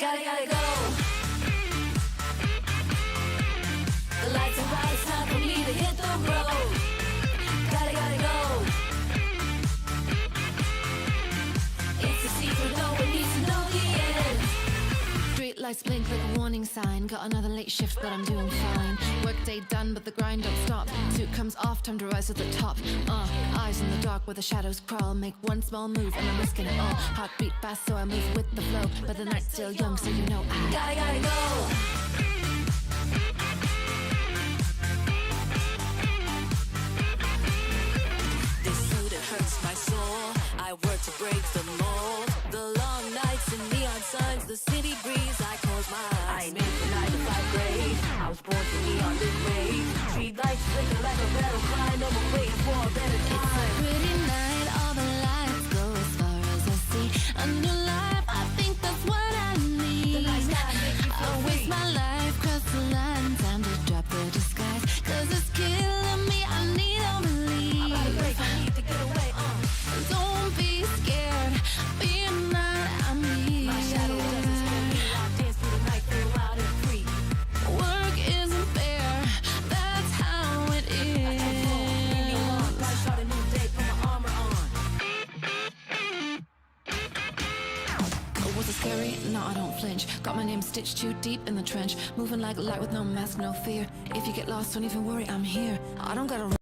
Gotta go. The lights are bright, it's time for me to hit the road. Gotta go. It's a secret, no one needs to know the end. Street lights blink like a warning sign. Got another late shift, but I'm doing fine. Work day done, but the grind don't stop. Suit comes off, time to rise to the top. Eyes in the dark where the shadows crawl. Make one small move and I'm risking it all. Heartbeat fast, so I move with the flow. But the night's still young, so you know I gotta go. This suit, it hurts my soul. I work to break the mold. The long nights and neon signs, the city breeze, I close my eyes. I ain't made for 9 to 5 grade. I was born to be on this wave. Street lights flicker like a battle cry. No more waiting for a better time. It's a pretty night, all the lights go as far as I see. A new life, I think that's what I need. The night sky makes me feel I'll free. waste my life, cross the line. Time to drop the disguise, cause it's killing me, I need a relief. I'm out of break, I need to get away. Don't be scared, be not I'm here. My shadow doesn't scare me. I dance through the night, feel loud and free. Work isn't fair, that's how it is. I take home, leave me alone. Gotta start a new day, put my armor on. Was it scary? No, I don't flinch. Got my name stitched too deep in the trench. Moving like light with no mask, no fear. If you get lost, don't even worry, I'm here. I don't gotta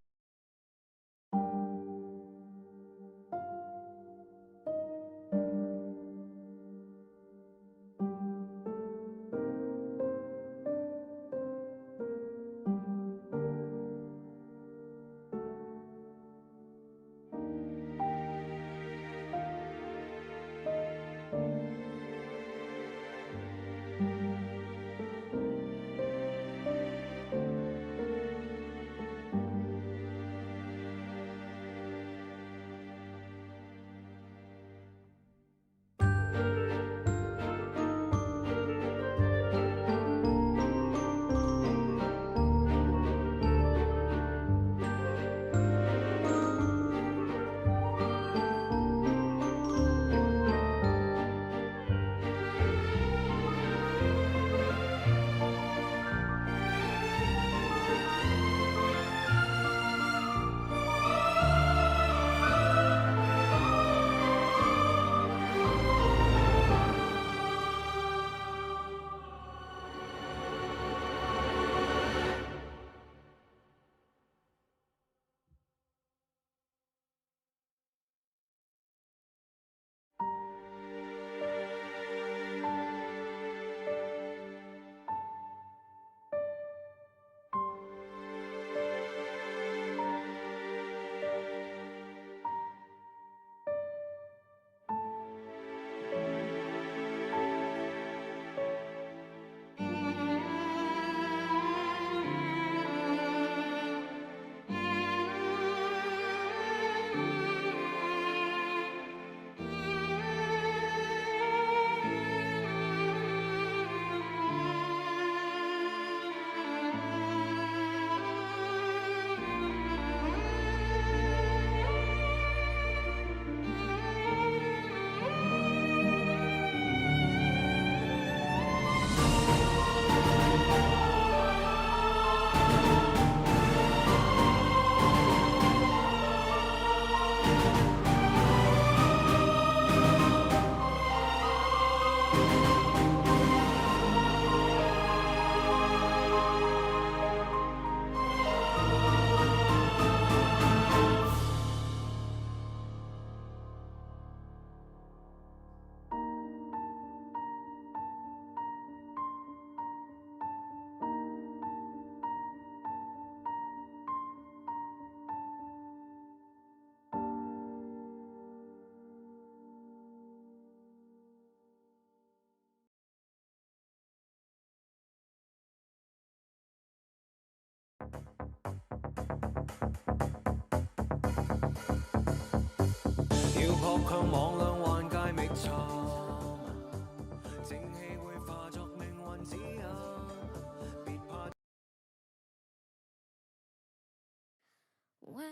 When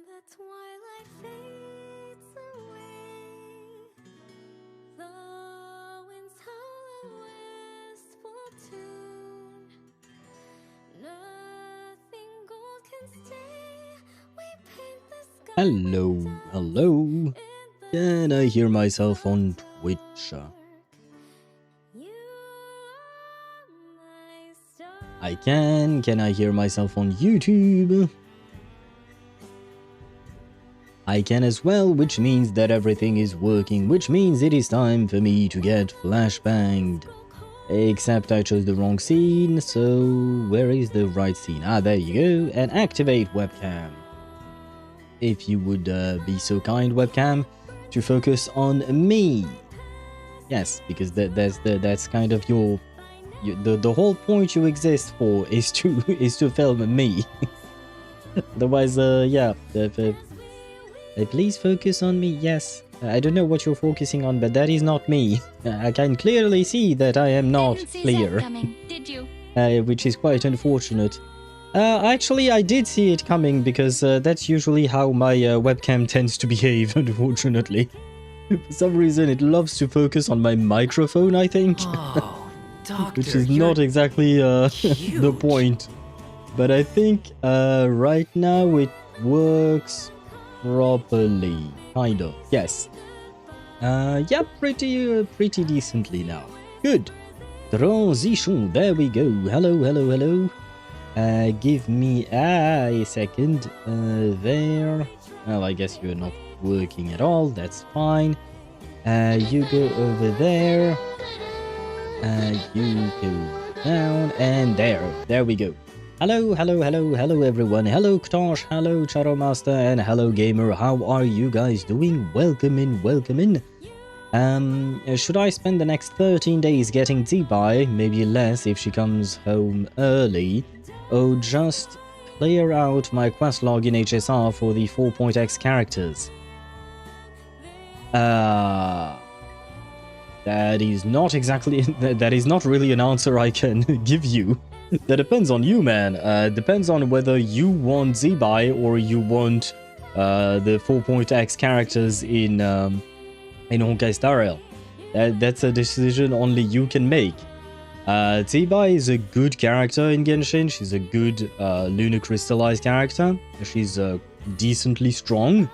the twilight fades away, the winds howl a wistful tune. Nothing gold can stay. We paint the sky. Hello, hello. Can I hear myself on Twitch? I can. Can I hear myself on YouTube? I can as well, which means that everything is working, which means it is time for me to get flashbanged. Except I chose the wrong scene, so where is the right scene? Ah, there you go. And activate webcam. If you would be so kind, webcam, to focus on me. Yes, because that's kind of the whole point you exist for is to film me. Otherwise, yeah. Please focus on me. Yes. I don't know what you're focusing on, but that is not me. I can clearly see that I am not clear. Did you? Which is quite unfortunate. Actually, I did see it coming because that's usually how my webcam tends to behave, unfortunately. For some reason, it loves to focus on my microphone, I think. Oh, doctor, which is not exactly the point. But I think right now it works properly. Kind of. Yes. Yeah, pretty decently now. Good. Transition. There we go. Hello, hello, hello. Give me a second. There. Well, I guess you're not working at all. That's fine. You go over there. You go down. And there we go. Hello, hello, hello, hello everyone. Hello Ktosh, hello Shadow Master, and hello Gamer. How are you guys doing? Welcome in, welcome in. Should I spend the next 13 days getting Zibai? Maybe less if she comes home early. Or just clear out my quest log in HSR for the 4.x characters? That is not exactly... that is not really an answer I can give you. That depends on you, man. Depends on whether you want Zibai or you want the 4.x characters in Honkai Star Rail. That's a decision only you can make. Zibai is a good character in Genshin. She's a good lunar crystallized character. She's decently strong.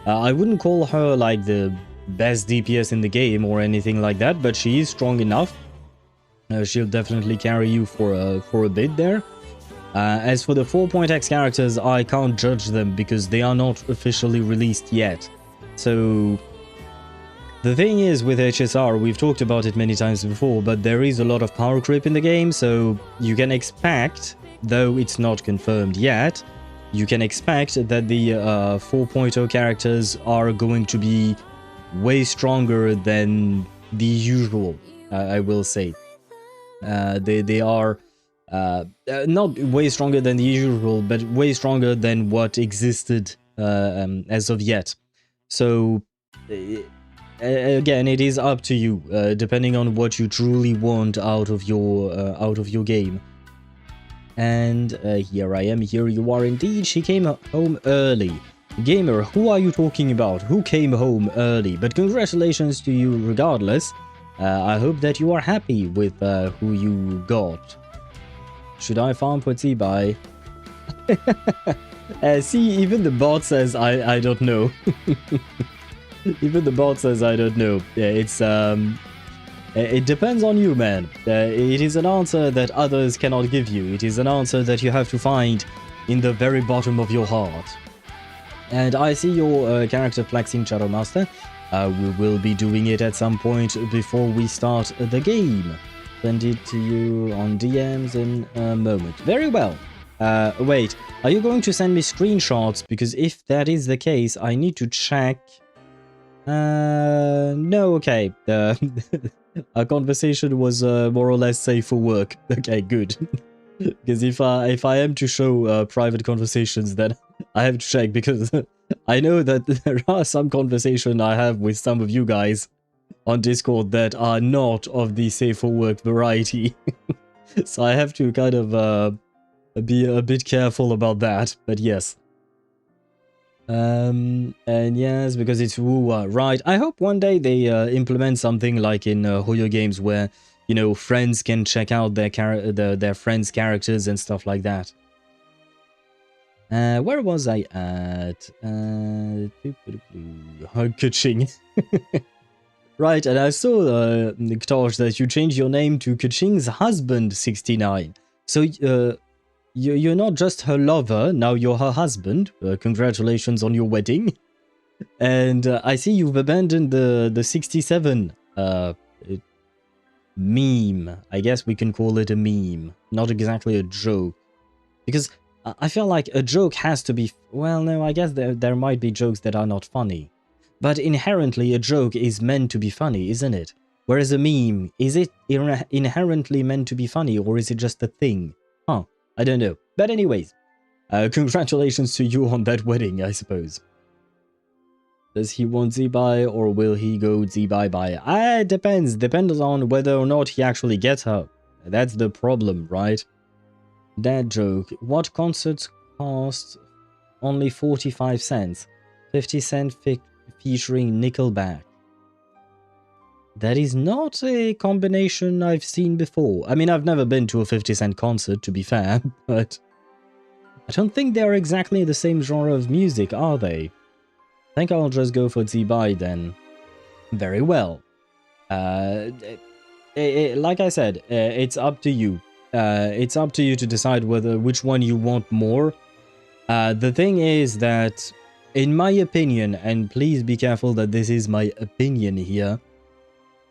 I wouldn't call her like the best DPS in the game or anything like that, but she is strong enough. She'll definitely carry you for a bit there. As for the 4.x characters, I can't judge them because they are not officially released yet. So the thing is with HSR, we've talked about it many times before, but there is a lot of power creep in the game, so you can expect, though it's not confirmed yet, you can expect that the 4.0 characters are going to be way stronger than the usual, I will say. They are not way stronger than the usual, but way stronger than what existed as of yet. So again, it is up to you, depending on what you truly want out of your game. And here I am. Here you are indeed. She came home early. Gamer, who are you talking about? Who came home early? But congratulations to you regardless. I hope that you are happy with who you got. Should I farm for Zibai? See, even the bot says I don't know. Even the bot says I don't know. Yeah, it's it depends on you, man. It is an answer that others cannot give you. It is an answer that you have to find in the very bottom of your heart. And I see your character flexing, Shadow Master. We will be doing it at some point before we start the game. Send it to you on DMs in a moment. Very well. Wait, are you going to send me screenshots? Because if that is the case, I need to check. No, okay. Our conversation was more or less safe for work. Okay, good. Because if I am to show private conversations, then I have to check, because I know that there are some conversation I have with some of you guys on Discord that are not of the safe for work variety. So I have to kind of be a bit careful about that, but yes. And yes, because it's Wuwa, right? I hope one day they implement something like in Hoyo games where, you know, friends can check out their friends' characters and stuff like that. Where was I at? Kuching. Right, and I saw, Ktosh, that you changed your name to Kuching's husband 69. So, you're not just her lover, now you're her husband. Congratulations on your wedding. And I see you've abandoned the 67 meme. I guess we can call it a meme, not exactly a joke. Because I feel like a joke has to be... Well, no, I guess there might be jokes that are not funny. But inherently, a joke is meant to be funny, isn't it? Whereas a meme, is it inherently meant to be funny, or is it just a thing? Huh, I don't know. But anyways, congratulations to you on that wedding, I suppose. Does he want Zibai, or will he go Zibai? It depends. Depends on whether or not he actually gets her. That's the problem, right? Dad joke. What concerts cost only 45 cents? 50 cent featuring Nickelback. That is not a combination I've seen before. I mean, I've never been to a 50 Cent concert, to be fair, but I don't think they're exactly the same genre of music, are they? I think I'll just go for Zibai then. Very well. Like I said, it's up to you. It's up to you to decide which one you want more. The thing is that, in my opinion, and please be careful that this is my opinion here,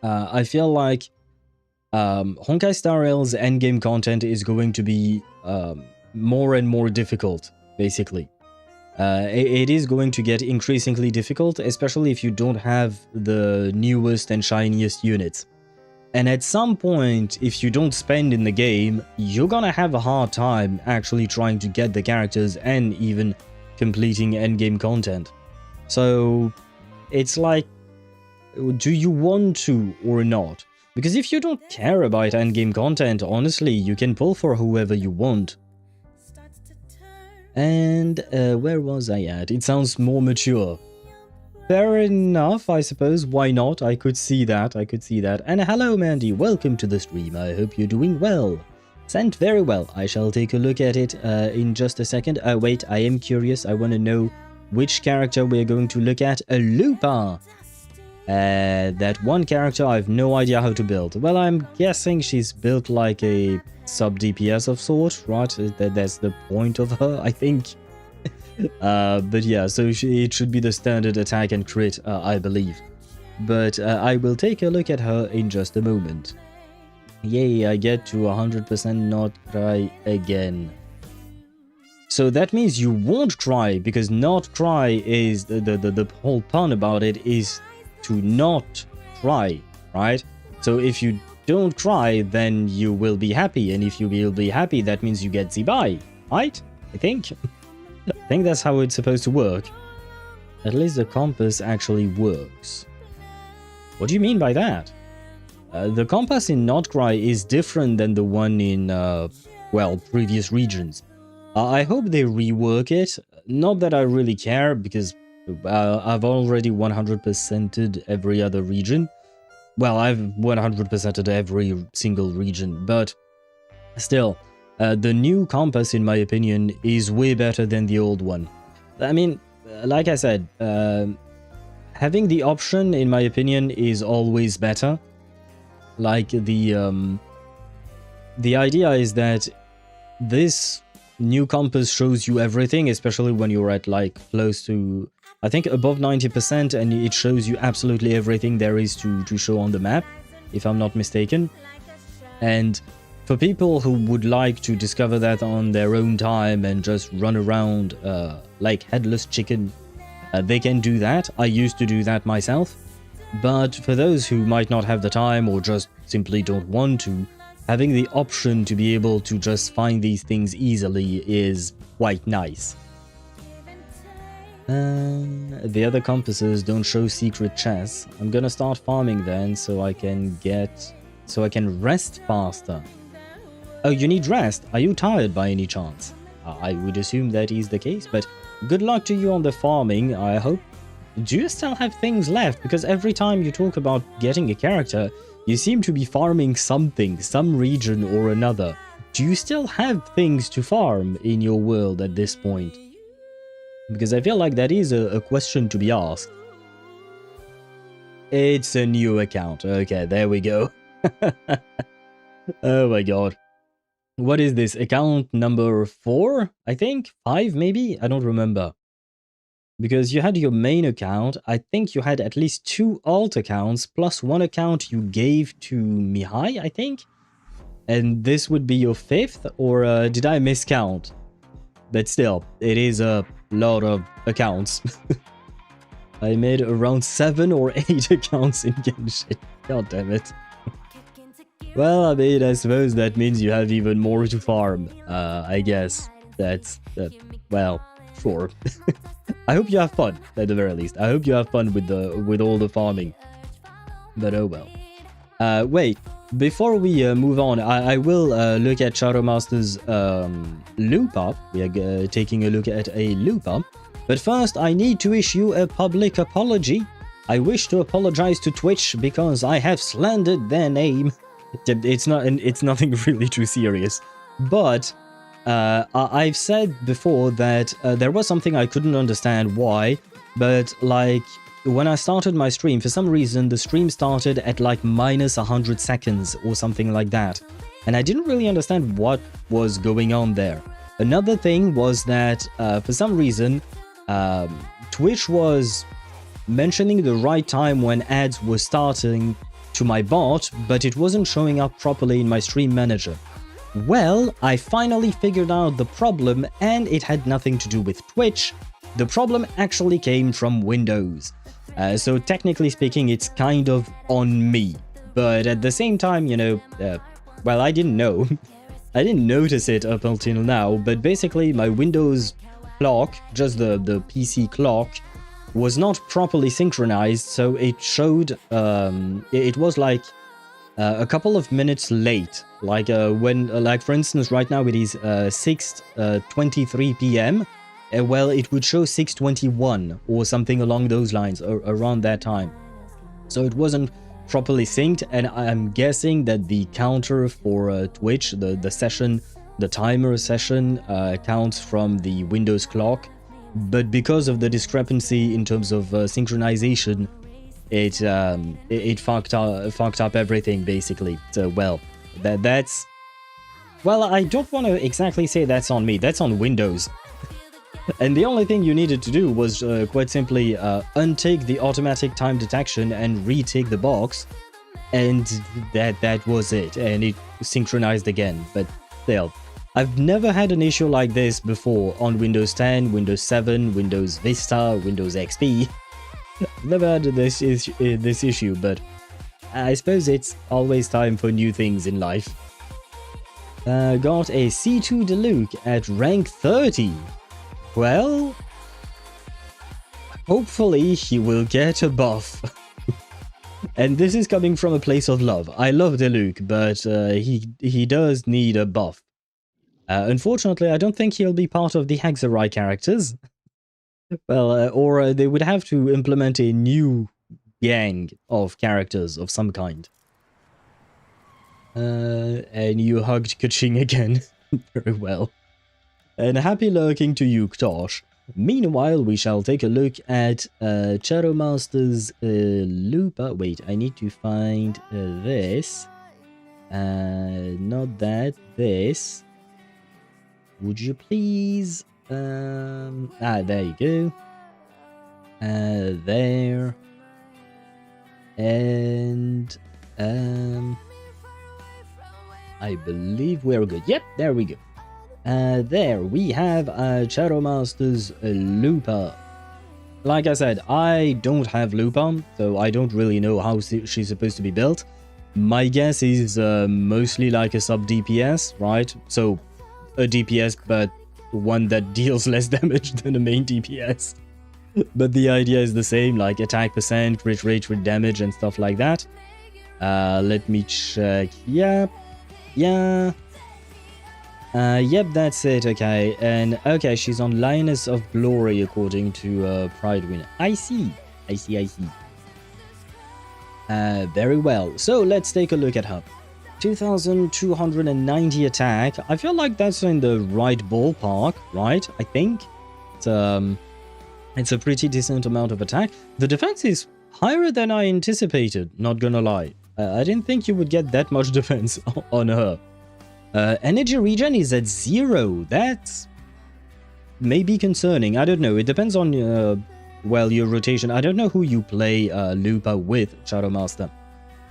I feel like Honkai Star Rail's endgame content is going to be more and more difficult, basically. It is going to get increasingly difficult, especially if you don't have the newest and shiniest units. And at some point, if you don't spend in the game, you're gonna have a hard time actually trying to get the characters and even completing endgame content. So it's like, do you want to or not? Because if you don't care about endgame content, honestly, you can pull for whoever you want. And where was I at? It sounds more mature. Fair enough, I suppose. Why not? I could see that. I could see that. And hello, Mandy. Welcome to the stream. I hope you're doing well. Sent very well. I shall take a look at it in just a second. Wait, I am curious. I want to know which character we're going to look at. A Lupa. That one character I have no idea how to build. Well, I'm guessing she's built like a sub-DPS of sort, right? That's the point of her, I think. But yeah, so it should be the standard attack and crit, I believe. But I will take a look at her in just a moment. Yay, I get to 100% not cry again. So that means you won't cry, because not cry is... The whole pun about it is to not cry, right? So if you don't cry, then you will be happy, and if you will be happy, that means you get Zibai, right? I think. I think that's how it's supposed to work. At least the compass actually works. What do you mean by that? The compass in Not Cry is different than the one in, well, previous regions. I hope they rework it. Not that I really care, because I've already 100%ed every other region. Well, I've 100%ed every single region, but still, the new compass, in my opinion, is way better than the old one. I mean, like I said, having the option, in my opinion, is always better. Like, the idea is that this new compass shows you everything, especially when you're at, like, close to... I think above 90%, and it shows you absolutely everything there is to show on the map, if I'm not mistaken. And for people who would like to discover that on their own time and just run around like headless chicken, they can do that. I used to do that myself. But for those who might not have the time or just simply don't want to, having the option to be able to just find these things easily is quite nice. The other compasses don't show secret chests. I'm gonna start farming then, so I can rest faster. Oh, you need rest? Are you tired by any chance? I would assume that is the case, but good luck to you on the farming, I hope. Do you still have things left? Because every time you talk about getting a character, you seem to be farming something, some region or another. Do you still have things to farm in your world at this point? Because I feel like that is a question to be asked. It's a new account. Okay, there we go. Oh my god. What is this? Account number 4? I think? 5 maybe? I don't remember. Because you had your main account. I think you had at least 2 alt accounts plus 1 account you gave to Mihai, I think? And this would be your 5th? Or did I miscount? But still, it is a lot of accounts. I made around 7 or 8 accounts in Genshin. God damn it. Well, I mean, I suppose that means you have even more to farm. I guess. That's... well, sure. I hope you have fun, at the very least. I hope you have fun with all the farming. But oh well. Wait, before we move on, I will look at Shadow Master's loop up. We are taking a look at a loop up. But first, I need to issue a public apology. I wish to apologize to Twitch because I have slandered their name. It's nothing really too serious. But I've said before that there was something I couldn't understand why. But like when I started my stream, for some reason the stream started at like minus 100 seconds or something like that. And I didn't really understand what was going on there. Another thing was that for some reason Twitch was mentioning the right time when ads were starting to my bot, but it wasn't showing up properly in my stream manager. Well, I finally figured out the problem, and it had nothing to do with Twitch. The problem actually came from Windows. So technically speaking, it's kind of on me. But at the same time, you know, well, I didn't know. I didn't notice it up until now, but basically my Windows clock, just the PC clock, was not properly synchronized, so it showed, it was like a couple of minutes late. Like when, like for instance, right now it is 6:23 p.m. Well, it would show 6:21 or something along those lines, or around that time. So it wasn't properly synced, and I'm guessing that the counter for Twitch, the session, the timer session, counts from the Windows clock. But because of the discrepancy in terms of synchronization, it fucked up everything basically. So well, that's well, I don't want to exactly say that's on me. That's on Windows. And the only thing you needed to do was quite simply untick the automatic time detection and retake the box, and that was it. And it synchronized again. But still, I've never had an issue like this before on Windows 10, Windows 7, Windows Vista, Windows XP. Never had this issue, but I suppose it's always time for new things in life. Got a C2 Deluxe at rank 30. Well, hopefully he will get a buff. And this is coming from a place of love. I love Deluxe, but he does need a buff. Unfortunately, I don't think he'll be part of the Lahai-Roi characters. Well, or they would have to implement a new gang of characters of some kind. And you hugged Kaching again. Very well. And happy lurking to you, Ktosh. Meanwhile, we shall take a look at Shadow Master's Lupa. Wait, I need to find this. Not that, this. Would you please? There you go. There. And I believe we're good. Yep, there we go. There we have Shadow Master's Lupa. Like I said, I don't have Lupa, so I don't really know how she's supposed to be built. My guess is mostly like a sub DPS, right? So a DPS, but one that deals less damage than a main DPS. But the idea is the same, like attack percent, crit rate, crit damage, and stuff like that. Let me check. Yep. Yeah. Yep, that's it. Okay. And okay, she's on Lioness of Glory according to Pride Winner. I see. Very well. So let's take a look at her. 2,290 attack. I feel like that's in the right ballpark, right? I think. It's a pretty decent amount of attack. The defense is higher than I anticipated, not gonna lie. I didn't think you would get that much defense on her. Energy regen is at 0. That's maybe concerning. I don't know. It depends on well, your rotation. I don't know who you play Lupa with, Shadow Master.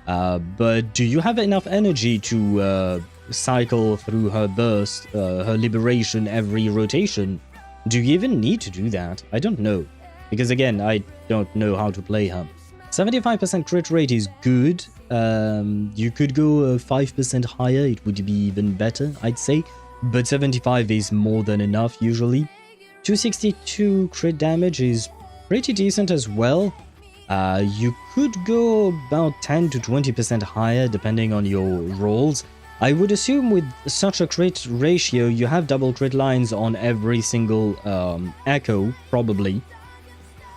But do you have enough energy to cycle through her burst, her liberation every rotation? Do you even need to do that? I don't know. Because again, I don't know how to play her. 75% crit rate is good. You could go 5% higher, it would be even better, I'd say. But 75 is more than enough usually. 262 crit damage is pretty decent as well. You could go about 10 to 20% higher depending on your rolls. I would assume with such a crit ratio, you have double crit lines on every single echo, probably.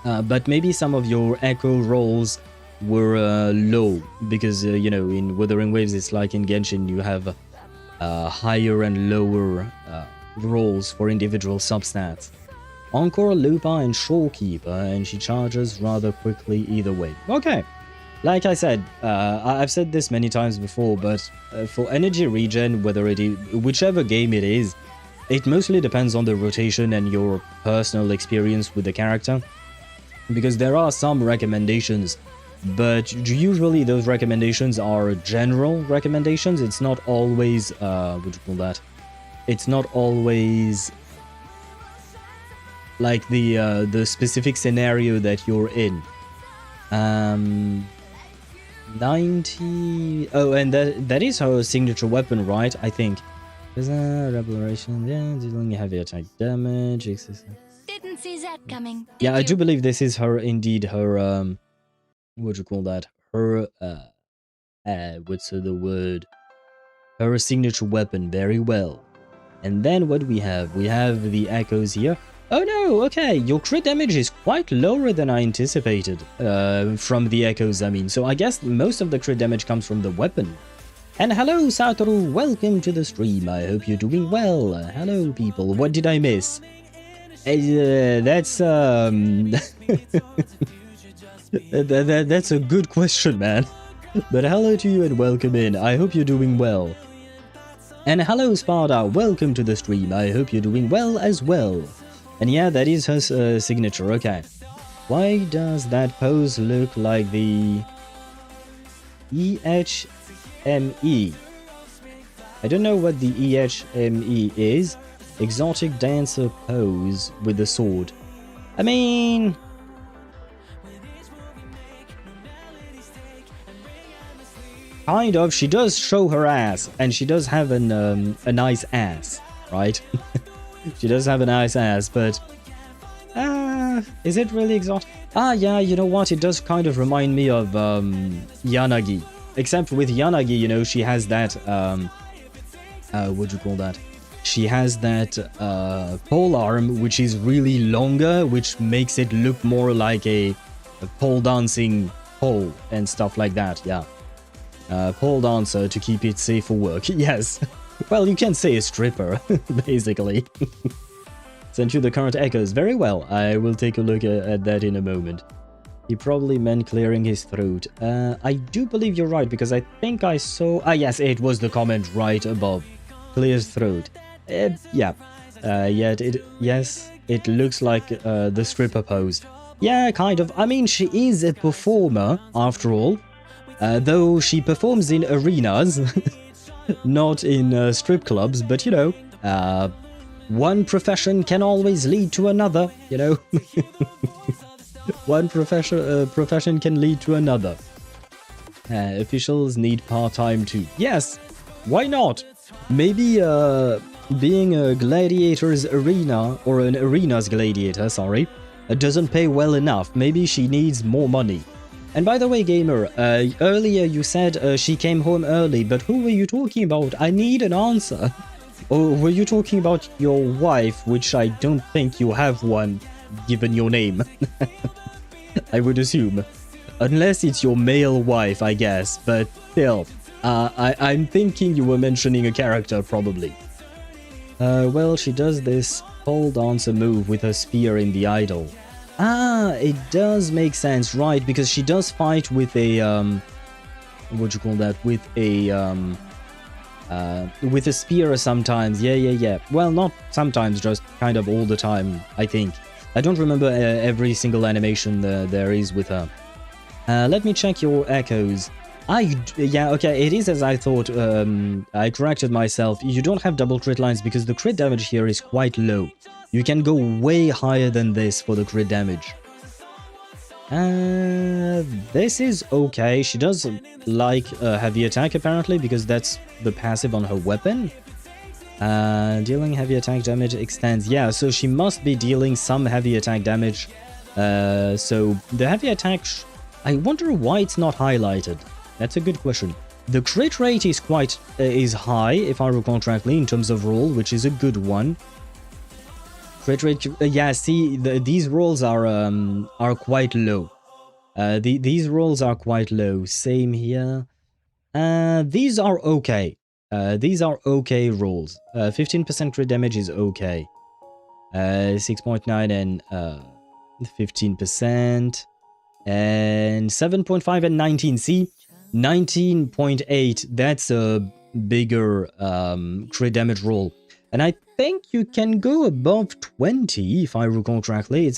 But maybe some of your echo rolls were low, because, you know, in Wuthering Waves, it's like in Genshin, you have higher and lower rolls for individual substats. Encore, Lupa, and Shorekeeper, and she charges rather quickly either way. Okay, like I said, I've said this many times before, but for energy regen, whether it is whichever game it is, it mostly depends on the rotation and your personal experience with the character, because there are some recommendations, but usually those recommendations are general recommendations. It's not always what do you call that? It's not always like the specific scenario that you're in. 90. Oh, and that is her signature weapon, right? I think. Is that revelation? Yeah, dealing heavy attack damage. Didn't see that coming. Yeah, I do believe this is her, indeed, her what do you call that? Her what's the word? Her signature weapon. Very well. And then what we have? We have the echoes here. Oh no, okay, your crit damage is quite lower than I anticipated, from the echoes, I mean. So I guess most of the crit damage comes from the weapon. And hello, Satoru, welcome to the stream. I hope you're doing well. Hello, people. What did I miss? That's that's a good question, man. But hello to you and welcome in. I hope you're doing well. And hello, Sparta, welcome to the stream. I hope you're doing well as well. And yeah, that is her signature, okay. Why does that pose look like the EHME? I don't know what the EHME is. Exotic dancer pose with the sword. I mean... kind of, she does show her ass, and she does have a nice ass, right? She does have a nice ass, but... is it really exotic? Yeah, you know what? It does kind of remind me of Yanagi. Except with Yanagi, you know, she has that... what do you call that? She has that pole arm, which is really longer, which makes it look more like a pole dancing pole and stuff like that, yeah. Pole dancer to keep it safe for work, yes. Well, you can say a stripper, basically. Sent you the current echoes. Very well, I will take a look at that in a moment. He probably meant clearing his throat. I do believe you're right, because I think I saw... yes, it was the comment right above. Clears throat. Yeah. Yes, it looks like the stripper pose. Yeah, kind of. I mean, she is a performer, after all. Though she performs in arenas, not in strip clubs, but you know, one profession can always lead to another, you know. One profession can lead to another. Officials need part-time too. Yes, why not? Maybe being a gladiator's arena, or an arena's gladiator, sorry, doesn't pay well enough. Maybe she needs more money. And by the way, gamer, earlier you said she came home early, but who were you talking about? I need an answer. Or were you talking about your wife, which I don't think you have one, given your name? I would assume. Unless it's your male wife, I guess, but still. I'm thinking you were mentioning a character, probably. Well, she does this pole dancer move with her spear in the idol. Ah, it does make sense, right? Because she does fight with a, what do you call that? With a spear sometimes. Yeah. Well, not sometimes, just kind of all the time, I think. I don't remember every single animation there is with her. Let me check your echoes. Yeah, okay, it is as I thought. I corrected myself. You don't have double crit lines because the crit damage here is quite low. You can go way higher than this for the crit damage. This is okay. She does like heavy attack apparently because that's the passive on her weapon. Dealing heavy attack damage extends. Yeah, so she must be dealing some heavy attack damage. So the heavy attack... I wonder why it's not highlighted. That's a good question. The crit rate is is high, if I recall correctly, in terms of roll, which is a good one. Crit rate, yeah. See, these rolls are quite low. These rolls are quite low. Same here. These are okay. These are okay rolls. 15% crit damage is okay. 6.9 and 15%. And 7.5 and 19. See, 19.8. That's a bigger crit damage roll. And I think you can go above 20, if I recall correctly.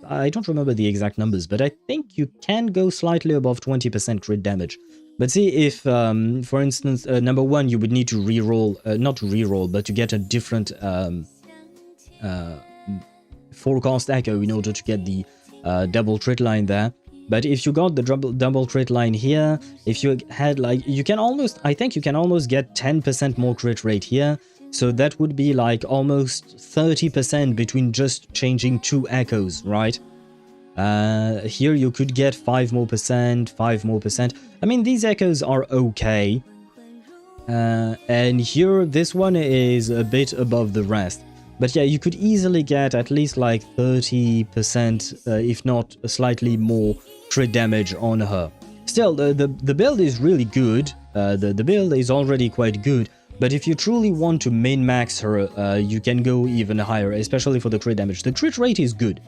I don't remember the exact numbers, but I think you can go slightly above 20% crit damage. But see, if, for instance, number one, you would need to reroll, not to reroll, but to get a different forecast echo in order to get the double crit line there. But if you got the double crit line here, if you had like, you can almost, I think you can almost get 10% more crit rate here. So that would be like almost 30% between just changing 2 echoes, right? Here you could get 5 more percent. I mean, these echoes are okay. And here, this one is a bit above the rest. But yeah, you could easily get at least like 30%, if not slightly more crit damage on her. Still, the build is really good. The build is already quite good. But if you truly want to min-max her, you can go even higher, especially for the crit damage. The crit rate is good.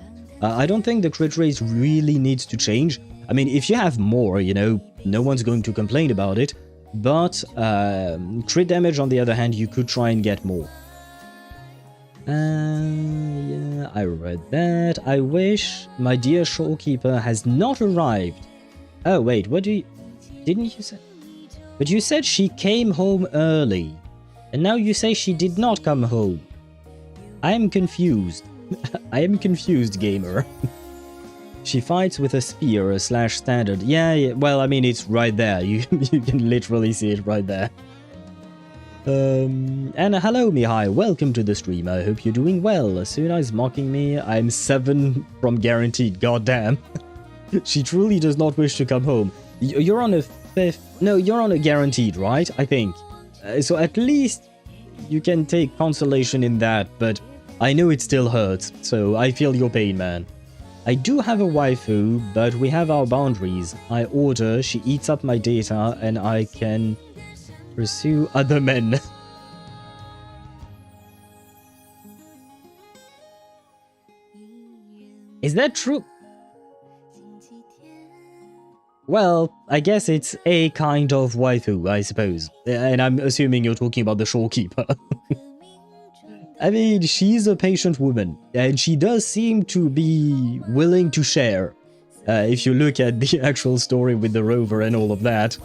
I don't think the crit rate really needs to change. I mean, if you have more, you know, no one's going to complain about it. But crit damage, on the other hand, you could try and get more. Yeah, I read that. I wish my dear shopkeeper has not arrived. Oh, wait, what do you... Didn't you say... But you said she came home early, and now you say she did not come home. I am confused. I am confused, gamer. She fights with a spear / standard. Yeah, well, I mean, it's right there. You can literally see it right there. And hello, Mihai. Welcome to the stream. I hope you're doing well. Asuna is mocking me. I'm 7 from guaranteed. Goddamn. She truly does not wish to come home. You're on a 5th. No, you're on a guaranteed, right? I think. So at least you can take consolation in that, but I know it still hurts, so I feel your pain, man. I do have a waifu, but we have our boundaries. I order, she eats up my data, and I can pursue other men. Is that true? Well, I guess it's a kind of waifu, I suppose. And I'm assuming you're talking about the shopkeeper. I mean, she's a patient woman, and she does seem to be willing to share. If you look at the actual story with the rover and all of that,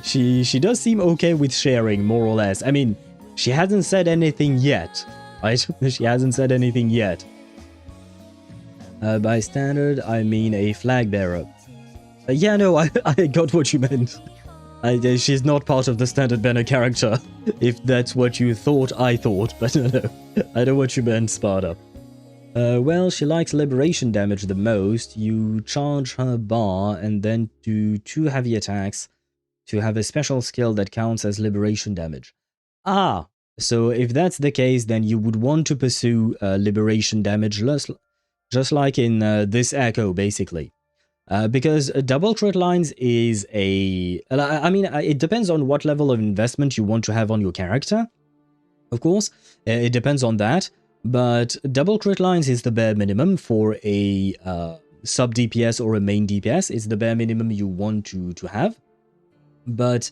she does seem okay with sharing, more or less. I mean, she hasn't said anything yet, right? She hasn't said anything yet. By standard, I mean a flag bearer. Yeah, no, I got what you meant. She's not part of the standard banner character, if that's what you thought I thought, but no, I know what you meant, Sparta. Well, she likes liberation damage the most. You charge her bar and then do 2 heavy attacks to have a special skill that counts as liberation damage. Ah, so if that's the case, then you would want to pursue liberation damage just like in this Echo, basically. Because double crit lines is I mean, it depends on what level of investment you want to have on your character. Of course, it depends on that. But double crit lines is the bare minimum for a sub DPS or a main DPS. It's the bare minimum you want to have. But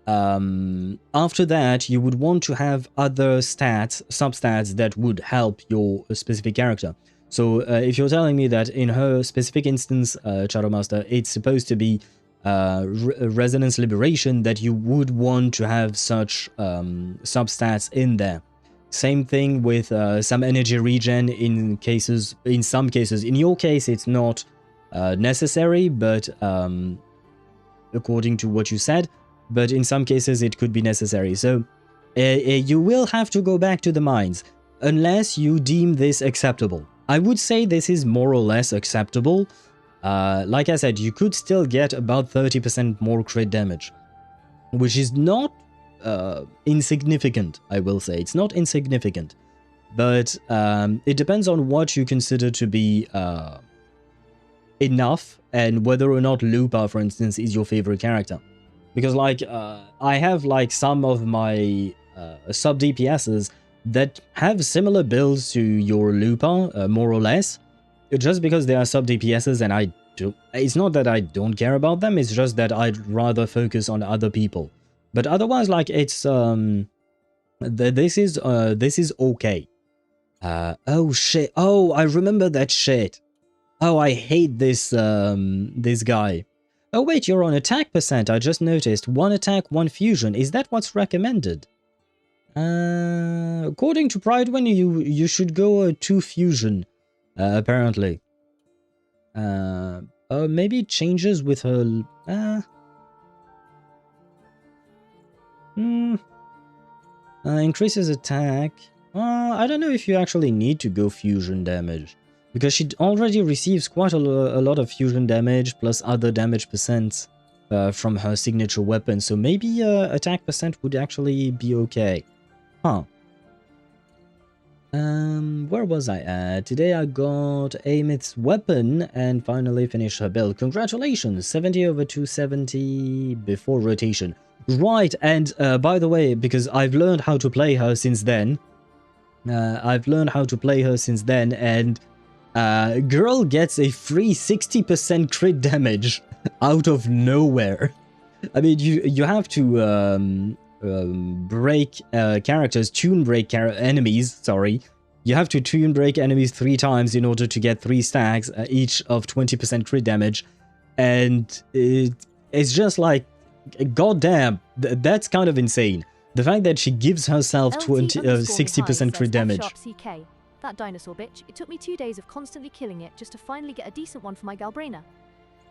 after that, you would want to have other stats, substats that would help your specific character. So if you're telling me that in her specific instance, Shadowmaster, it's supposed to be resonance liberation, that you would want to have such substats in there. Same thing with some energy regen in some cases. In your case, it's not necessary, but according to what you said, but in some cases it could be necessary. So you will have to go back to the mines unless you deem this acceptable. I would say this is more or less acceptable. Like I said, you could still get about 30% more crit damage, which is not insignificant, I will say. It's not insignificant, but it depends on what you consider to be enough and whether or not Lupa, for instance, is your favorite character. Because like I have like some of my sub DPSs that have similar builds to your Lupa, more or less, just because they are sub DPSs, and it's not that I don't care about them, it's just that I'd rather focus on other people. But otherwise, like, it's this is okay. Oh shit! Oh, I remember that shit. Oh, I hate this this guy. Oh wait, you're on attack percent. I just noticed 1 attack, 1 fusion. Is that what's recommended? According to Pridewin, you should go 2 fusion. Apparently. Maybe it changes with her. Increases attack. I don't know if you actually need to go fusion damage, because she already receives quite a lot of fusion damage plus other damage percents from her signature weapon, so maybe attack percent would actually be okay. Huh. Where was I at? Today I got Aemeath's weapon and finally finished her build. Congratulations! 70 over 270 before rotation. Right, and by the way, because I've learned how to play her since then. And girl gets a free 60% crit damage out of nowhere. I mean, you have to break characters, tune break enemies, sorry. You have to tune break enemies 3 times in order to get 3 stacks, each of 20% crit damage. And it's just like, goddamn, that's kind of insane. The fact that she gives herself 60% crit damage. CK. That dinosaur bitch, it took me 2 days of constantly killing it just to finally get a decent one for my Galbrainer.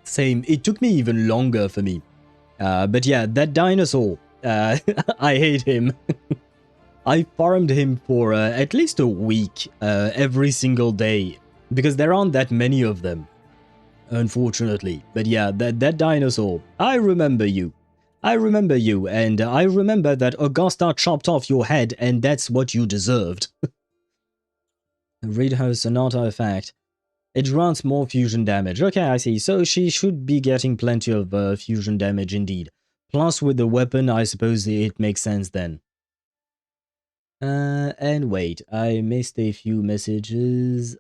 Same, it took me even longer for me. But yeah, that dinosaur, I hate him. I farmed him for at least a week, every single day, because there aren't that many of them, unfortunately. But yeah, that dinosaur, I remember you. And I remember that Augusta chopped off your head, and that's what you deserved. Read her Sonata effect. It grants more fusion damage. Okay, I see. So she should be getting plenty of fusion damage indeed. Plus with the weapon, I suppose it makes sense then. And wait, I missed a few messages.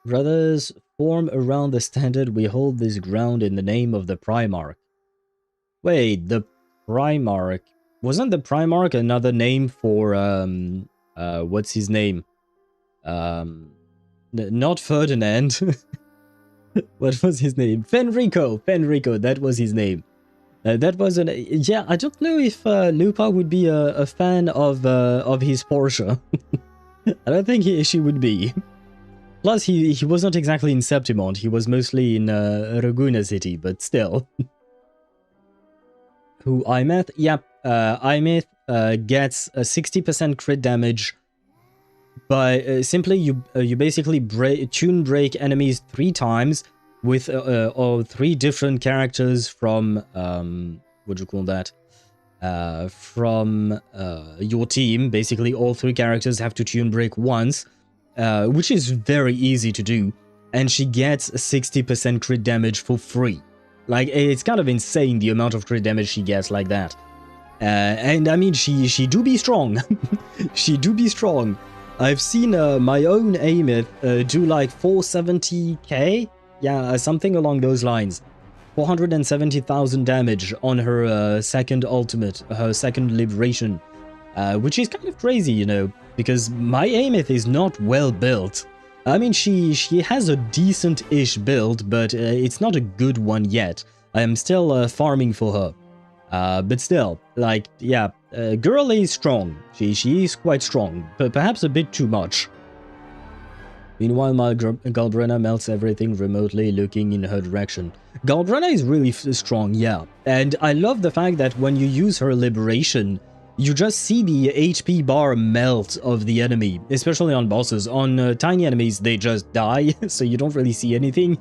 Brothers, form around the standard. We hold this ground in the name of the Primarch. Wait, the Primarch. Wasn't the Primarch another name for, what's his name? Not Ferdinand. What was his name? Fenrico, that was his name. That was an... Yeah, I don't know if Lupa would be a fan of his Porsche. I don't think she would be. Plus, he was not exactly in Septimont. He was mostly in Raguna City, but still. Who, Aemeath? Yep, Aemeath gets a 60% crit damage by simply you basically tune break enemies 3 times with or 3 different characters from what do you call that? From your team. Basically, all 3 characters have to tune break once, which is very easy to do, and she gets 60% crit damage for free. Like, it's kind of insane the amount of crit damage she gets like that. And I mean, she do be strong. She do be strong. I've seen my own Aemeath do like 470k, yeah, something along those lines. 470,000 damage on her second ultimate, her second liberation, which is kind of crazy, you know, because my Aemeath is not well built. I mean, she has a decent-ish build, but it's not a good one yet. I am still farming for her. But still, like, yeah, girl is strong. She is quite strong, but perhaps a bit too much. Meanwhile, my Galbrena melts everything remotely looking in her direction. Galbrena is really strong, yeah. And I love the fact that when you use her liberation, you just see the HP bar melt of the enemy, especially on bosses. On tiny enemies, they just die, so you don't really see anything.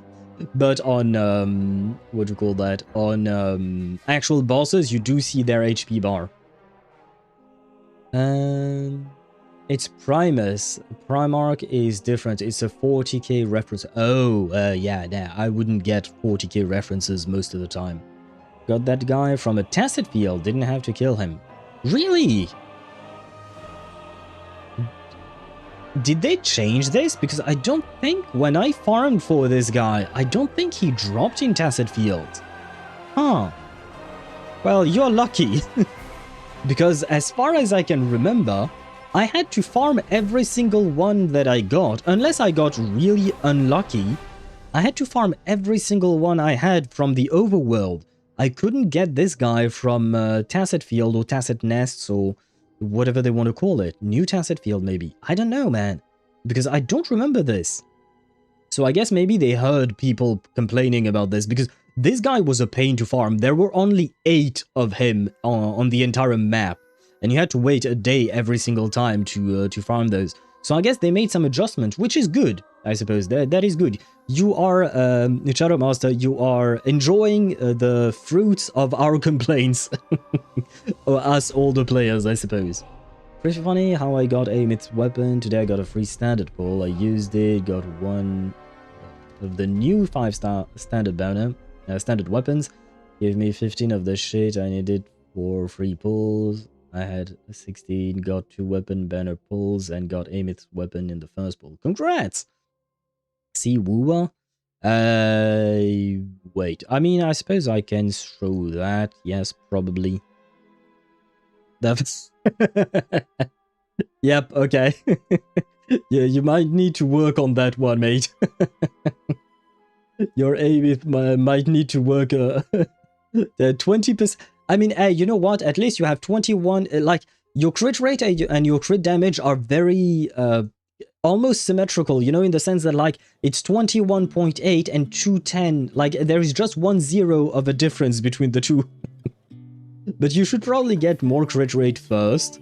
But on, what do you call that? On actual bosses, you do see their HP bar. It's Primus. Primarch is different. It's a 40k reference. Oh, yeah, nah, I wouldn't get 40k references most of the time. Got that guy from a tacit field. Didn't have to kill him. Really? Did they change this? Because I don't think when I farmed for this guy, I don't think he dropped in tacit field. Huh. Well, you're lucky. Because as far as I can remember, I had to farm every single one that I got. Unless I got really unlucky, I had to farm every single one I had from the overworld. I couldn't get this guy from Tacit Field or Tacit Nests or whatever they want to call it. New Tacit Field, maybe. I don't know, man. Because I don't remember this. So I guess maybe they heard people complaining about this, because this guy was a pain to farm. There were only 8 of him on the entire map. And you had to wait a day every single time to farm those. So I guess they made some adjustment, which is good, I suppose. That is good. You are, Shadow Master, you are enjoying the fruits of our complaints. Or us older players, I suppose. Pretty funny how I got Aemeath's weapon. Today I got a free standard pull. I used it, got one of the new 5-star standard banner, standard weapons. Gave me 15 of the shit I needed for free pulls. I had 16, got 2 weapon banner pulls, and got Aemeath's weapon in the first pull. Congrats! See Woowa? Wait. I mean, I suppose I can show that. Yes, probably. That's... Yep, okay. Yeah, you might need to work on that one, mate. Your Aemeath might need to work 20%. I mean, hey, you know what? At least you have 21... like, your crit rate and your crit damage are very... almost symmetrical, you know, in the sense that, like, it's 21.8 and 210. Like, there is just 1 0 of a difference between the two. But you should probably get more crit rate first.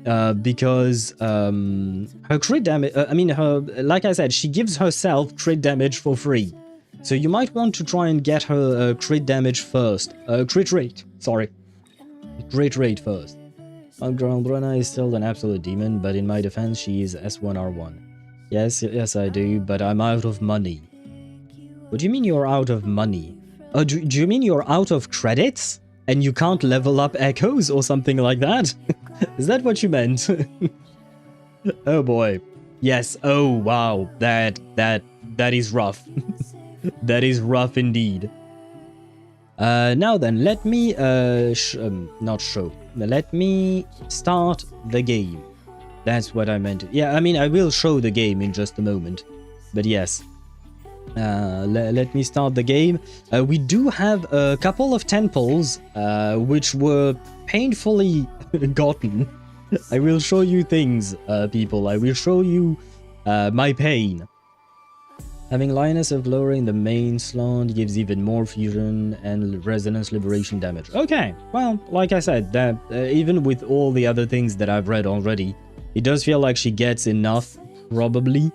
Because her crit damage... I mean, her... like I said, she gives herself crit damage for free. So you might want to try and get her crit damage first. Crit rate, sorry. Crit rate first. Galbrena is still an absolute demon, but in my defense, she is S1R1. Yes, I do, but I'm out of money. What do you mean you're out of money? Do you mean you're out of credits? And you can't level up echoes or something like that? Is that what you meant? Oh boy. Yes, oh wow, that is rough. That is rough indeed. Now then, let me, let me start the game. That's what I meant. Yeah, I mean, I will show the game in just a moment. But yes. Let me start the game. We do have a couple of temples, which were painfully gotten. I will show you things, people. I will show you my pain. Having Lioness of lowering the main slot gives even more fusion and resonance liberation damage. Okay, well, like I said, that even with all the other things that I've read already, It does feel like she gets enough, probably.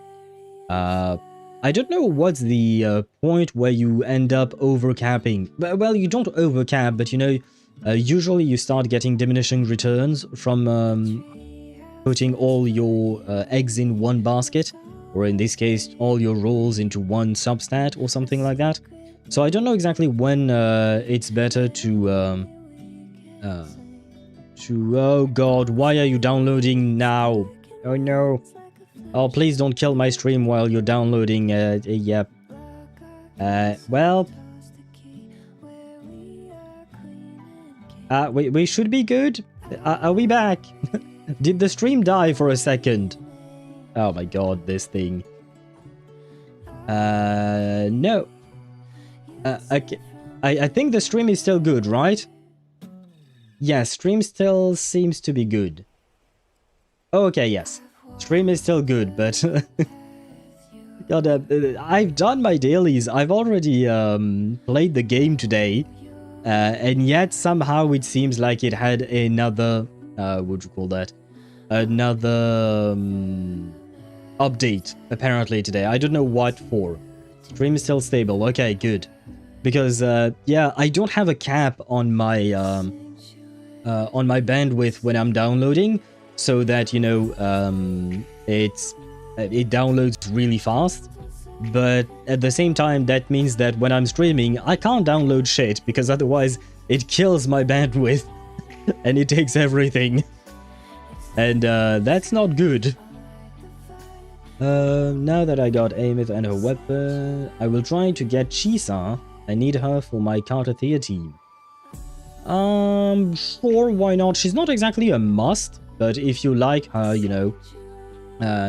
I don't know what's the point where you end up overcapping. Well, you don't overcap, but you know, usually you start getting diminishing returns from putting all your eggs in one basket, or in this case, all your rolls into one substat or something like that. So I don't know exactly when it's better to oh god, why are you downloading now? Oh no. Oh, please don't kill my stream while you're downloading. Yep. Well. We should be good. Are we back? Did the stream die for a second? Oh my god, this thing. No. Okay. I think the stream is still good, right? Yeah, stream still seems to be good. Okay, yes. Stream is still good, but... God, I've done my dailies. I've already played the game today. And yet, somehow, it seems like it had another... what would you call that? Another... update, apparently, today. I don't know what for. Stream is still stable. Okay, good. Because, yeah, I don't have a cap on my bandwidth when I'm downloading. So that, you know, it downloads really fast. But at the same time, that means that when I'm streaming, I can't download shit, because otherwise it kills my bandwidth and it takes everything. And that's not good. Now that I got Aemeath and her weapon, I will try to get Chisa. I need her for my Cartathea team. Sure, why not? She's not exactly a must. But if you like her, you know,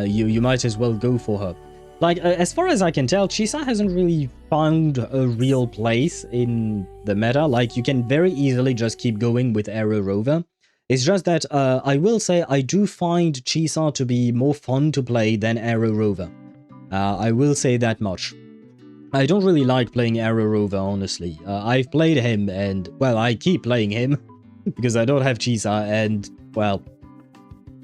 you might as well go for her. Like, as far as I can tell, Chisa hasn't really found a real place in the meta. Like, you can very easily just keep going with Arrow Rover. It's just that, I will say, I do find Chisa to be more fun to play than Arrow Rover. I will say that much. I don't really like playing Arrow Rover, honestly. I've played him and, well, I keep playing him because I don't have Chisa and, well...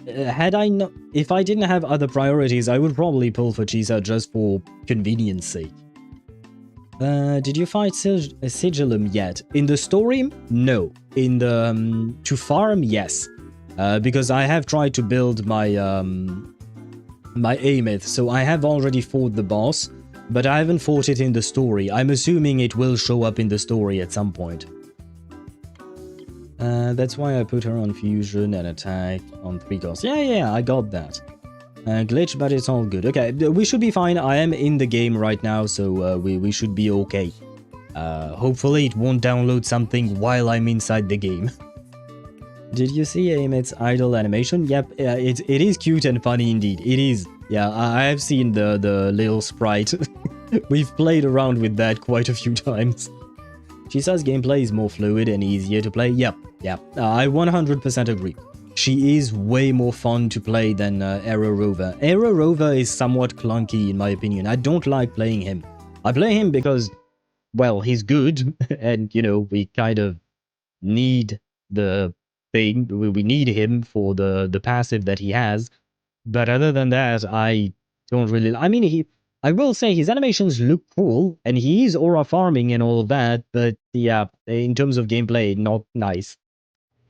if I didn't have other priorities, I would probably pull for Chisa just for convenience sake. Did you fight Sigillum yet? In the story? No. In the... to farm? Yes. Because I have tried to build my... my Aemeath, so I have already fought the boss, but I haven't fought it in the story. I'm assuming it will show up in the story at some point. That's why I put her on fusion and attack on 3 costs. Yeah, I got that. Glitch, but it's all good. Okay, we should be fine. I am in the game right now, so we should be okay. Hopefully it won't download something while I'm inside the game. Did you see Aemeath's idle animation? Yep, it is cute and funny indeed. It is. Yeah, I have seen the little sprite. We've played around with that quite a few times. Chisa's gameplay is more fluid and easier to play. Yep. I 100% agree. She is way more fun to play than Arrow Rover. Arrow Rover is somewhat clunky in my opinion. I don't like playing him. I play him because, well, he's good, and, you know, we kind of need the thing. We need him for the passive that he has. But other than that, I don't really... I mean, I will say his animations look cool, and he is aura farming and all of that, but yeah, in terms of gameplay, not nice.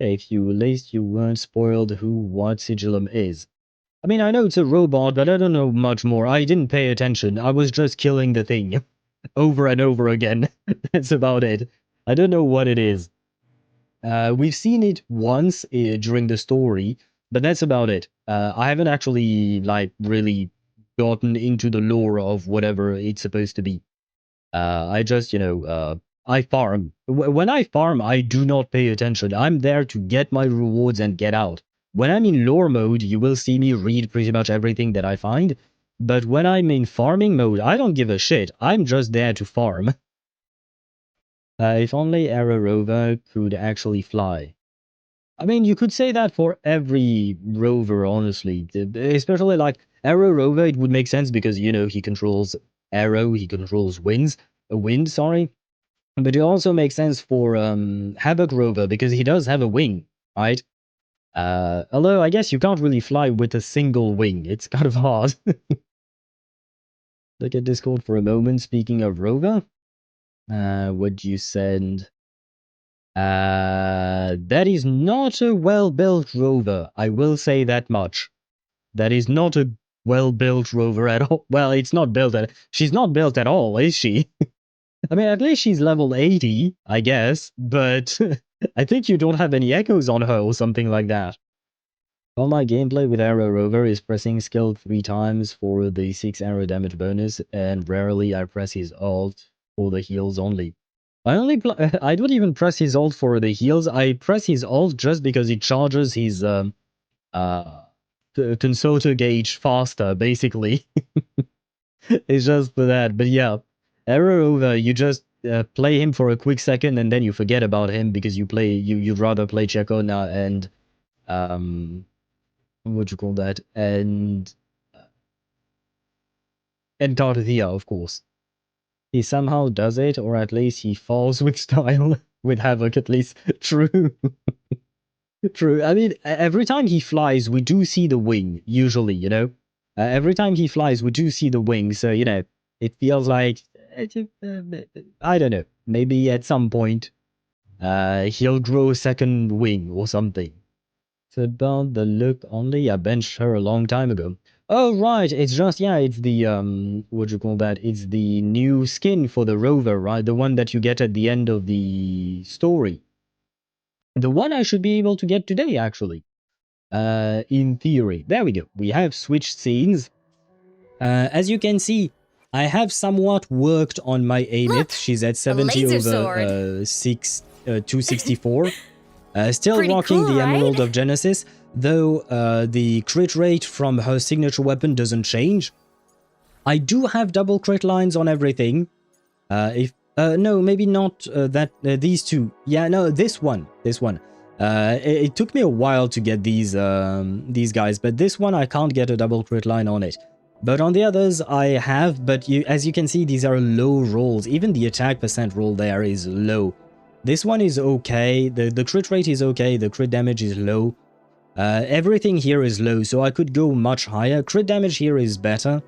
If you at least you weren't spoiled what Sigillum is. I mean, I know it's a robot, but I don't know much more. I didn't pay attention. I was just killing the thing over and over again. That's about it. I don't know what it is. We've seen it once during the story, but that's about it. I haven't actually, like, really gotten into the lore of whatever it's supposed to be. I just, you know, I farm. When I farm, I do not pay attention. I'm there to get my rewards and get out. When I'm in lore mode, you will see me read pretty much everything that I find. But when I'm in farming mode, I don't give a shit. I'm just there to farm. If only Arrow Rover could actually fly. I mean, you could say that for every rover, honestly. Especially, like, Arrow Rover, it would make sense because, you know, he controls arrow, he controls wind, sorry. But it also makes sense for Havoc Rover because he does have a wing, right? Although I guess you can't really fly with a single wing. It's kind of hard. Look at Discord for a moment. Speaking of rover, would you send? That is not a well-built rover. I will say that much. That is not a well-built rover at all. Well, it's not built at... She's not built at all, is she? I mean, at least she's level 80, I guess, but I think you don't have any echoes on her or something like that. All my gameplay with Arrow Rover is pressing skill 3 times for the 6 arrow damage bonus, and rarely I press his ult for the heals only. I don't even press his ult for the heals, I press his ult just because it charges his consulter gauge faster, basically. It's just for that, but yeah. Arrow Rover, you just play him for a quick second and then you forget about him because you'd rather play Chekona and what you call that, and Carthia, of course. He somehow does it, or at least he falls with style, with Havoc at least. True. True. I mean, every time he flies, we do see the wing, usually, you know? Every time he flies, we do see the wing, so, you know, it feels like, I don't know, maybe at some point, he'll grow a second wing or something. It's about the look only. I benched her a long time ago. Oh, right. It's just, yeah, it's the, what do you call that? It's the new skin for the rover, right? The one that you get at the end of the story. The one I should be able to get today, actually. In theory. There we go. We have switched scenes. As you can see, I have somewhat worked on my Aemeath. Look, She's at a 70 laser over 264. Still Pretty rocking cool, the Emerald right? of Genesis, though the crit rate from her signature weapon doesn't change. I do have double crit lines on everything. No, maybe not these two. Yeah, no, this one. It took me a while to get these guys, but this one I can't get a double crit line on it. But on the others I have, but as you can see, these are low rolls. Even the attack percent roll there is low. This one is okay, the crit rate is okay, the crit damage is low. Everything here is low, so I could go much higher. Crit damage here is better,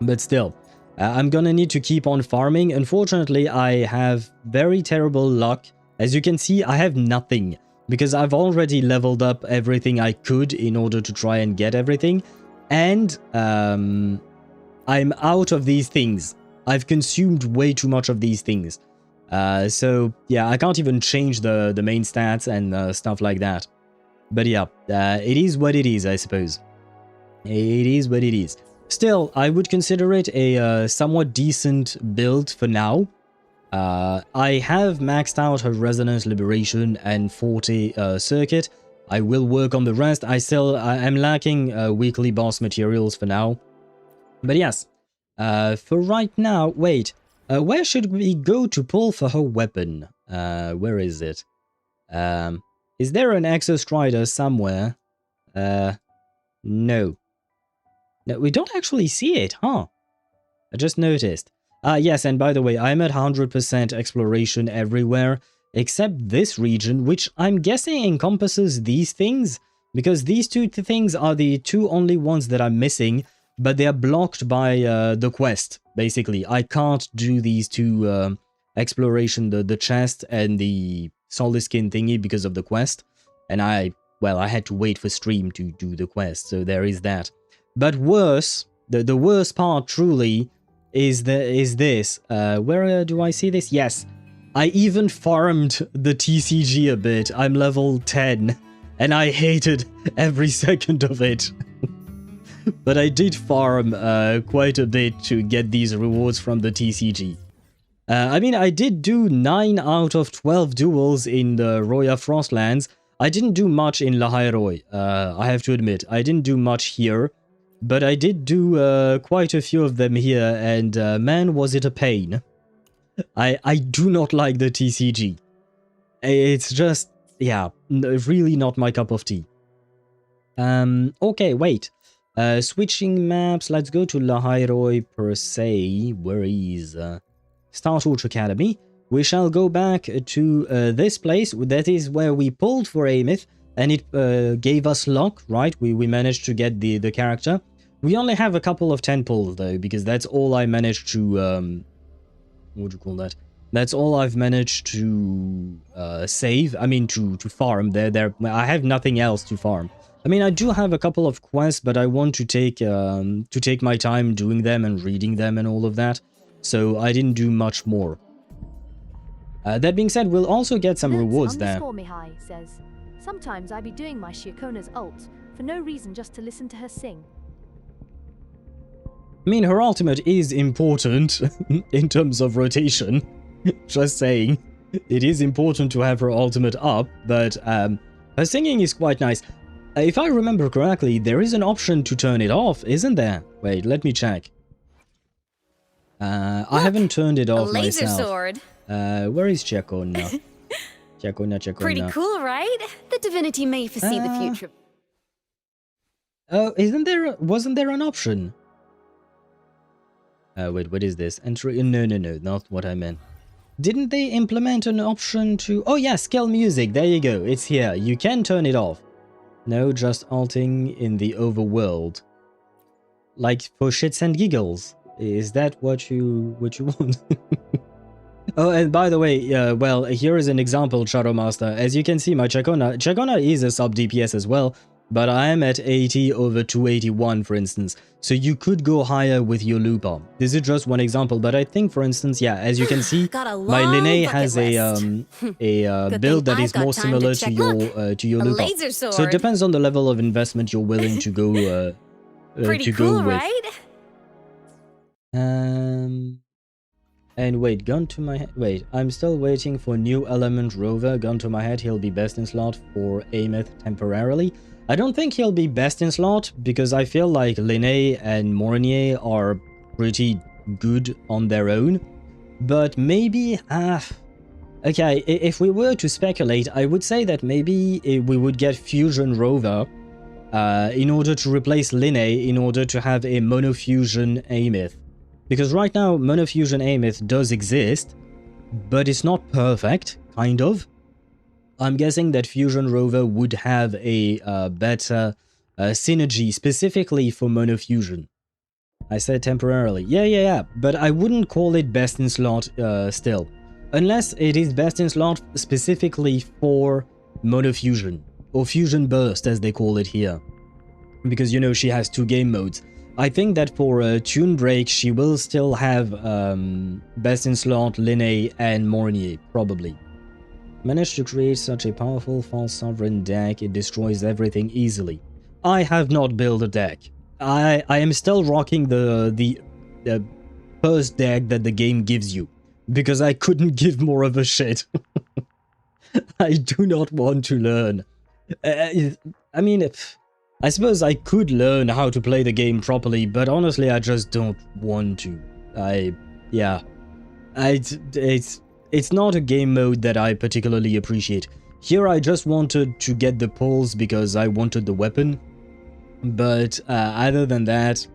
but still. I'm gonna need to keep on farming. Unfortunately, I have very terrible luck. As you can see, I have nothing, because I've already leveled up everything I could in order to try and get everything. And I'm out of these things. I've consumed way too much of these things. So yeah, I can't even change the main stats and stuff like that. But yeah, it is what it is, I suppose. It is what it is. Still, I would consider it a somewhat decent build for now. I have maxed out her Resonance Liberation and 40 Circuit. I will work on the rest. I'm lacking weekly boss materials for now. But yes, for right now, wait. Where should we go to pull for her weapon? Where is it? Is there an Exostrider somewhere? No. No, we don't actually see it, huh? I just noticed. Yes, and by the way, I'm at 100% exploration everywhere, except this region, which I'm guessing encompasses these things, because these two things are the two only ones that I'm missing, but they are blocked by the quest, basically. I can't do these two exploration, the chest and the solid skin thingy because of the quest, and I had to wait for stream to do the quest, so there is that. But worse, the worst part truly is this. Where do I see this? Yes, I even farmed the TCG a bit. I'm level 10, and I hated every second of it. But I did farm quite a bit to get these rewards from the TCG. I mean, I did do 9 out of 12 duels in the Roya Frostlands. I didn't do much in Lahai-Roi, I have to admit. I didn't do much here. But I did do quite a few of them here, and man, was it a pain. I do not like the TCG. It's just, yeah, really not my cup of tea. Okay, wait. Switching maps, let's go to Lahai-Roi per se. Where is Star Torch Academy? We shall go back to this place. That is where we pulled for Aemeath. and it gave us luck, right? We managed to get the character. We only have a couple of 10 pulls though, because that's all I managed to what do you call that? That's all I've managed to save. I mean, to farm. I have nothing else to farm. I mean, I do have a couple of quests, but I want to take my time doing them and reading them and all of that. So I didn't do much more. That being said, we'll also get some rewards there. Mihai says, sometimes I be doing my Shiokona's ult for no reason, just to listen to her sing. I mean, her ultimate is important in terms of rotation. Just saying. It is important to have her ultimate up, but her singing is quite nice. If I remember correctly, there is an option to turn it off, isn't there? Wait, let me check. I haven't turned it off laser myself. sword. Where is Chakona? Chakona. Pretty cool, right? The divinity may foresee the future. Oh, wasn't there an option? Wait, what is this? Entry? No, not what I meant. Didn't they implement an option to... Oh yeah, skill music, there you go, it's here. You can turn it off. No, just alting in the overworld. Like for shits and giggles. Is that what you want? Oh, and by the way, well, here is an example, Shadow Master. As you can see, my Chakona is a sub DPS as well, but I am at 80 over 281, for instance. So you could go higher with your Lupa. This is just one example, but I think, for instance, yeah, as you can see, my Linné has a build that is more similar to your Lupa. So it depends on the level of investment you're willing to go Pretty cool, with. right? And wait, gun to my head. Wait, I'm still waiting for new element rover. Gun to my head, he'll be best in slot for Aemeath temporarily. I don't think he'll be best in slot because I feel like Linné and Mornier are pretty good on their own. But maybe, okay, if we were to speculate, I would say that maybe we would get Fusion Rover in order to replace Linné, in order to have a Monofusion Aemeath. Because right now, Monofusion Aemeath does exist, but it's not perfect, kind of. I'm guessing that Fusion Rover would have a better synergy specifically for Monofusion. I said temporarily. Yeah, but I wouldn't call it best in slot still. Unless it is best in slot specifically for Monofusion, or Fusion Burst as they call it here. Because, you know, she has 2 game modes. I think that for Tune Break, she will still have best in slot, Linné, and Mornier, probably. Managed to create such a powerful false sovereign deck, it destroys everything easily. I have not built a deck. I am still rocking the first deck that the game gives you, because I couldn't give more of a shit. I do not want to learn. I mean, I suppose I could learn how to play the game properly, but honestly, I just don't want to. It's not a game mode that I particularly appreciate. Here I just wanted to get the pulls because I wanted the weapon. But other than that,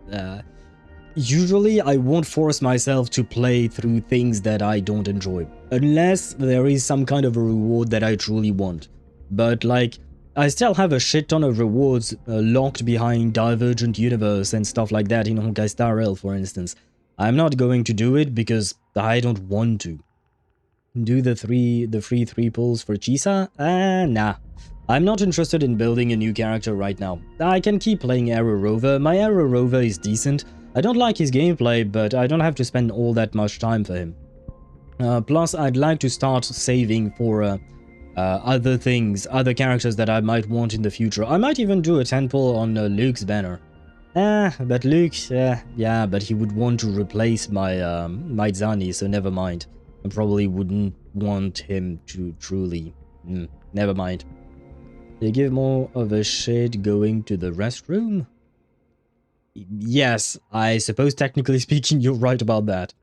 usually I won't force myself to play through things that I don't enjoy. Unless there is some kind of a reward that I truly want. But like, I still have a shit ton of rewards locked behind Divergent Universe and stuff like that in Honkai Star Rail, for instance. I'm not going to do it because I don't want to. Do the free 3 pulls for Chisa? Nah. I'm not interested in building a new character right now. I can keep playing Arrow Rover. My Arrow Rover is decent. I don't like his gameplay, but I don't have to spend all that much time for him. Plus, I'd like to start saving for other things, other characters that I might want in the future. I might even do a 10 pull on Luke's banner. But Luke, yeah, but he would want to replace my Zani, so never mind. I probably wouldn't want him to truly. Never mind. They give more of a shit going to the restroom? Yes, I suppose technically speaking you're right about that.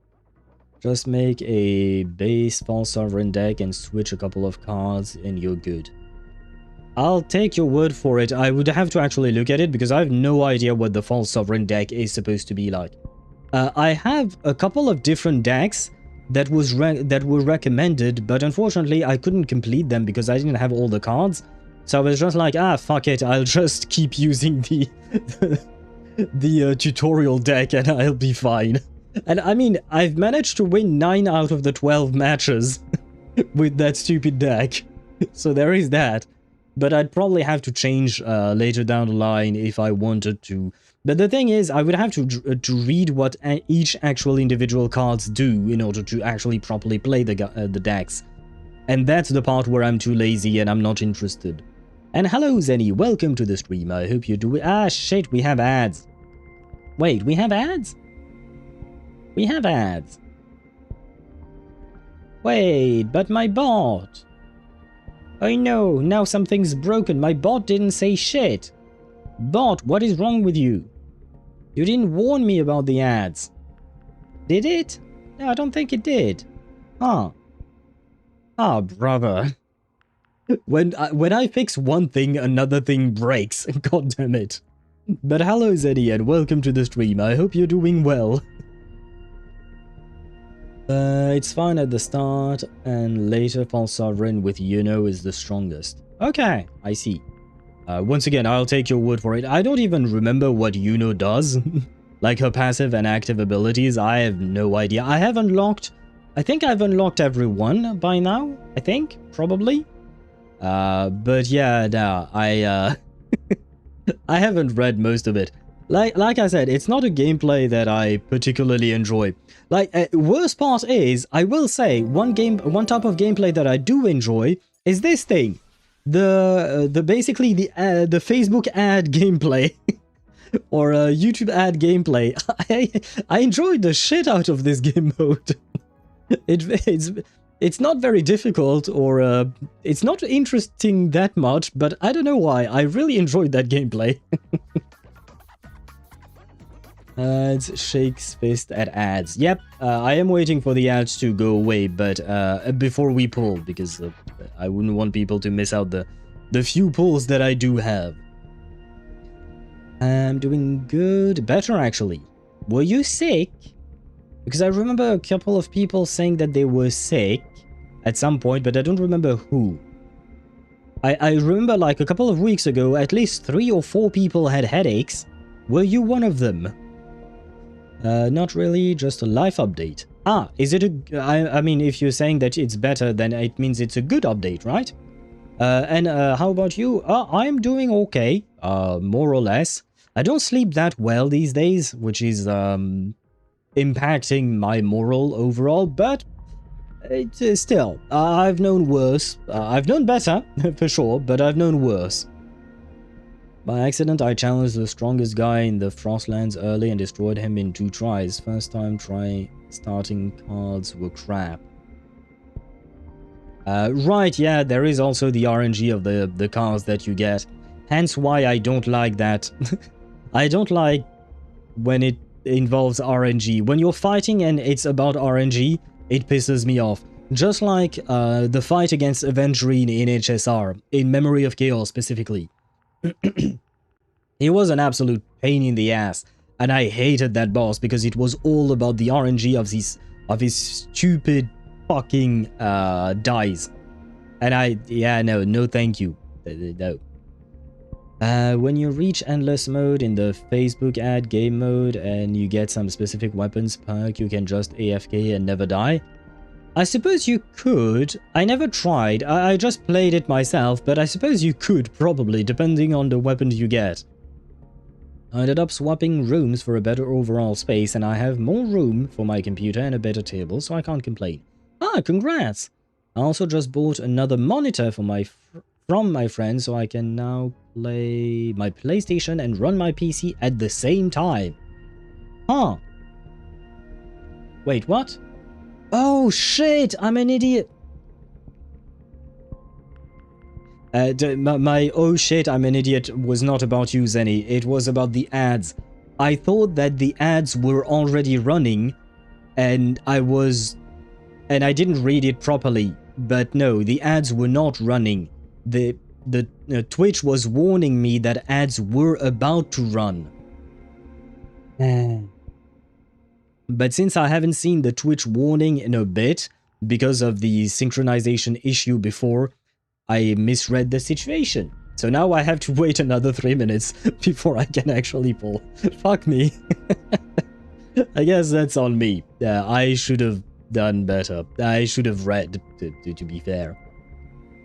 Just make a base false sovereign deck and switch a couple of cards and you're good. I'll take your word for it. I would have to actually look at it because I have no idea what the false sovereign deck is supposed to be like. I have a couple of different decks that were recommended, but unfortunately I couldn't complete them because I didn't have all the cards. So I was just like, fuck it, I'll just keep using the tutorial deck and I'll be fine. And I mean, I've managed to win 9 out of the 12 matches with that stupid deck. So there is that. But I'd probably have to change later down the line if I wanted to. But the thing is, I would have to read what each actual individual cards do in order to actually properly play the decks. And that's the part where I'm too lazy and I'm not interested. And hello Zenny, welcome to the stream. I hope you do it. Ah shit, we have ads. Wait, we have ads? We have ads. Wait, but my bot. Oh no, now something's broken. My bot didn't say shit. Bot, what is wrong with you? You didn't warn me about the ads. Did it? No, I don't think it did. Huh. Ah, brother. When I fix one thing, another thing breaks. God damn it. But hello Zeddy and welcome to the stream. I hope you're doing well. It's fine at the start and later false sovereign with Yuno is the strongest. Okay, I see. Once again, I'll take your word for it. I don't even remember what Yuno does. Like her passive and active abilities, I have no idea. I think I've unlocked everyone by now, I think, probably. But yeah, no, I haven't read most of it. Like I said, it's not a gameplay that I particularly enjoy. Like, worst part is, I will say, one type of gameplay that I do enjoy is this thing. Basically the Facebook ad gameplay. Or YouTube ad gameplay. I enjoyed the shit out of this game mode. It's not very difficult or it's not interesting that much, but I don't know why. I really enjoyed that gameplay. It's Shakes fist at ads. Yep, I am waiting for the ads to go away, but before we pull, because I wouldn't want people to miss out the few pulls that I do have. I'm doing good. Better, actually. Were you sick? Because I remember a couple of people saying that they were sick at some point, but I don't remember who. I remember like a couple of weeks ago, at least 3 or 4 people had headaches. Were you one of them? Not really, just a life update. Ah, is it I mean, if you're saying that it's better, then it means it's a good update, right? And how about you? I'm doing okay, more or less. I don't sleep that well these days, which is impacting my moral overall, but it's still, I've known worse. I've known better, for sure, but I've known worse. By accident, I challenged the strongest guy in the Frostlands early and destroyed him in 2 tries. First time try starting cards were crap. Right, yeah, there is also the RNG of the cards that you get. Hence why I don't like that. I don't like when it involves RNG. When you're fighting and it's about RNG, it pisses me off. Just like the fight against Avengerine in HSR, in Memory of Chaos specifically. It was an absolute pain in the ass, and I hated that boss because it was all about the RNG of his stupid fucking dice. And no thank you. No. When you reach endless mode in the Facebook ad game mode and you get some specific weapons perk, you can just AFK and never die. I suppose you could. I never tried. I just played it myself, but I suppose you could probably, depending on the weapon you get. I ended up swapping rooms for a better overall space, and I have more room for my computer and a better table, so I can't complain. Ah, congrats! I also just bought another monitor for from my friend, so I can now play my PlayStation and run my PC at the same time. Huh. Wait, what? Oh shit, I'm an idiot. My oh shit, I'm an idiot was not about you, Zenny. It was about the ads. I thought that the ads were already running and I didn't read it properly. But no, the ads were not running. The Twitch was warning me that ads were about to run. But since I haven't seen the Twitch warning in a bit, because of the synchronization issue before, I misread the situation. So now I have to wait another 3 minutes before I can actually pull. Fuck me. I guess that's on me. I should have done better. I should have read, to be fair.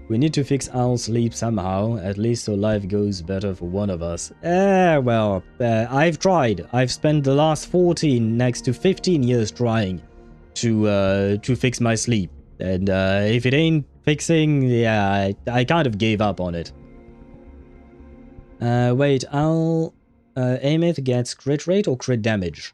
We need to fix our sleep somehow, at least so life goes better for one of us. Well, I've tried. I've spent the last 14, next to 15 years trying to fix my sleep. And if it ain't fixing, yeah, I kind of gave up on it. Wait, Aemeath gets crit rate or crit damage?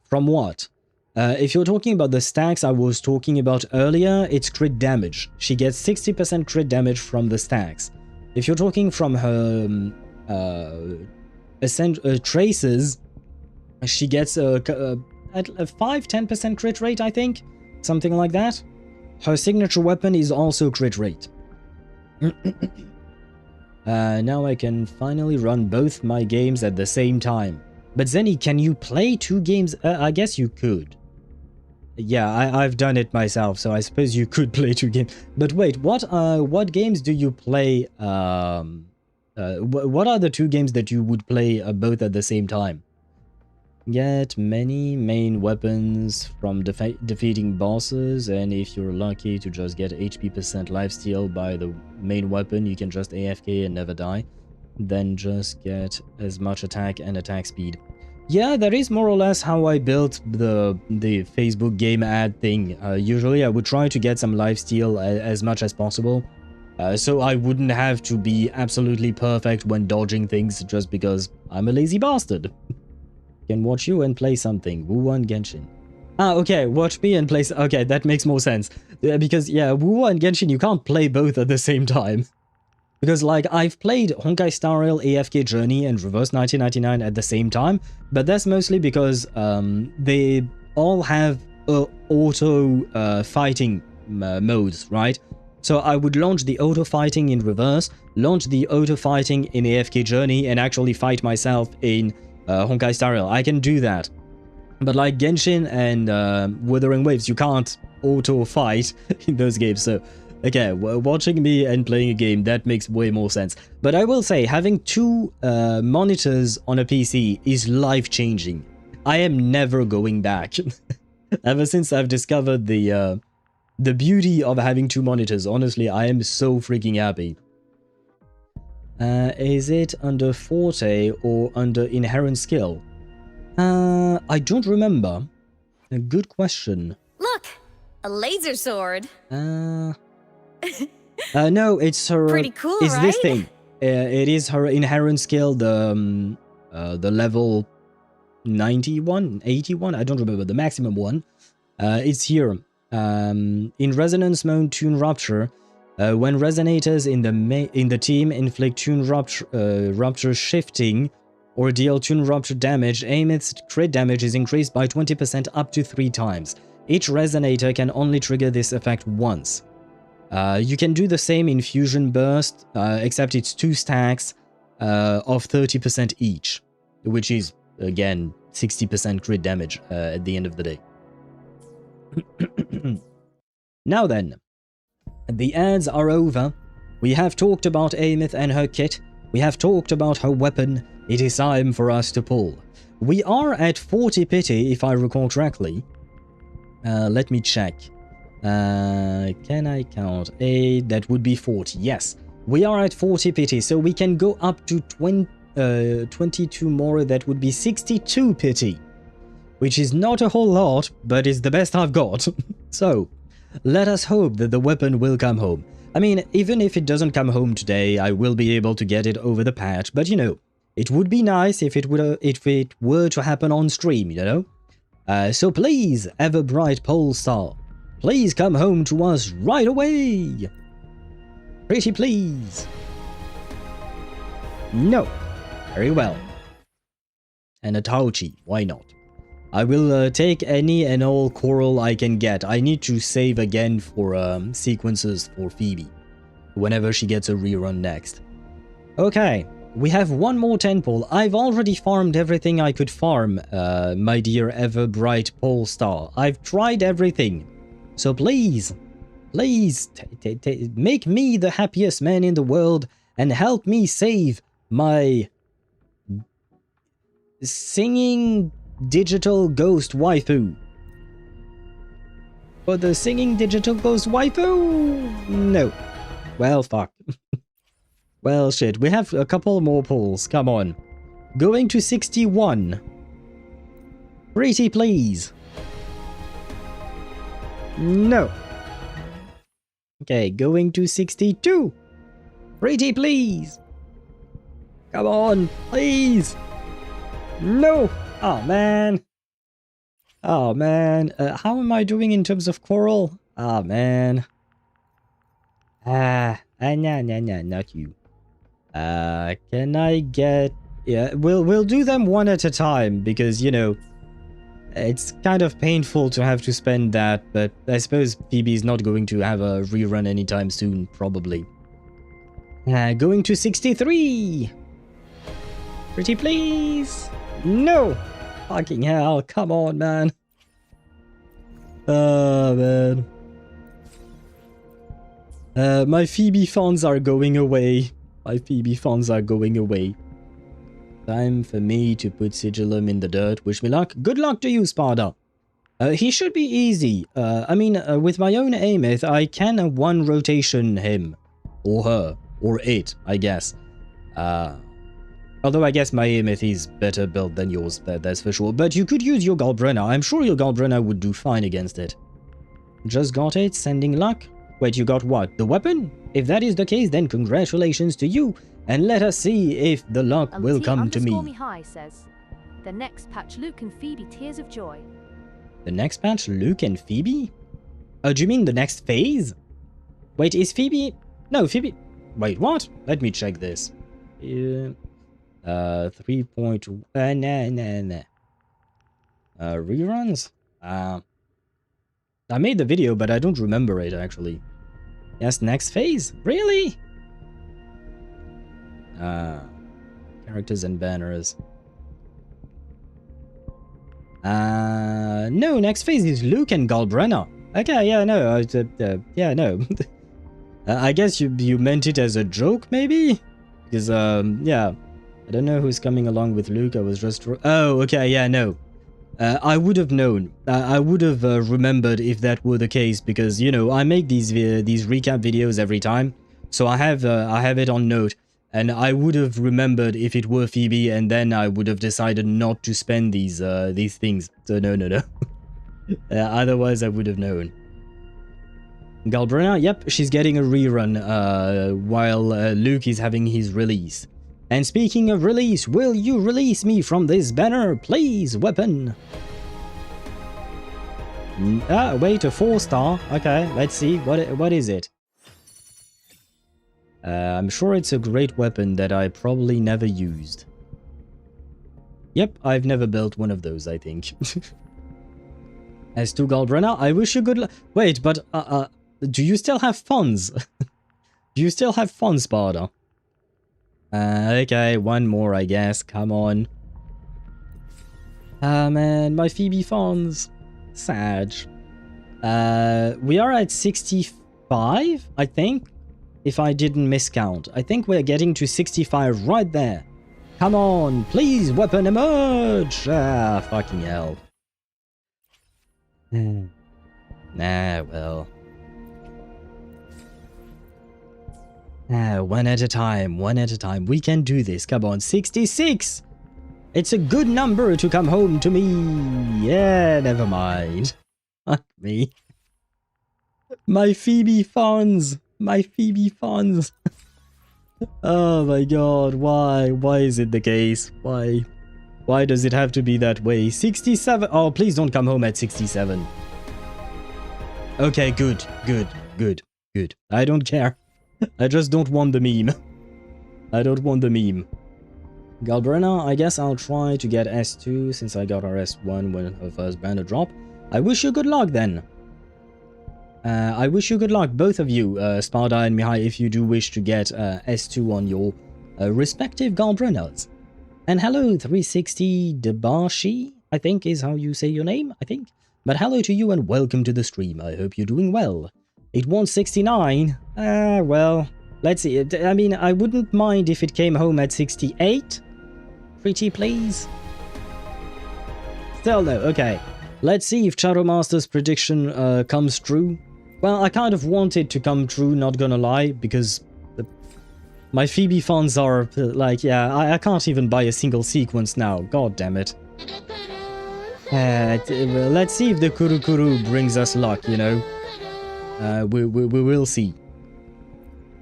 From what? If you're talking about the stacks I was talking about earlier, it's crit damage. She gets 60% crit damage from the stacks. If you're talking from her traces, she gets a 5-10% crit rate, I think. Something like that. Her signature weapon is also crit rate. Now I can finally run both my games at the same time. But Zenny, can you play 2 games? I guess you could. Yeah, I've done it myself, so I suppose you could play 2 games. But wait, what games do you play? What are the 2 games that you would play both at the same time? Get many main weapons from defeating bosses, and if you're lucky to just get HP % lifesteal by the main weapon, you can just AFK and never die. Then just get as much attack and attack speed. Yeah, that is more or less how I built the Facebook game ad thing. Usually I would try to get some lifesteal as much as possible, so I wouldn't have to be absolutely perfect when dodging things just because I'm a lazy bastard. Can watch you and play something. Wu-Wan Genshin. Ah, okay, watch me and play... Okay, that makes more sense. Because, yeah, Wu-Wan Genshin, you can't play both at the same time. Because, like, I've played Honkai Star Rail, AFK Journey, and Reverse 1999 at the same time, but that's mostly because they all have auto fighting modes, right? So I would launch the auto fighting in Reverse, launch the auto fighting in AFK Journey, and actually fight myself in Honkai Star Rail. I can do that. But like Genshin and Wuthering Waves, you can't auto fight in those games, so... Okay, watching me and playing a game, that makes way more sense. But I will say, having 2 monitors on a PC is life-changing. I am never going back. Ever since I've discovered the beauty of having 2 monitors, honestly, I am so freaking happy. Is it under Forte or under Inherent Skill? I don't remember. A good question. Look, a laser sword. No, it's her... Pretty cool, it's right? this thing. It is her inherent skill, the level 91, 81, I don't remember, the maximum one. It's here. In Resonance Mode Tune Rupture, when resonators in the team inflict Tune Rupture shifting or deal Tune Rupture damage, Aemeath's crit damage is increased by 20% up to 3 times. Each resonator can only trigger this effect once. You can do the same in Fusion Burst, except it's 2 stacks of 30% each, which is, again, 60% crit damage at the end of the day. Now then, the ads are over. We have talked about Aemeath and her kit. We have talked about her weapon. It is time for us to pull. We are at 40 pity, if I recall correctly. Let me check. Can I count? 8, that would be 40. Yes, we are at 40 pity, so we can go up to 22 more. That would be 62 pity, which is not a whole lot, but it's the best I've got. So, let us hope that the weapon will come home. I mean, even if it doesn't come home today, I will be able to get it over the patch, but you know, it would be nice if it were to happen on stream, you know? So please, ever bright Polestar, please come home to us right away! Pretty please! No. Very well. And a Tauchi, why not? I will take any and all coral I can get. I need to save again for sequences for Phoebe, whenever she gets a rerun next. Okay, we have one more 10 pull. I've already farmed everything I could farm, my dear ever bright Polestar. I've tried everything. So please, Please, make me the happiest man in the world and help me save my singing digital ghost waifu. For the singing digital ghost waifu? No. Well, fuck. Well, shit. We have a couple more polls. Come on. Going to 61. Pretty please. No. Okay, going to 62. Pretty please. Come on, please. No. Oh, man. Oh, man. How am I doing in terms of coral? Oh, man. No, not you. Can I get... Yeah, we'll do them one at a time because, you know, it's kind of painful to have to spend that, but I suppose Phoebe's not going to have a rerun anytime soon, probably. Going to 63! Pretty please! No! Fucking hell, come on, man. Oh, man. My Phoebe funds are going away. My Phoebe funds are going away. Time for me to put Sigillum in the dirt. Wish me luck. Good luck to you, Sparda. He should be easy. I mean, with my own Aemeath, I can one rotation him. Or her. Or it, I guess. Although I guess my Aemeath is better built than yours, that's for sure. But you could use your Galbrenna. I'm sure your Galbrenna would do fine against it. Just got it. Sending luck. Wait, you got what? The weapon? If that is the case, then congratulations to you. And let us see if the luck will come to me. High says, the next patch, Luke and Phoebe, tears of joy. The next patch, Luke and Phoebe? Oh, do you mean the next phase? Wait, is Phoebe... No, Phoebe... Wait, what? Let me check this. 3. Reruns? I made the video, but I don't remember it, actually. Yes, next phase? Really? Characters and banners. No, next phase is Luke and Galbrenna. Okay, yeah, no, yeah, no. I guess you meant it as a joke, maybe? Because, yeah, I don't know who's coming along with Luke. I was just... Oh, okay, yeah, no. I would have known. I would have remembered if that were the case, because, you know, I make these recap videos every time, so I have it on note. And I would have remembered if it were Phoebe, and then I would have decided not to spend these things. So no. Otherwise, I would have known. Galbrenna, yep, she's getting a rerun while Luke is having his release. And speaking of release, will you release me from this banner, please, weapon? Wait, a 4-star. Okay, let's see. What is it? I'm sure it's a great weapon that I probably never used. Yep, I've never built one of those, I think. As to Galbrenna, I wish you good luck. Wait, but, do you still have funds? Do you still have funds, Sparda? Okay, one more, I guess. Come on. Ah, man, my Phoebe funds. Sad. We are at 65, I think. If I didn't miscount. I think we're getting to 65 right there. Come on, please, weapon emerge! Ah, fucking hell. Nah, well. One at a time, one at a time. We can do this. Come on, 66! It's a good number to come home to me. Yeah, never mind. Fuck me. My Phoebe funds. My Phoebe funds. Oh my god, why? Why is it the case? Why? Why does it have to be that way? 67. Oh, please don't come home at 67. Okay, good. I don't care. I just don't want the meme. I don't want the meme. Galbrenna, I guess I'll try to get S2 since I got our S1 when her first banner drop. I wish you good luck then. I wish you good luck, both of you, Sparda and Mihai, if you do wish to get S2 on your respective Galbrennas. And hello, 360 Debashi, I think is how you say your name, I think. But hello to you and welcome to the stream. I hope you're doing well. It wants 69. Well, let's see. I mean, I wouldn't mind if it came home at 68. Pretty please. Still no, okay. Let's see if Shadow Master's prediction comes true. Well, I kind of want it to come true, not gonna lie, because my Phoebe funds are like, yeah, I can't even buy a single sequence now. God damn it. Let's see if the Kuru brings us luck, you know. We will see.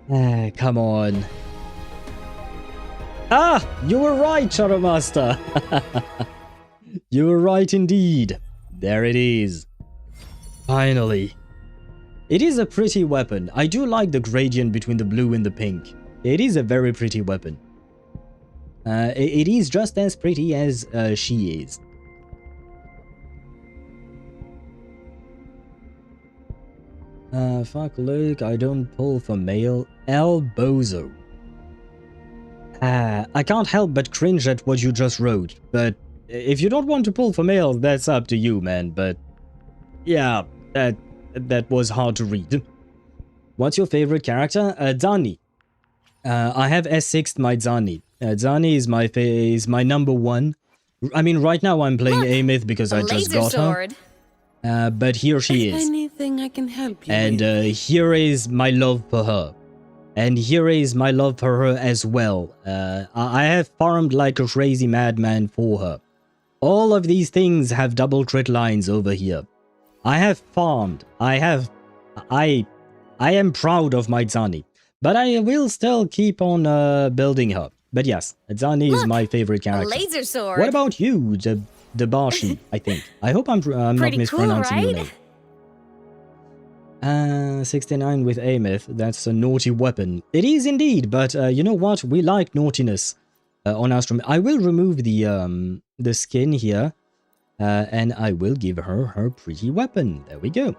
Come on. Ah! You were right, Shadow Master! You were right indeed. There it is. Finally. It is a pretty weapon. I do like the gradient between the blue and the pink. It is a very pretty weapon. It is just as pretty as she is. Fuck Luke, I don't pull for male. El Bozo. I can't help but cringe at what you just wrote, but if you don't want to pull for male, that's up to you, man, but yeah, that was hard to read. What's your favorite character? Dani. I have S6'd my Dani. Dani is my number one. I mean, right now I'm playing Aemeath because I just got her. But here she is. Anything I can help you and here is my love for her. And here is my love for her as well. I have farmed like a crazy madman for her. All of these things have double crit lines over here. I have farmed. I am proud of my Dani. But I will still keep on building her. But yes, Dani is my favorite character. A laser sword. What about you, Debashi, I think? I hope I'm not mispronouncing your name. 69 with Aemeath, that's a naughty weapon. It is indeed, but you know what? We like naughtiness on our stream. I will remove the skin here, and I will give her her pretty weapon. There we go.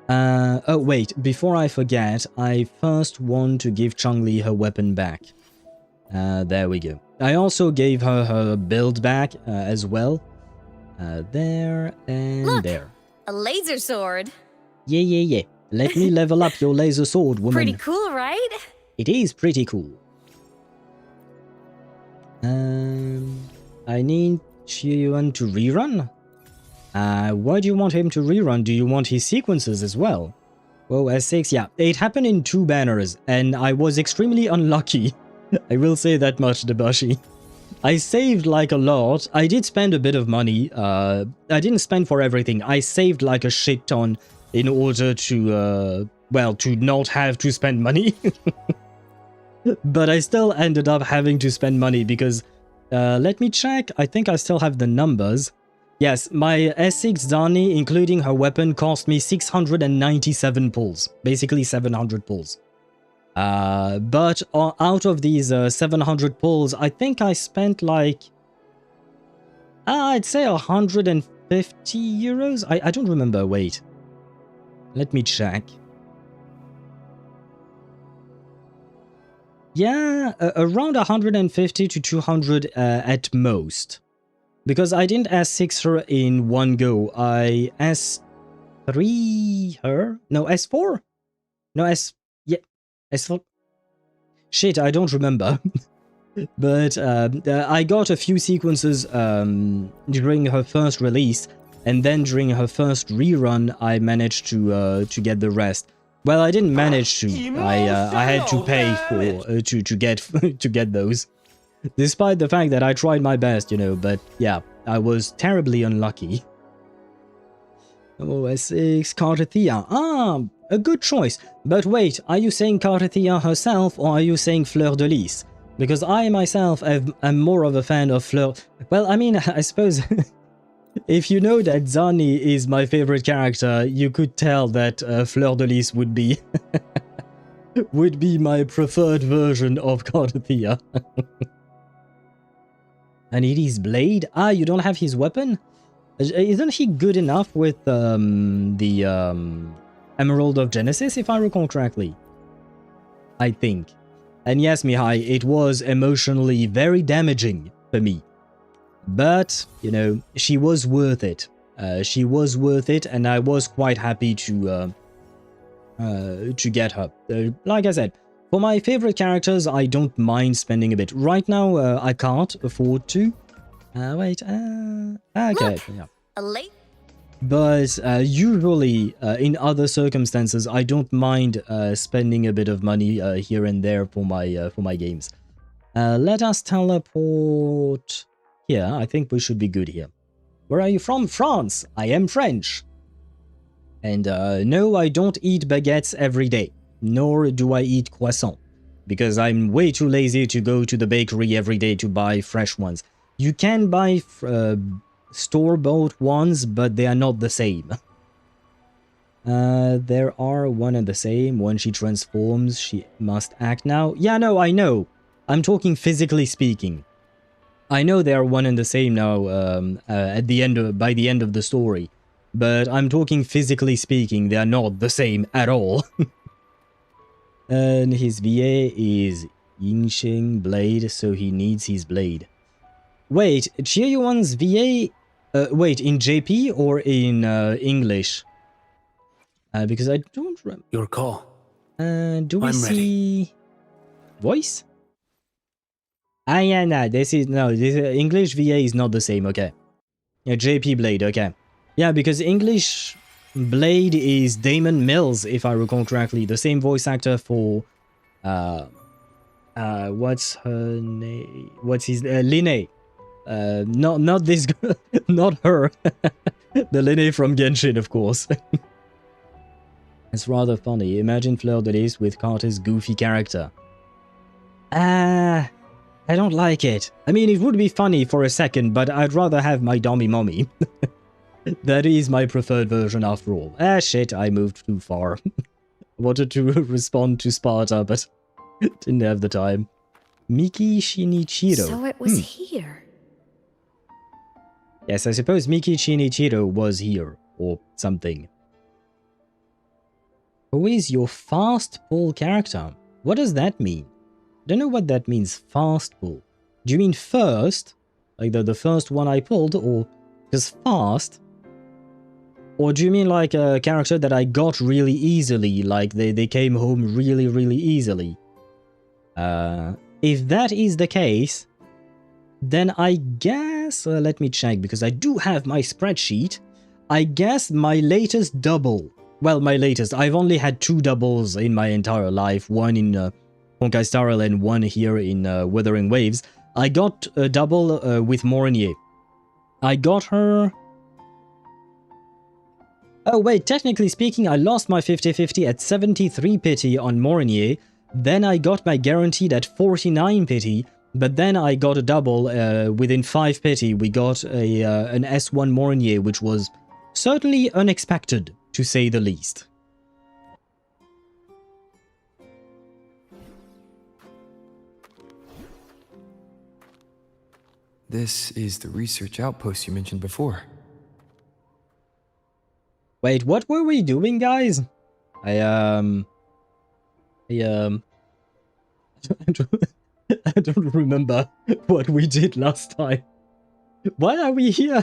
Oh wait, before I forget, I first want to give Chun-Li her weapon back. There we go. I also gave her her build back as well. There and Look, there. A laser sword. Yeah. Let me level up your laser sword, woman. Pretty cool, right? It is pretty cool. I need Chiyuan to rerun. Why do you want him to rerun? Do you want his sequences as well? Well, S6, yeah. It happened in 2 banners, and I was extremely unlucky. I will say that much, Debashi. I saved like a lot. I did spend a bit of money. I didn't spend for everything. I saved like a shit ton in order to, well, to not have to spend money. But I still ended up having to spend money because, let me check. I think I still have the numbers. Yes, my S6 Dani, including her weapon, cost me 697 pulls. Basically 700 pulls. But out of these 700 pulls, I think I spent like, I'd say 150 euros? I don't remember, wait. Let me check. Yeah, around 150 to 200 at most. Because I didn't S6 her in one go. I S3 her? No, S4? No, yeah, S4. Shit, I don't remember. But I got a few sequences during her first release, and then during her first rerun, I managed to get the rest. Well, I didn't manage to. I had to pay for to get those. Despite the fact that I tried my best, you know, but yeah, I was terribly unlucky. Oh, S6, Carthia. Ah, a good choice. But wait, are you saying Carthia herself, or are you saying Fleur de Lis? Because I myself am more of a fan of Fleur... Well, I mean, I suppose... if you know that Dani is my favorite character, you could tell that Fleur de Lis would be... would be my preferred version of Carthia. And it is Blade? Ah, you don't have his weapon? Isn't he good enough with the Emerald of Genesis, if I recall correctly? I think. And yes, Mihai, it was emotionally very damaging for me. But, you know, she was worth it. She was worth it, and I was quite happy to to get her. Like I said, for my favorite characters, I don't mind spending a bit. Right now, I can't afford to. Wait, okay, Look! yeah. A late But usually, in other circumstances, I don't mind spending a bit of money here and there for my games. Let us teleport here. I think we should be good here. Where are you from? France. I am French. And no, I don't eat baguettes every day. Nor do I eat croissant. Because I'm way too lazy to go to the bakery every day to buy fresh ones. You can buy store-bought ones, but they are not the same. There are one and the same. When she transforms, she must act now. Yeah, no, I know. I'm talking physically speaking. I know they are one and the same now by the end of the story. But I'm talking physically speaking, they are not the same at all. And his VA is Yingxing Blade, so he needs his blade. Wait, Chieyuan's VA... wait, in JP or in English? Because I don't remember. Your call. Do we I'm see... voice? Ah, yeah, no, this English VA is not the same, okay. Yeah, JP Blade, okay. Yeah, because English Blade is Damon Mills, if I recall correctly. The same voice actor for... what's her name? What's his... Linne. Not this girl, not her. The Linne from Genshin, of course. It's rather funny. Imagine Fleur de Lis with Carter's goofy character. I don't like it. I mean, it would be funny for a second, but I'd rather have my Dommy Mommy. That is my preferred version after all. Ah, shit, I moved too far. Wanted to respond to Sparta, but didn't have the time. Miki Shinichiro. So it was here. Yes, I suppose Miki Shinichiro was here, or something. Who is your fast pull character? What does that mean? I don't know what that means, fast pull. Do you mean first? Like the first one I pulled, or just fast? Or do you mean like a character that I got really easily, like they came home really, really easily? If that is the case, then I guess... let me check, because I do have my spreadsheet. I guess my latest double... Well, my latest. I've only had 2 doubles in my entire life. One in Honkai Star Rail and one here in Wuthering Waves. I got a double with Morinier. I got her... Oh wait, technically speaking, I lost my 50-50 at 73 pity on Morinier. Then I got my guaranteed at 49 pity. But then I got a double within 5 pity. We got an S1 Morinier, which was certainly unexpected, to say the least. This is the research outpost you mentioned before. Wait, what were we doing, guys? I don't remember what we did last time. Why are we here?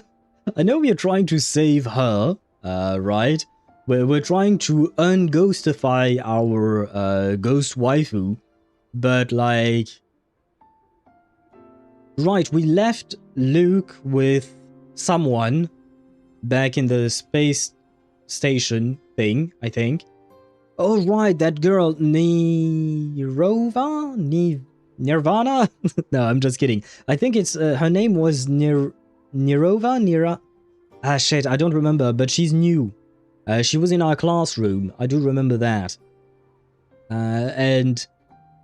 I know we are trying to save her, right? We're trying to unghostify our ghost waifu, but like... Right, we left Luke with someone back in the space station thing, I think. Oh right, that girl, Nirova? Nirvana? No, I'm just kidding. I think it's, her name was Nirova? Ah shit, I don't remember, but she's new. She was in our classroom, I do remember that. And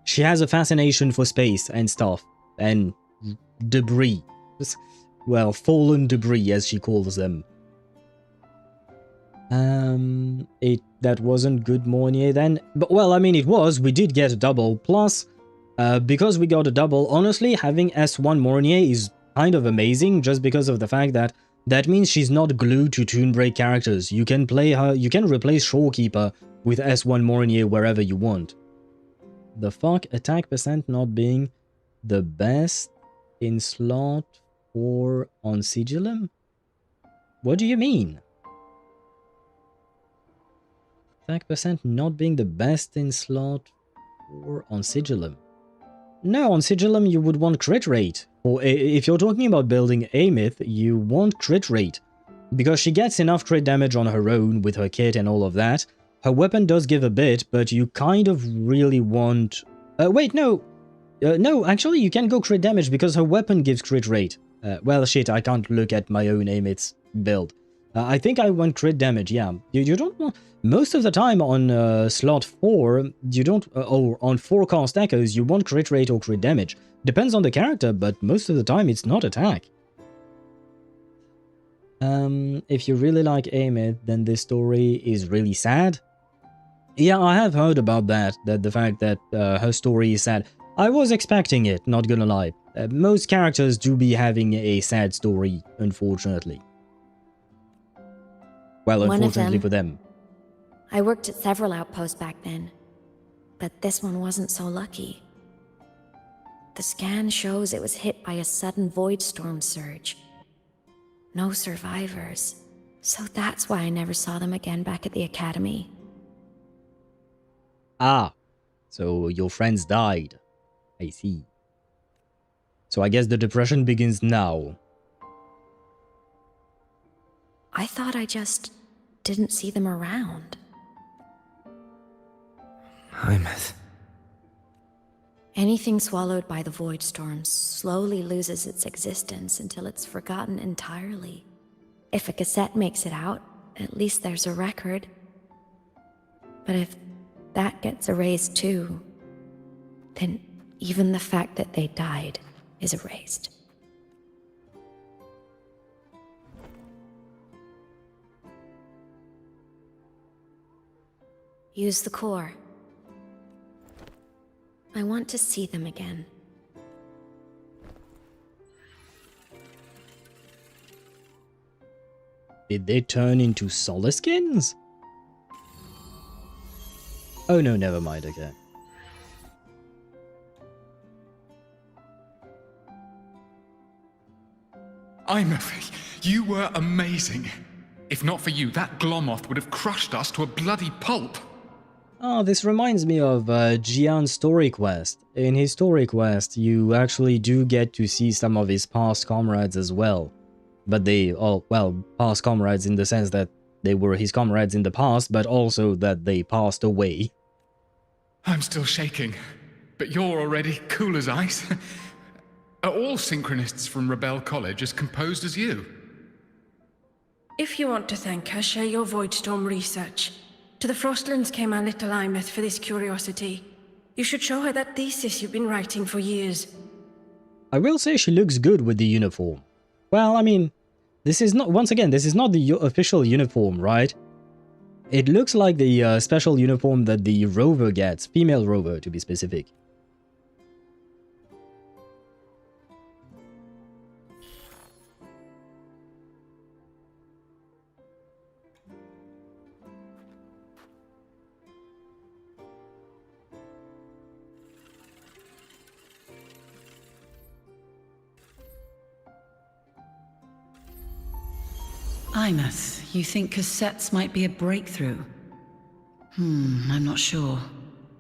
she has a fascination for space and stuff, and debris. Well, fallen debris, as she calls them. That wasn't good Mornier then. But, well, I mean, it was. We did get a double. Plus, because we got a double, honestly, having S1 Mornier is kind of amazing, just because of the fact that that means she's not glued to Toon Break characters. You can play her, you can replace Shorekeeper with S1 Mornier wherever you want. The fuck? Attack percent not being the best in slot 4 on Sigillum? What do you mean? Attack percent not being the best in slot 4 on Sigillum. No, on Sigillum you would want crit rate. Or if you're talking about building Aemeath, you want crit rate. Because she gets enough crit damage on her own with her kit and all of that. Her weapon does give a bit, but you kind of really want... wait, no! No, actually you can go crit damage because her weapon gives crit rate. Well, shit, I can't look at my own Aemeath's build. I think I want crit damage, yeah. You don't want... Most of the time on slot 4, you don't... or on 4 cast echoes, you want crit rate or crit damage. Depends on the character, but most of the time it's not attack. If you really like Aemeath, then this story is really sad. Yeah, I have heard about that the fact that her story is sad. I was expecting it, not gonna lie. Most characters do be having a sad story, unfortunately. Well, unfortunately for them. I worked at several outposts back then, but this one wasn't so lucky. The scan shows it was hit by a sudden void storm surge. No survivors, so that's why I never saw them again back at the academy. Ah, so your friends died. I see. So I guess the depression begins now. I thought I just didn't see them around. Aemeath. Anything swallowed by the void storms slowly loses its existence until it's forgotten entirely. If a cassette makes it out, at least there's a record. But if that gets erased too, then even the fact that they died is erased. Use the core. I want to see them again. Did they turn into Solaskins? Oh no, never mind, okay. Aemeath, you were amazing. If not for you, that Glomoth would have crushed us to a bloody pulp. Oh, this reminds me of Jian's story quest. In his story quest, you actually do get to see some of his past comrades as well. But they, oh, well, past comrades in the sense that they were his comrades in the past, but also that they passed away. I'm still shaking, but you're already cool as ice. Are all synchronists from Rebel College as composed as you? If you want to thank her, share your Voidstorm research. To the Frostlands came our little Aemeath for this curiosity. You should show her that thesis you've been writing for years. I will say she looks good with the uniform. Well, I mean, this is not, once again, this is not the official uniform, right? It looks like the special uniform that the rover gets, female rover to be specific. Aemeath, you think cassettes might be a breakthrough? I'm not sure.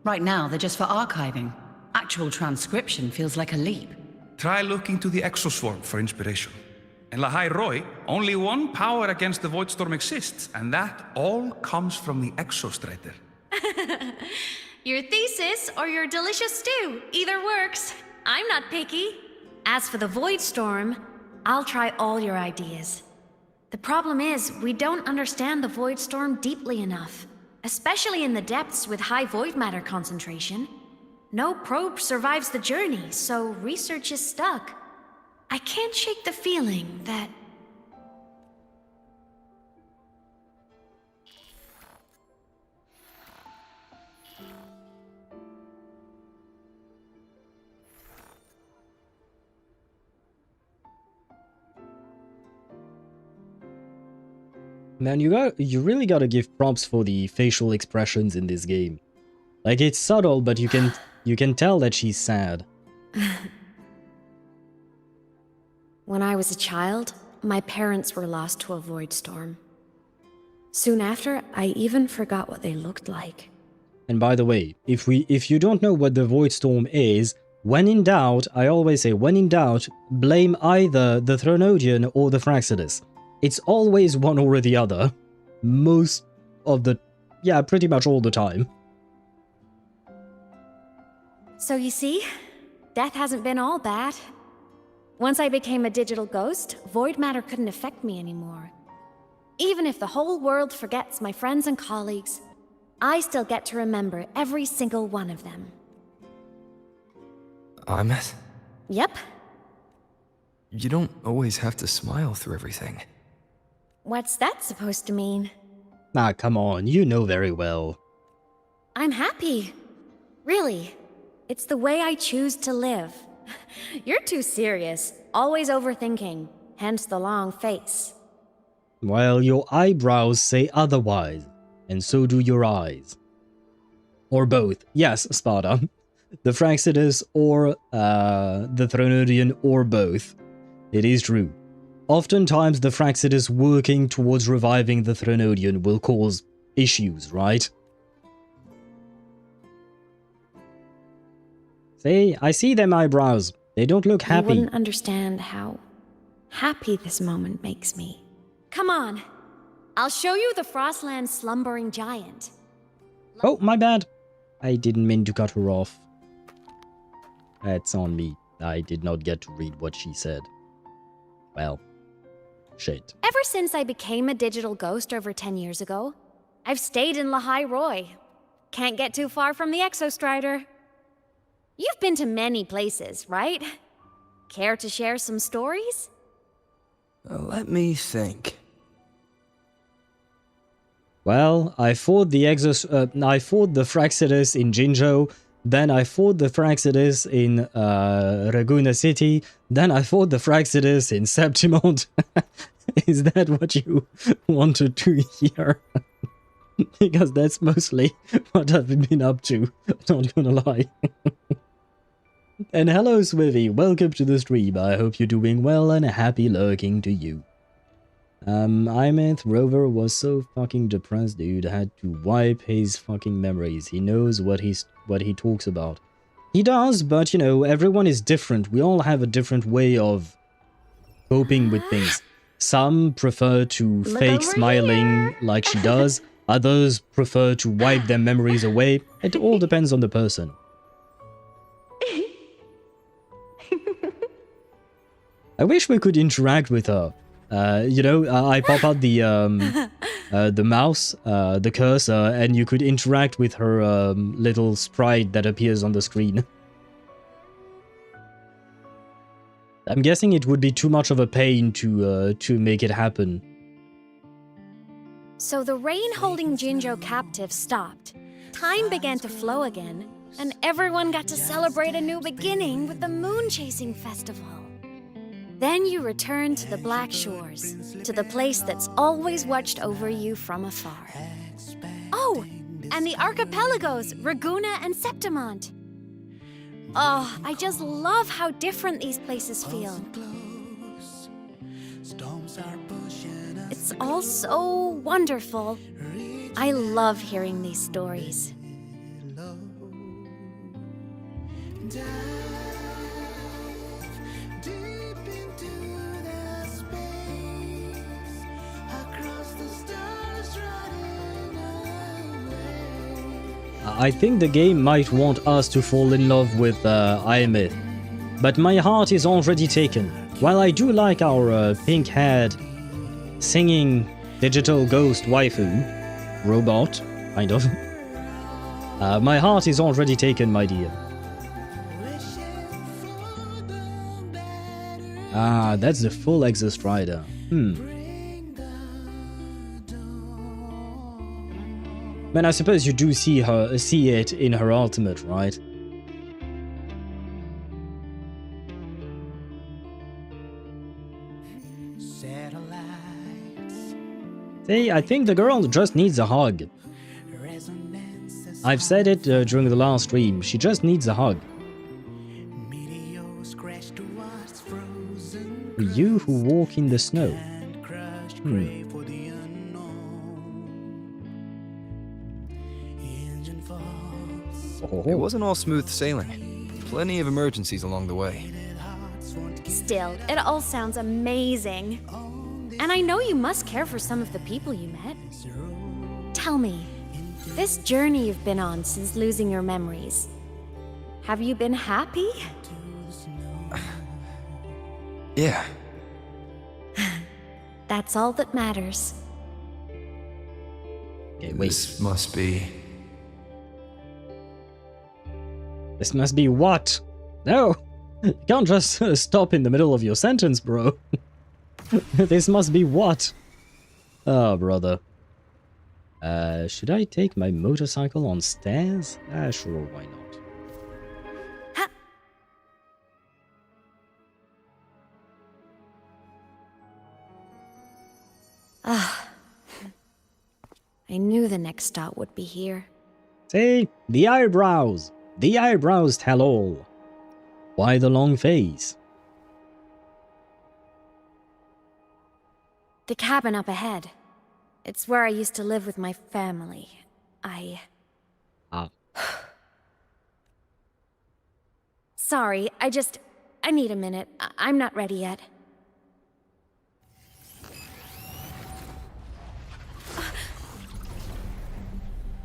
Right now, they're just for archiving. Actual transcription feels like a leap. Try looking to the exoswarm for inspiration. In Lahai-Roi, only one power against the Voidstorm exists, and that all comes from the exostrator. Your thesis or your delicious stew, either works. I'm not picky. As for the void storm, I'll try all your ideas. The problem is, we don't understand the void storm deeply enough, especially in the depths with high void matter concentration. No probe survives the journey, so research is stuck. I can't shake the feeling that... Man, you really gotta give props for the facial expressions in this game. Like, it's subtle, but you can tell that she's sad. When I was a child, my parents were lost to a void storm. Soon after, I even forgot what they looked like. And by the way, if you don't know what the Void Storm is, when in doubt, I always say, when in doubt, blame either the Thronodian or the Fraxidus. It's always one or the other. Most of the... yeah, pretty much all the time. So you see, death hasn't been all bad. Once I became a digital ghost, void matter couldn't affect me anymore. Even if the whole world forgets my friends and colleagues, I still get to remember every single one of them. Aemeath? Yep. You don't always have to smile through everything. What's that supposed to mean? Ah, come on, you know very well. I'm happy. Really. It's the way I choose to live. You're too serious, always overthinking, hence the long face. Well, your eyebrows say otherwise, and so do your eyes. Or both. Yes, Sparta. The Fraxidus or the Thronodian or both. It is true. Oftentimes the Fraxidus working towards reviving the Thronodian will cause issues, right? See, I see them eyebrows. They don't look happy. You wouldn't understand how happy this moment makes me. Come on, I'll show you the Frostland's slumbering giant. Oh, my bad. I didn't mean to cut her off. That's on me. I did not get to read what she said. Well, shit. Ever since I became a digital ghost over 10 years ago, I've stayed in Lahai-Roi. Can't get too far from the Exostrider. You've been to many places, right? Care to share some stories? Let me think. Well, I fought the Fraxidus in Jinzhou, then I fought the Fraxidus in Ragusa City, then I fought the Fraxidus in Septimont. Is that what you wanted to hear? Because that's mostly what I've been up to, not gonna lie. And hello Swivy, welcome to the stream. I hope you're doing well and happy lurking to you. Aemeath Rover was so fucking depressed, dude. Had to wipe his fucking memories. He knows what he talks about. He does, but you know, everyone is different. We all have a different way of coping with things. Some prefer to fake smiling like she does. Others prefer to wipe their memories away. It all depends on the person. I wish we could interact with her. You know, I pop out the mouse, the cursor, and you could interact with her little sprite that appears on the screen. I'm guessing it would be too much of a pain to make it happen. So the rain holding Jinzhou captive stopped. Time began to flow again, and everyone got to celebrate a new beginning with the Moon Chasing Festival. Then you return to the Black Shores, to the place that's always watched over you from afar. Oh, and the archipelagos, Ragusa and Septimont. Oh, I just love how different these places feel. It's all so wonderful. I love hearing these stories. I think the game might want us to fall in love with Aemeath, but my heart is already taken. While I do like our pink-haired, singing digital ghost waifu, robot, kind of, my heart is already taken, my dear. Ah, that's the full Exostrider. Man, I suppose you do see it in her ultimate, right? See, I think the girl just needs a hug. I've said it during the last stream. She just needs a hug. You who walk in the snow. It wasn't all smooth sailing. Plenty of emergencies along the way. Still, it all sounds amazing. And I know you must care for some of the people you met. Tell me, this journey you've been on since losing your memories, have you been happy? Yeah. That's all that matters. Okay, wait. This must be... This must be what? No! You can't just stop in the middle of your sentence, bro. This must be what? Oh, brother. Should I take my motorcycle on stairs? Sure, why not? I knew the next stop would be here. See? The eyebrows! The eyebrows tell all. Why the long face? The cabin up ahead. It's where I used to live with my family. Ah. Sorry, I need a minute. I'm not ready yet.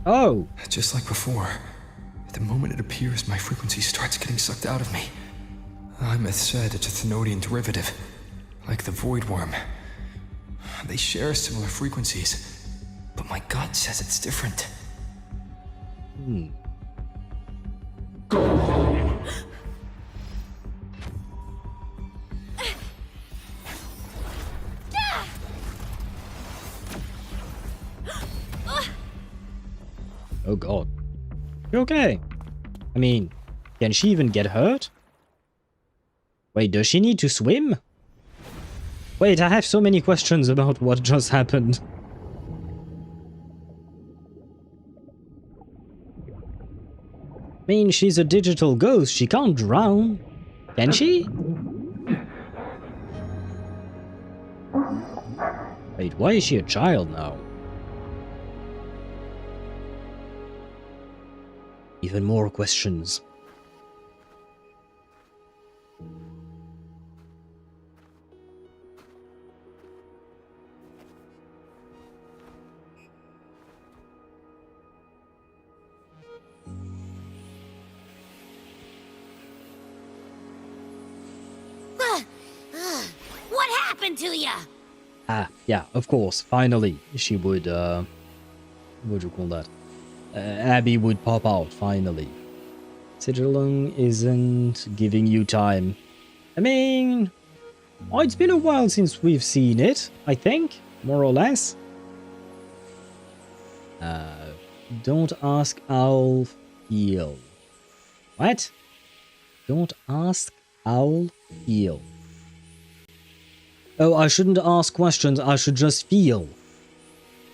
Oh! Just like before. The moment it appears, my frequency starts getting sucked out of me. Aemeath said it's a Thenodian derivative, like the Void Worm. They share similar frequencies, but my gut says it's different. Oh god. You okay? I mean, can she even get hurt? Wait, does she need to swim? Wait, I have so many questions about what just happened. I mean, she's a digital ghost. She can't drown. Can she? Wait, why is she a child now? Even more questions. What happened to ya? Ah, yeah, of course. Finally, she would, what do you call that? Abby would pop out, finally. Sigilung isn't giving you time. I mean, it's been a while since we've seen it, I think, more or less. Don't ask, I'll feel. What? Don't ask, I'll feel. Oh, I shouldn't ask questions, I should just feel.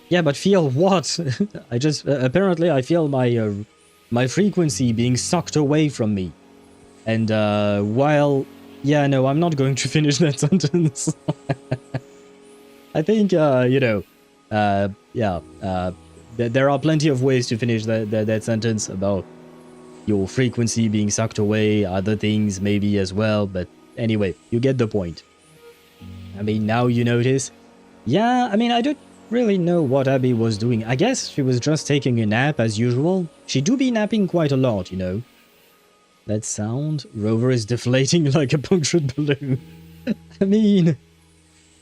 Yeah, but feel what? I just, apparently I feel my frequency being sucked away from me. And, while... Yeah, no, I'm not going to finish that sentence. I think, you know, there are plenty of ways to finish that sentence about your frequency being sucked away, other things maybe as well, but anyway, you get the point. I mean, now you notice. Yeah, I mean, I don't really know what Abby was doing. I guess she was just taking a nap as usual. She do be napping quite a lot, you know. That sound? Rover is deflating like a punctured balloon. I mean,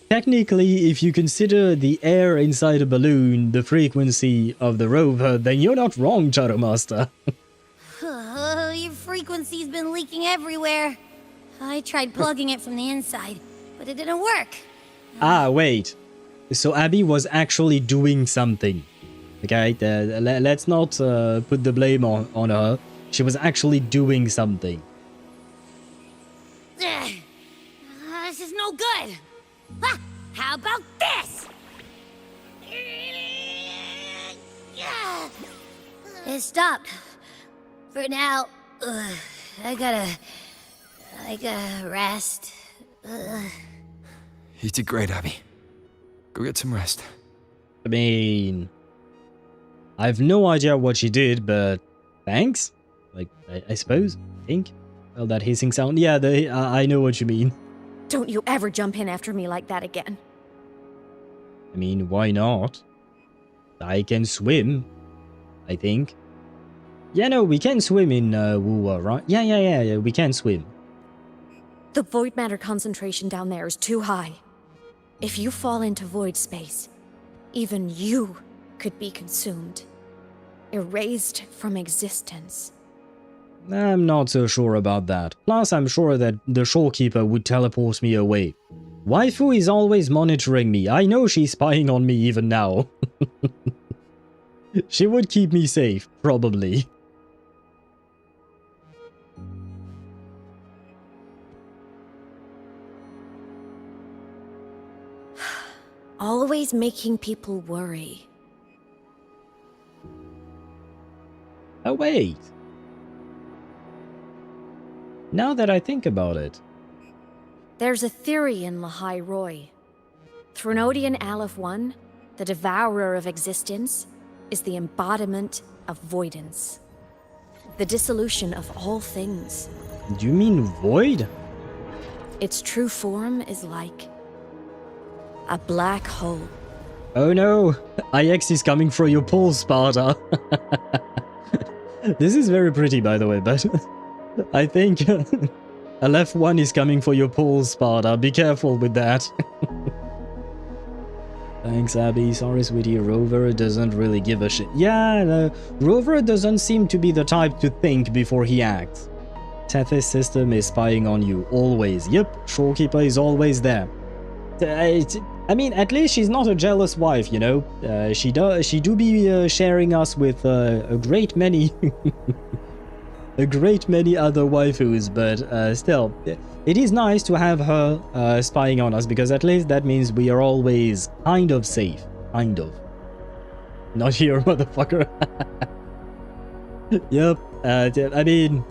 technically, if you consider the air inside a balloon the frequency of the rover, then you're not wrong, Shadow Master. Your frequency's been leaking everywhere. I tried plugging it from the inside, but it didn't work. Ah, wait. So Abby was actually doing something. Okay, let's not put the blame on her. She was actually doing something. This is no good. How about this? It stopped. For now, I gotta rest. You did great, Abby. Go get some rest. I mean, I have no idea what she did, but thanks. Like, I suppose? I think? Well, that hissing sound. Yeah, I know what you mean. Don't you ever jump in after me like that again. I mean, why not? I can swim, I think. Yeah, no, we can swim in Wuwa, right? Yeah, we can swim. The void matter concentration down there is too high. If you fall into void space, even you could be consumed. Erased from existence. I'm not so sure about that. Plus, I'm sure that the shorekeeper would teleport me away. Waifu is always monitoring me. I know she's spying on me even now. She would keep me safe, probably. Always making people worry. Oh, wait. Now that I think about it. There's a theory in Lahai-Roi. Threnodian Aleph 1, the devourer of existence, is the embodiment of voidance. The dissolution of all things. Do you mean void? Its true form is like a black hole. Oh no, IX is coming for your pool, Sparta. This is very pretty, by the way, but I think Aleph 1 is coming for your pool, Sparta. Be careful with that. Thanks, Abby. Sorry, sweetie. Rover doesn't really give a shit. Yeah, no, Rover doesn't seem to be the type to think before he acts. Tethys system is spying on you, always. Yep, shorekeeper is always there. I mean, at least she's not a jealous wife, you know. She do be sharing us with a great many, a great many other waifus. But still, it is nice to have her spying on us, because at least that means we are always kind of safe, kind of. Not here, motherfucker. Yep. I mean.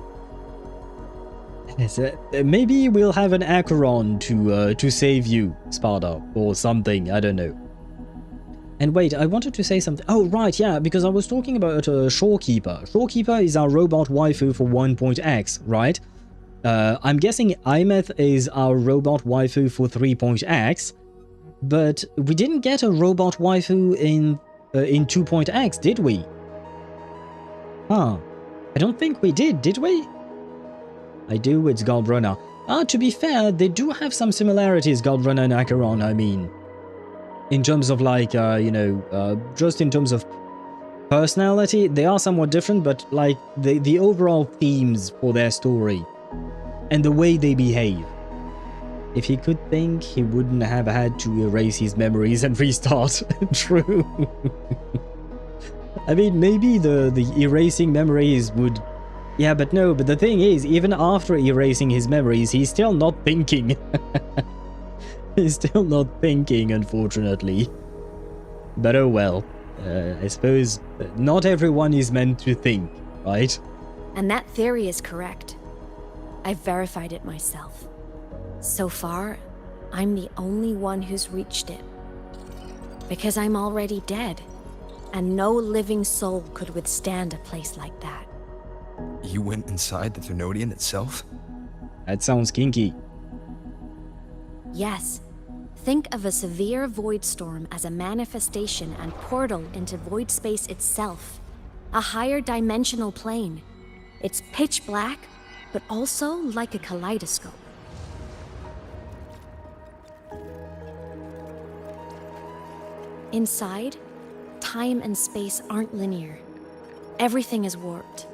Maybe we'll have an Acheron to save you, Sparta, or something, I don't know. And wait, I wanted to say something. Oh, right, yeah, because I was talking about Shorekeeper. Shorekeeper is our robot waifu for 1.x, right? I'm guessing Aemeath is our robot waifu for 3.x, but we didn't get a robot waifu in 2.x, did we? Huh. I don't think we did we? I do, it's Galbrunna. To be fair, they do have some similarities, Galbrunna and Acheron, I mean. In terms of, like, you know, just in terms of personality, they are somewhat different, but, like, the overall themes for their story and the way they behave. If he could think, he wouldn't have had to erase his memories and restart. True. I mean, maybe the erasing memories would... Yeah, but no, but the thing is, even after erasing his memories, he's still not thinking. He's still not thinking, unfortunately. But oh well. I suppose not everyone is meant to think, right? And that theory is correct. I've verified it myself. So far, I'm the only one who's reached it. Because I'm already dead, and no living soul could withstand a place like that. You went inside the Threnodian itself? That sounds kinky. Yes. Think of a severe void storm as a manifestation and portal into void space itself. A higher dimensional plane. It's pitch black, but also like a kaleidoscope. Inside, time and space aren't linear. Everything is warped.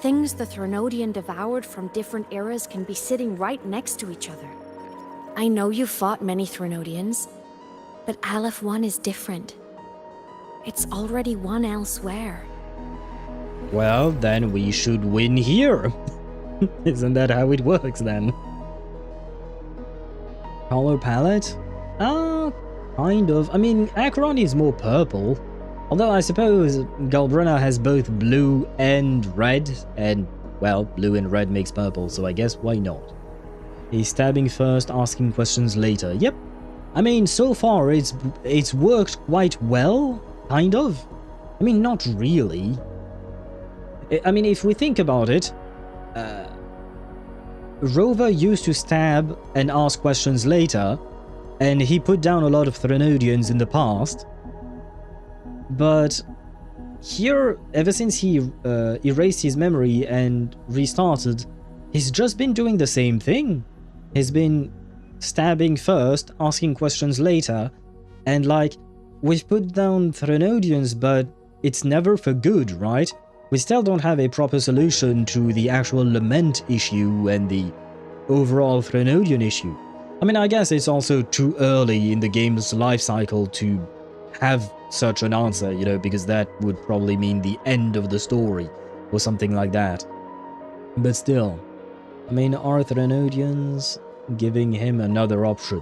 Things the Threnodian devoured from different eras can be sitting right next to each other. I know you've fought many Threnodians, but Aleph 1 is different. It's already won elsewhere. Well, then we should win here. Isn't that how it works, then? Color palette? Kind of. I mean, Acheron is more purple. Although I suppose Galbrunna has both blue and red, and, well, blue and red makes purple, so I guess why not? He's stabbing first, asking questions later. Yep. I mean, so far it's worked quite well, kind of. I mean, not really. I mean, if we think about it, Rover used to stab and ask questions later, and he put down a lot of Threnodians in the past. But here, ever since he erased his memory and restarted, he's just been doing the same thing. He's been stabbing first, asking questions later, and like, we've put down Threnodians, but it's never for good, right? We still don't have a proper solution to the actual lament issue and the overall Threnodian issue. I mean, I guess it's also too early in the game's life cycle to have such an answer, you know, because that would probably mean the end of the story or something like that. But still, I mean, are Threnodians giving him another option?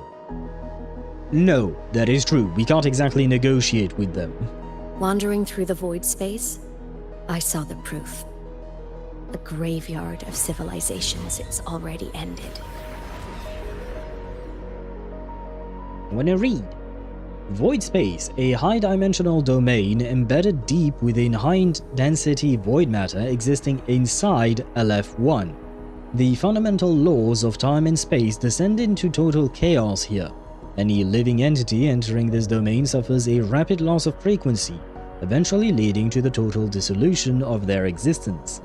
No, that is true. We can't exactly negotiate with them. Wandering through the void space, I saw the proof. A graveyard of civilizations it's already ended. When I read, void space, a high-dimensional domain embedded deep within high-density void matter existing inside LF1. The fundamental laws of time and space descend into total chaos here. Any living entity entering this domain suffers a rapid loss of frequency, eventually leading to the total dissolution of their existence.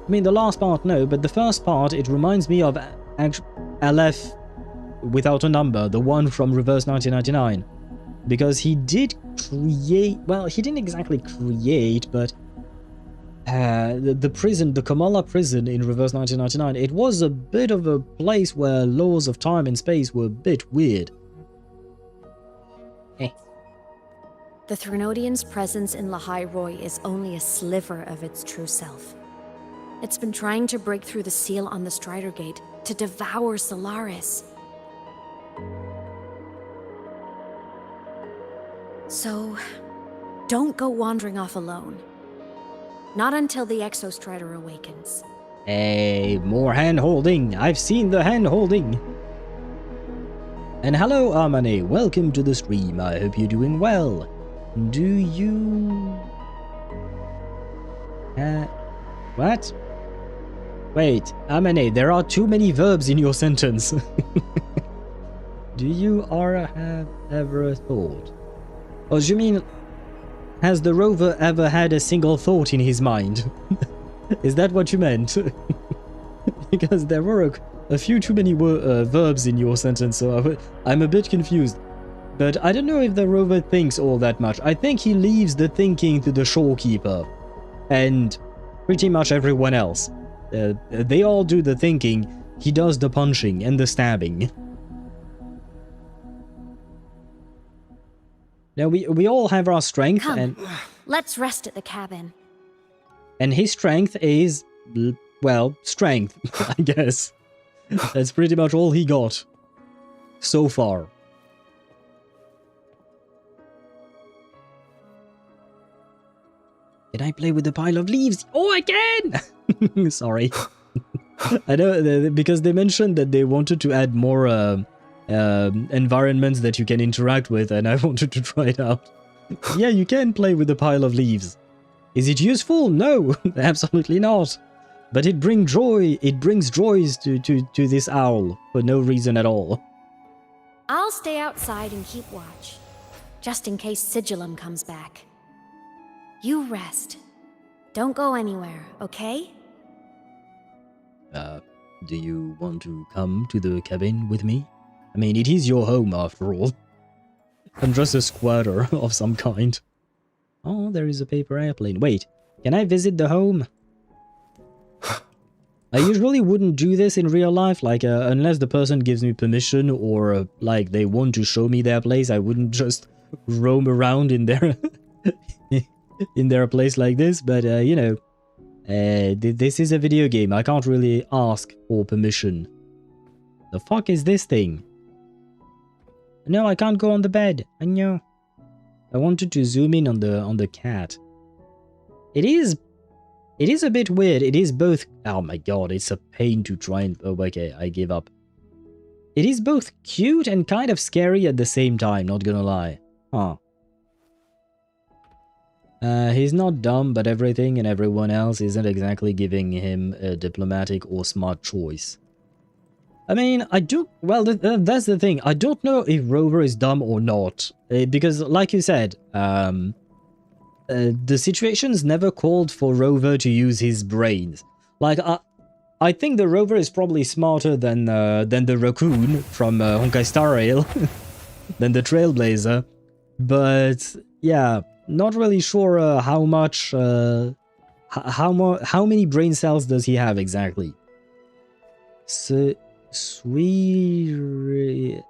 I mean, the last part, no, but the first part, it reminds me of LF without a number, the one from Reverse 1999. Because he did create, well, he didn't exactly create, but the prison, the Kamala prison in Reverse 1999, it was a bit of a place where laws of time and space were a bit weird. The Threnodian's presence in Lahai-Roi is only a sliver of its true self. It's been trying to break through the seal on the Strider Gate to devour Solaris. So, don't go wandering off alone. Not until the Exostrider awakens. Hey, more hand-holding. I've seen the hand-holding. And hello, Armani. Welcome to the stream. I hope you're doing well. Do you... what? Wait, Armani, there are too many verbs in your sentence. Do you or have ever thought? Or do you mean, has the rover ever had a single thought in his mind? Is that what you meant? Because there were a few too many verbs in your sentence, so I'm a bit confused. But I don't know if the rover thinks all that much. I think he leaves the thinking to the shorekeeper. And pretty much everyone else. They all do the thinking, he does the punching and the stabbing. Now, we all have our strength. Come, and let's rest at the cabin. And his strength is, well, strength, I guess. That's pretty much all he got. So far. Can I play with the pile of leaves? Oh, I can! Sorry. I know, because they mentioned that they wanted to add more environments that you can interact with, and I wanted to try it out. Yeah, you can play with the pile of leaves. Is it useful? No, absolutely not. But it brings joy. It brings joys to this owl for no reason at all. I'll stay outside and keep watch, just in case Sigillum comes back. You rest. Don't go anywhere, okay? Do you want to come to the cabin with me? I mean, it is your home after all. I'm just a squatter of some kind. Oh, there is a paper airplane. Wait, can I visit the home? I usually wouldn't do this in real life, like, unless the person gives me permission or, like, they want to show me their place. I wouldn't just roam around in their, in their place like this, but, you know, this is a video game. I can't really ask for permission. The fuck is this thing? No, I can't go on the bed. I know. I wanted to zoom in on the cat. It is a bit weird. It is both... Oh my god, it's a pain to try and... Oh, okay, I give up. It is both cute and kind of scary at the same time, not gonna lie. Huh. He's not dumb, but everything and everyone else isn't exactly giving him a diplomatic or smart choice. I mean, I do... Well, that's the thing. I don't know if Rover is dumb or not. Because, like you said, the situations never called for Rover to use his brains. Like, I think the Rover is probably smarter than the raccoon from Honkai Star Rail, than the Trailblazer. But, yeah, not really sure how much... how many brain cells does he have exactly? So... Sweet...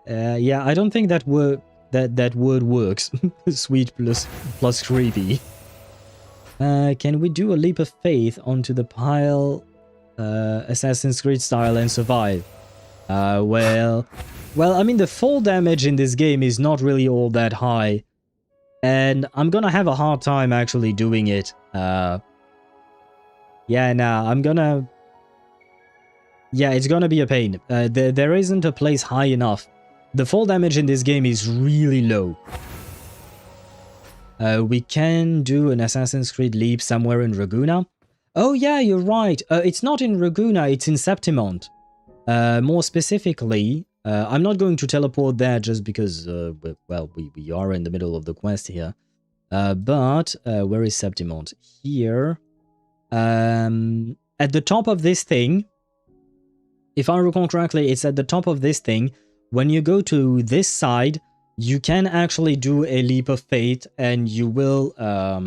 yeah, I don't think that word works. Sweet plus creepy. Can we do a leap of faith onto the pile, Assassin's Creed style, and survive? Well, I mean, the fall damage in this game is not really all that high, and I'm gonna have a hard time actually doing it. Yeah, nah, I'm gonna... Yeah, it's gonna be a pain. There isn't a place high enough. The fall damage in this game is really low. We can do an Assassin's Creed leap somewhere in Raguna. Oh yeah, you're right. It's not in Raguna, it's in Septimont. More specifically, I'm not going to teleport there just because, well, we are in the middle of the quest here. But where is Septimont? Here. At the top of this thing, if I recall correctly, it's at the top of this thing. When you go to this side, you can actually do a leap of faith, and you will a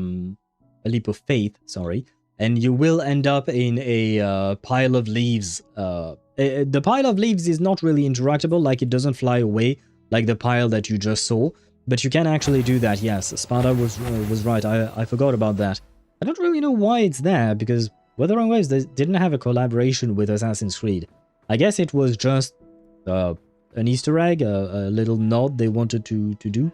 leap of faith, sorry, and you will end up in a pile of leaves. The pile of leaves is not really interactable, like it doesn't fly away like the pile that you just saw, but you can actually do that. Yes, Sparta was right. I forgot about that. I don't really know why it's there, because Wuthering Waves didn't have a collaboration with Assassin's Creed. I guess it was just an Easter egg, a little nod they wanted to do.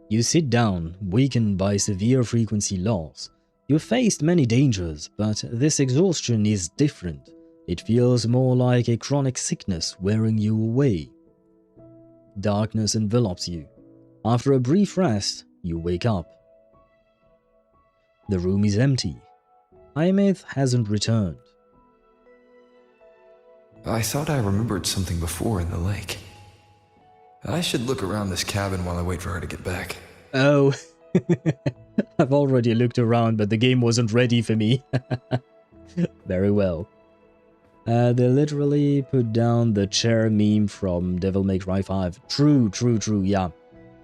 You sit down, weakened by severe frequency loss. You've faced many dangers, but this exhaustion is different. It feels more like a chronic sickness wearing you away. Darkness envelops you. After a brief rest, you wake up. The room is empty. Aemeath hasn't returned. I thought I remembered something before in the lake. I should look around this cabin while I wait for her to get back. Oh, I've already looked around, but the game wasn't ready for me. Very well. They literally put down the chair meme from Devil May Cry 5. True, yeah.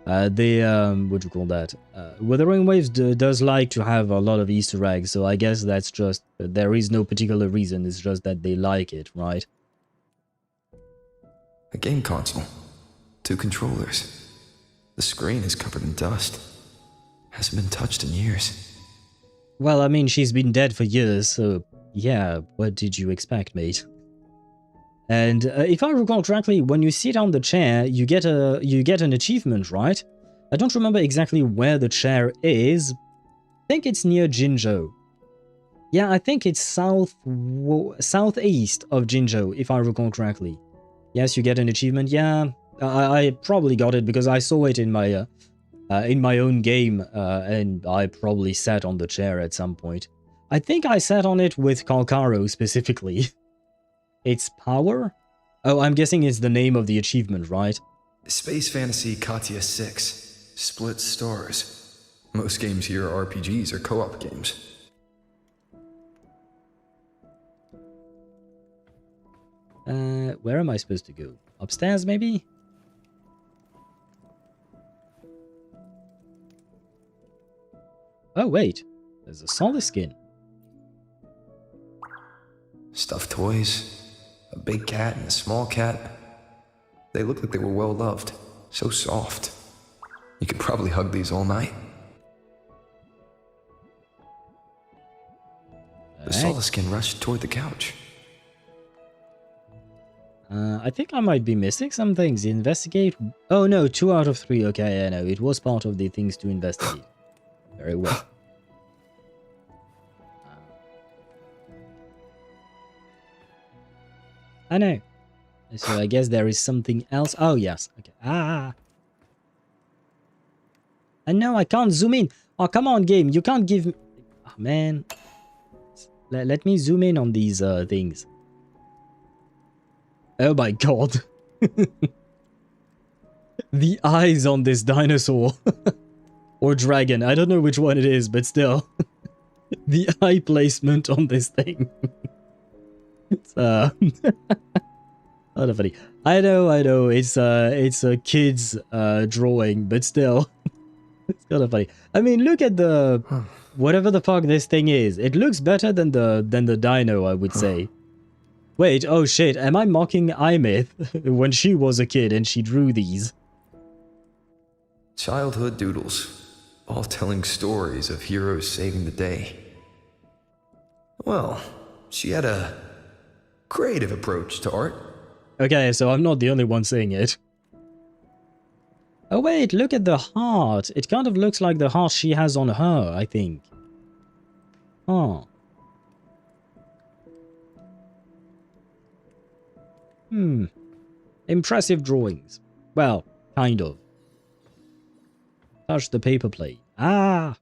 What do you call that? Wuthering Waves does like to have a lot of Easter eggs, so I guess that's just... there is no particular reason, it's just that they like it, right? A game console. 2 controllers. The screen is covered in dust. Hasn't been touched in years. Well, I mean, she's been dead for years, so yeah, what did you expect, mate? And if I recall correctly, when you sit on the chair, you get an achievement, right? I don't remember exactly where the chair is. I think it's near Jinzhou. Yeah, I think it's southeast of Jinzhou, if I recall correctly. Yes, you get an achievement. Yeah, I probably got it because I saw it in my own game, and I probably sat on the chair at some point. I think I sat on it with Kalkaro specifically. Its power? Oh, I'm guessing it's the name of the achievement, right? Space Fantasy Katya 6. Split stars. Most games here are RPGs or co-op games. Where am I supposed to go? Upstairs, maybe? Oh, wait. There's a solid skin. Stuffed toys. A big cat and a small cat. They look like they were well loved. So soft. You could probably hug these all night. The Solaskin rushed toward the couch. I think I might be missing some things. Investigate. Oh no, 2 out of 3. Okay, yeah, no, it was part of the things to investigate. Very well. I know. So I guess there is something else. Oh yes. Okay. Ah. And no, I can't zoom in. Oh, come on, game. You can't give me... Oh, man. Let me zoom in on these things. Oh my god. The eyes on this dinosaur. Or dragon. I don't know which one it is, but still. The eye placement on this thing. It's kind of funny. I know. It's a kid's drawing, but still. It's kind of funny. I mean, look at the... Whatever the fuck this thing is. It looks better than the dino, I would say. Wait, oh shit, am I mocking Aemeath when she was a kid and she drew these? Childhood doodles, all telling stories of heroes saving the day. Well, she had a creative approach to art. Okay, so I'm not the only one saying it. Oh wait, look at the heart. It kind of looks like the heart she has on her, I think. Oh. Impressive drawings. Well, kind of. Touch the paper plate. Ah!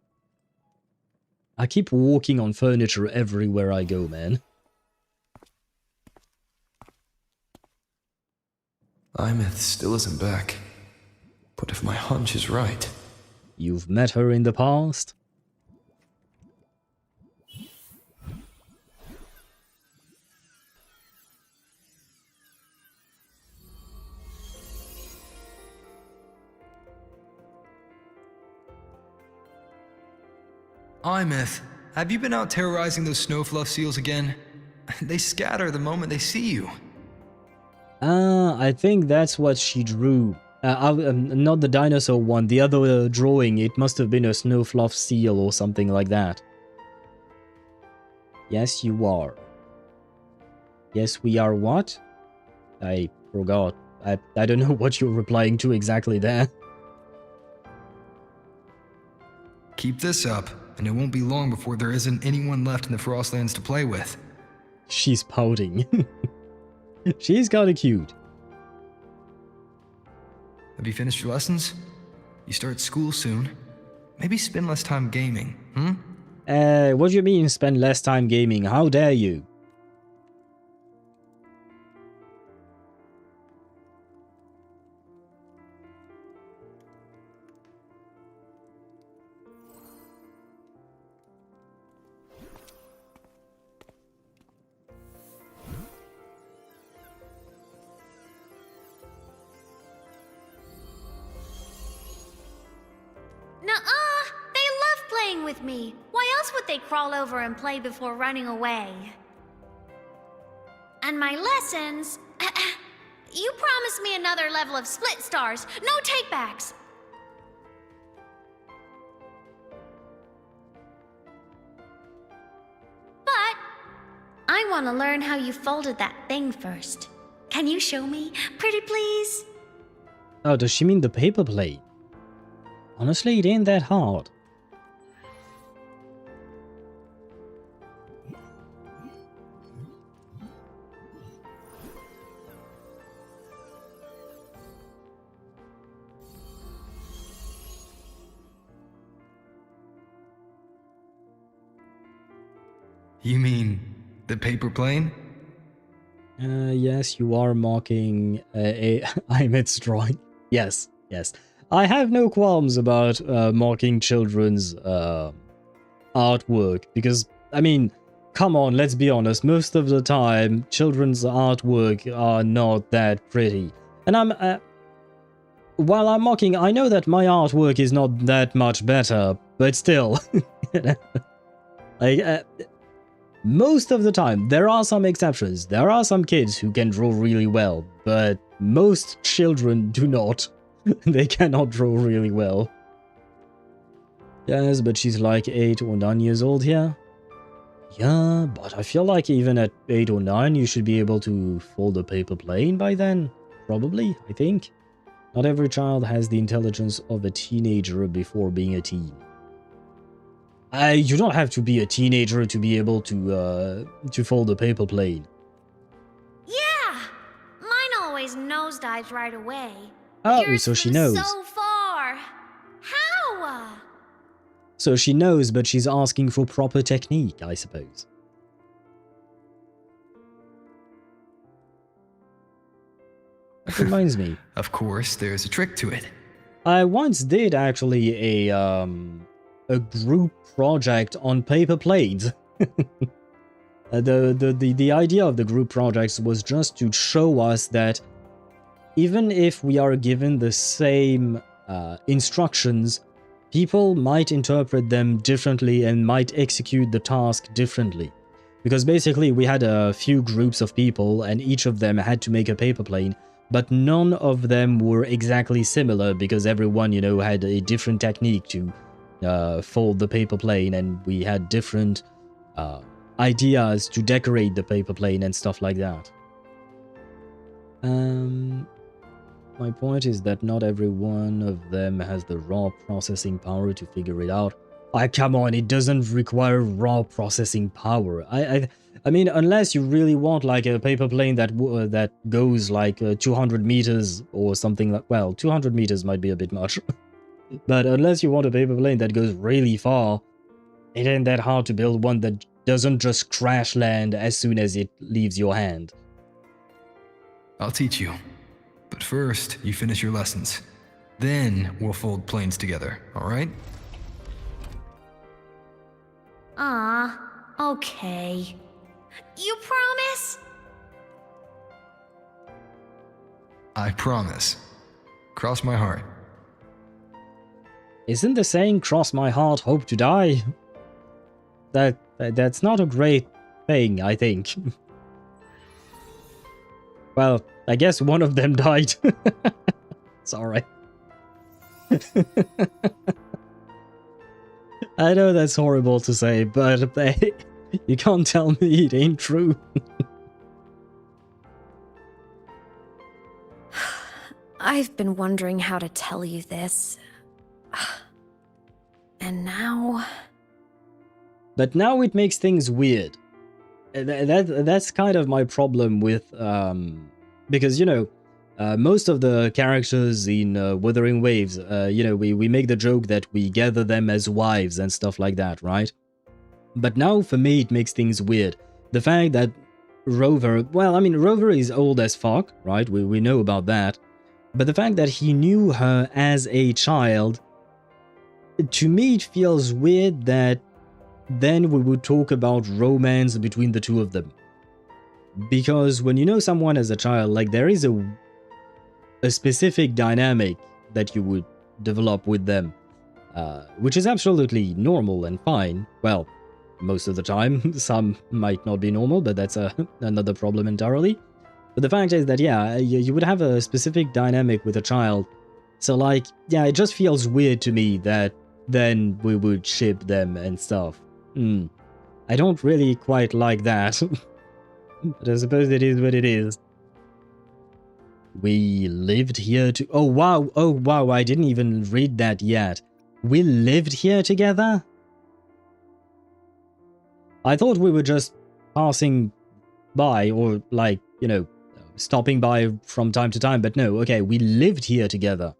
I keep walking on furniture everywhere I go, man. Aemeath still isn't back. But if my hunch is right... You've met her in the past? Aemeath, have you been out terrorizing those snowfluff seals again? They scatter the moment they see you. I think that's what she drew. Not the dinosaur one, the other drawing. It must have been a snowfluff seal or something like that. Yes, you are. Yes, we are what? I forgot. I don't know what you're replying to exactly there. Keep this up, and it won't be long before there isn't anyone left in the Frostlands to play with. She's pouting. She's kinda cute. Have you finished your lessons? You start school soon. Maybe spend less time gaming, What do you mean spend less time gaming? How dare you? Nuh-uh! They love playing with me. Why else would they crawl over and play before running away? And my lessons... You promised me another level of split stars. No takebacks. But I want to learn how you folded that thing first. Can you show me? Pretty please? Oh, does she mean the paper plate? Honestly, it ain't that hard. You mean the paper plane? Yes, you are mocking Aemeath's drawing. Yes. I have no qualms about mocking children's artwork, because, I mean, come on, let's be honest, most of the time, children's artwork are not that pretty. And while I'm mocking, I know that my artwork is not that much better, but still, you know, like, most of the time, there are some exceptions. There are some kids who can draw really well, but most children do not. They cannot draw really well. Yes, but she's like 8 or 9 years old here. Yeah, but I feel like even at 8 or 9, you should be able to fold a paper plane by then. Probably, I think. Not every child has the intelligence of a teenager before being a teen. You don't have to be a teenager to be able to fold a paper plane. Yeah! Mine always nosedives right away. Oh, Yours so she flew knows. so far. How? So she knows, but she's asking for proper technique, I suppose. That reminds me. Of course, there's a trick to it. I once did actually a group project on paper planes. The idea of the group projects was just to show us that even if we are given the same instructions, people might interpret them differently and might execute the task differently. Because basically we had a few groups of people and each of them had to make a paper plane, but none of them were exactly similar because everyone, you know, had a different technique to fold the paper plane, and we had different ideas to decorate the paper plane and stuff like that. My point is that not every one of them has the raw processing power to figure it out. Come on, it doesn't require raw processing power. I mean, unless you really want like a paper plane that goes like 200 meters or something like, well, 200 meters might be a bit much. But unless you want a paper plane that goes really far, it ain't that hard to build one that doesn't just crash land as soon as it leaves your hand. I'll teach you. But first, you finish your lessons. Then we'll fold planes together, alright? Okay. You promise? I promise. Cross my heart. Isn't the saying, cross my heart, hope to die? That's not a great thing, I think. Well, I guess one of them died. Sorry. I know that's horrible to say, but you can't tell me it ain't true. I've been wondering how to tell you this. And now... But now it makes things weird. That's kind of my problem with... because, you know, most of the characters in Wuthering Waves, you know, we make the joke that we gather them as wives and stuff like that, right? But now, for me, it makes things weird. The fact that Rover... Well, I mean, Rover is old as fuck, right? We know about that. But the fact that he knew her as a child... To me, it feels weird that then we would talk about romance between the two of them. Because when you know someone as a child, like, there is a specific dynamic that you would develop with them, which is absolutely normal and fine. Well, most of the time. Some might not be normal, but that's another problem entirely. But the fact is that, yeah, you would have a specific dynamic with a child. So, like, yeah, it just feels weird to me that then we would ship them and stuff. I don't really quite like that. But I suppose it is what it is. We lived here to... Oh, wow, I didn't even read that yet. We lived here together? I thought we were just passing by, or like, you know, stopping by from time to time, but no, okay, we lived here together.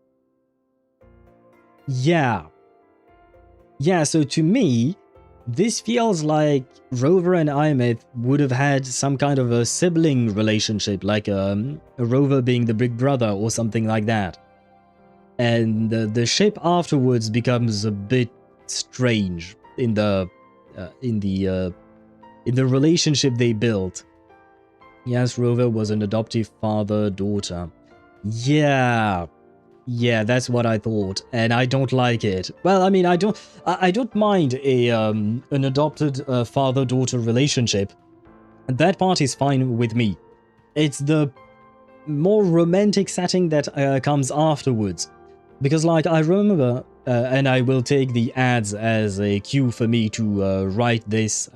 Yeah. Yeah, so to me, this feels like Rover and Aemeath would have had some kind of a sibling relationship, like a Rover being the big brother or something like that. And the ship afterwards becomes a bit strange in the relationship they built. Yes, Rover was an adoptive father-daughter. Yeah, that's what I thought, and I don't like it. Well, I mean, I don't mind an adopted father-daughter relationship. That part is fine with me. It's the more romantic setting that comes afterwards. Because, like, I remember, and I will take the ads as a cue for me to write this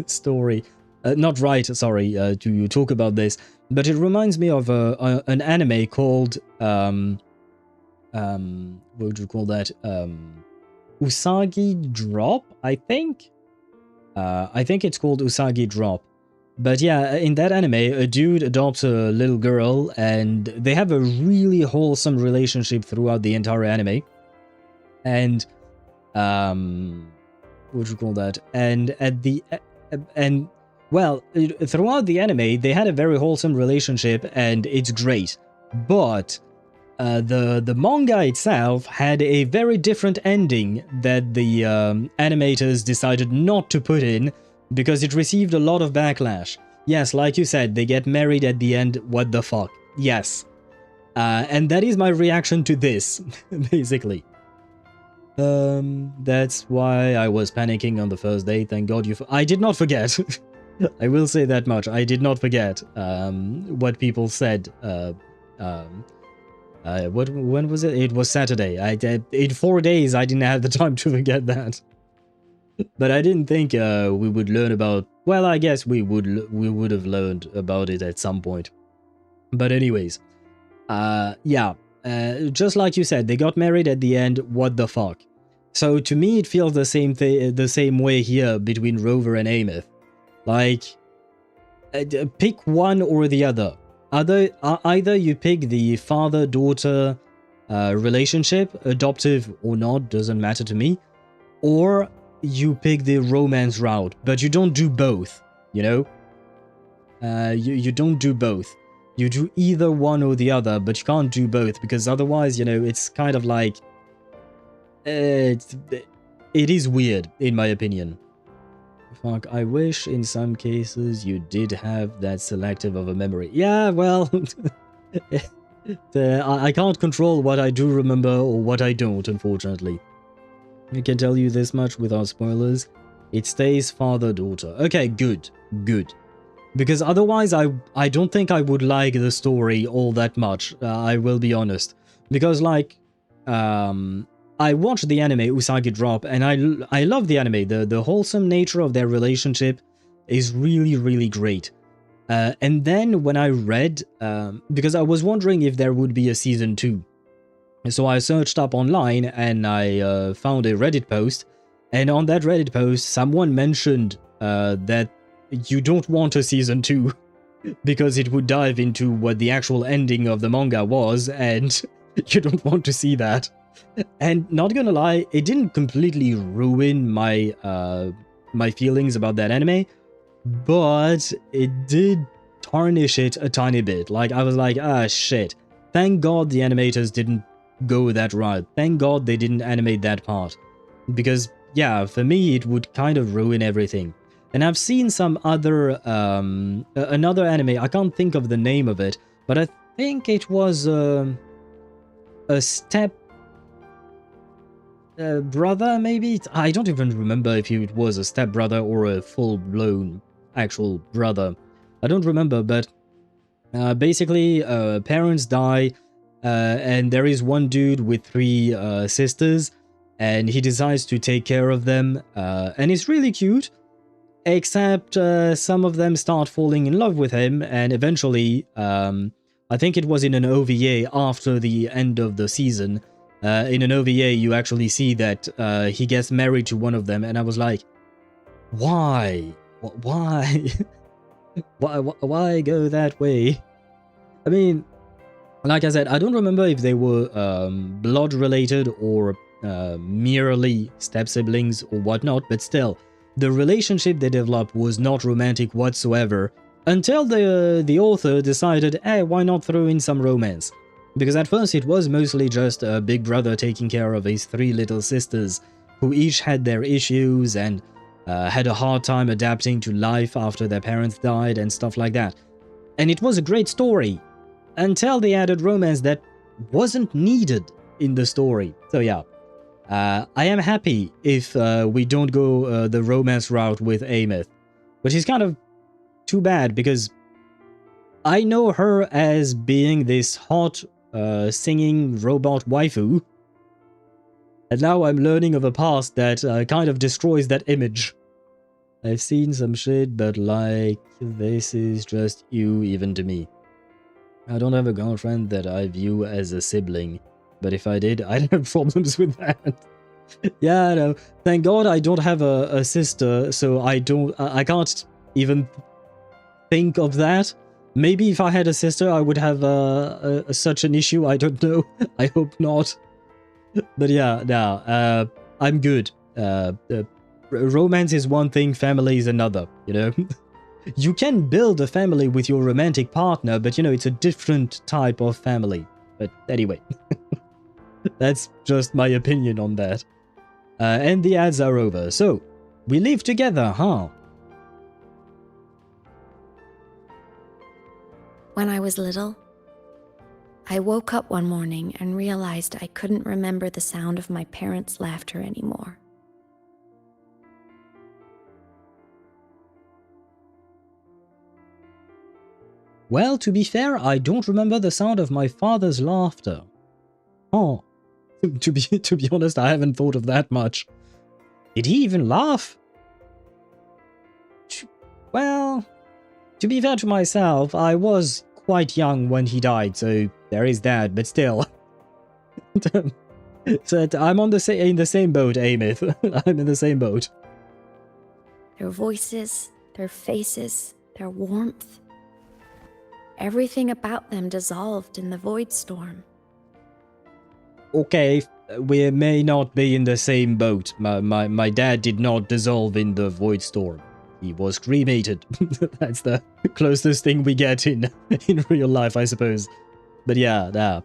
story. Not write, sorry, to talk about this. But it reminds me of an anime called... what would you call that? Usagi Drop, I think? I think it's called Usagi Drop. But yeah, in that anime, a dude adopts a little girl, and they have a really wholesome relationship throughout the entire anime. And what do you call that? And at the and well, throughout the anime, they had a very wholesome relationship, and it's great. But the manga itself had a very different ending that the animators decided not to put in because it received a lot of backlash. Yes, like you said, they get married at the end. What the fuck? Yes. And that is my reaction to this, basically. That's why I was panicking on the first day. Thank God you... I did not forget. I will say that much. I did not forget what people said. When was it? It was Saturday. In 4 days, I didn't have the time to forget that. But I didn't think we would learn about... Well, I guess we would have learned about it at some point. But anyways, yeah. Just like you said, they got married at the end. What the fuck? So to me, it feels the same way here between Rover and Aemeath. Like, pick one or the other. Either you pick the father-daughter relationship, adoptive or not, doesn't matter to me, or you pick the romance route, but you don't do both, you know? You don't do both. You do either one or the other, but you can't do both, because otherwise, you know, it's kind of like... it is weird, in my opinion. Fuck, I wish in some cases you did have that selective of a memory. Yeah, well... I can't control what I do remember or what I don't, unfortunately. I can tell you this much without spoilers. It stays father-daughter. Okay, good. Good. Because otherwise, I don't think I would like the story all that much, I will be honest. Because, like, I watched the anime Usagi Drop, and I love the anime. The wholesome nature of their relationship is really, really great. And then when I read, because I was wondering if there would be a season 2. So I searched up online, and I found a Reddit post. And on that Reddit post, someone mentioned that you don't want a season 2 because it would dive into what the actual ending of the manga was, and you don't want to see that. And not gonna lie, it didn't completely ruin my my feelings about that anime, but it did tarnish it a tiny bit. Like, I was like, ah, shit. Thank God the animators didn't go that route. Thank God they didn't animate that part. Because, yeah, for me, it would kind of ruin everything. And I've seen some other, another anime, I can't think of the name of it, but I think it was a step brother, maybe? I don't even remember if it was a step brother or a full-blown actual brother. I don't remember, but basically, parents die, and there is one dude with 3 sisters, and he decides to take care of them, and it's really cute. Except some of them start falling in love with him, and eventually, I think it was in an OVA after the end of the season, in an OVA you actually see that he gets married to one of them, and I was like, why? Why? Why go that way? I mean, like I said, I don't remember if they were blood related or merely step-siblings or whatnot, but still, the relationship they developed was not romantic whatsoever, until the author decided, hey, why not throw in some romance? Because at first it was mostly just a big brother taking care of his 3 little sisters, who each had their issues and had a hard time adapting to life after their parents died and stuff like that. And it was a great story, until they added romance that wasn't needed in the story. So yeah. I am happy if we don't go the romance route with Aemeath, which is kind of too bad because I know her as being this hot singing robot waifu, and now I'm learning of a past that kind of destroys that image. I've seen some shit, but like, this is just you even to me. I don't have a girlfriend that I view as a sibling. But if I did, I'd have problems with that. Yeah, I know. Thank God I don't have a sister, so I can't even think of that. Maybe if I had a sister, I would have such an issue. I don't know. I hope not. But yeah, no. I'm good. Romance is one thing, family is another, you know? You can build a family with your romantic partner, but you know, it's a different type of family. But anyway, that's just my opinion on that. And the ads are over. So, we live together, huh? When I was little, I woke up one morning and realized I couldn't remember the sound of my parents' laughter anymore. Well, to be fair, I don't remember the sound of my father's laughter. Oh, to be honest, I haven't thought of that much. Did he even laugh? Well, to be fair to myself, I was quite young when he died, so there is that, but still. So I'm in the same boat, Aemeath. I'm in the same boat. Their voices, their faces, their warmth. Everything about them dissolved in the void storm. Okay, we may not be in the same boat. My dad did not dissolve in the void storm. He was cremated. That's the closest thing we get in real life, I suppose. But yeah,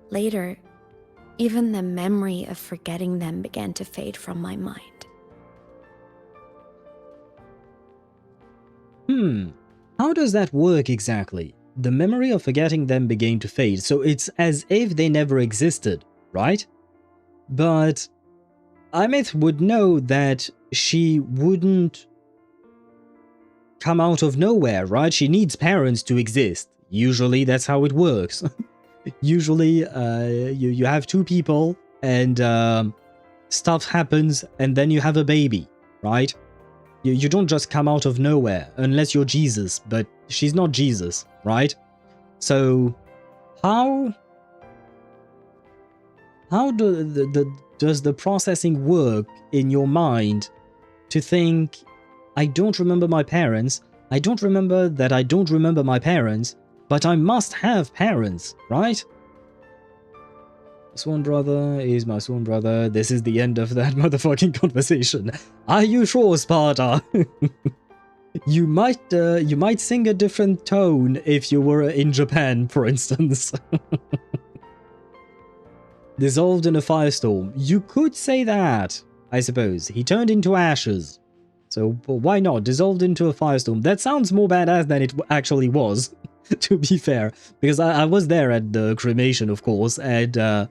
Later, even the memory of forgetting them began to fade from my mind. How does that work exactly? The memory of forgetting them began to fade, so it's as if they never existed, right? But Aemeath would know that she wouldn't come out of nowhere, right? She needs parents to exist. Usually that's how it works. Usually you have two people and stuff happens and then you have a baby, right? You don't just come out of nowhere, unless you're Jesus, but she's not Jesus, right? So, how does the processing work in your mind to think, I don't remember my parents, I don't remember that I don't remember my parents, but I must have parents, right? Swan brother is my swan brother. This is the end of that motherfucking conversation. Are you sure, Sparta? You might sing a different tone if you were in Japan, for instance. Dissolved in a firestorm. You could say that, I suppose. He turned into ashes. So why not? Dissolved into a firestorm. That sounds more badass than it actually was, to be fair. Because I was there at the cremation, of course, and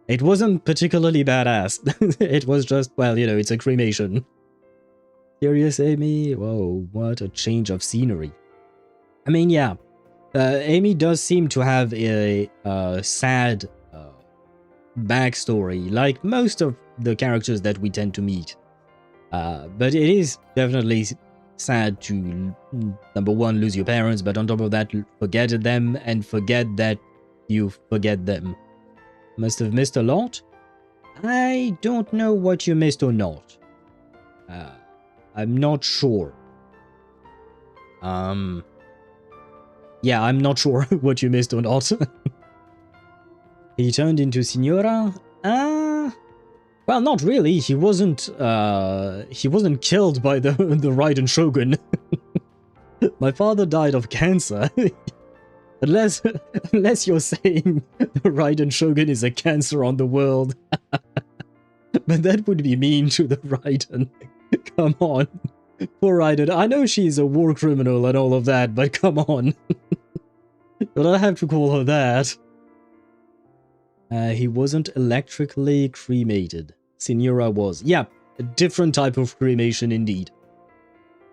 it wasn't particularly badass. It was just, well, you know, it's a cremation. Serious, Amy? Whoa, what a change of scenery. I mean, yeah. Amy does seem to have a sad backstory, like most of the characters that we tend to meet. But it is definitely sad to, number one, lose your parents, but on top of that, forget them and forget that you forget them. Must have missed a lot? I don't know what you missed or not. I'm not sure. Yeah, I'm not sure what you missed or not. He turned into Signora? Well, not really. He wasn't killed by the Raiden Shogun. My father died of cancer. Unless you're saying the Raiden Shogun is a cancer on the world. But that would be mean to the Raiden. Come on. Poor Raiden. I know she's a war criminal and all of that, but come on. But I have to call her that. He wasn't electrically cremated. Signora was. Yeah, a different type of cremation indeed.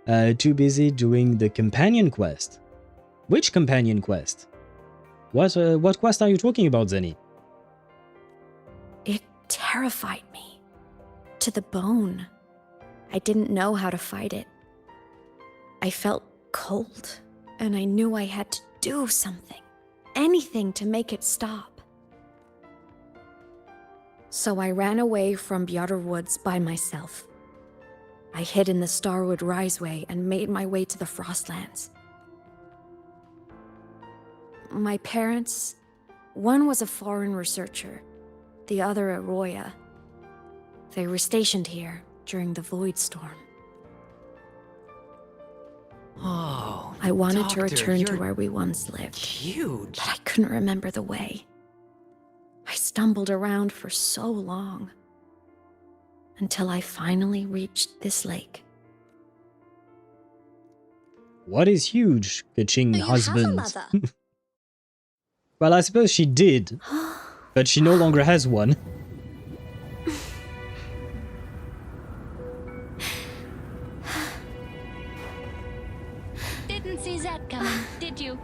Too busy doing the companion quest. Which companion quest? What quest are you talking about, Zenny? It terrified me. To the bone. I didn't know how to fight it. I felt cold, and I knew I had to do something. Anything to make it stop. So I ran away from Bjotr Woods by myself. I hid in the Starwood Riseway and made my way to the Frostlands. My parents, one was a foreign researcher, the other a Roya. They were stationed here during the Void Storm. Oh, I wanted to Doctor, return to you're where we once lived, huge. but I couldn't remember the way. I stumbled around for so long, until I finally reached this lake. What is huge, Kaching You husband? have a mother. Well, I suppose she did, but she no longer has one. Didn't see that coming, did you?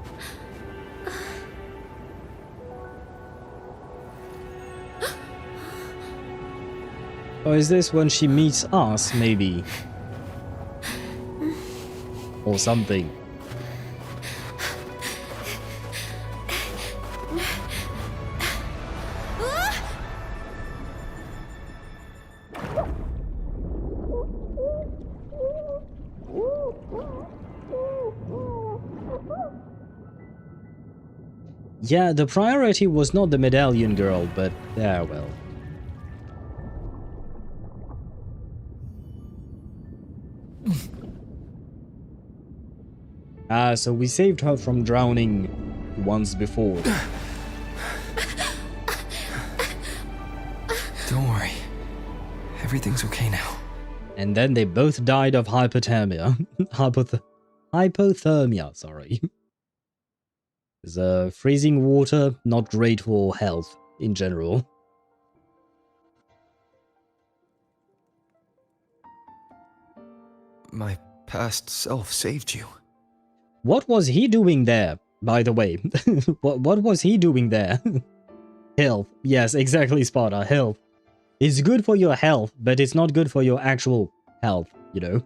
Or is this when she meets us, maybe? Or something. Yeah, the priority was not the medallion girl, but yeah, well. Ah, so we saved her from drowning once before. Don't worry. Everything's okay now. And then they both died of hypothermia. Hypothermia, sorry. Because freezing water, not great for health in general. My past self saved you. What was he doing there, by the way? what was he doing there? Health. Yes, exactly, Sparta. Health. It's good for your health, but it's not good for your actual health, you know?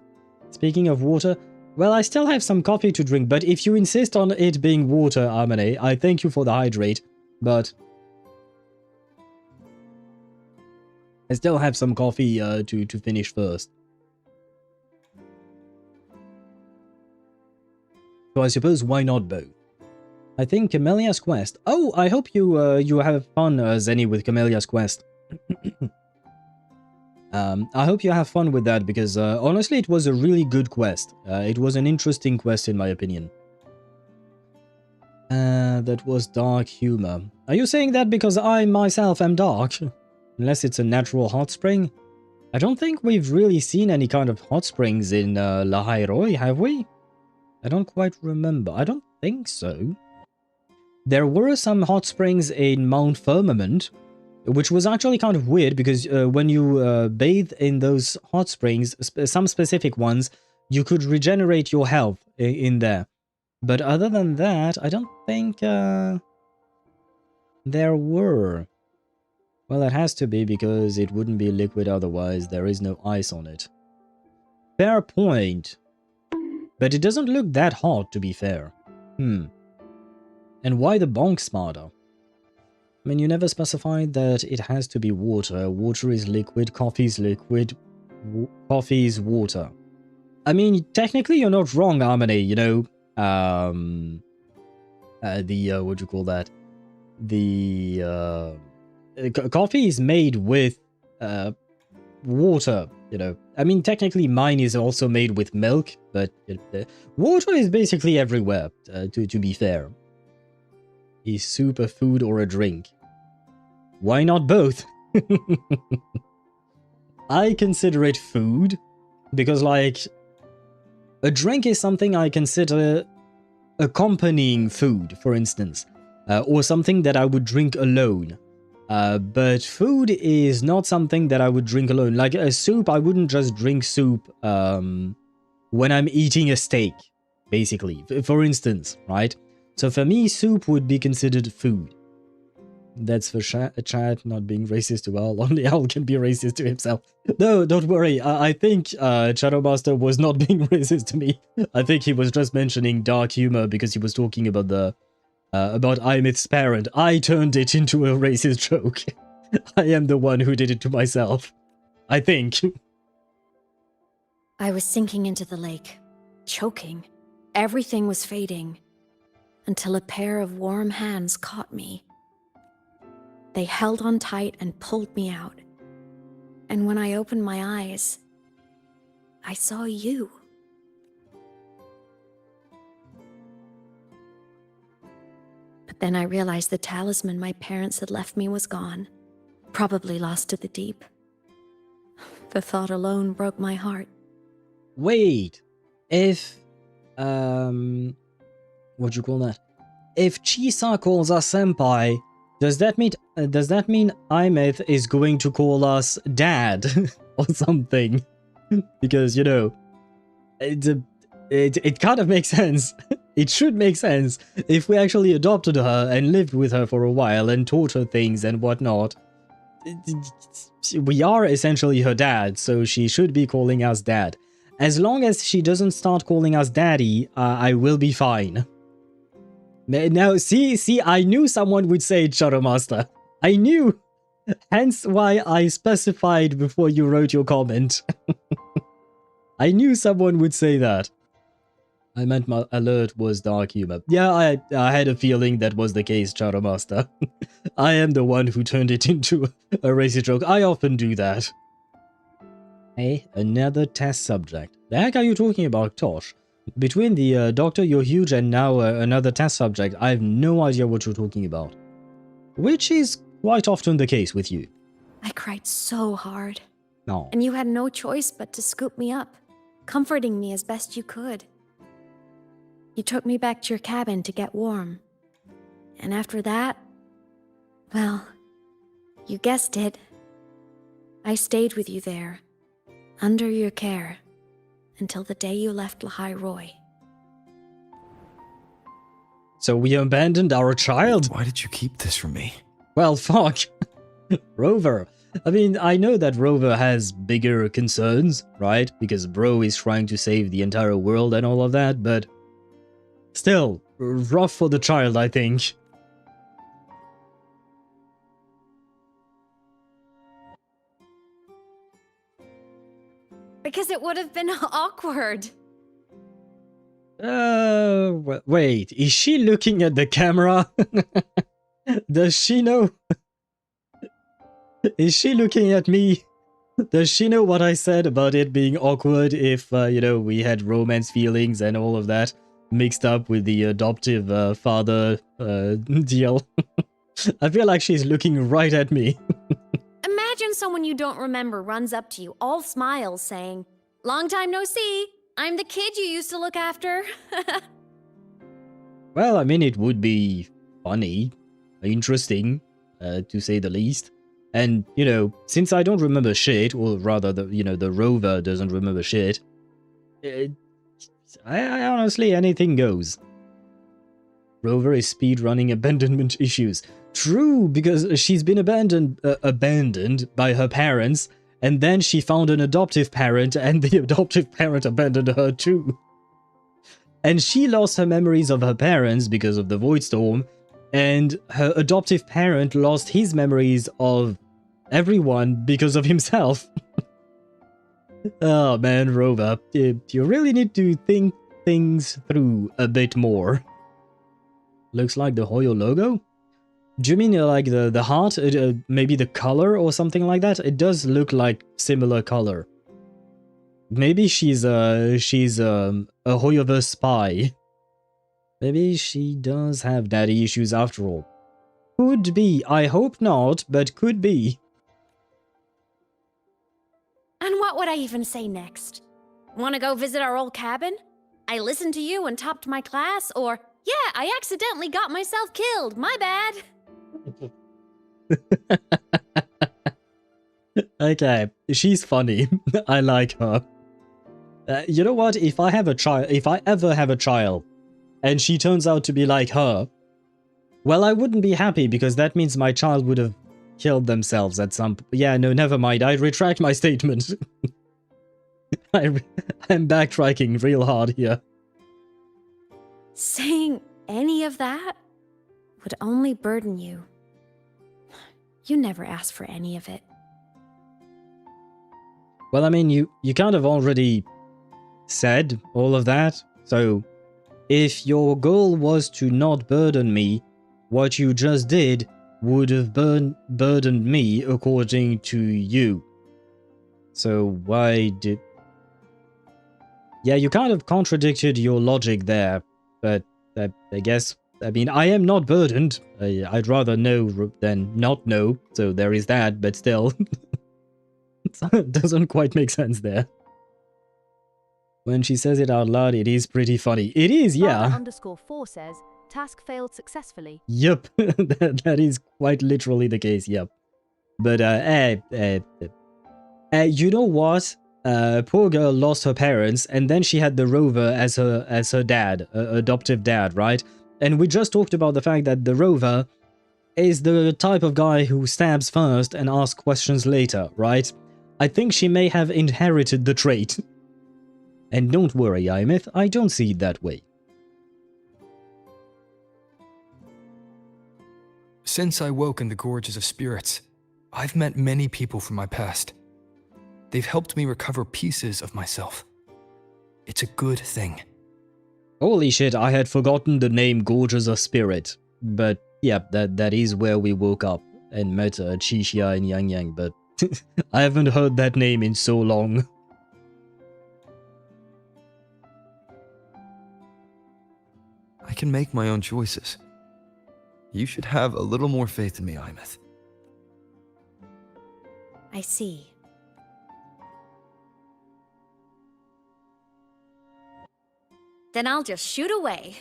Speaking of water, well, I still have some coffee to drink, but if you insist on it being water, Aemeath, I thank you for the hydrate, but I still have some coffee to finish first. So I suppose why not both? I think Camellia's Quest. Oh, I hope you you have fun, Zenny, with Camellia's Quest. I hope you have fun with that because honestly, it was a really good quest. It was an interesting quest in my opinion. That was dark humor. Are you saying that because I myself am dark? Unless it's a natural hot spring? I don't think we've really seen any kind of hot springs in Lahai-Roi, have we? I don't quite remember. I don't think so. There were some hot springs in Mount Firmament, which was actually kind of weird because when you bathe in those hot springs, some specific ones, you could regenerate your health in there. But other than that, I don't think there were. Well, it has to be because it wouldn't be liquid otherwise. There is no ice on it. Fair point. But it doesn't look that hot, to be fair. And why the bonk, Sparta? I mean, you never specified that it has to be water. Water is liquid, coffee is liquid, coffee is water. I mean, technically you're not wrong, Aemeath, you know. What do you call that? Coffee is made with water, you know. I mean, technically mine is also made with milk, but water is basically everywhere, to be fair. Is soup a food or a drink? Why not both? I consider it food, because like, a drink is something I consider accompanying food, for instance, or something that I would drink alone. But food is not something that I would drink alone. Like a soup, I wouldn't just drink soup when I'm eating a steak, basically, for instance, right? So for me, soup would be considered food. That's for chat not being racist to Owl. Only Owl can be racist to himself. No, don't worry. I think Shadowmaster was not being racist to me. I think he was just mentioning dark humor because he was talking about the about Aemeath's parent. I turned it into a racist joke. I am the one who did it to myself. I think. I was sinking into the lake, choking. Everything was fading, until a pair of warm hands caught me. They held on tight and pulled me out. And when I opened my eyes, I saw you. But then I realized the talisman my parents had left me was gone, probably lost to the deep. The thought alone broke my heart. Wait, if what do you call that? If Chisa calls us senpai, does that mean Aemeath is going to call us dad or something? Because, you know, it kind of makes sense. It should make sense if we actually adopted her and lived with her for a while and taught her things and whatnot. We are essentially her dad, so she should be calling us dad. As long as she doesn't start calling us daddy, I will be fine. Now, see, I knew someone would say it, Shadow Master. I knew. Hence why I specified before you wrote your comment. I knew someone would say that. I meant my alert was dark humor. Yeah, I had a feeling that was the case, Shadow Master. I am the one who turned it into a racist joke. I often do that. Hey, another test subject. The heck are you talking about, Tosh? Between the Doctor, You're Huge, and now another test subject, I have no idea what you're talking about. Which is quite often the case with you. I cried so hard. No. And you had no choice but to scoop me up, comforting me as best you could. You took me back to your cabin to get warm. And after that, well, you guessed it. I stayed with you there, under your care, until the day you left Lahai-Roi. So we abandoned our child? Why did you keep this from me? Well, fuck. Rover. I mean, I know that Rover has bigger concerns, right? Because Bro is trying to save the entire world and all of that, but still, rough for the child, I think. Because it would have been awkward. Wait, is she looking at the camera? Does she know? Is she looking at me? Does she know what I said about it being awkward if, you know, we had romance feelings and all of that mixed up with the adoptive father deal? I feel like she's looking right at me. Imagine someone you don't remember runs up to you, all smiles, saying, "Long time no see. I'm the kid you used to look after." Well, I mean, it would be funny, interesting, to say the least. And, you know, since I don't remember shit, or rather, the Rover doesn't remember shit, I honestly, anything goes. Rover is speedrunning abandonment issues. True, because she's been abandoned by her parents, and then she found an adoptive parent, and the adoptive parent abandoned her too. And she lost her memories of her parents because of the Void Storm, and her adoptive parent lost his memories of everyone because of himself. Oh man, Rover, you really need to think things through a bit more. Looks like the Hoyo logo? Do you mean like the heart? Maybe the color or something like that? It does look like similar color. Maybe she's a Hoyoverse spy. Maybe she does have daddy issues after all. Could be. I hope not, but could be. And what would I even say next? Want to go visit our old cabin? I listened to you and topped my class, or, yeah, I accidentally got myself killed, my bad. Okay, she's funny. I like her. You know what? If I ever have a child, and she turns out to be like her, well, I wouldn't be happy because that means my child would have killed themselves at some... Yeah, no, never mind. I retract my statement. I'm backtracking real hard here. Saying any of that would only burden you. You never asked for any of it. Well, I mean, you kind of already said all of that, so if your goal was to not burden me, what you just did would have burdened me according to you. So why did... Yeah, you kind of contradicted your logic there, but I guess... I mean, I am not burdened. I'd rather know than not know, so there is that, but still. It doesn't quite make sense there. When she says it out loud, it is pretty funny. It is, yeah. _4 says, task failed successfully. Yep, that is quite literally the case, yep. But, you know what? Poor girl lost her parents, and then she had the rover as her dad, adoptive dad, right? And we just talked about the fact that the rover is the type of guy who stabs first and asks questions later, right? I think she may have inherited the trait. And don't worry, Aemeath, I don't see it that way. Since I woke in the Gorges of Spirits, I've met many people from my past. They've helped me recover pieces of myself. It's a good thing. Holy shit, I had forgotten the name Gorges of Spirit. But yeah, that is where we woke up and met Qixia and Yang Yang, but I haven't heard that name in so long. I can make my own choices. You should have a little more faith in me, Aemeath. I see. Then I'll just shoot away.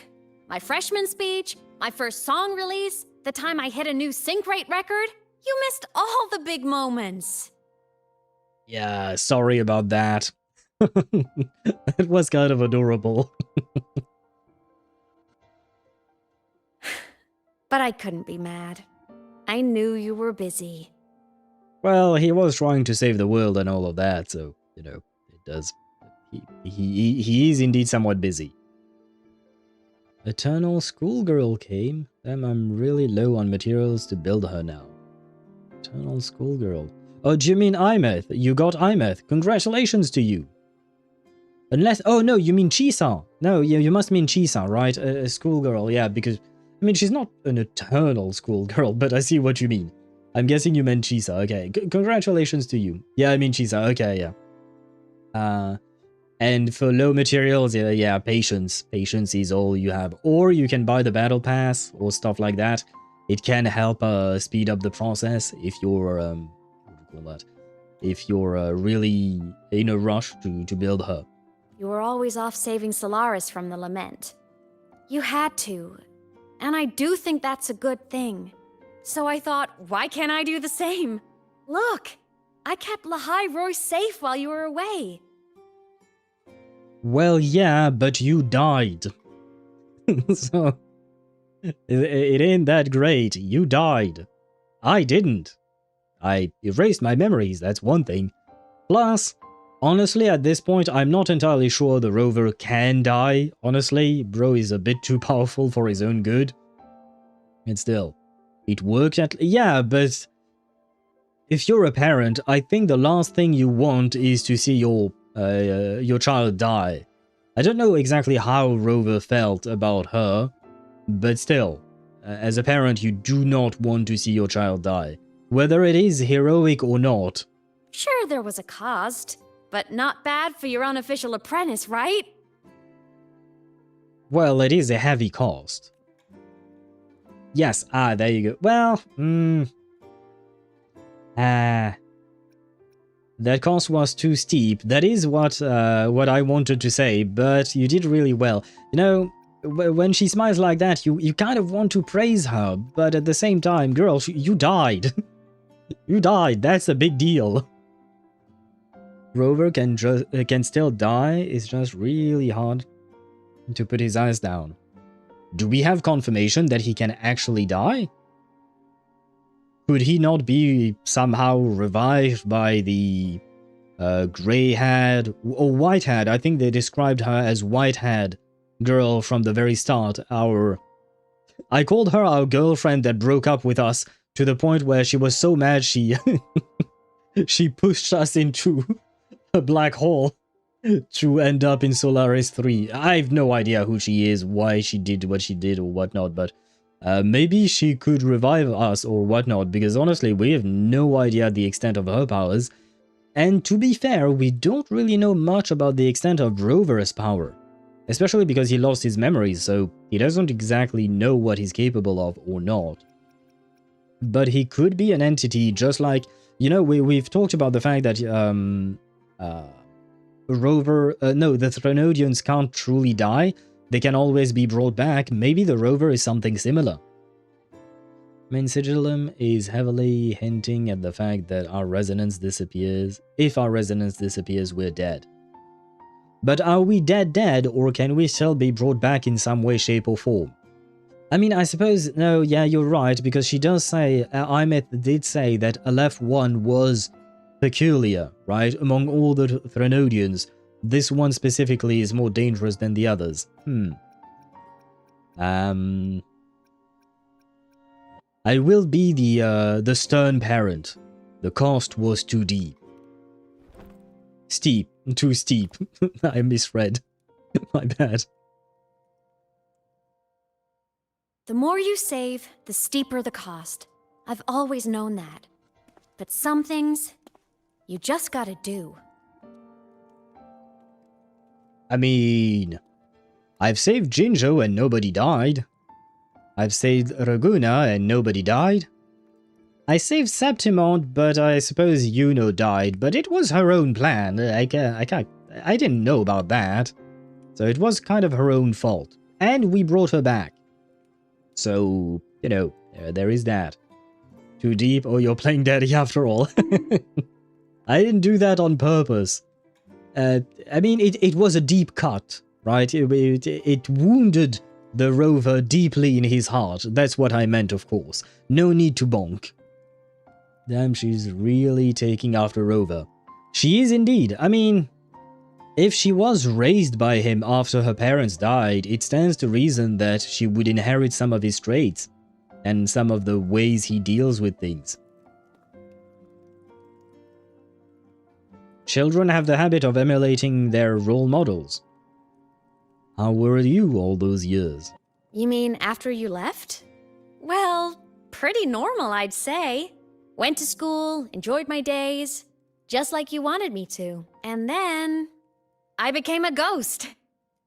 My freshman speech, my first song release, the time I hit a new sync rate record. You missed all the big moments. Yeah, sorry about that. It was kind of adorable. But I couldn't be mad. I knew you were busy. Well, he was trying to save the world and all of that, so, you know, it does. He is indeed somewhat busy. Eternal Schoolgirl came. Damn, I'm really low on materials to build her now. Eternal Schoolgirl. Oh, do you mean Aemeath? You got Aemeath. Congratulations to you. Unless... Oh, no, you mean Chi-san. No, you must mean Chi-san, right? A schoolgirl, yeah, because... I mean, she's not an eternal schoolgirl, but I see what you mean. I'm guessing you meant Chi-san. Okay, congratulations to you. Yeah, I mean Chi-san. Okay, yeah. And for low materials, yeah, patience. Patience is all you have. Or you can buy the battle pass or stuff like that. It can help speed up the process if you're, what do you call that? If you're really in a rush to build her. You were always off saving Solaris from the lament. You had to. And I do think that's a good thing. So I thought, why can't I do the same? Look, I kept Lahai-Roi safe while you were away. Well, yeah, but you died. So, it ain't that great. You died. I didn't. I erased my memories, that's one thing. Plus, honestly, at this point, I'm not entirely sure the rover can die. Honestly, bro is a bit too powerful for his own good. And still, it worked at... Yeah, but... If you're a parent, I think the last thing you want is to see your child die. I don't know exactly how Rover felt about her, but still, as a parent, you do not want to see your child die, whether it is heroic or not. Sure, there was a cost, but not bad for your unofficial apprentice, right? Well, it is a heavy cost. Yes, there you go. Well, that cost was too steep. That is what I wanted to say, but you did really well. You know, when she smiles like that, you kind of want to praise her, but at the same time, girl, you died. You died. That's a big deal. Rover can still die. It's just really hard to put his eyes down. Do we have confirmation that he can actually die? Could he not be somehow revived by the grey-haired or white-haired? I think they described her as white-haired girl from the very start. I called her our girlfriend that broke up with us to the point where she was so mad she she pushed us into a black hole to end up in Solaris 3. I have no idea who she is, why she did what she did or whatnot, but maybe she could revive us or whatnot, because honestly, we have no idea the extent of her powers. And to be fair, we don't really know much about the extent of Rover's power. Especially because he lost his memories, so he doesn't exactly know what he's capable of or not. But he could be an entity just like, you know, we've talked about the fact that the Threnodians can't truly die. They can always be brought back. Maybe the Rover is something similar. Main Sigillum is heavily hinting at the fact that our resonance disappears. If our resonance disappears, we're dead. But are we dead, or can we still be brought back in some way, shape, or form? I mean, I suppose, no, yeah, you're right, because she does say, Aemeath did say that Aleph 1 was peculiar, right? Among all the Threnodians, this one specifically is more dangerous than the others. I will be the stern parent. The cost was too deep. Steep. Too steep. I misread. My bad. The more you save, the steeper the cost. I've always known that. But some things, you just gotta do. I mean, I've saved Jinjo and nobody died. I've saved Raguna and nobody died. I saved Septimont, but I suppose Yuno died, but it was her own plan. I didn't know about that. So it was kind of her own fault. And we brought her back. So, you know, there is that. Too deep? Oh, you're playing daddy after all. I didn't do that on purpose. I mean, it was a deep cut, right? It wounded the Rover deeply in his heart. That's what I meant, of course. No need to bonk. Damn, she's really taking after Rover. She is indeed. I mean, if she was raised by him after her parents died, it stands to reason that she would inherit some of his traits and some of the ways he deals with things. Children have the habit of emulating their role models. How were you all those years? You mean after you left? Well, pretty normal, I'd say. Went to school, enjoyed my days, just like you wanted me to. And then I became a ghost.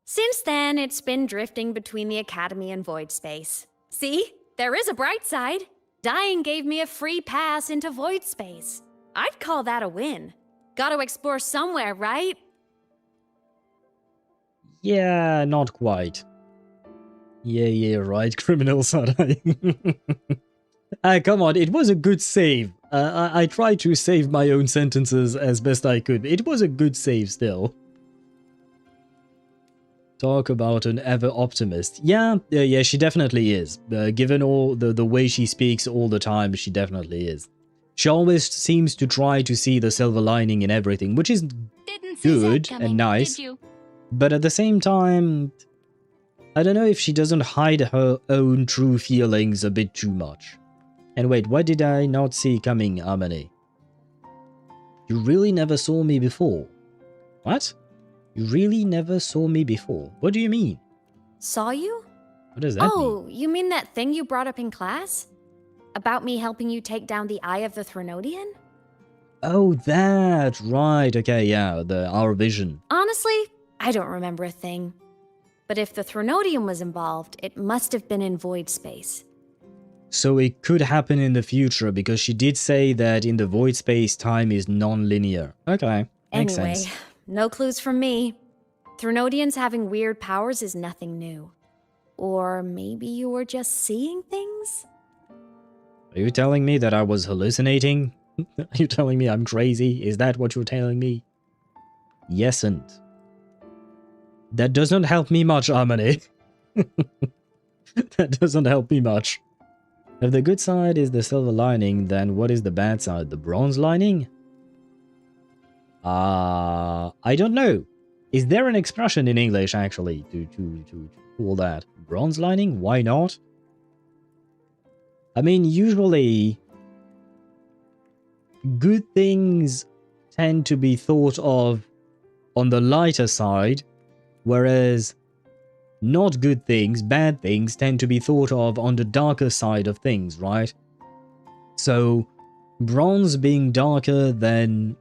Since then, it's been drifting between the Academy and Void Space. See, there is a bright side. Dying gave me a free pass into Void Space. I'd call that a win. Gotta explore somewhere, right? Yeah, not quite. Yeah, right, criminals, aren't I? Come on, it was a good save. I tried to save my own sentences as best I could. It was a good save still. Talk about an ever-optimist. Yeah, she definitely is. Given all the way she speaks all the time, she definitely is. She always seems to try to see the silver lining in everything, which is good and nice. But at the same time, I don't know if she doesn't hide her own true feelings a bit too much. And wait, what did I not see coming, Aemeath? You really never saw me before. What? You really never saw me before? What do you mean? Saw you? What does that mean? Oh, you mean that thing you brought up in class? About me helping you take down the Eye of the Threnodian? Oh, that! Right, okay, yeah, our vision. Honestly, I don't remember a thing. But if the Threnodian was involved, it must have been in Void Space. So it could happen in the future, because she did say that in the Void Space, time is non-linear. Okay, makes anyway, sense. No clues from me. Threnodians having weird powers is nothing new. Or maybe you were just seeing things? Are you telling me that I was hallucinating? Are you telling me I'm crazy? Is that what you're telling me? Yesn't. That doesn't help me much, Aemeath. That doesn't help me much. If the good side is the silver lining, then what is the bad side? The bronze lining? I don't know. Is there an expression in English, actually, to call that? Bronze lining? Why not? I mean, usually, good things tend to be thought of on the lighter side, whereas not good things, bad things, tend to be thought of on the darker side of things, right? So, bronze being darker than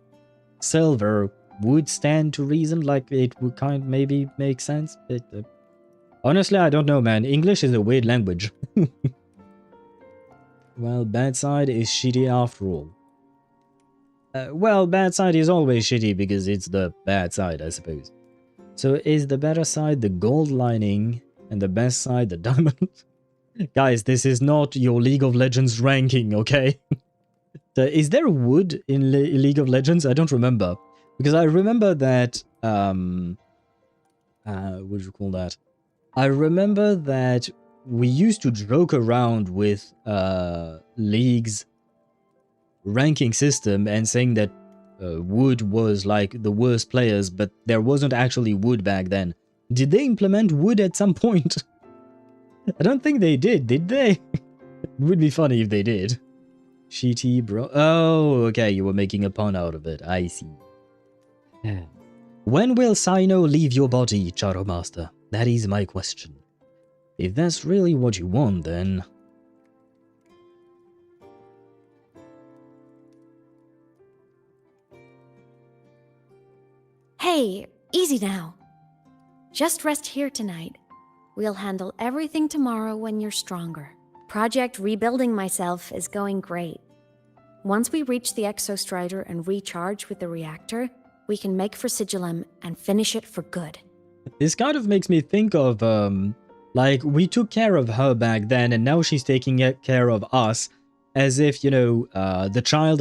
silver would stand to reason, like it would maybe make sense. Honestly, I don't know, man. English is a weird language. Well, bad side is shitty after all. Well, bad side is always shitty because it's the bad side, I suppose. So is the better side the gold lining and the best side the diamond? Guys, this is not your League of Legends ranking, okay? Is there wood in League of Legends? I don't remember. Because I remember that... what do you call that? I remember that we used to joke around with League's ranking system and saying that wood was like the worst players, but there wasn't actually wood back then. Did they implement wood at some point? I don't think they did they? It would be funny if they did. Shitty bro. Oh, okay, you were making a pun out of it. I see. When will Sino leave your body, Charo Master? That is my question. If that's really what you want, then... Hey, easy now. Just rest here tonight. We'll handle everything tomorrow when you're stronger. Project Rebuilding Myself is going great. Once we reach the Exostrider and recharge with the reactor, we can make for Sigilum and finish it for good. This kind of makes me think of, like, we took care of her back then, and now she's taking care of us, as if, you know, the child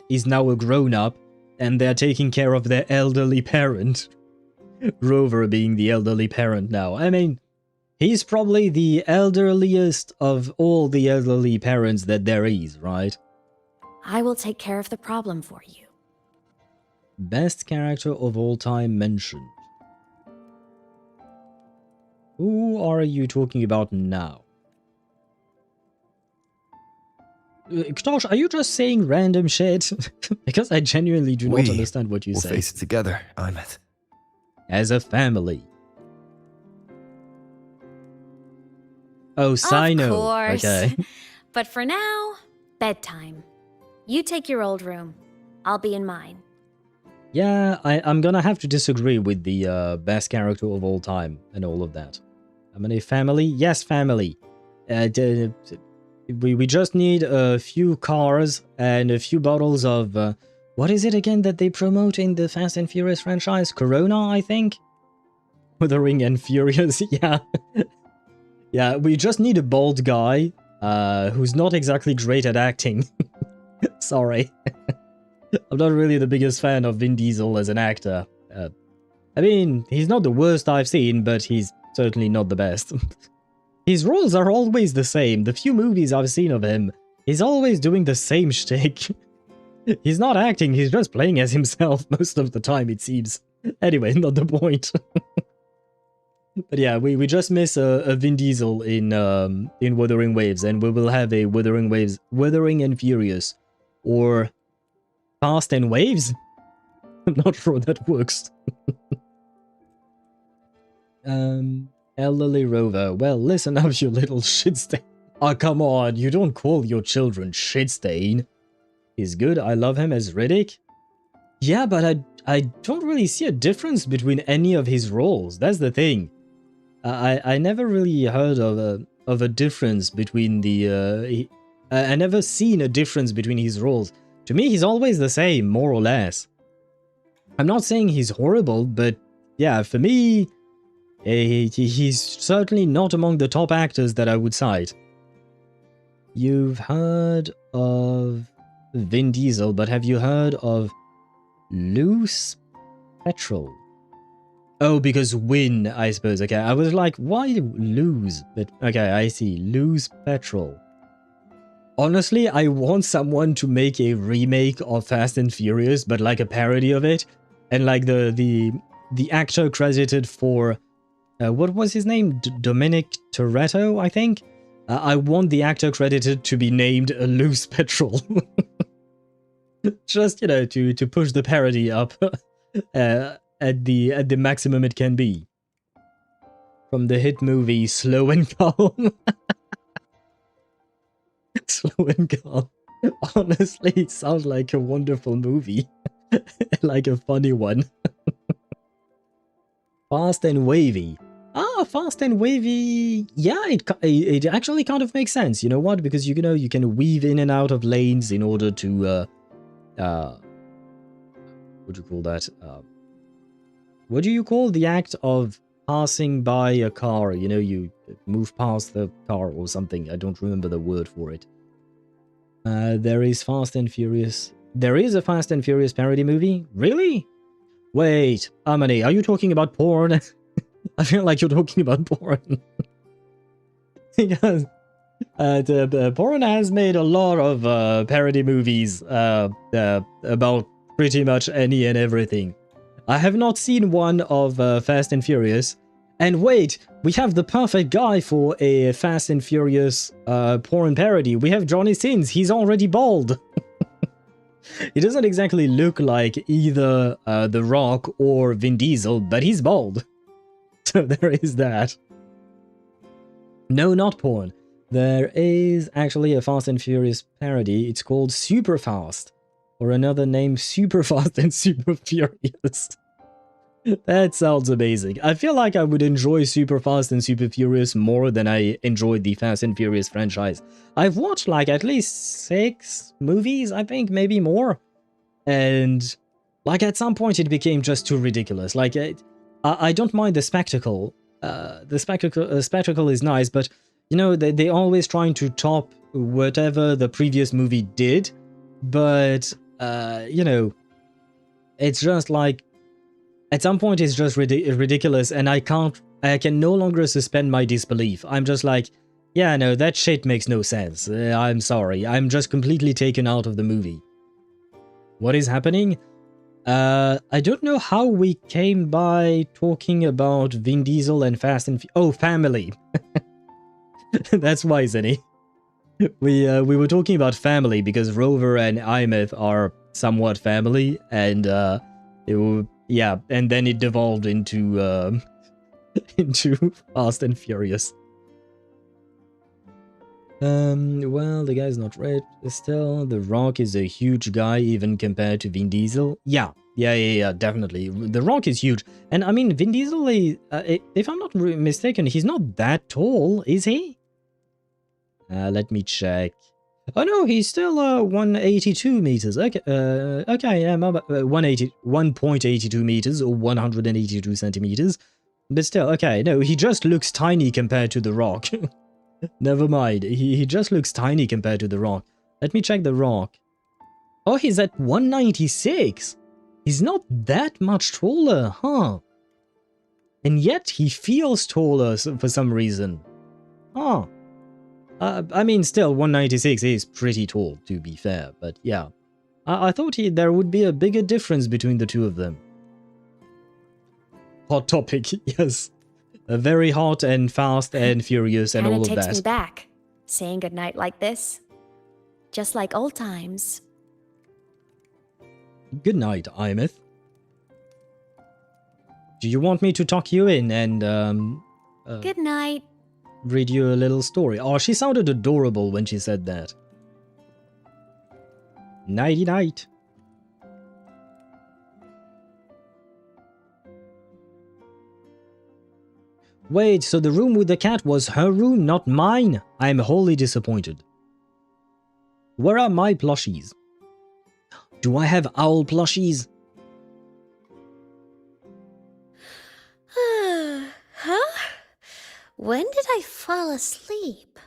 is now a grown-up, and they're taking care of their elderly parent. Rover being the elderly parent now. I mean, he's probably the elderliest of all the elderly parents that there is, right? I will take care of the problem for you. Best character of all time mentioned. Who are you talking about now? Ktosh, are you just saying random shit? Because I genuinely do not understand what you say. We'll face it together, Aemeath. As a family. Oh, Sino. Of course. Okay. But for now, bedtime. You take your old room. I'll be in mine. Yeah, I'm gonna have to disagree with the best character of all time and all of that. How many family? Yes, family. We just need a few cars and a few bottles of... what is it again that they promote in the Fast and Furious franchise? Corona, I think? Wuthering and Furious, yeah. Yeah, we just need a bald guy who's not exactly great at acting. Sorry. I'm not really the biggest fan of Vin Diesel as an actor. I mean, he's not the worst I've seen, but he's certainly not the best. His roles are always the same. The few movies I've seen of him, he's always doing the same shtick. He's not acting, he's just playing as himself most of the time, it seems. Anyway, not the point. But yeah, we just miss a Vin Diesel in Wuthering Waves, and we will have a Wuthering and Furious, or Fast and Waves? I'm not sure that works. Elderly Rover. Well, listen up, you little shit stain. Oh, come on, you don't call your children shit stain. He's good, I love him as Riddick. Yeah, but I don't really see a difference between any of his roles, that's the thing. I never really heard of a difference between the... I never seen a difference between his roles. To me, he's always the same, more or less. I'm not saying he's horrible, but yeah, for me, he's certainly not among the top actors that I would cite. You've heard of Vin Diesel, but have you heard of Loose Petrol? Oh, because win, I suppose. Okay, I was like, why lose? But okay, I see. Lose Petrol. Honestly, I want someone to make a remake of Fast and Furious, but like a parody of it. And like the actor credited for... what was his name? Dominic Toretto, I think? I want the actor credited to be named Loose Petrol. Just, you know, to push the parody up at the maximum it can be. From the hit movie Slow and Calm. Slow and Calm. Honestly, it sounds like a wonderful movie. Like a funny one. Fast and wavy. Ah, fast and wavy. Yeah, it actually kind of makes sense. You know what? Because you know you can weave in and out of lanes in order to what do you call that? What do you call the act of passing by a car? You know, you move past the car or something. I don't remember the word for it. There is Fast and Furious. There is a Fast and Furious parody movie? Really? Wait, Aemeath, are you talking about porn? I feel like you're talking about porn. Because porn has made a lot of parody movies about pretty much any and everything. I have not seen one of Fast and Furious. And wait, we have the perfect guy for a Fast and Furious porn parody. We have Johnny Sins. He's already bald. He doesn't exactly look like either The Rock or Vin Diesel, but he's bald. So there is that. No, not porn. There is actually a Fast and Furious parody. It's called Super Fast. Or another name, Super Fast and Super Furious. That sounds amazing. I feel like I would enjoy Super Fast and Super Furious more than I enjoyed the Fast and Furious franchise. I've watched like at least 6 movies, I think, maybe more. And like at some point it became just too ridiculous. Like I don't mind the spectacle. The spectacle is nice, but you know, they're always trying to top whatever the previous movie did. But, you know, it's just like, at some point it's just ridiculous, and I can no longer suspend my disbelief. I'm just like, yeah, no, that shit makes no sense. I'm sorry. I'm just completely taken out of the movie. What is happening? I don't know how we came by talking about Vin Diesel and Fast and oh, family. That's why, Zenny. We were talking about family because Rover and Aemeath are somewhat family, and it were, yeah, and then it devolved into into Fast and Furious. Well, the guy's not red. Still, The Rock is a huge guy even compared to Vin Diesel. Yeah, definitely. The Rock is huge. And I mean, Vin Diesel, if I'm not mistaken, he's not that tall, is he? Let me check. Oh no, he's still 182 meters. Okay, okay, yeah, 1.82 meters or 182 centimeters. But still, okay, no, he just looks tiny compared to The Rock. Never mind, he just looks tiny compared to The Rock. Let me check The Rock. Oh, he's at 196. He's not that much taller, huh? And yet he feels taller for some reason. Huh. I mean, still, 196 is pretty tall, to be fair, but yeah. I thought there would be a bigger difference between the two of them. Hot topic, yes. Very hot and fast and furious and all of that. Kinda takes me back, saying goodnight like this. Just like old times. Good night, Aemeath. Do you want me to tuck you in and, Good night. read you a little story? Oh, she sounded adorable when she said that. Nighty-night. Wait, so the room with the cat was her room, not mine? I'm wholly disappointed. Where are my plushies? Do I have owl plushies? Huh? When did I fall asleep?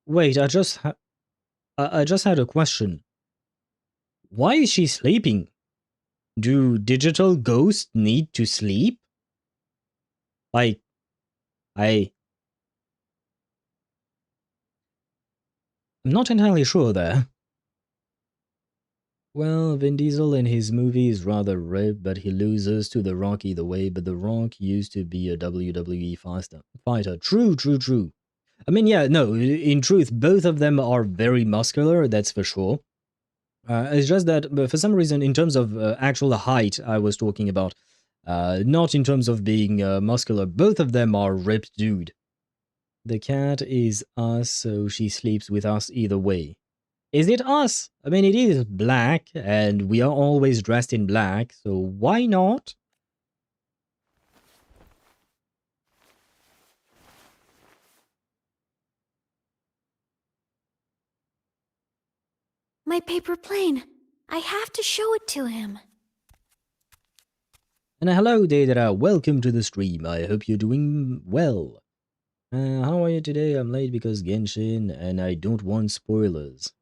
Wait, I just had a question. Why is she sleeping? Do digital ghosts need to sleep? Like, I'm not entirely sure there. Well, Vin Diesel in his movie is rather ripped, but he loses to The Rock either way, but The Rock used to be a WWE fighter. True. I mean, yeah, no, in truth, both of them are very muscular, that's for sure. It's just that, for some reason, in terms of actual height, I was talking about, not in terms of being muscular, both of them are ripped dude. The cat is us, so she sleeps with us either way. Is it us? I mean, it is black, and we are always dressed in black, so why not? My paper plane. I have to show it to him. And hello, Deidara. Welcome to the stream. I hope you're doing well. How are you today? I'm late because Genshin, and I don't want spoilers.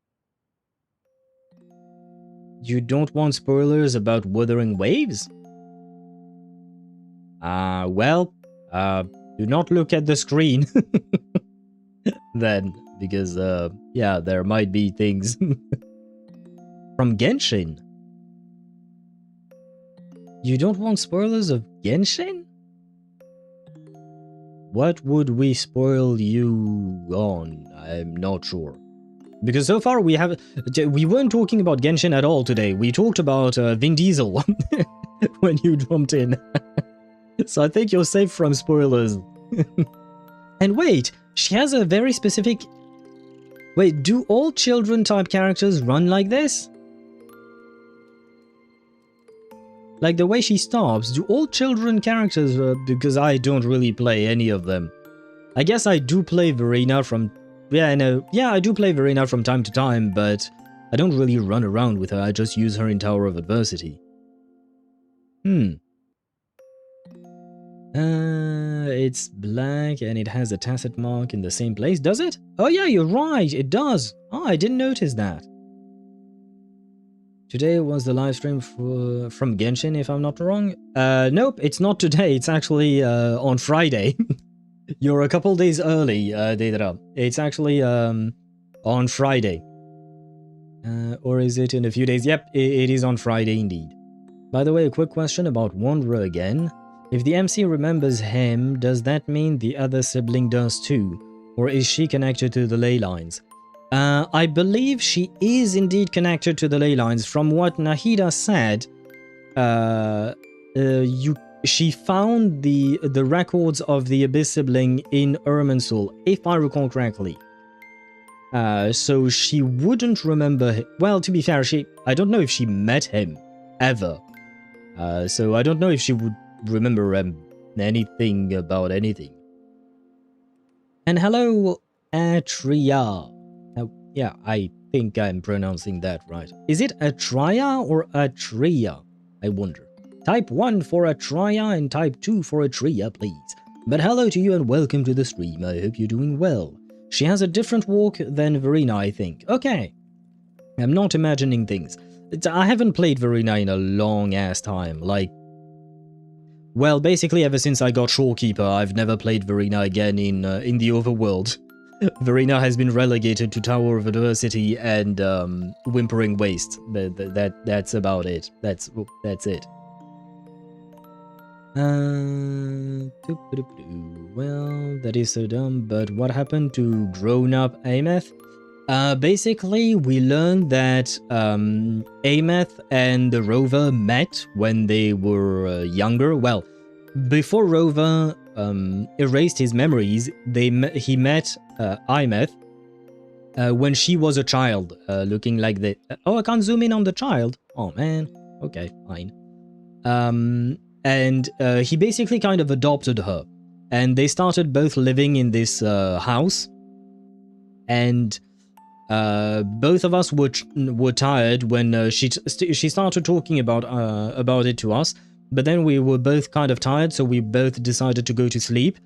You don't want spoilers about Wuthering Waves? Do not look at the screen then, because, yeah, there might be things from Genshin. You don't want spoilers of Genshin? What would we spoil you on? I'm not sure. Because so far we weren't talking about Genshin at all today. We talked about Vin Diesel when you jumped in. So I think you're safe from spoilers. And wait, she has a very specific... Wait, do all children type characters run like this? Like the way she stops, do all children characters, because I don't really play any of them. I guess I do play Verena from... Yeah, I do play Verena from time to time, but I don't really run around with her, I just use her in Tower of Adversity. It's black and it has a tacit mark in the same place, does it? Oh yeah, you're right, it does. Oh, I didn't notice that. Today was the live stream from Genshin, if I'm not wrong. Nope, it's not today, it's actually on Friday. You're a couple days early, Deidara. It's actually on Friday. Or is it in a few days? Yep, it is on Friday indeed. By the way, a quick question about Wanderer again. If the MC remembers him, does that mean the other sibling does too? Or is she connected to the ley lines? I believe she is indeed connected to the ley lines. From what Nahida said, she found the records of the Abyss sibling in Irminsul, if I recall correctly. So she wouldn't remember... Well, to be fair, I don't know if she met him, ever. So I don't know if she would remember anything about anything. And hello, Atria. Yeah, I think I'm pronouncing that right. Is it Atria or Atria? I wonder. Type 1 for Atria and type 2 for Atria, please. But hello to you and welcome to the stream. I hope you're doing well. She has a different walk than Verena, I think. Okay. I'm not imagining things. I haven't played Verena in a long-ass time. Like, well, basically ever since I got Shorekeeper, I've never played Verena again in the overworld. Verena has been relegated to Tower of Adversity and Whimpering Waste. That's about it. That's it. Well, that is so dumb, but what happened to grown-up Aemeath? Basically, we learned that Aemeath and the Rover met when they were younger. Well, before Rover erased his memories, he met Aemeath when she was a child, looking like that. Oh, I can't zoom in on the child. Oh man. Okay, fine. And he basically kind of adopted her, and they started both living in this house. And both of us were tired when she started talking about it to us. But then we were both kind of tired, so we both decided to go to sleep.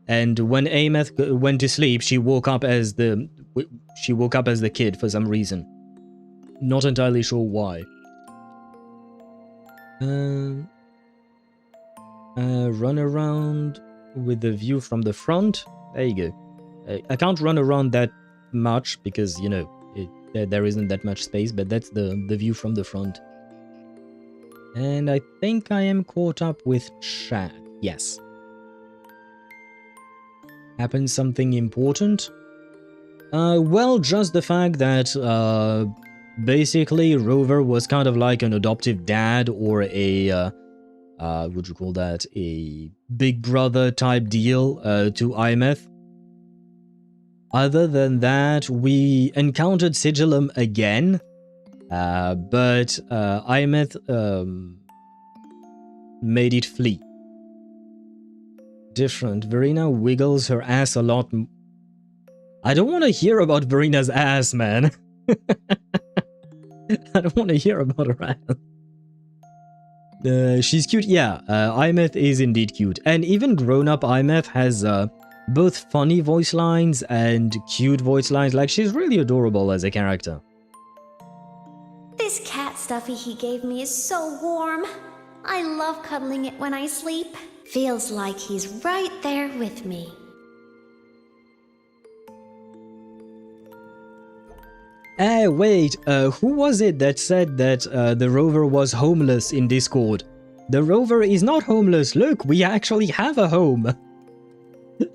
And when Aemeath went to sleep, she woke up as the kid for some reason. Not entirely sure why. Run around with the view from the front. There you go. I can't run around that much because, you know, there isn't that much space, but that's the view from the front. And I think I am caught up with chat. Yes. Happened something important? Well, just the fact that basically Rover was kind of like an adoptive dad or a would you call that a big brother type deal to Aemeath. Other than that, we encountered Sigillum again, but Aemeath made it flee. Different. Verena wiggles her ass a lot. I don't want to hear about Verena's ass, man. I don't want to hear about her ass. She's cute, yeah. Aemeath is indeed cute. And even grown-up Aemeath has both funny voice lines and cute voice lines. Like, she's really adorable as a character. This cat stuffy he gave me is so warm. I love cuddling it when I sleep. Feels like he's right there with me. Hey, wait, who was it that said that the rover was homeless in Discord? The rover is not homeless. Look, we actually have a home.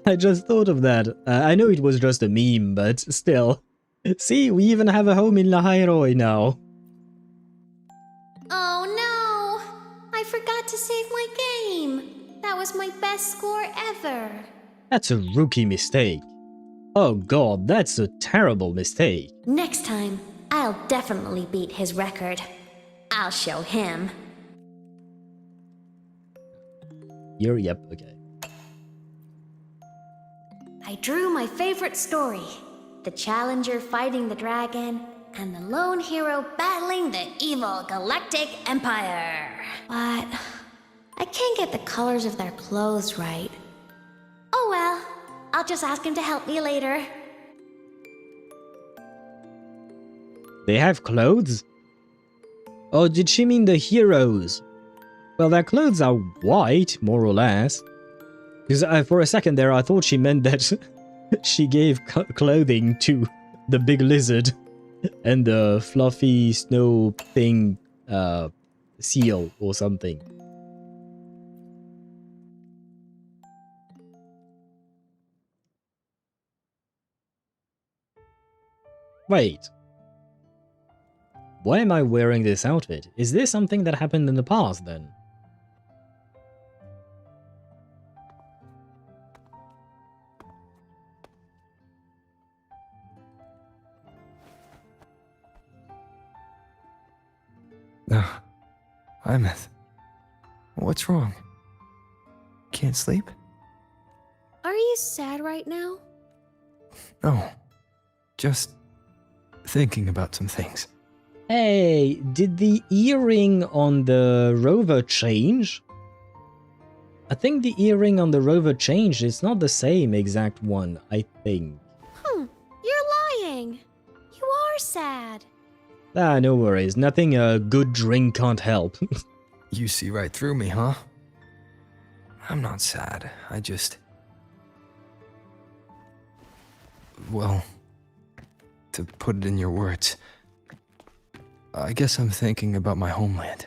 I just thought of that. I know it was just a meme, but still. See, we even have a home in Lahai-Roi now. Oh no! I forgot to save my game. That was my best score ever. That's a rookie mistake. Oh god, that's a terrible mistake. Next time, I'll definitely beat his record. I'll show him. Yep, okay. I drew my favorite story. The challenger fighting the dragon, and the lone hero battling the evil galactic empire. But I can't get the colors of their clothes right. Oh well, I'll just ask him to help me later. They have clothes? Oh, did she mean the heroes? Well, their clothes are white, more or less. Because for a second there, I thought she meant that she gave clothing to the big lizard and the fluffy snow thing, seal or something. Wait. Why am I wearing this outfit? Is this something that happened in the past, then? No. Aemeath. What's wrong? Can't sleep? Are you sad right now? No. Just thinking about some things. Hey, did the earring on the rover change? I think the earring on the rover changed. It's not the same exact one, I think. You're lying. You are sad. Ah, no worries. Nothing a good drink can't help. You see right through me, huh? I'm not sad. I just... Well, to put it in your words, I guess I'm thinking about my homeland.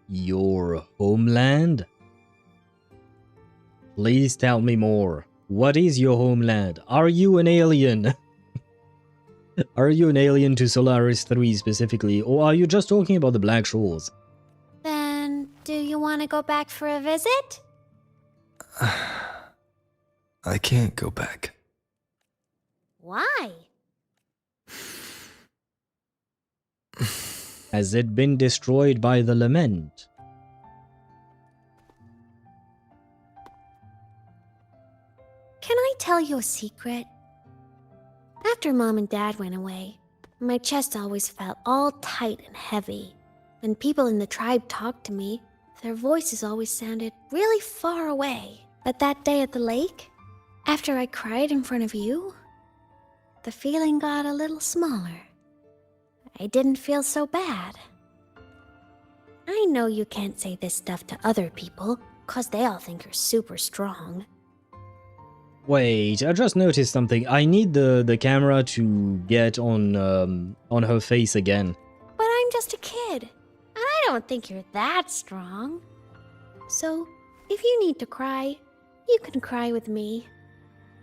Your homeland? Please tell me more. What is your homeland? Are you an alien? Are you an alien to Solaris 3 specifically, or are you just talking about the Black Shores? Then, do you want to go back for a visit? I can't go back. Why? Has it been destroyed by the lament? Can I tell you a secret? After Mom and Dad went away, my chest always felt all tight and heavy. When people in the tribe talked to me, their voices always sounded really far away. But that day at the lake, after I cried in front of you, the feeling got a little smaller. I didn't feel so bad. I know you can't say this stuff to other people, 'cause they all think you're super strong. Wait, I just noticed something. I need the camera to get on her face again. But I'm just a kid, and I don't think you're that strong. So, if you need to cry, you can cry with me.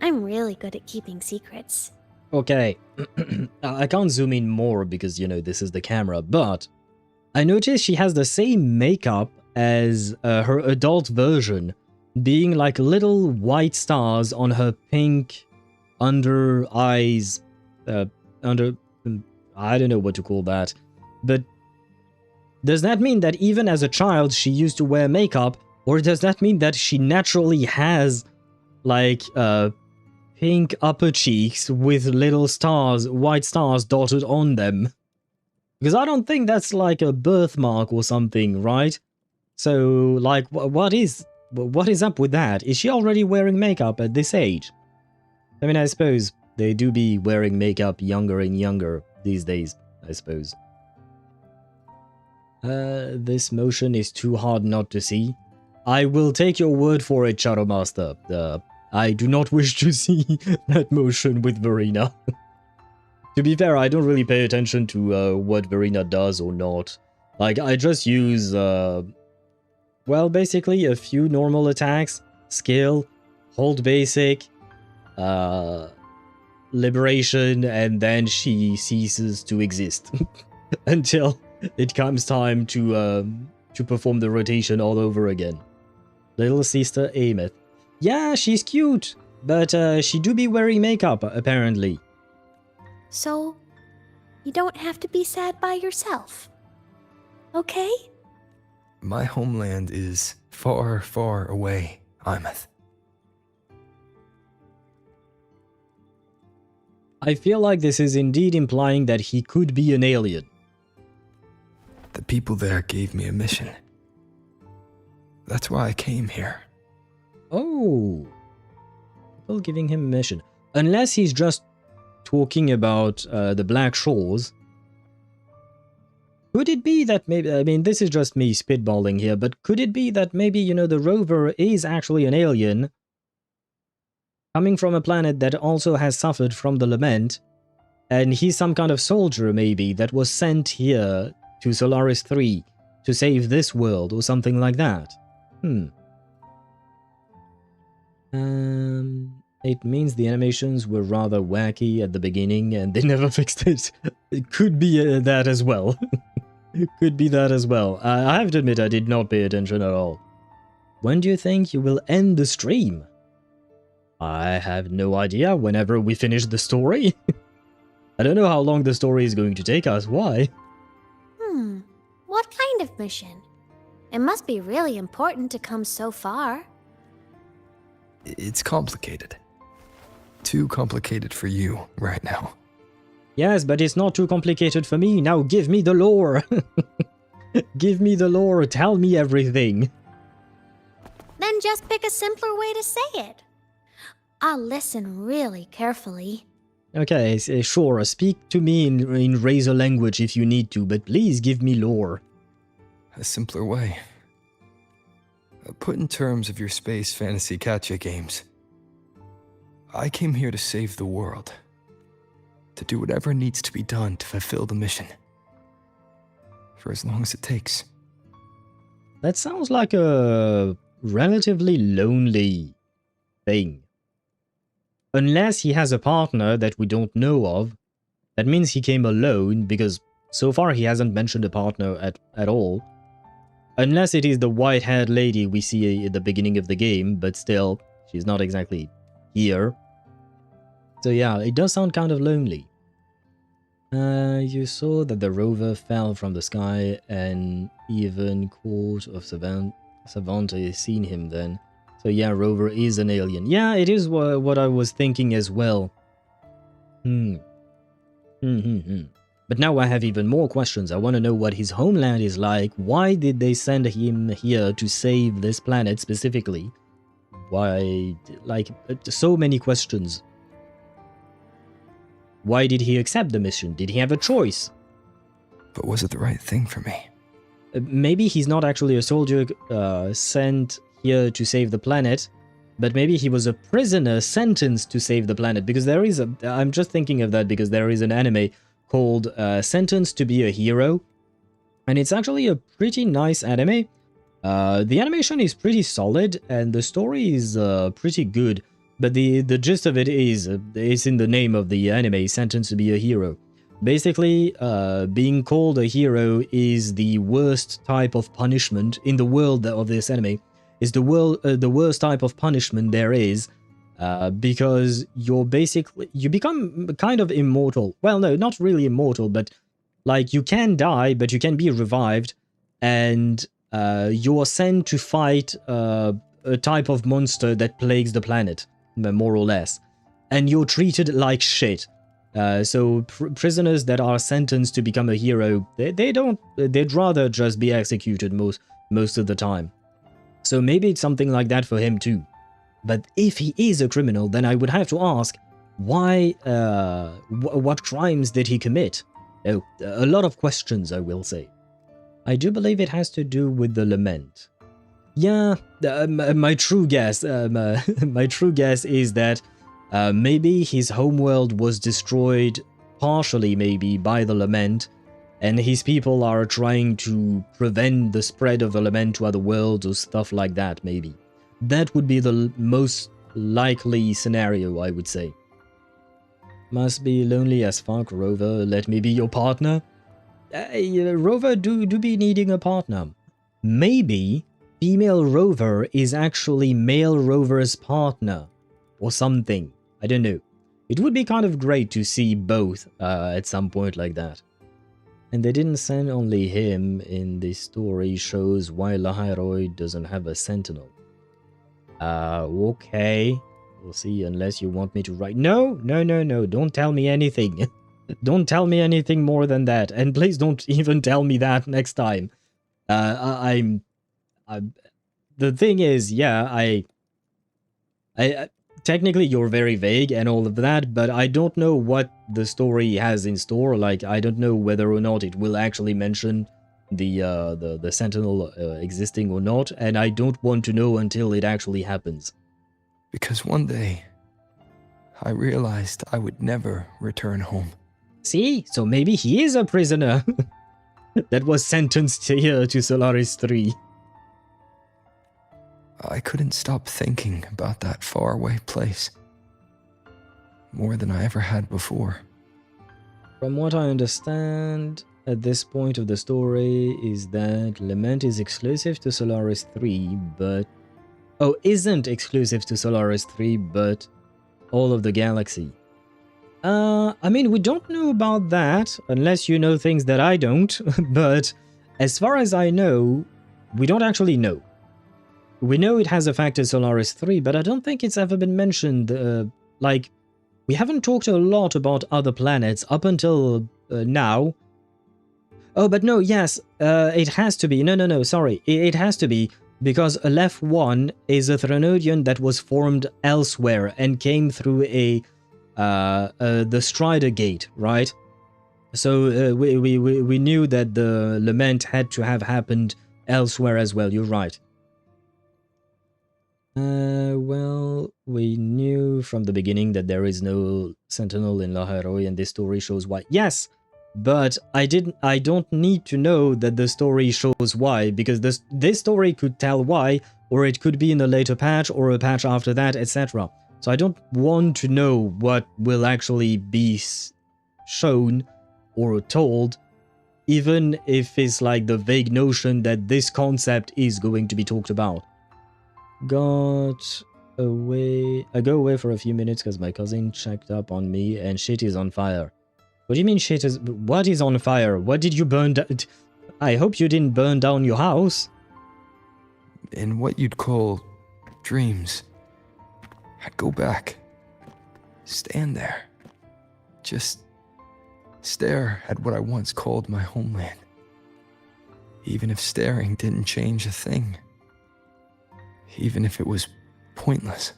I'm really good at keeping secrets. Okay, I can't zoom in more because, you know, this is the camera, but I noticed she has the same makeup as her adult version, being like little white stars on her pink under eyes, under, I don't know what to call that, but does that mean that even as a child she used to wear makeup, or does that mean that she naturally has, like, pink upper cheeks with little stars, white stars dotted on them? Because I don't think that's like a birthmark or something, right? So, like, what is up with that? Is she already wearing makeup at this age? I mean, I suppose they do be wearing makeup younger and younger these days, I suppose. This motion is too hard not to see. I will take your word for it, Shadow Master. I do not wish to see that motion with Verena. To be fair, I don't really pay attention to what Verena does or not. Like, I just use, well, basically a few normal attacks, skill, hold basic, liberation, and then she ceases to exist until it comes time to perform the rotation all over again. Little sister Aemeath. Yeah, she's cute, but she do be wearing makeup, apparently. So, you don't have to be sad by yourself. Okay? My homeland is far, far away, Aemeath. I feel like this is indeed implying that he could be an alien. The people there gave me a mission. That's why I came here. Oh. People giving him a mission. Unless he's just talking about the Black Shores. Could it be that maybe, I mean, this is just me spitballing here, but could it be that maybe, you know, the rover is actually an alien coming from a planet that also has suffered from the Lament, and he's some kind of soldier maybe that was sent here to Solaris 3 to save this world or something like that? It means the animations were rather wacky at the beginning and they never fixed it. It could be that as well. It could be that as well. I have to admit I did not pay attention at all. When do you think you will end the stream? I have no idea. Whenever we finish the story. I don't know how long the story is going to take us. Why? What kind of mission? It must be really important to come so far. It's complicated. Too complicated for you right now. Yes, but it's not too complicated for me. Now give me the lore. Give me the lore. Tell me everything. Then just pick a simpler way to say it. I'll listen really carefully. Okay, sure. Speak to me in Razor language if you need to, but please give me lore. A simpler way. Put in terms of your space fantasy gacha games. I came here to save the world. To do whatever needs to be done to fulfill the mission. For as long as it takes. That sounds like a relatively lonely thing. Unless he has a partner that we don't know of, that means he came alone, because so far he hasn't mentioned a partner at all. Unless it is the white-haired lady we see at the beginning of the game, but still, she's not exactly here. So yeah, it does sound kind of lonely. You saw that the rover fell from the sky, and even Court of Savante has seen him then. So yeah, rover is an alien. Yeah, it is what I was thinking as well. But now I have even more questions. I want to know what his homeland is like. Why did they send him here to save this planet specifically? Why, like, so many questions. Why did he accept the mission? Did he have a choice? But was it the right thing for me? Maybe he's not actually a soldier sent here to save the planet, but maybe he was a prisoner sentenced to save the planet, because there is a... I'm just thinking of that because there is an anime called Sentenced to be a Hero, and it's actually a pretty nice anime. The animation is pretty solid, and the story is pretty good, but the gist of it is, it's in the name of the anime, Sentenced to be a Hero. Basically, being called a hero is the worst type of punishment in the world of this anime. It's the worst type of punishment there is, because you become kind of immortal. Well, no, not really immortal, but like you can die, but you can be revived, and you're sent to fight a type of monster that plagues the planet, more or less, and you're treated like shit. So prisoners that are sentenced to become a hero, they'd rather just be executed most of the time. So maybe it's something like that for him too. But if he is a criminal, then I would have to ask, why, what crimes did he commit? Oh, a lot of questions, I will say. I do believe it has to do with the lament. Yeah, my true guess is that maybe his homeworld was destroyed partially, maybe, by the lament, and his people are trying to prevent the spread of the lament to other worlds or stuff like that, maybe. That would be the most likely scenario, I would say. Must be lonely as fuck, Rover. Let me be your partner. Rover do be needing a partner. Maybe female Rover is actually male Rover's partner or something. I don't know. It would be kind of great to see both at some point like that. And they didn't send only him in this story, shows why Lahai-Roi doesn't have a sentinel. Okay. We'll see, unless you want me to write... No, don't tell me anything. Don't tell me anything more than that. And please don't even tell me that next time. The thing is, yeah, I technically you're very vague and all of that, but I don't know what the story has in store. Like, I don't know whether or not it will actually mention the Sentinel existing or not, and I don't want to know until it actually happens. Because one day, I realized I would never return home. See? So maybe he is a prisoner that was sentenced here to Solaris 3. I couldn't stop thinking about that faraway place. More than I ever had before. From what I understand, at this point of the story, is that Lament is exclusive to Solaris 3, but... Oh, isn't exclusive to Solaris 3, but all of the galaxy. I mean, we don't know about that, unless you know things that I don't, but as far as I know, we don't actually know. We know it has a factor Solaris 3, but I don't think it's ever been mentioned, like, we haven't talked a lot about other planets up until now. Oh, but no, yes, it has to be, no, sorry, it has to be, because Aleph 1 is a Threnodian that was formed elsewhere and came through the Strider Gate, right? So we knew that the Lament had to have happened elsewhere as well, you're right. Well, we knew from the beginning that there is no Sentinel in Lahai-Roi, and this story shows why. Yes, but I don't need to know that the story shows why, because this story could tell why, or it could be in a later patch, or a patch after that, etc. So I don't want to know what will actually be shown or told, even if it's like the vague notion that this concept is going to be talked about. Got away. I go away for a few minutes because my cousin checked up on me and shit is on fire. What do you mean shit is... What is on fire? What did you burn down? I hope you didn't burn down your house. In what you'd call dreams, I'd go back, stand there, just stare at what I once called my homeland. Even if staring didn't change a thing. Even if it was pointless.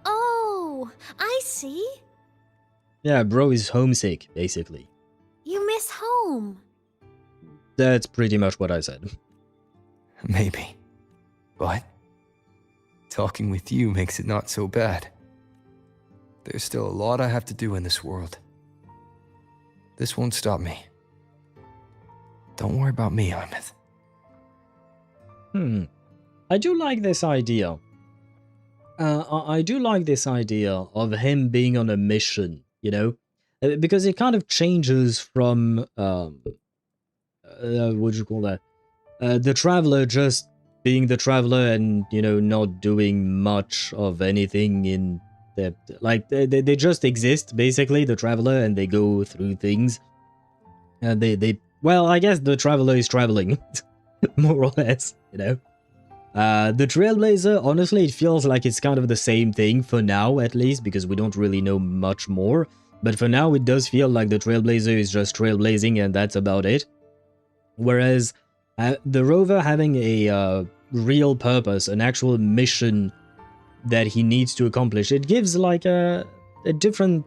Oh, I see. Yeah, bro is homesick, basically. You miss home. That's pretty much what I said. Maybe. But talking with you makes it not so bad. There's still a lot I have to do in this world. This won't stop me. Don't worry about me, Aemeath. I do like this idea. I do like this idea of him being on a mission, you know? Because it kind of changes from, what do you call that? The Traveler just being the traveler and, you know, not doing much of anything in the... Like, they just exist, basically, the traveler, and they go through things. And well, I guess the traveler is traveling, more or less, you know. The Trailblazer, honestly, it feels like it's kind of the same thing, for now at least, because we don't really know much more. But for now, it does feel like the Trailblazer is just trailblazing and that's about it. Whereas the rover having a real purpose, an actual mission that he needs to accomplish, it gives like a different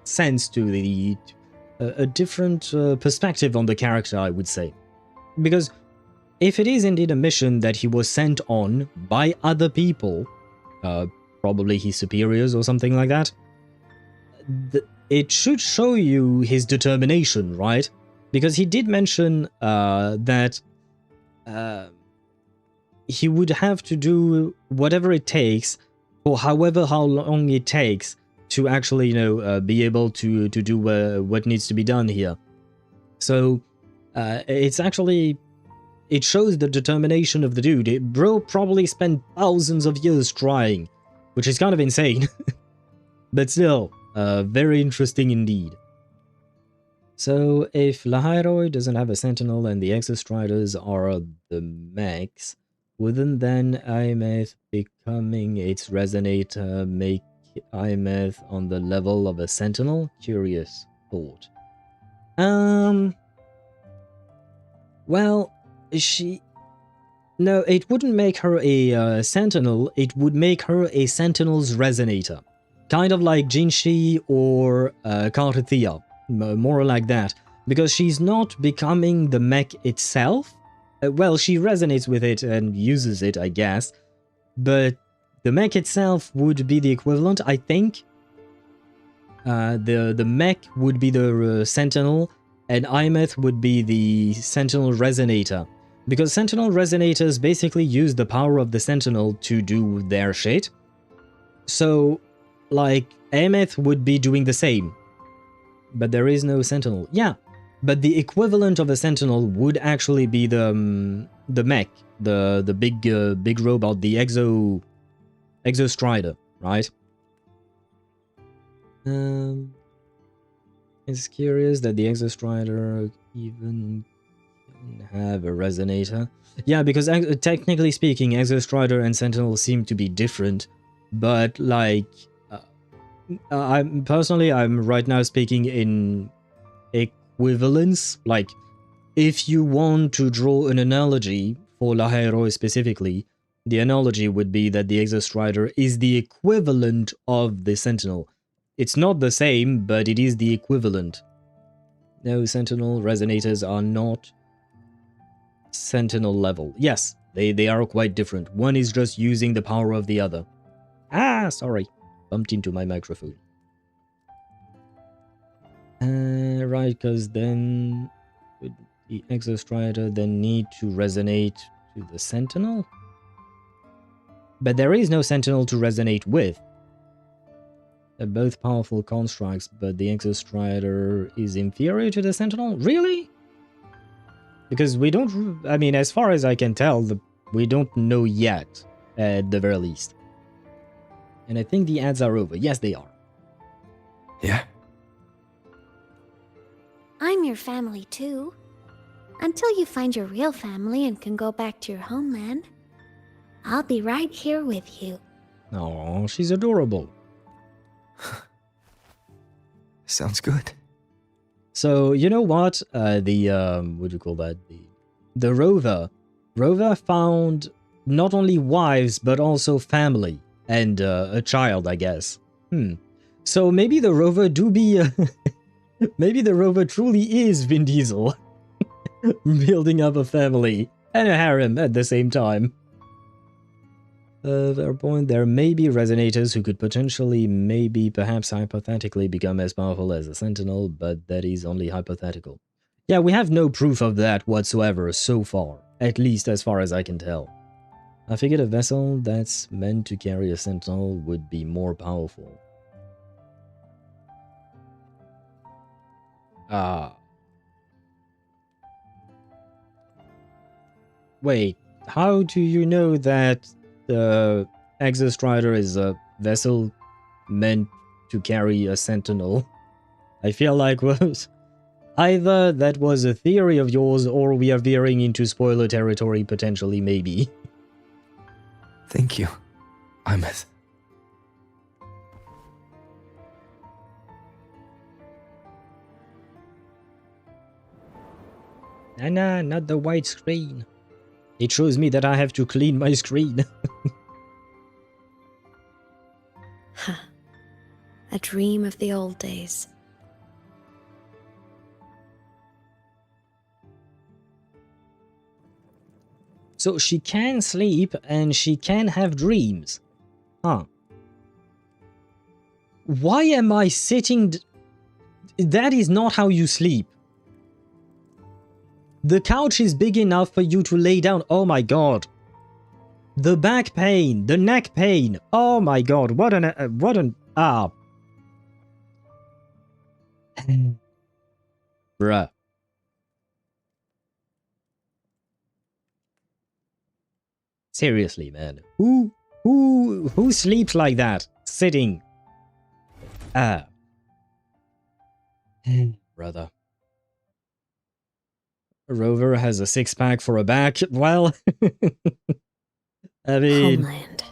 sense to a different perspective on the character, I would say. Because if it is indeed a mission that he was sent on by other people, probably his superiors or something like that, it should show you his determination, right? Because he did mention that he would have to do whatever it takes, or how long it takes, to actually, you know, be able to do what needs to be done here. So it's actually... It shows the determination of the dude. Bro probably spent thousands of years trying, which is kind of insane. But still, very interesting indeed. So, if Lahai-Roi doesn't have a sentinel and the Exostriders are the mechs, wouldn't then Aemeath becoming its resonator make Aemeath on the level of a sentinel? Curious thought. Well... No, it wouldn't make her a sentinel, it would make her a sentinel's resonator. Kind of like Jinshi or Karthia, more like that. Because she's not becoming the mech itself. Well, she resonates with it and uses it, I guess. But the mech itself would be the equivalent, I think. The mech would be the sentinel, and Aemeath would be the sentinel resonator. Because Sentinel Resonators basically use the power of the Sentinel to do their shit. So, like, Aemeath would be doing the same. But there is no Sentinel. Yeah, but the equivalent of a Sentinel would actually be the mech, the big robot, the Exostrider, right? It's curious that the Exostrider even have a resonator. Yeah, because technically speaking, Exostrider and Sentinel seem to be different, but like, I'm right now speaking in equivalence. Like, if you want to draw an analogy for Lahai-Roi specifically, the analogy would be that the Exostrider is the equivalent of the Sentinel. It's not the same, but it is the equivalent. No, Sentinel Resonators are not Sentinel level. Yes, they are quite different. One is just using the power of the other. Ah, sorry. Bumped into my microphone. Right, because then would the Exostrider then need to resonate to the Sentinel? But there is no Sentinel to resonate with. They're both powerful constructs, but the Exostrider is inferior to the Sentinel? Really? Because we don't... I mean, as far as I can tell, we don't know yet, at the very least. And I think the ads are over. Yes, they are. Yeah? I'm your family too. Until you find your real family and can go back to your homeland, I'll be right here with you. Oh, she's adorable. Sounds good. So, you know what? What do you call that? The rover. Rover found not only wives, but also family. And a child, I guess. So maybe the rover do be... maybe the rover truly is Vin Diesel. Building up a family and a harem at the same time. Fair point. There may be resonators who could potentially, perhaps hypothetically become as powerful as a Sentinel, but that is only hypothetical. Yeah, we have no proof of that whatsoever so far, at least as far as I can tell. I figured a vessel that's meant to carry a Sentinel would be more powerful. Wait, how do you know that the Exostrider is a vessel meant to carry a sentinel? I feel like either that was a theory of yours or we are veering into spoiler territory potentially, maybe. Thank you, Aemeath. Nah, not the white screen. It shows me that I have to clean my screen. A dream of the old days. So she can sleep and she can have dreams. Huh. Why am I sitting... That is not how you sleep. The couch is big enough for you to lay down. Oh my god. The back pain, the neck pain. Oh my god, what an Bruh. Seriously, man. Who sleeps like that? Sitting. Brother. Rover has a six-pack for a back. Well, I mean... Homeland.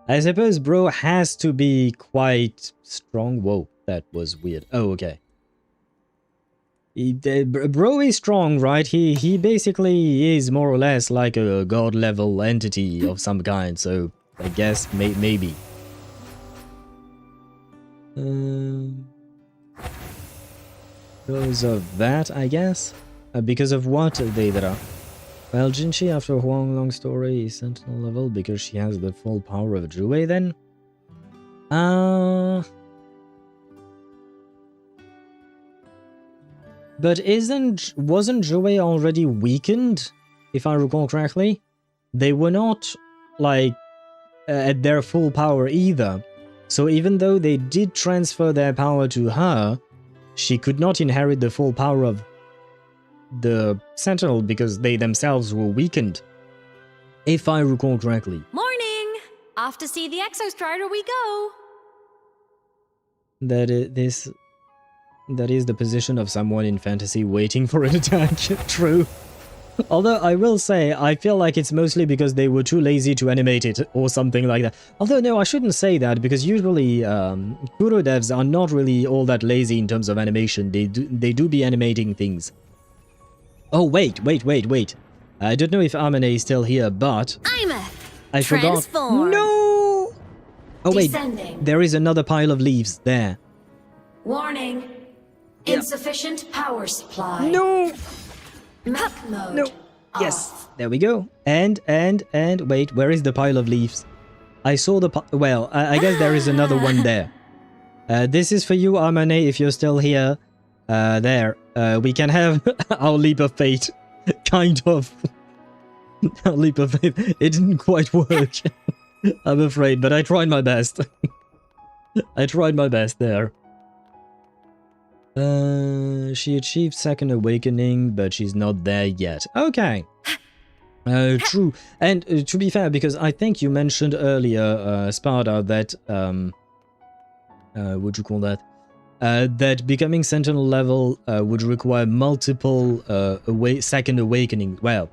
I suppose bro has to be quite strong. Whoa, that was weird. Oh, okay. Bro is strong, right? He basically is more or less like a god-level entity of some kind, so I guess maybe. Because of that, I guess? Because of what they that are? Well, Jinchi, after a long story, is sentinel level because she has the full power of Zhuwei then? But wasn't Zhuwei already weakened, if I recall correctly? They were not, like, at their full power either. So even though they did transfer their power to her, she could not inherit the full power of the Sentinel because they themselves were weakened, if I recall correctly. Morning! Off to see the Exostrider we go! That is the position of someone in fantasy waiting for an attack. True. Although I will say, I feel like it's mostly because they were too lazy to animate it or something like that. Although no, I shouldn't say that because usually Kuro devs are not really all that lazy in terms of animation. They do be animating things. Oh wait. I don't know if Aemeath is still here, but I forgot. No. Oh wait, there is another pile of leaves there. Warning. Insufficient power supply. No. Mech mode. No. Yes. There we go. And wait, where is the pile of leaves? I saw the well, I guess there is another one there. This is for you, Aemeath, if you're still here. There. We can have our leap of fate. Kind of. Our leap of faith. It didn't quite work. I'm afraid, but I tried my best. I tried my best there. She achieved second awakening, but she's not there yet. Okay. True. And to be fair, because I think you mentioned earlier, Sparta, that, what'd you call that? That becoming Sentinel level would require multiple second awakenings. Well,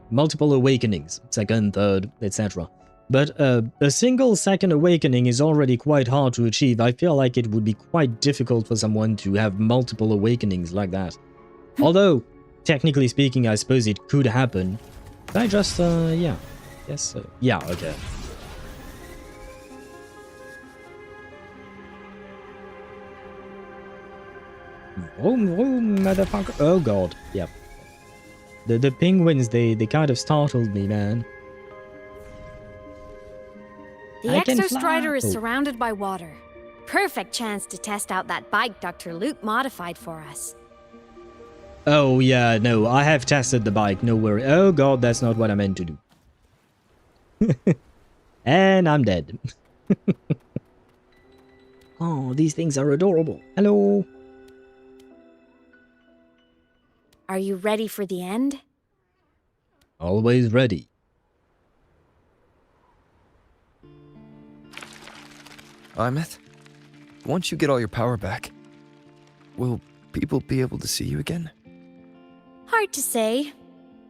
multiple awakenings, second, third, etc. But a single second awakening is already quite hard to achieve. I feel like it would be quite difficult for someone to have multiple awakenings like that. Although, technically speaking, I suppose it could happen. I just, yeah. Yes, so. Yeah, okay. Vroom, motherfucker. Oh god, yep. The penguins, they kind of startled me, man. The Exostrider is surrounded by water. Perfect chance to test out that bike Dr. Luke modified for us. Oh yeah, no, I have tested the bike, no worry. Oh god, that's not what I meant to do. And I'm dead. Oh, these things are adorable. Hello. Are you ready for the end? Always ready. Aemeath, once you get all your power back, will people be able to see you again? Hard to say.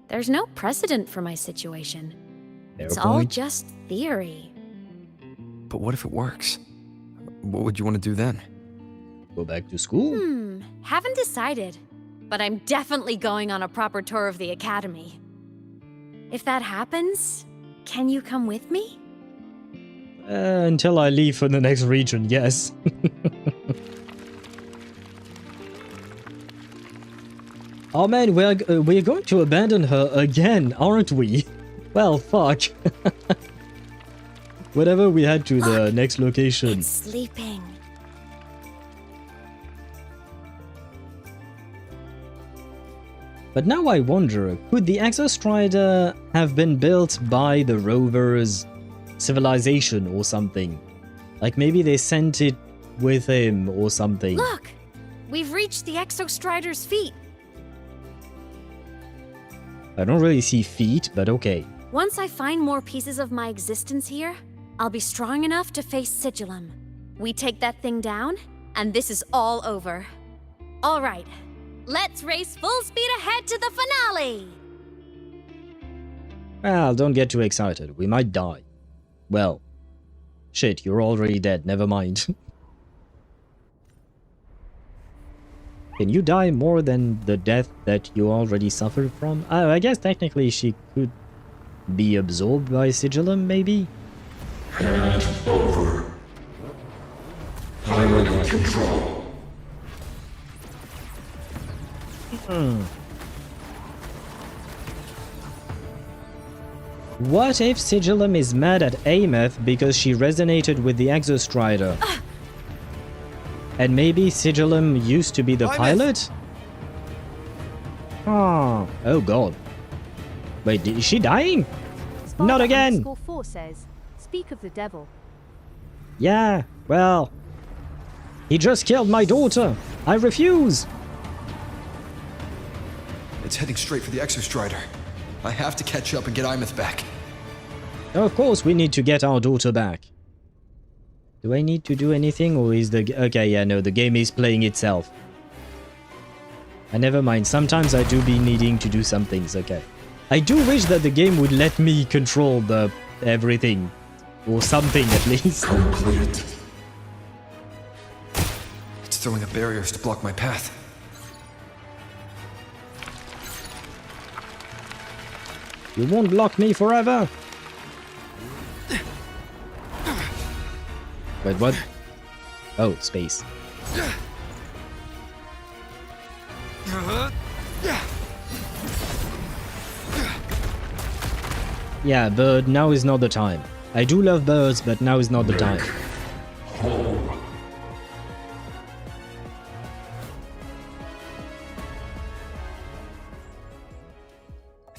There's no precedent for my situation. Fair It's all point. just theory. But what if it works? What would you want to do then? Go back to school? Haven't decided. But I'm definitely going on a proper tour of the academy. If that happens, can you come with me? Until I leave for the next region, yes. Oh man, we're going to abandon her again, aren't we? Well, fuck. Whatever, we head to the next location. It's sleeping. But now I wonder, could the Exostrider have been built by the rover's civilization or something? Like maybe they sent it with him or something. Look! We've reached the Exostrider's feet. I don't really see feet, but okay. Once I find more pieces of my existence here, I'll be strong enough to face Sigillum. We take that thing down, and this is all over. All right, let's race full speed ahead to the finale! Well, don't get too excited. We might die. Well, shit, you're already dead. Never mind. Can you die more than the death that you already suffered from? I guess technically she could be absorbed by Sigillum, maybe? Hand over. Pilot control. What if Sigillum is mad at Aemeath because she resonated with the Exostrider? And maybe Sigillum used to be the pilot? Oh god. Wait, is she dying? Not again! Score 4 says, speak of the devil. Yeah, well... He just killed my daughter! I refuse! It's heading straight for the Exostrider. I have to catch up and get Aemeath back. Of course we need to get our daughter back. Do I need to do anything, or is the... Okay, yeah, no, the game is playing itself. Never mind, sometimes I do be needing to do some things, okay. I do wish that the game would let me control the... everything. Or something, at least. Complete. It's throwing up barriers to block my path. You won't block me forever! Wait, what? Oh, space. Yeah, but now is not the time. I do love birds, but now is not the time.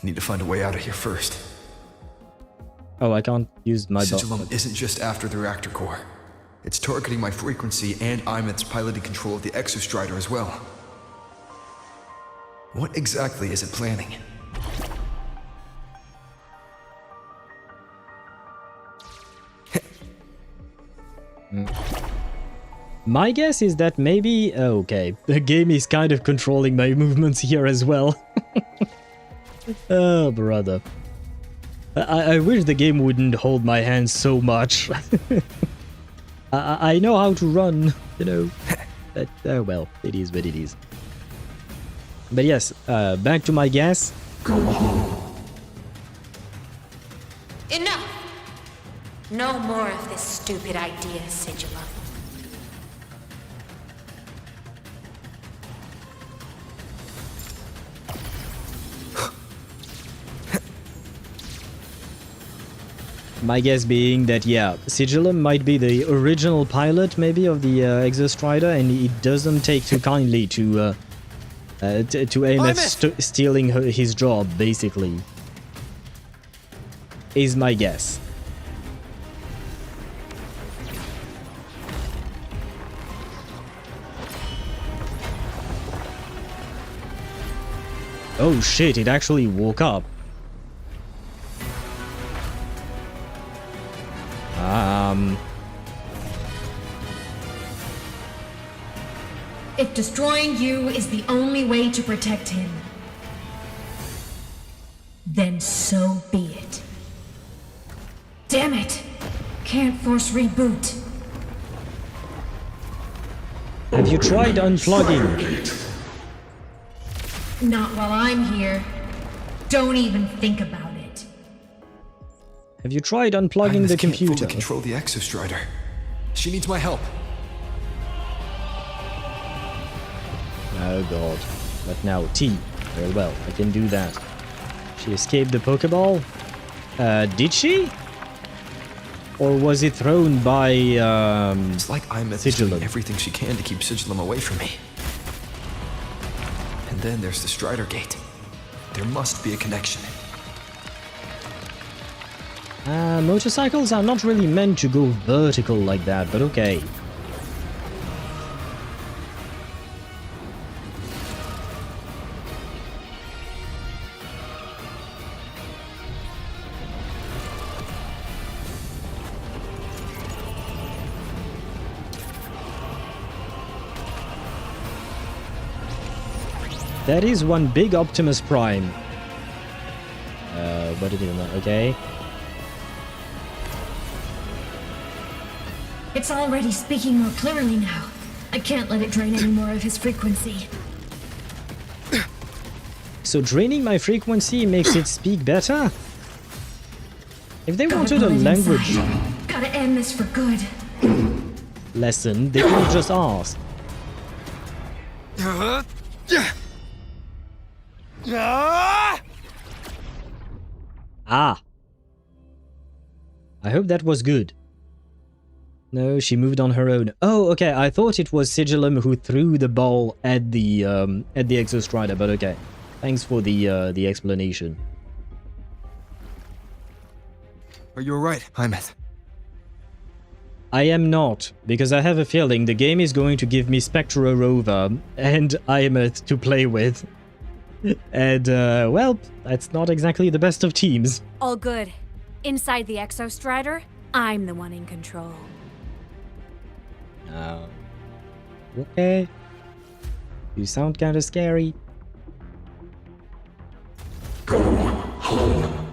Need to find a way out of here first. Oh, I can't use my Sigillum isn't just after the reactor core. It's targeting my frequency and Aemeath's piloted control of the Exostrider as well. What exactly is it planning? My guess is that maybe... Okay, the game is kind of controlling my movements here as well. Oh, brother. I wish the game wouldn't hold my hands so much. I know how to run, you know. But, well, it is what it is. But yes, back to my guess. Go home. Enough! No more of this stupid idea, Sigillum. My guess being that, yeah, Sigillum might be the original pilot, maybe, of the Exostrider, and it doesn't take too kindly to Aemeath stealing his job, basically. Is my guess. Oh shit, it actually woke up. If destroying you is the only way to protect him, then so be it. Damn it! Can't force reboot. Have you tried unplugging? Not while I'm here. Don't even think about it. Have you tried unplugging the computer? Can't fully control the Exostrider. She needs my help. Oh god. But now T. Very well, I can do that. She escaped the Pokeball? Did she? Or was it thrown by, It's like Aemeath is doing everything she can to keep Sigilum away from me. And then there's the Strider Gate. There must be a connection. Motorcycles are not really meant to go vertical like that, but okay. That is one big Optimus Prime. What did it okay. It's already speaking more clearly now. I can't let it drain any more of his frequency. So draining my frequency makes it speak better? If they wanted a language Gotta end this for good. lesson, they could have just asked. Ah. I hope that was good. No, she moved on her own. Oh, okay, I thought it was Sigilum who threw the ball at the Exostrider, but okay. Thanks for the explanation. Are you alright, Aemeath? I am not, because I have a feeling the game is going to give me Spectra Rover and Aemeath to play with. And, well, that's not exactly the best of teams. All good. Inside the Exostrider, I'm the one in control. Okay. You sound kind of scary. Go home.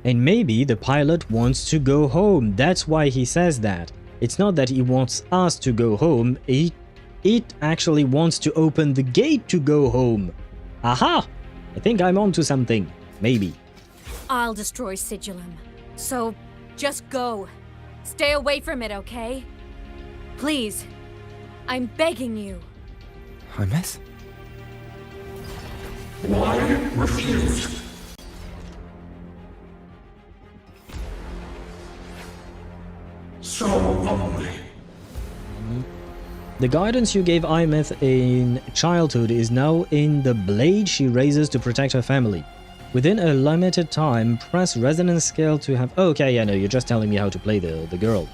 And maybe the pilot wants to go home. That's why he says that. It's not that he wants us to go home. It actually wants to open the gate to go home. Aha! I think I'm onto something. Maybe. I'll destroy Sigilum. So, just go. Stay away from it, okay? Please. I'm begging you. Aemeath? Why refuse? So lonely. The guidance you gave Aemeath in childhood is now in the blade she raises to protect her family. Within a limited time, press resonance scale to have... Oh, okay, yeah, no, you're just telling me how to play the girl.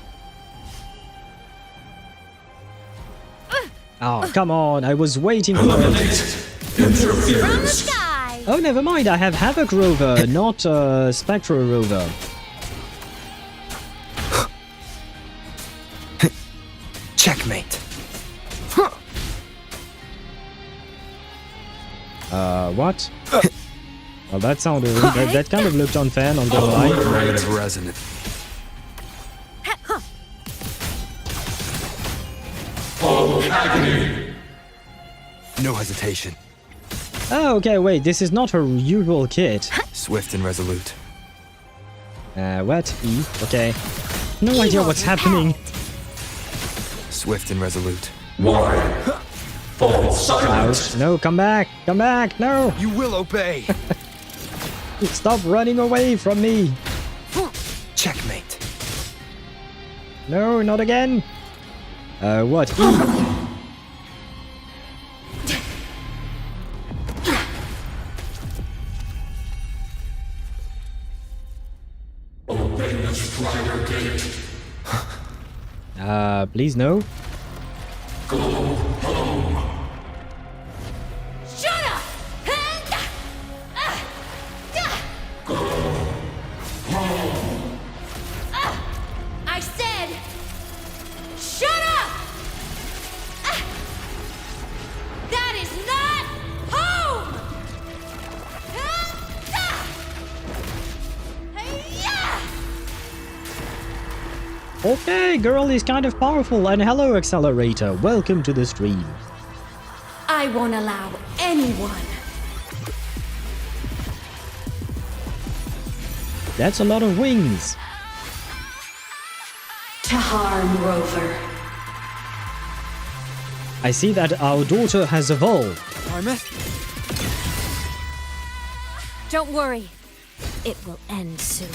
Oh, come on, I was waiting for it. Interference. Oh, never mind, I have Havoc Rover, not Spectra Rover. Checkmate. What? Well, that sounded... that kind of looked unfair, not gonna lie. Negative resonance. Follow agony. No hesitation. Oh, okay, wait, this is not her usual kit. Swift and resolute. What? E? Okay. No idea what's happening. Swift and resolute. Why? Fall silent. No, come back! Come back! No! You will obey! Stop running away from me! Checkmate. No, not again! What? Open the Strider Gate. Please no. Go home. Shut up! Go home. Okay, girl is kind of powerful. And hello, Accelerator. Welcome to the stream. I won't allow anyone. That's a lot of wings. To harm Rover. I see that our daughter has evolved. Aemeath? Don't worry. It will end soon.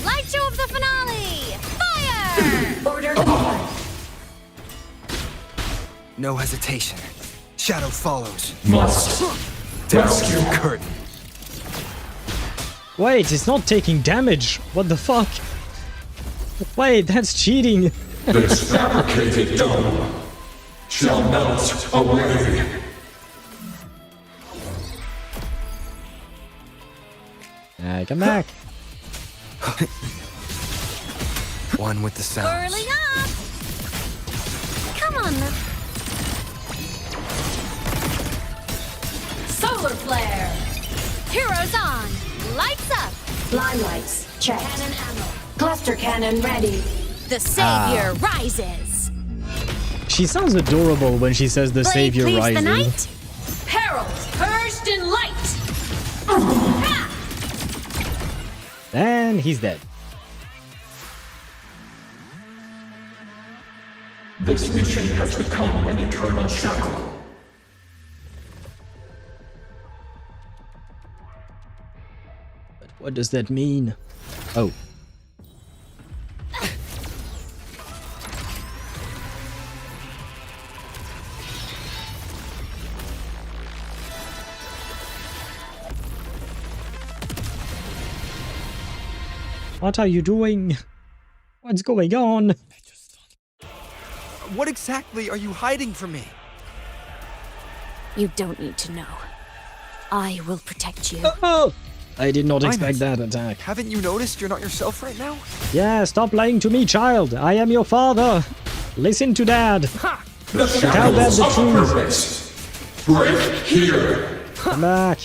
Light show of the finale! Fire! Order No hesitation. Shadow follows. Must rescue. Curtain. Wait, it's not taking damage. What the fuck? Wait, that's cheating. This fabricated dome shall melt away. Come back. One with the sounds. Whirling up! Come on, Solar flare! Heroes on! Lights up! Limelights, check. Cannon ammo. Cluster cannon ready. The savior rises! She sounds adorable when she says the savior Blade cleaves rises. the night. Perils purged in light! Ha! And he's dead. This mission has become an eternal shackle. But what does that mean? Oh. What are you doing? What's going on? What exactly are you hiding from me? You don't need to know. I will protect you. Oh! I did not expect Aemeath, that attack. Haven't you noticed you're not yourself right now? Yeah, stop lying to me, child. I am your father. Listen to Dad. The Tell Dad shackles the of truth. purpose break here. Come back.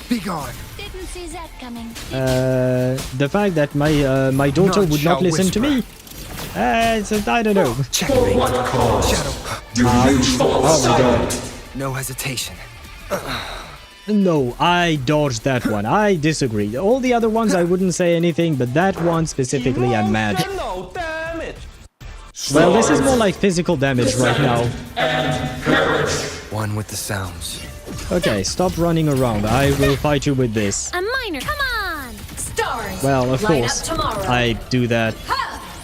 Be gone. Didn't see that coming. The fact that my daughter None would shall not listen to me. I don't know. For what cause Shadow. do you fall Oh my god. silent? No hesitation. No, I dodged that one. I disagree. All the other ones I wouldn't say anything, but that one specifically I'm mad. Well, this is more like physical damage right now. And perish. One with the sounds. Okay, stop running around. I will fight you with this. A minor, come on! Stars! Well, of light course, up tomorrow. I do that.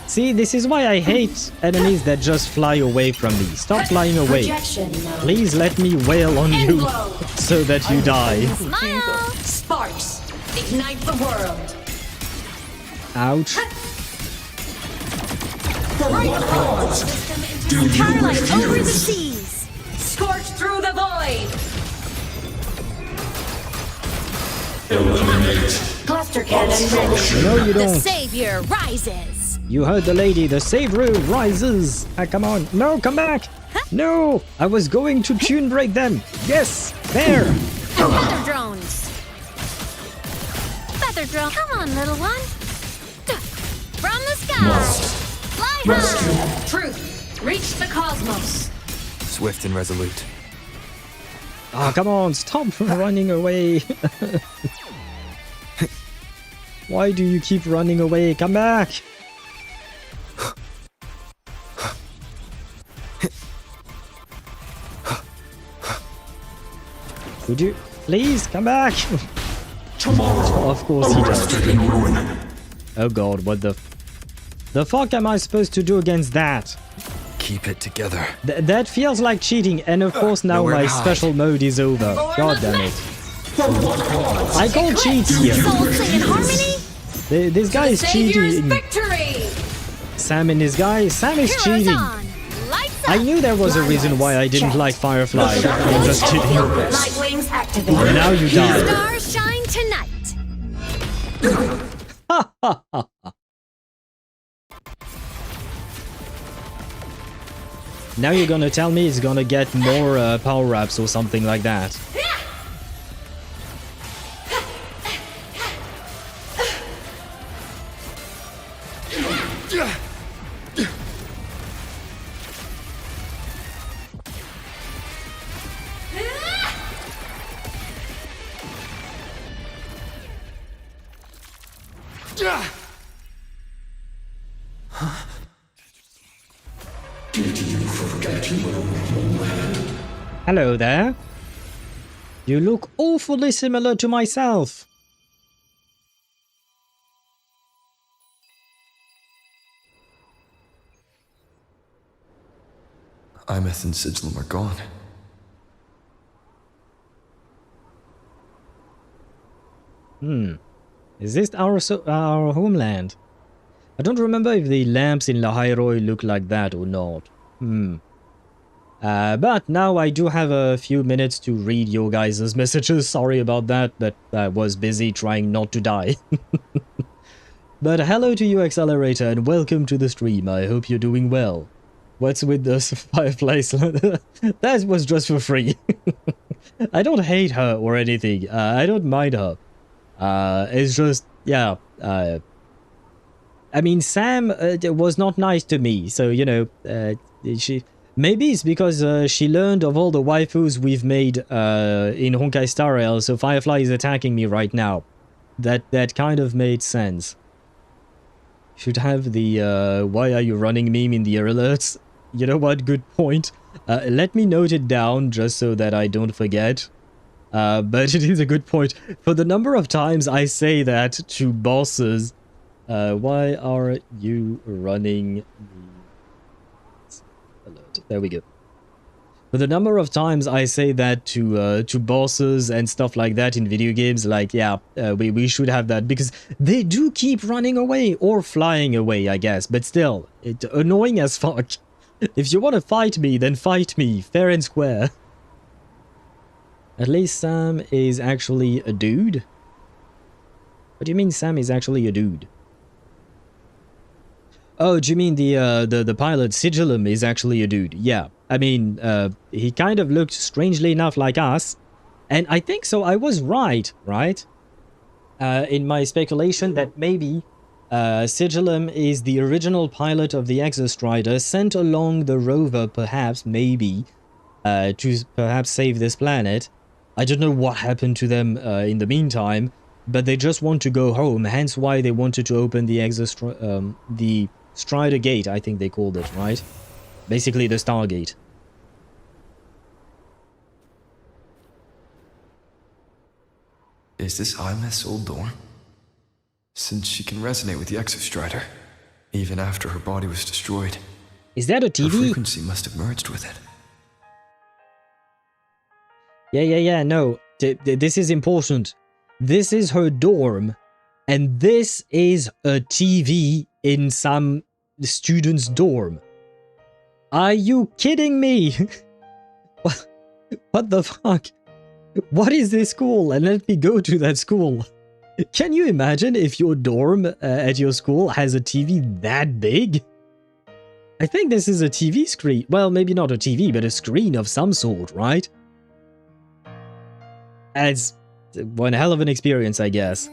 See, this is why I hate enemies that just fly away from me. Stop flying away. Projection mode. Please let me wail on you Blow. so that you die. Smile! Sparks! Ignite the world! Ouch. For what cause do you Starlight over the refuse? seas! Scorch through the void! Eliminate. Cluster cannon ready. No, you The don't. savior rises! You heard the lady. The savior rises. Come on. No, come back. No, I was going to tune break them. Yes, there. Feather drones! Feather drone, come on, little one! From the sky! Must Fly rescue. high! Truth! Reach the cosmos! Swift and resolute. Oh, come on. Stop running away. Why do you keep running away? Come back. Would you please come back? Tomorrow, Of course he does. arrested in ruin. Oh god, what the fuck am I supposed to do against that? Keep it together. That feels like cheating, and of course now Nowhere my to hide. special mode is over. God damn it. For what cause I call cheats here. Souls sing in harmony! This guy is Savior's cheating. victory! Sam and his guy. Sam is Heroes cheating. on! Lights up! I knew there was a reason why I didn't like Firefly. I'm just kidding. Light wings activated. Now you die. Stars shine tonight! Now you're gonna tell me it's gonna get more power-ups or something like that. Hello there. You look awfully similar to myself. Aemeath and Sigilum are gone. Is this our homeland? I don't remember if the lamps in Lahai-Roi look like that or not. But now I do have a few minutes to read your guys' messages. Sorry about that, but I was busy trying not to die. But hello to you, Accelerator, and welcome to the stream. I hope you're doing well. What's with this fireplace? That was just for free. I don't hate her or anything. I don't mind her. It's just, yeah. I mean, Sam was not nice to me, so, you know, she... Maybe it's because she learned of all the waifus we've made in Honkai Star Rail, so Firefly is attacking me right now. That kind of made sense. Should have the why are you running meme in the alerts. You know what? Good point. Let me note it down just so that I don't forget. But it is a good point. For the number of times I say that to bosses, why are you running alert? There we go. For the number of times I say that to bosses and stuff like that in video games, like, yeah, we should have that, because they do keep running away or flying away, I guess, but still, it's annoying as fuck. If you want to fight me, then fight me, fair and square. At least Sam is actually a dude? What do you mean Sam is actually a dude? Oh, do you mean the pilot Sigilum is actually a dude? Yeah. I mean, he kind of looked strangely enough like us. And I think so, I was right? In my speculation that maybe Sigilum is the original pilot of the Exostrider sent along the rover, perhaps, maybe, to perhaps save this planet. I don't know what happened to them in the meantime, but they just want to go home, hence why they wanted to open the Strider Gate, I think they called it, right? Basically the Stargate. Is this Aemeath's old dorm? Since she can resonate with the Exostrider, even after her body was destroyed. Is that a TV? Her frequency must have merged with it. Yeah, no. This is important. This is her dorm, and this is a TV in some student's dorm. Are you kidding me? What the fuck? What is this school? And let me go to that school. Can you imagine if your dorm at your school has a TV that big? I think this is a TV screen. Well, maybe not a TV, but a screen of some sort, right? It's one hell of an experience, I guess.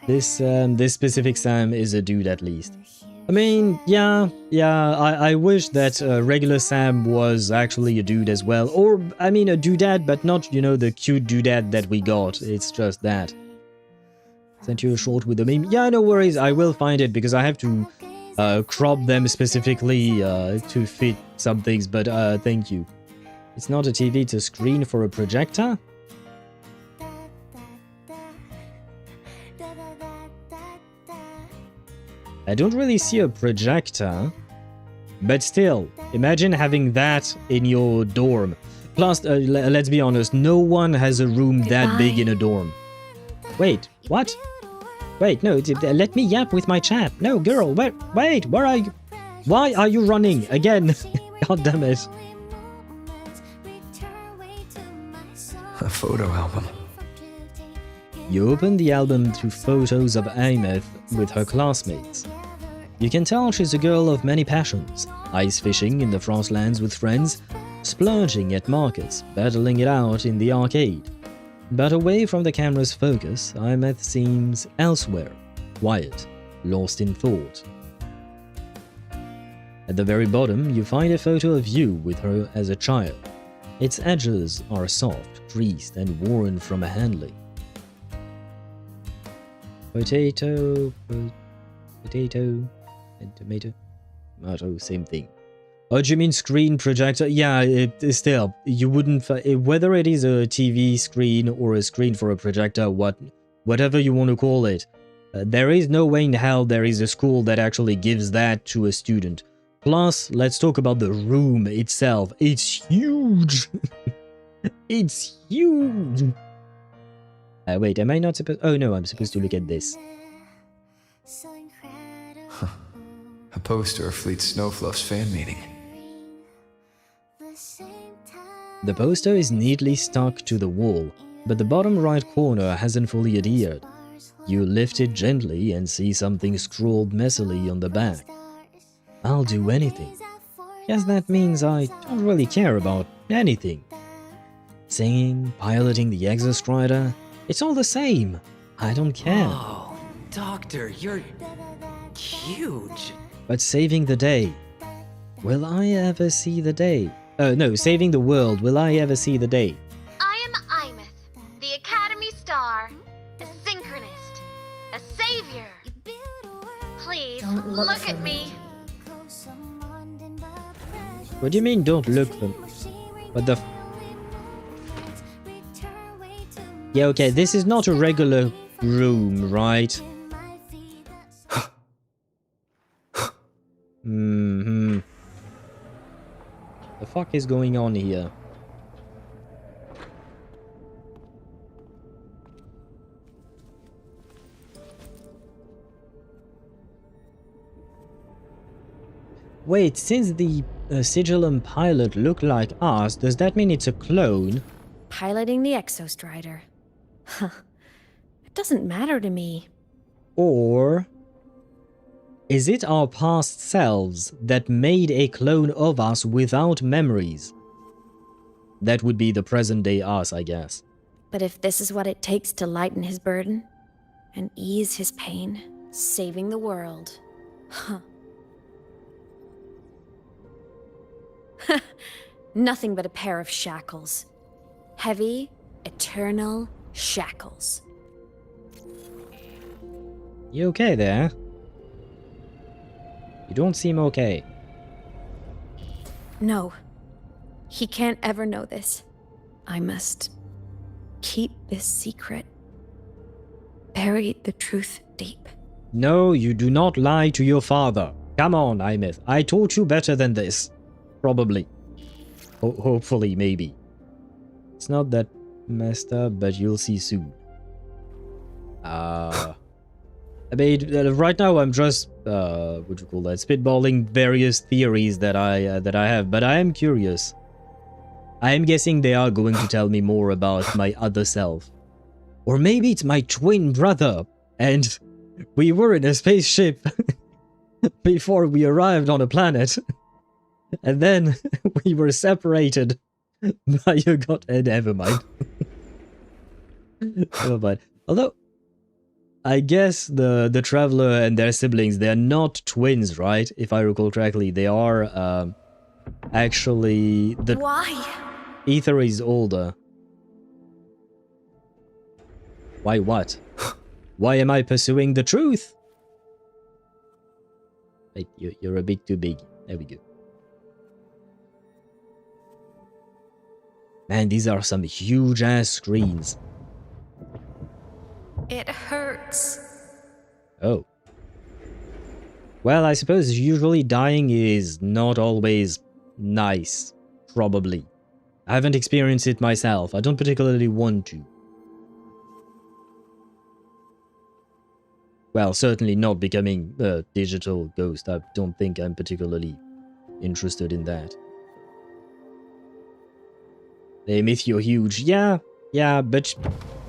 This specific Sam is a dude, at least. I mean, yeah, I wish that regular Sam was actually a dude as well. Or, I mean, a doodad, but not, you know, the cute doodad that we got. It's just that. Sent you a short with the meme. Yeah, no worries, I will find it, because I have to crop them specifically to fit some things, but thank you. It's not a TV, it's a screen for a projector? I don't really see a projector, but still, imagine having that in your dorm. Plus, let's be honest, no one has a room that big in a dorm. Wait, what? Wait, no, let me yap with my chat. No, girl, wait, where are you? Why are you running? Again, god damn it. A photo album. You open the album to photos of Aemeath with her classmates. You can tell she's a girl of many passions, ice fishing in the Frostlands with friends, splurging at markets, battling it out in the arcade. But away from the camera's focus, Aemeath seems elsewhere, quiet, lost in thought. At the very bottom, you find a photo of you with her as a child. Its edges are soft, creased, and worn from a handling. Potato, potato, and tomato. Tomato, same thing. Oh, do you mean screen projector? Yeah, still, you wouldn't... whether it is a TV screen or a screen for a projector, whatever you want to call it, there is no way in hell there is a school that actually gives that to a student. Plus, let's talk about the room itself. It's huge! It's huge! Wait, am I not supposed... Oh no, I'm supposed to look at this. Huh. A poster of Fleet Snowfluff's fan meeting. The poster is neatly stuck to the wall, but the bottom right corner hasn't fully adhered. You lift it gently and see something scrawled messily on the back. I'll do anything. Guess that means I don't really care about anything. Singing, piloting the Exostrider, it's all the same. I don't care. Oh, Doctor, you're huge. But saving the day. Will I ever see the day? No, saving the world. Will I ever see the day? I am Aemeath, the Academy Star, a synchronist, a savior. Please, look at me. What do you mean, don't look them? What the... Yeah, okay, this is not a regular room, right? The fuck is going on here? Wait, since the Sigillum pilot looked like us, does that mean it's a clone? Piloting the Exostrider. Huh. It doesn't matter to me. Or... is it our past selves that made a clone of us without memories? That would be the present-day us, I guess. But if this is what it takes to lighten his burden and ease his pain, saving the world, huh. Nothing but a pair of shackles. Heavy, eternal shackles. You okay there? You don't seem okay. No. He can't ever know this. I must keep this secret. Bury the truth deep. No, you do not lie to your father. Come on, Aemeath. I taught you better than this. Probably. Hopefully, maybe. It's not that messed up, but you'll see soon. I mean, right now I'm just, what do you call that? Spitballing various theories that I have, but I am curious. I am guessing they are going to tell me more about my other self. Or maybe it's my twin brother, and we were in a spaceship before we arrived on a planet. And then we were separated by a god. Never mind. Never mind. Although, I guess the Traveler and their siblings, they're not twins, right? If I recall correctly, they are actually the... Why? Aether is older. Why what? Why am I pursuing the truth? Wait, you're a bit too big. There we go. Man, these are some huge-ass screens. It hurts. Oh. Well, I suppose usually dying is not always nice. Probably. I haven't experienced it myself. I don't particularly want to. Well, certainly not becoming a digital ghost. I don't think I'm particularly interested in that. Aemeath, you're huge. Yeah, but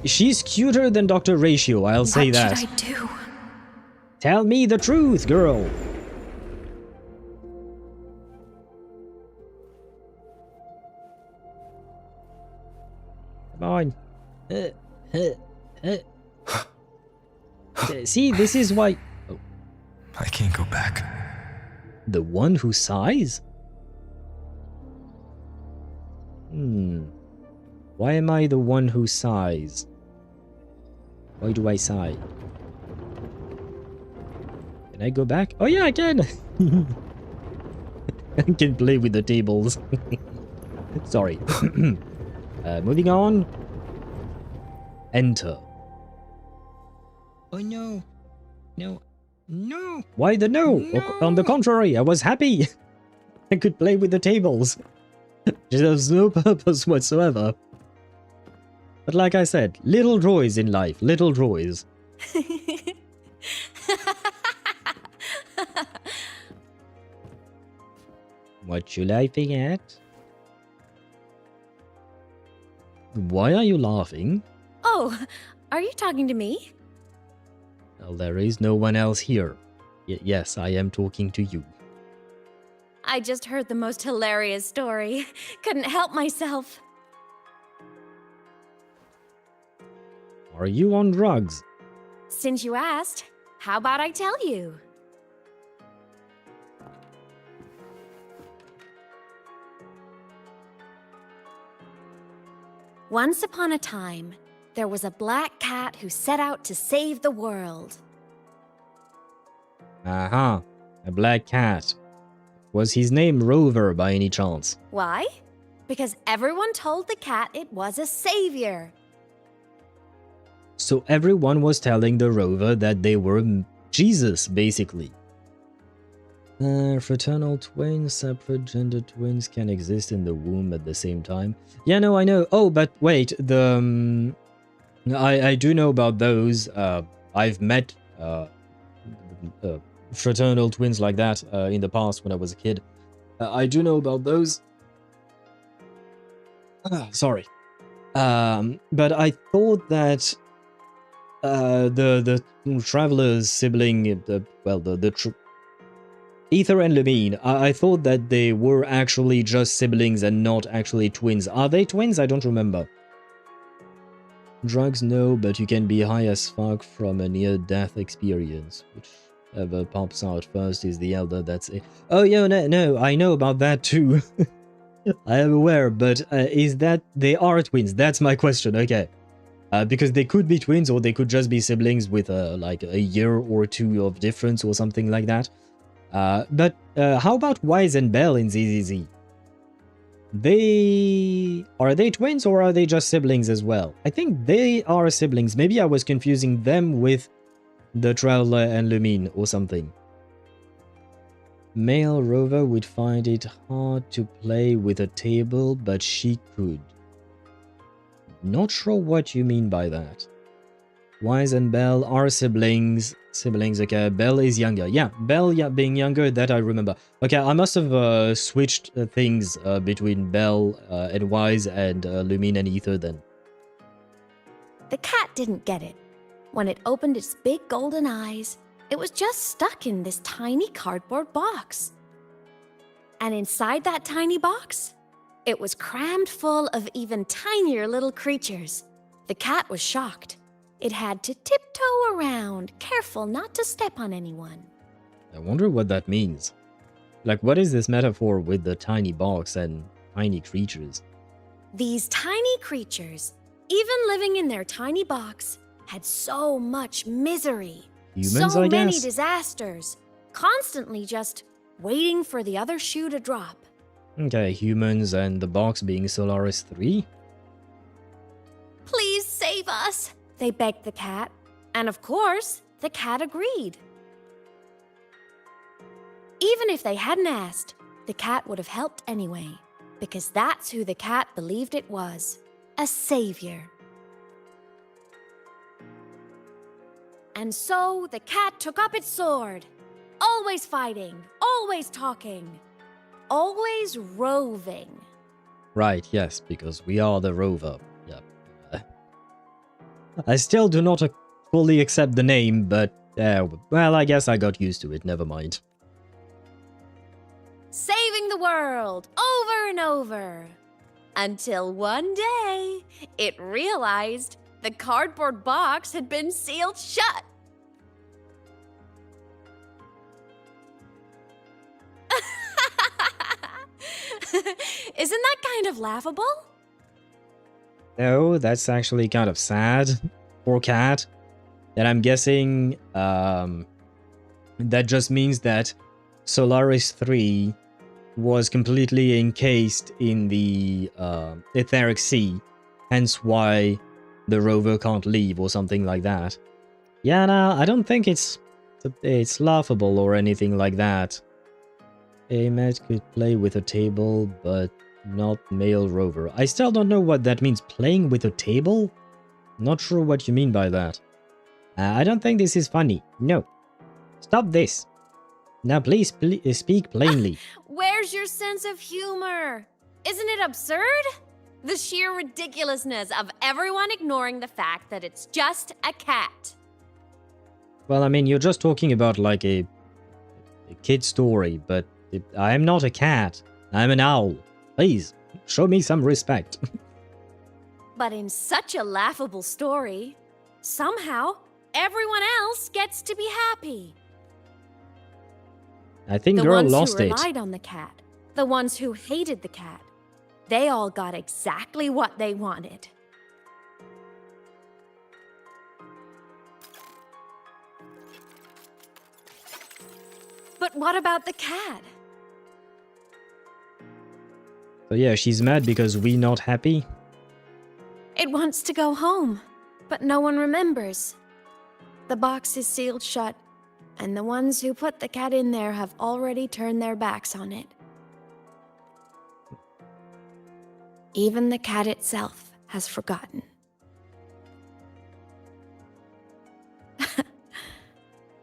she's cuter than Dr. Ratio, I'll say that. What should I do? Tell me the truth, girl. Fine. See, this is why... Oh. I can't go back. The one who sighs? Why am I the one who sighs? Why do I sigh? Can I go back? Oh yeah, I can! I can play with the tables. Sorry. Moving on. Enter. Oh no. No. No. Why the no? On the contrary, I was happy. I could play with the tables. There's no purpose whatsoever. But like I said, little joys in life, little joys. What you laughing at? Why are you laughing? Oh, are you talking to me? Well, there is no one else here. Yes, I am talking to you. I just heard the most hilarious story. Couldn't help myself. Are you on drugs? Since you asked, how about I tell you? Once upon a time, there was a black cat who set out to save the world. Aha, a black cat. Was his name Rover by any chance? Why? Because everyone told the cat it was a savior. So everyone was telling the Rover that they were Jesus, basically. Fraternal twins, separate gender twins can exist in the womb at the same time. Yeah, no, I know. Oh, but wait, the... I do know about those. I've met fraternal twins like that in the past when I was a kid. I do know about those. Sorry. But I thought that the traveler's sibling, Aether and Lumine, I thought that they were actually just siblings and not actually twins. Are they twins? I don't remember. Drugs, no, but you can be high as fuck from a near-death experience. Whichever pops out first is the elder, that's it. Oh, yeah, no, I know about that too. I am aware, but is that... They are twins, that's my question, okay. Because they could be twins or they could just be siblings with like a year or two of difference or something like that. But how about Wise and Belle in ZZZ? Are they twins or are they just siblings as well? I think they are siblings. Maybe I was confusing them with the Traveler and Lumine or something. Male Rover would find it hard to play with a table, but she could. Not sure what you mean by that. Wise and Belle are siblings. Siblings, okay. Belle is younger. Yeah, Belle being younger, that I remember. Okay, I must have switched things between Belle and Wise and Lumine and Aether then. The cat didn't get it. When it opened its big golden eyes, it was just stuck in this tiny cardboard box. And inside that tiny box, it was crammed full of even tinier little creatures. The cat was shocked. It had to tiptoe around, careful not to step on anyone. I wonder what that means. Like, what is this metaphor with the tiny box and tiny creatures? These tiny creatures, even living in their tiny box, had so much misery. Humans, so I many guess. disasters, constantly just waiting for the other shoe to drop. Okay, humans and the box being Solaris 3? Please save us, they begged the cat. And of course, the cat agreed. Even if they hadn't asked, the cat would have helped anyway, because that's who the cat believed it was, a savior. And so the cat took up its sword, always fighting, always talking, always roving. Right, yes, because we are the Rover. Yep. I still do not fully accept the name, but, well, I guess I got used to it, never mind. Saving the world, over and over. Until one day, it realized the cardboard box had been sealed shut. Isn't that kind of laughable? No, that's actually kind of sad. Poor cat. And I'm guessing that just means that Solaris 3 was completely encased in the etheric sea, hence why the rover can't leave or something like that. Yeah, no, I don't think it's laughable or anything like that. Aemeath could play with a table, but not male rover. I still don't know what that means, playing with a table? Not sure what you mean by that. I don't think this is funny. No. Stop this. Now please speak plainly. Where's your sense of humor? Isn't it absurd? The sheer ridiculousness of everyone ignoring the fact that it's just a cat. Well, I mean, you're just talking about like a kid story, but I am not a cat. I'm an owl. Please, show me some respect. But in such a laughable story, somehow everyone else gets to be happy. I think girl lost The it. ones who relied on the cat, the ones who hated the cat, they all got exactly what they wanted. But what about the cat? So yeah, she's mad because we not happy. It wants to go home, but no one remembers. The box is sealed shut, and the ones who put the cat in there have already turned their backs on it. Even the cat itself has forgotten.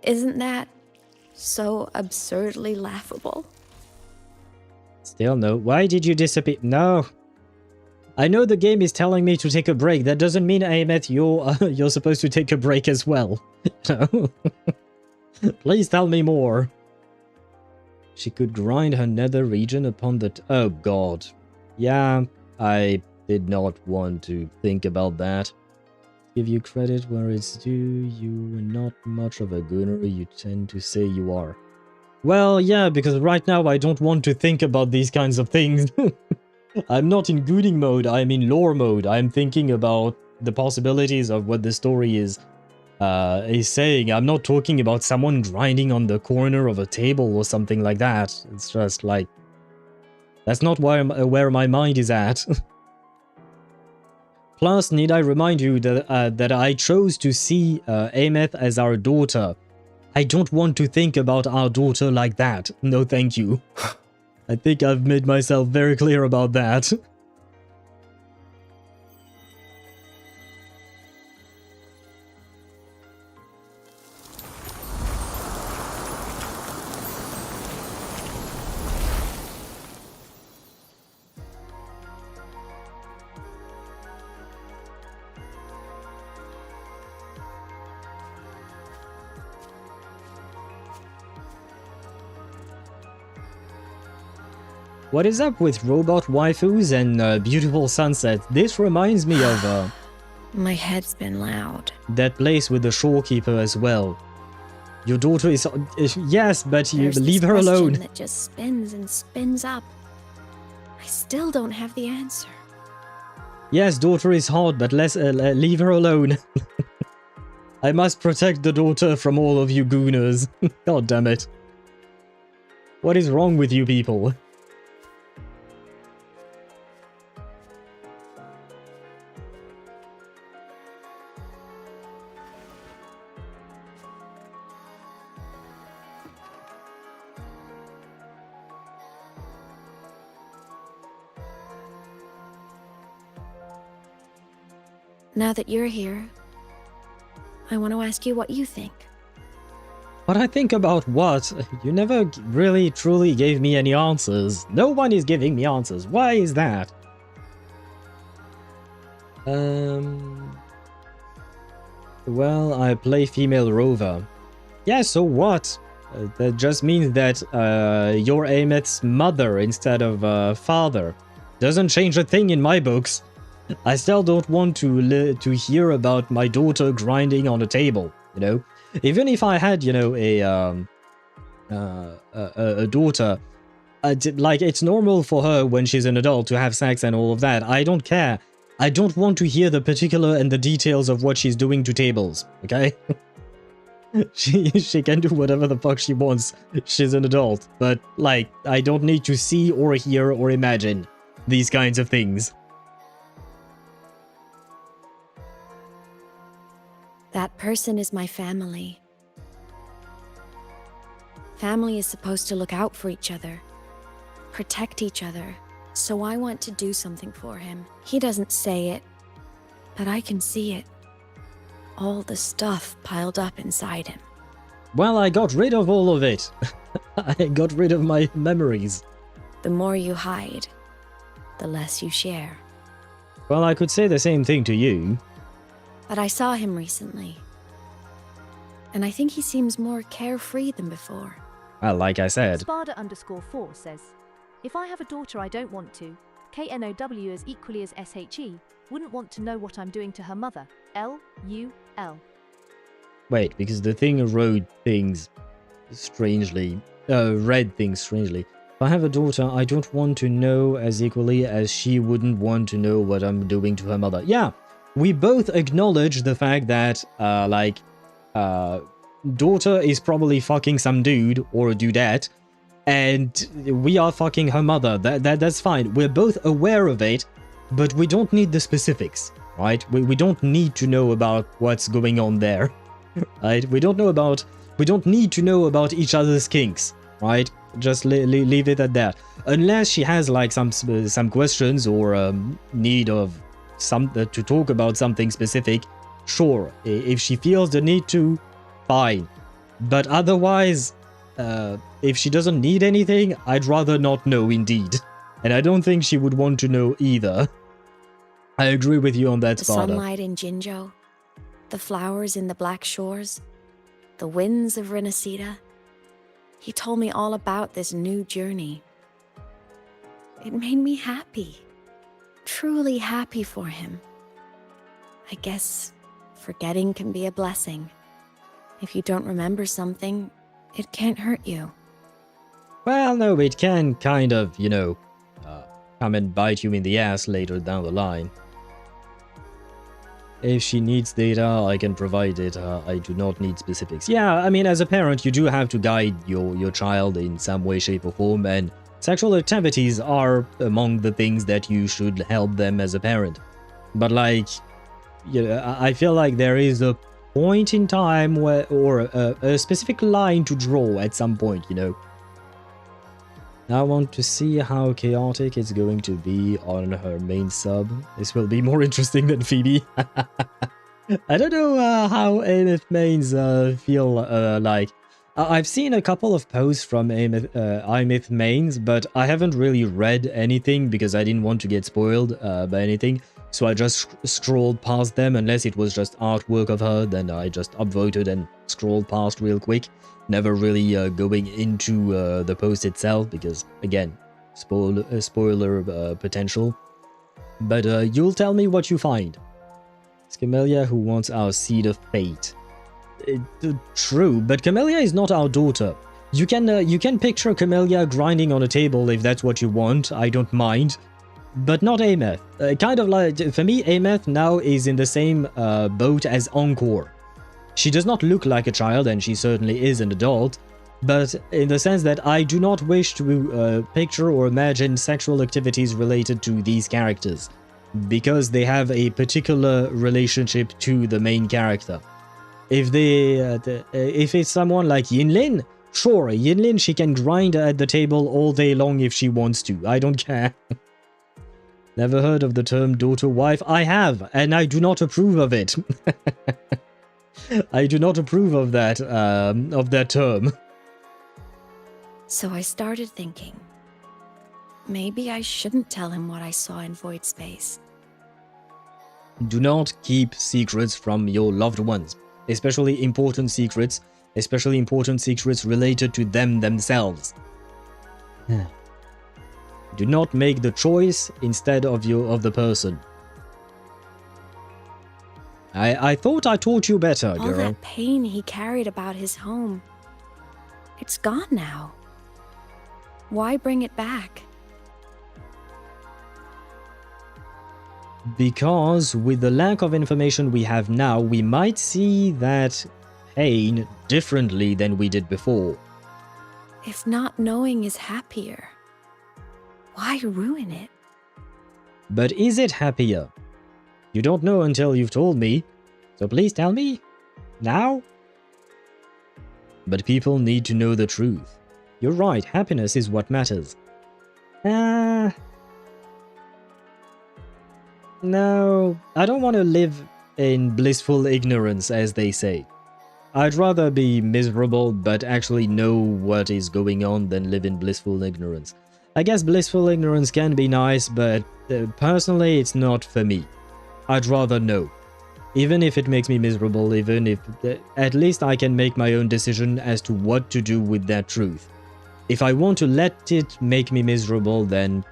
Isn't that so absurdly laughable? Still no. Why did you disappear? No. I know the game is telling me to take a break. That doesn't mean, Aemeath, you're supposed to take a break as well. No. Please tell me more. She could grind her nether region upon the... Oh god. Yeah, I did not want to think about that. Give you credit where it's due. You are not much of a gooner. You tend to say you are. Well, yeah, because right now I don't want to think about these kinds of things. I'm not in gooning mode, I'm in lore mode. I'm thinking about the possibilities of what the story is saying. I'm not talking about someone grinding on the corner of a table or something like that. It's just like... That's not where my mind is at. Plus, need I remind you that I chose to see Aemeath as our daughter. I don't want to think about our daughter like that. No, thank you. I think I've made myself very clear about that. What is up with robot waifus and beautiful sunsets? This reminds me of... My head's been loud. That place with the shorekeeper as well. Your daughter is... yes, but you leave her alone. That just spins and spins up. I still don't have the answer. Yes, daughter is hot, but leave her alone. I must protect the daughter from all of you gooners. God damn it. What is wrong with you people? Now that you're here, I want to ask you what you think. What I think about what? You never really truly gave me any answers. No one is giving me answers. Why is that? Well, I play female rover. Yeah, so what? That just means that you're Aemeath's mother instead of father. Doesn't change a thing in my books. I still don't want to hear about my daughter grinding on a table, you know? Even if I had, you know, a daughter, like, it's normal for her when she's an adult to have sex and all of that. I don't care. I don't want to hear the particular and the details of what she's doing to tables, okay? She can do whatever the fuck she wants. She's an adult. But, like, I don't need to see or hear or imagine these kinds of things. That person is my family. Family is supposed to look out for each other, protect each other, so I want to do something for him. He doesn't say it, but I can see it. All the stuff piled up inside him. Well, I got rid of all of it. I got rid of my memories. The more you hide, the less you share. Well, I could say the same thing to you. But I saw him recently, and I think he seems more carefree than before. Well, like I said. Sparda_4 says, if I have a daughter I don't want to, KNOW as equally as SHE, wouldn't want to know what I'm doing to her mother. LUL. Wait, because the thing wrote things strangely. Read things strangely. If I have a daughter, I don't want to know as equally as she wouldn't want to know what I'm doing to her mother. Yeah, we both acknowledge the fact that, daughter is probably fucking some dude or a dudette, and we are fucking her mother. That's fine. We're both aware of it, but we don't need the specifics, right? We don't need to know about what's going on there, right? We don't need to know about each other's kinks, right? Just leave it at that. Unless she has like some questions or need of to talk about something specific, sure. If she feels the need to, fine. But otherwise, if she doesn't need anything, I'd rather not know indeed. And I don't think she would want to know either. I agree with you on that, The Sparta. sunlight in Jinjo, the flowers in the Black Shores, the winds of Renacida. He told me all about this new journey. It made me happy. Truly happy for him. I guess forgetting can be a blessing. If you don't remember something, it can't hurt you. Well, no, it can kind of, you know, come and bite you in the ass later down the line. If she needs data, I can provide it. I do not need specifics. Yeah, I mean, as a parent, you do have to guide your child in some way, shape, or form, and sexual activities are among the things that you should help them as a parent. But, like, you know, I feel like there is a point in time where, or a specific line to draw at some point, you know. I want to see how chaotic it's going to be on her main sub. This will be more interesting than Phoebe. I don't know how Aemeath mains feel like. I've seen a couple of posts from Aemeath mains, but I haven't really read anything because I didn't want to get spoiled by anything. So I just scrolled past them. Unless it was just artwork of her, then I just upvoted and scrolled past real quick. Never really going into the post itself because, again, spoiler potential. But you'll tell me what you find. It's Camellia who wants our Seed of Fate. True, but Camellia is not our daughter. You can picture Camellia grinding on a table if that's what you want. I don't mind. But not Aemeath. Kind of like, for me, Aemeath now is in the same boat as Encore. She does not look like a child, and she certainly is an adult, but in the sense that I do not wish to picture or imagine sexual activities related to these characters, because they have a particular relationship to the main character. If it's someone like Yinlin, sure, Yinlin, she can grind at the table all day long if she wants to. I don't care. Never heard of the term daughter-wife? I have, and I do not approve of it. I do not approve of that term. So I started thinking, maybe I shouldn't tell him what I saw in Void Space. Do not keep secrets from your loved ones, especially important secrets related to them themselves. Do not make the choice instead of the person. I thought I taught you better, All girl. that pain he carried about his home. It's gone now. Why bring it back? Because with the lack of information we have now, we might see that pain differently than we did before. If not knowing is happier, why ruin it? But is it happier? You don't know until you've told me, so please tell me now. But people need to know the truth. You're right, happiness is what matters. No, I don't want to live in blissful ignorance, as they say. I'd rather be miserable but actually know what is going on than live in blissful ignorance. I guess blissful ignorance can be nice, but personally it's not for me. I'd rather know. Even if it makes me miserable, even if at least I can make my own decision as to what to do with that truth. If I want to let it make me miserable, then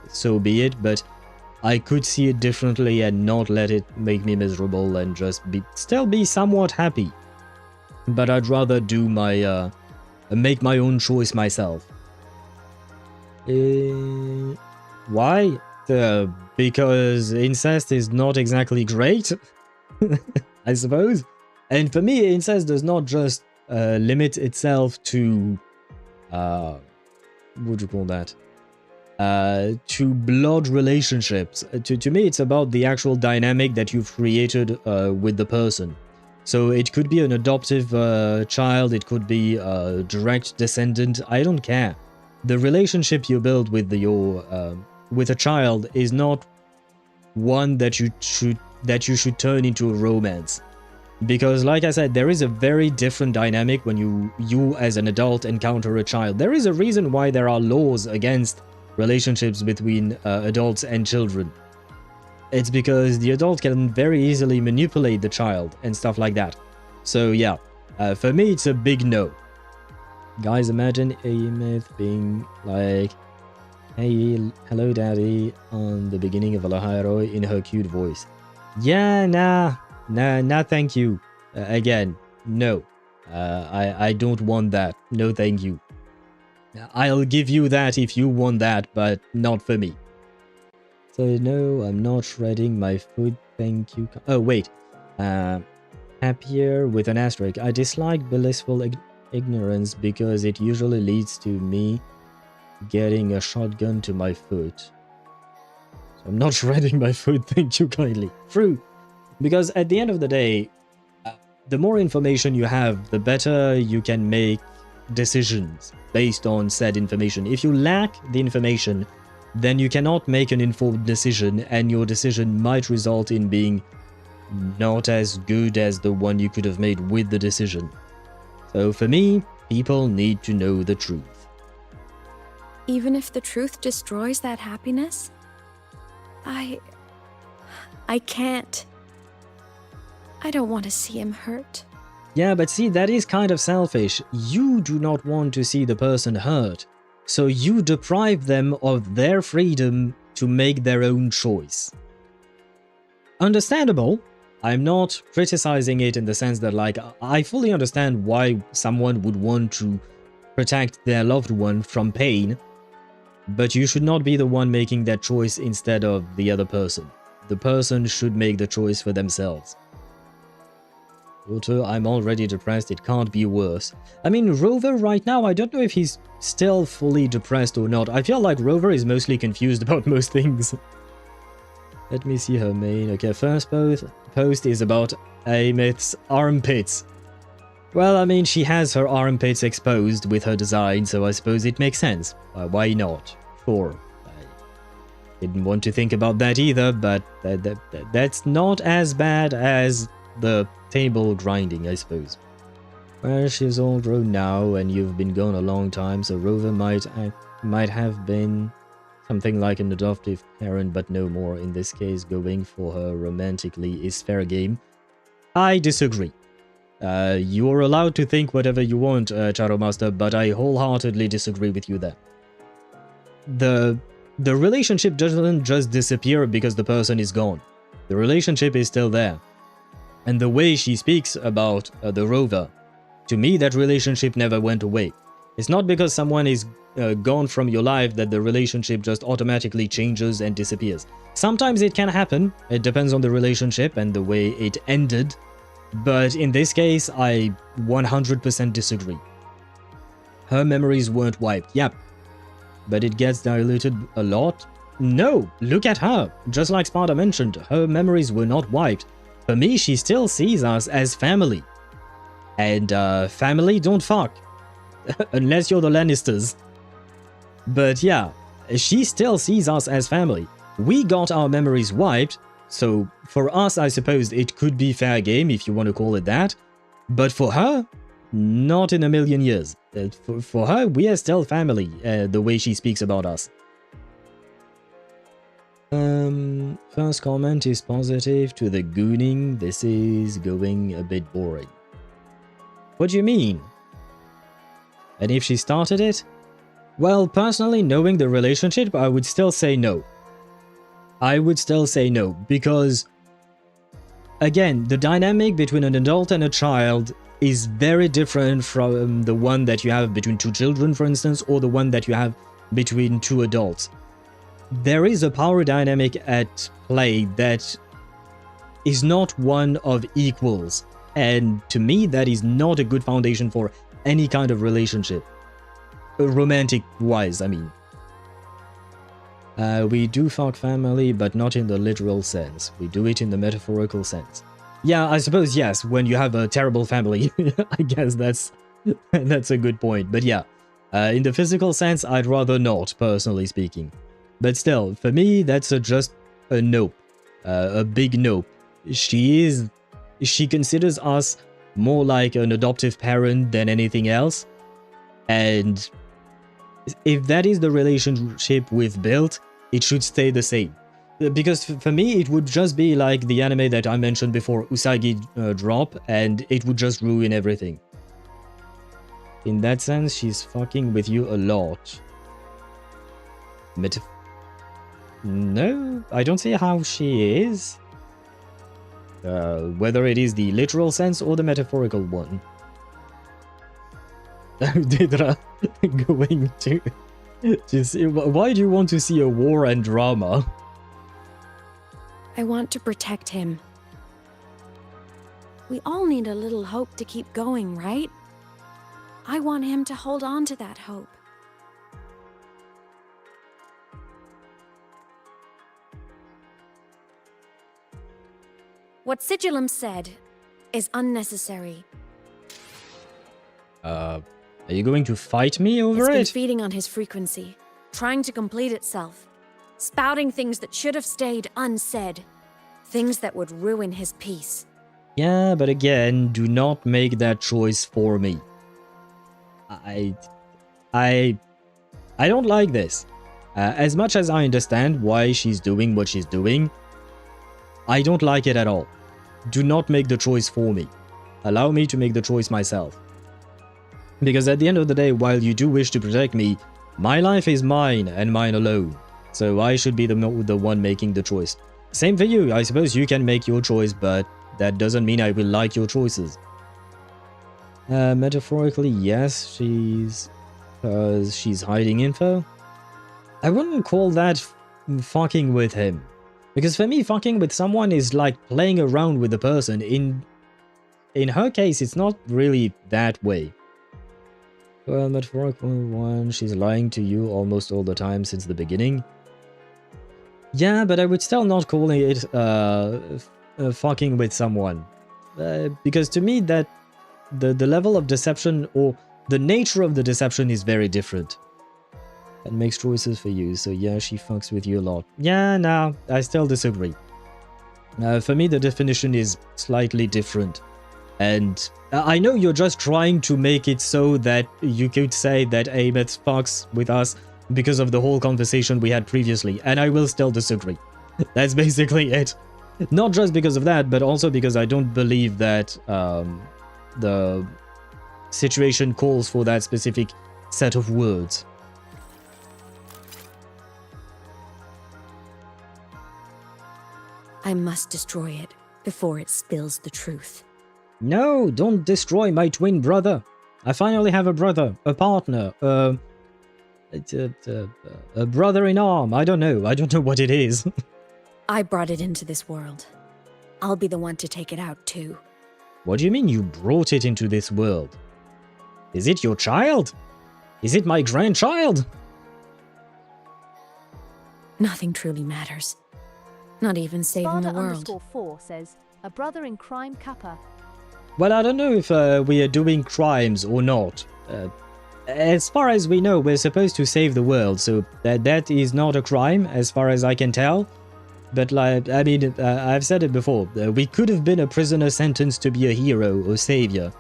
so be it, but I could see it differently and not let it make me miserable and just still be somewhat happy. But I'd rather do my make my own choice myself. Why? Because incest is not exactly great, I suppose. And for me, incest does not just limit itself to what do you call that? To blood relationships. To me, it's about the actual dynamic that you've created with the person. So it could be an adoptive child, it could be a direct descendant, I don't care. The relationship you build with with a child is not one that you should turn into a romance. Because like I said, there is a very different dynamic when you as an adult encounter a child. There is a reason why there are laws against relationships between adults and children. It's because the adult can very easily manipulate the child and stuff like that. So yeah, for me it's a big no. Guys, imagine Aemeath being like, "Hey, hello daddy," on the beginning of a Lahai-Roi in her cute voice. Yeah, nah, thank you. Again, no. I don't want that. No, thank you. I'll give you that if you want that, but not for me. So no, I'm not shredding my food, thank you. Oh, wait. Happier with an asterisk. I dislike blissful ignorance because it usually leads to me getting a shotgun to my foot. So I'm not shredding my food, thank you kindly. True. Because at the end of the day, the more information you have, the better you can make decisions based on said information. If you lack the information, then you cannot make an informed decision, and your decision might result in being not as good as the one you could have made with the decision. So for me, people need to know the truth. Even if the truth destroys that happiness? I can't. I don't want to see him hurt. Yeah, but see, that is kind of selfish. You do not want to see the person hurt. So you deprive them of their freedom to make their own choice. Understandable. I'm not criticizing it in the sense that, like, I fully understand why someone would want to protect their loved one from pain, but you should not be the one making that choice instead of the other person. The person should make the choice for themselves. Otto, I'm already depressed, it can't be worse. I mean, Rover right now, I don't know if he's still fully depressed or not. I feel like Rover is mostly confused about most things. Let me see her main. Okay, first post is about Aemeath's armpits. Well, I mean, she has her armpits exposed with her design, so I suppose it makes sense. Why not? Sure. I didn't want to think about that either, but that's not as bad as the table grinding, I suppose. Well, she's all grown now, and you've been gone a long time, so Rover might have been something like an adoptive parent, but no more. In this case, going for her romantically is fair game. I disagree. You're allowed to think whatever you want, Charo Master, but I wholeheartedly disagree with you there. the relationship doesn't just disappear because the person is gone. The relationship is still there. And the way she speaks about the rover, to me that relationship never went away. It's not because someone is gone from your life that the relationship just automatically changes and disappears. Sometimes it can happen, it depends on the relationship and the way it ended, but in this case I 100% disagree. Her memories weren't wiped, yep, but it gets diluted a lot? No, look at her. Just like Sparta mentioned, her memories were not wiped. For me, she still sees us as family. And family don't fuck. Unless you're the Lannisters. But yeah, she still sees us as family. We got our memories wiped, so for us I suppose it could be fair game if you want to call it that. But for her, not in a million years. For her, we are still family, the way she speaks about us. First comment is positive to the gooning. This is going a bit boring. What do you mean? And if she started it? Well, personally, knowing the relationship, I would still say no. I would still say no, because again, the dynamic between an adult and a child is very different from the one that you have between two children, for instance, or the one that you have between two adults. There is a power dynamic at play that is not one of equals, and to me that is not a good foundation for any kind of relationship. Romantic-wise, I mean. We do fuck family, but not in the literal sense. We do it in the metaphorical sense. Yeah, I suppose yes, when you have a terrible family. I guess that's a good point. But yeah, in the physical sense, I'd rather not, personally speaking. But still, for me, that's just a nope. A big nope. She considers us more like an adoptive parent than anything else. And if that is the relationship we've built, it should stay the same. Because for me, it would just be like the anime that I mentioned before, Usagi Drop, and it would just ruin everything. In that sense, she's fucking with you a lot. No, I don't see how she is. Whether it is the literal sense or the metaphorical one. Didra going to see, why do you want to see a war and drama? I want to protect him. We all need a little hope to keep going, right? I want him to hold on to that hope. What Sigillum said is unnecessary. Are you going to fight me over It's it? been feeding on his frequency, trying to complete itself, spouting things that should have stayed unsaid, things that would ruin his peace. Yeah, but again, do not make that choice for me. I don't like this. As much as I understand why she's doing what she's doing, I don't like it at all. Do not make the choice for me. Allow me to make the choice myself. Because at the end of the day, while you do wish to protect me, my life is mine and mine alone. So I should be the one making the choice. Same for you. I suppose you can make your choice, but that doesn't mean I will like your choices. Metaphorically, yes, she's hiding info. I wouldn't call that fucking with him. Because for me, fucking with someone is like playing around with the person. In her case, it's not really that way. Well, metaphorical one, she's lying to you almost all the time since the beginning. Yeah, but I would still not call it fucking with someone. Because to me, that the level of deception or the nature of the deception is very different. And makes choices for you, so yeah, she fucks with you a lot. Yeah, no, I still disagree. For me, the definition is slightly different. And I know you're just trying to make it so that you could say that Aemeath fucks with us because of the whole conversation we had previously, and I will still disagree. That's basically it. Not just because of that, but also because I don't believe that the situation calls for that specific set of words. I must destroy it before it spills the truth. No, don't destroy my twin brother. I finally have a brother, a partner, a brother in arm. I don't know what it is. I brought it into this world. I'll be the one to take it out too. What do you mean you brought it into this world? Is it your child? Is it my grandchild? Nothing truly matters. Not even saving the world. Sparta_4 says, a brother in crime Kappa. Well, I don't know if we are doing crimes or not. As far as we know, we're supposed to save the world, so that is not a crime, as far as I can tell. But, like, I mean, I've said it before. We could have been a prisoner sentenced to be a hero or savior.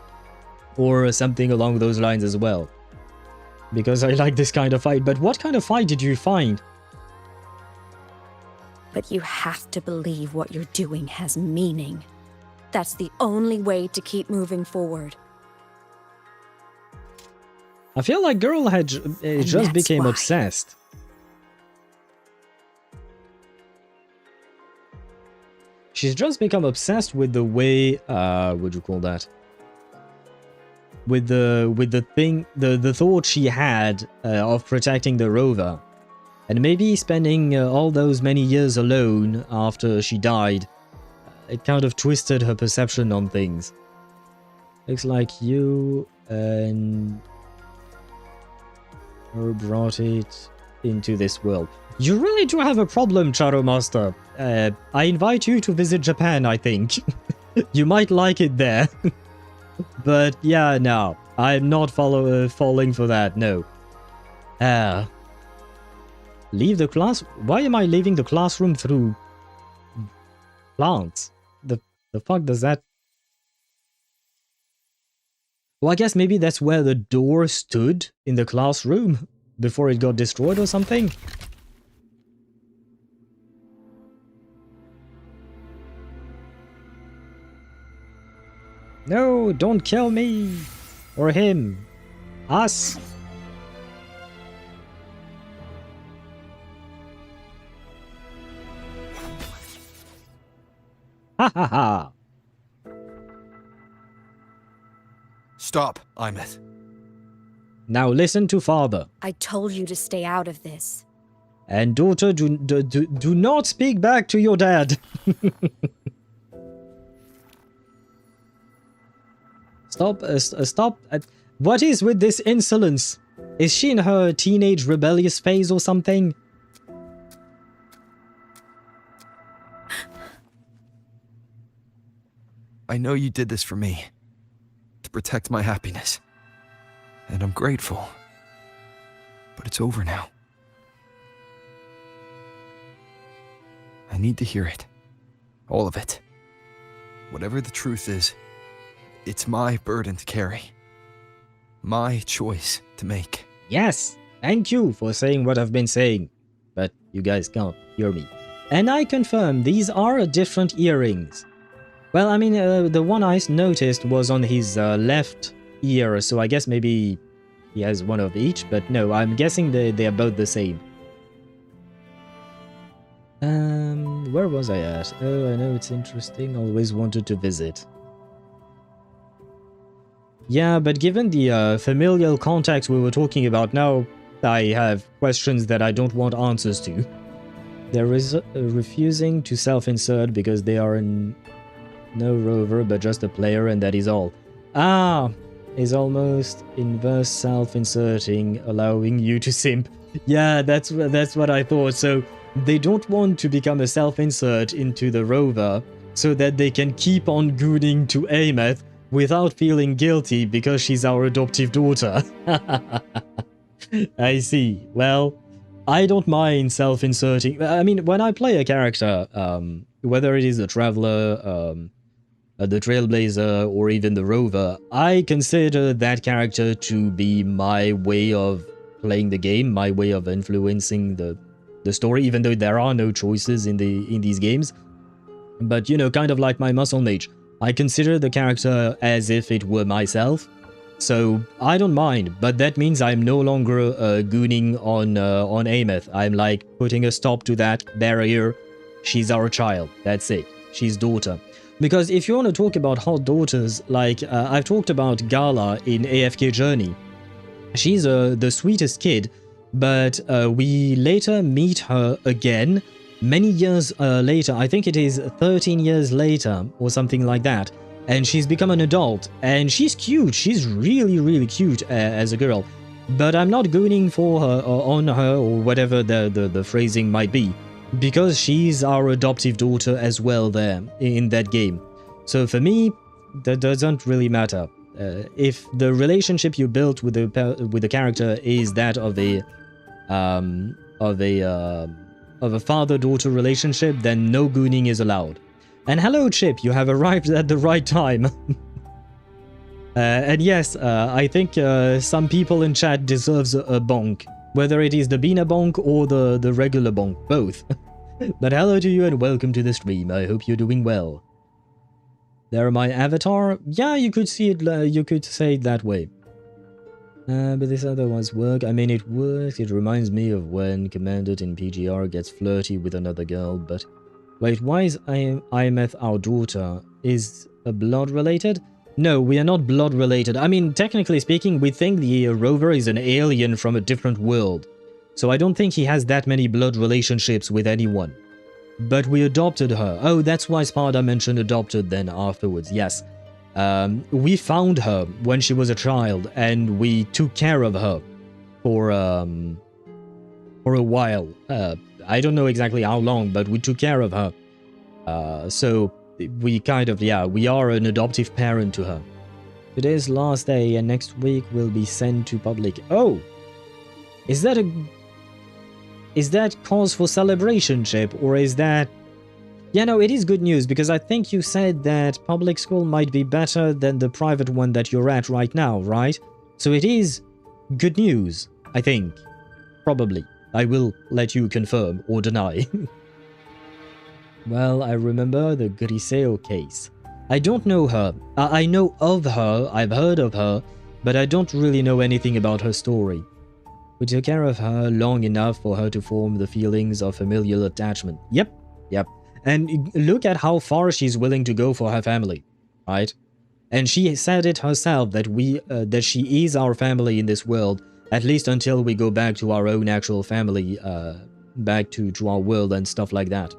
Or something along those lines as well. Because I like this kind of fight. But what kind of fight did you find? But you have to believe what you're doing has meaning. That's the only way to keep moving forward. I feel like girl had just became obsessed. She's just become obsessed with the way, what would you call that? With the thought she had of protecting the rover. And maybe spending all those many years alone after she died, it kind of twisted her perception on things. Looks like you and her brought it into this world. You really do have a problem, Charo Master. I invite you to visit Japan, I think. You might like it there. But yeah, no. I'm not falling for that, no. Leave the class? Why am I leaving the classroom through plants? The fuck does that... Well, I guess maybe that's where the door stood in the classroom before it got destroyed or something. No, don't kill me! Or him. Us! Ha ha ha! Stop, Aemeath. Now listen to father. I told you to stay out of this. And daughter, do not speak back to your dad. Stop. What is with this insolence? Is she in her teenage rebellious phase or something? I know you did this for me. To protect my happiness. And I'm grateful. But it's over now. I need to hear it. All of it. Whatever the truth is, it's my burden to carry. My choice to make. Yes, thank you for saying what I've been saying. But you guys can't hear me. And I confirm these are different earrings. Well, I mean, the one I noticed was on his left ear, so I guess maybe he has one of each, but no, I'm guessing they are both the same. Where was I at? Oh, I know it's interesting, always wanted to visit. Yeah, but given the familial contact we were talking about now, I have questions that I don't want answers to. There is refusing to self-insert because they are no rover, but just a player, and that is all. Ah, is almost inverse self-inserting, allowing you to simp. Yeah, that's what I thought. So they don't want to become a self-insert into the rover, so that they can keep on gooning to Aemeath without feeling guilty because she's our adoptive daughter. I see. Well, I don't mind self-inserting. I mean, when I play a character, whether it is the Traveler, the Trailblazer, or even the Rover, I consider that character to be my way of playing the game, my way of influencing the story, even though there are no choices in these games. But, you know, kind of like my muscle mage, I consider the character as if it were myself. So I don't mind, but that means I'm no longer gooning on Aemeath. I'm like putting a stop to that barrier she's our child. That's it. She's daughter. Because if you want to talk about hot daughters, like I've talked about Gala in AFK Journey. She's the sweetest kid, but we later meet her again many years later. I think it is 13 years later or something like that. And she's become an adult, and she's cute. She's really, really cute as a girl. But I'm not gooning for her or on her or whatever the phrasing might be, because she's our adoptive daughter as well there in that game. So for me, that doesn't really matter. If the relationship you built with the character is that of a father-daughter relationship, then no gooning is allowed. And hello, Chip, you have arrived at the right time. And yes, I think some people in chat deserves a bonk, whether it is the Beaner bonk or the regular bonk, both. But hello to you and welcome to the stream. I hope you're doing well. There my avatar. Yeah, you could see it. You could say it that way. But this other one's work. I mean, it works. It reminds me of when Commandant in PGR gets flirty with another girl. But wait, why is Aemeath our daughter? Is a blood related? No, we are not blood related. I mean, technically speaking, we think the rover is an alien from a different world. So I don't think he has that many blood relationships with anyone. But we adopted her. Oh, that's why Sparda mentioned adopted then afterwards. Yes. We found her when she was a child, and we took care of her for a while. I don't know exactly how long, but we took care of her. So we kind of, yeah, we are an adoptive parent to her. Today's last day, and next week will be sent to public. Oh! Is that cause for celebration, Chip, or is that... Yeah, no, it is good news, because I think you said that public school might be better than the private one that you're at right now, right? So it is good news, I think. Probably. I will let you confirm or deny. Well, I remember the Griseo case. I don't know her. I know of her, I've heard of her, but I don't really know anything about her story. We took care of her long enough for her to form the feelings of familial attachment. Yep. And look at how far she's willing to go for her family, right? And she said it herself that that she is our family in this world, at least until we go back to our own actual family, back to our world and stuff like that.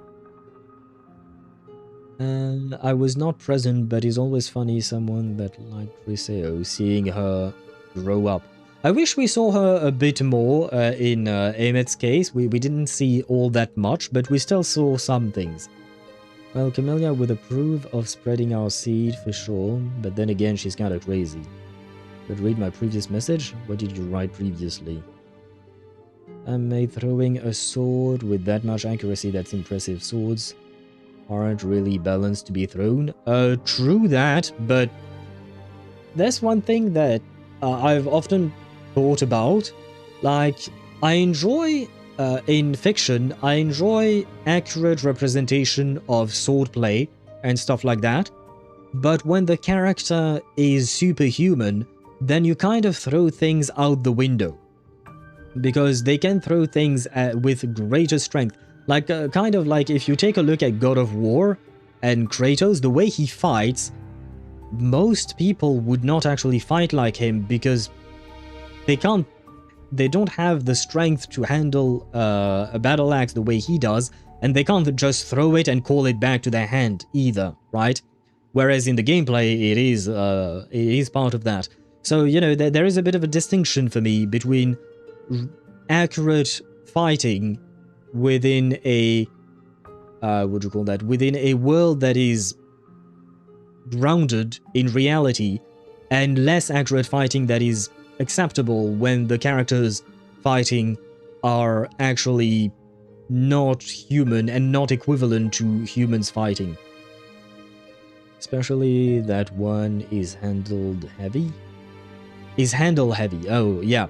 And I was not present, but it's always funny someone that liked Griseo, seeing her grow up. I wish we saw her a bit more in Aemeath's case. We didn't see all that much, but we still saw some things. Well, Camellia would approve of spreading our seed for sure, but then again, she's kind of crazy. But read my previous message. What did you write previously? Aemeath throwing a sword with that much accuracy, that's impressive. Swords aren't really balanced to be thrown. True that, but there's one thing that I've often thought about. Like, I enjoy in fiction, I enjoy accurate representation of swordplay and stuff like that, but when the character is superhuman, then you kind of throw things out the window, because they can throw things with greater strength. Like, kind of like if you take a look at God of War and Kratos, the way he fights, most people would not actually fight like him because they don't have the strength to handle a battle axe the way he does, and they can't just throw it and call it back to their hand either, right? Whereas in the gameplay, it is part of that. So, you know, there is a bit of a distinction for me between accurate fighting within a, within a world that is grounded in reality, and less accurate fighting that is acceptable when the characters fighting are actually not human and not equivalent to humans fighting. Especially that one is handled heavy? Is handle heavy, oh yeah.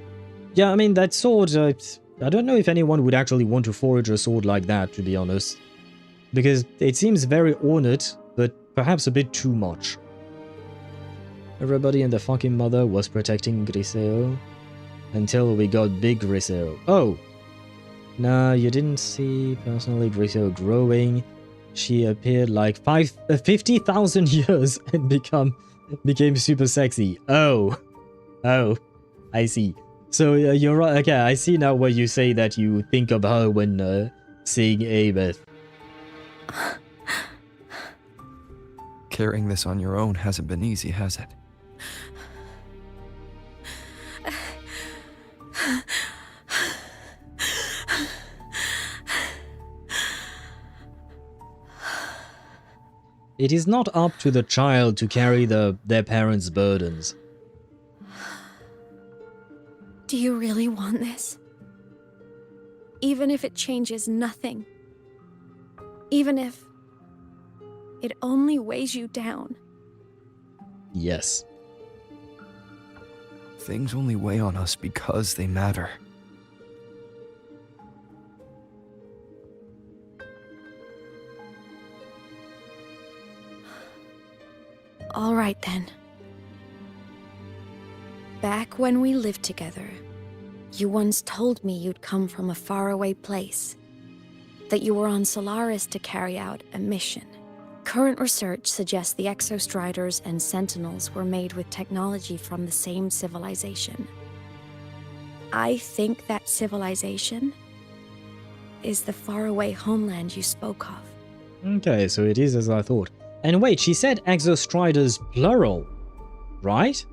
Yeah, I mean, that sword, I don't know if anyone would actually want to forge a sword like that, to be honest. Because it seems very ornate, but perhaps a bit too much. Everybody and their fucking mother was protecting Griseo until we got Big Griseo. Oh! No, you didn't see personally Griso growing. She appeared like 50,000 years and became super sexy. Oh, I see. So you're right. Okay, I see now why you say that you think of her when seeing Aemeath. Carrying this on your own hasn't been easy, has it? It is not up to the child to carry their parents' burdens. Do you really want this? Even if it changes nothing? Even if it only weighs you down? Yes. Things only weigh on us because they matter. All right then. Back when we lived together, you once told me you'd come from a faraway place, that you were on Solaris to carry out a mission. Current research suggests the Exostriders and Sentinels were made with technology from the same civilization. I think that civilization is the faraway homeland you spoke of. Okay, so it is as I thought. And wait, she said Exostriders plural, right?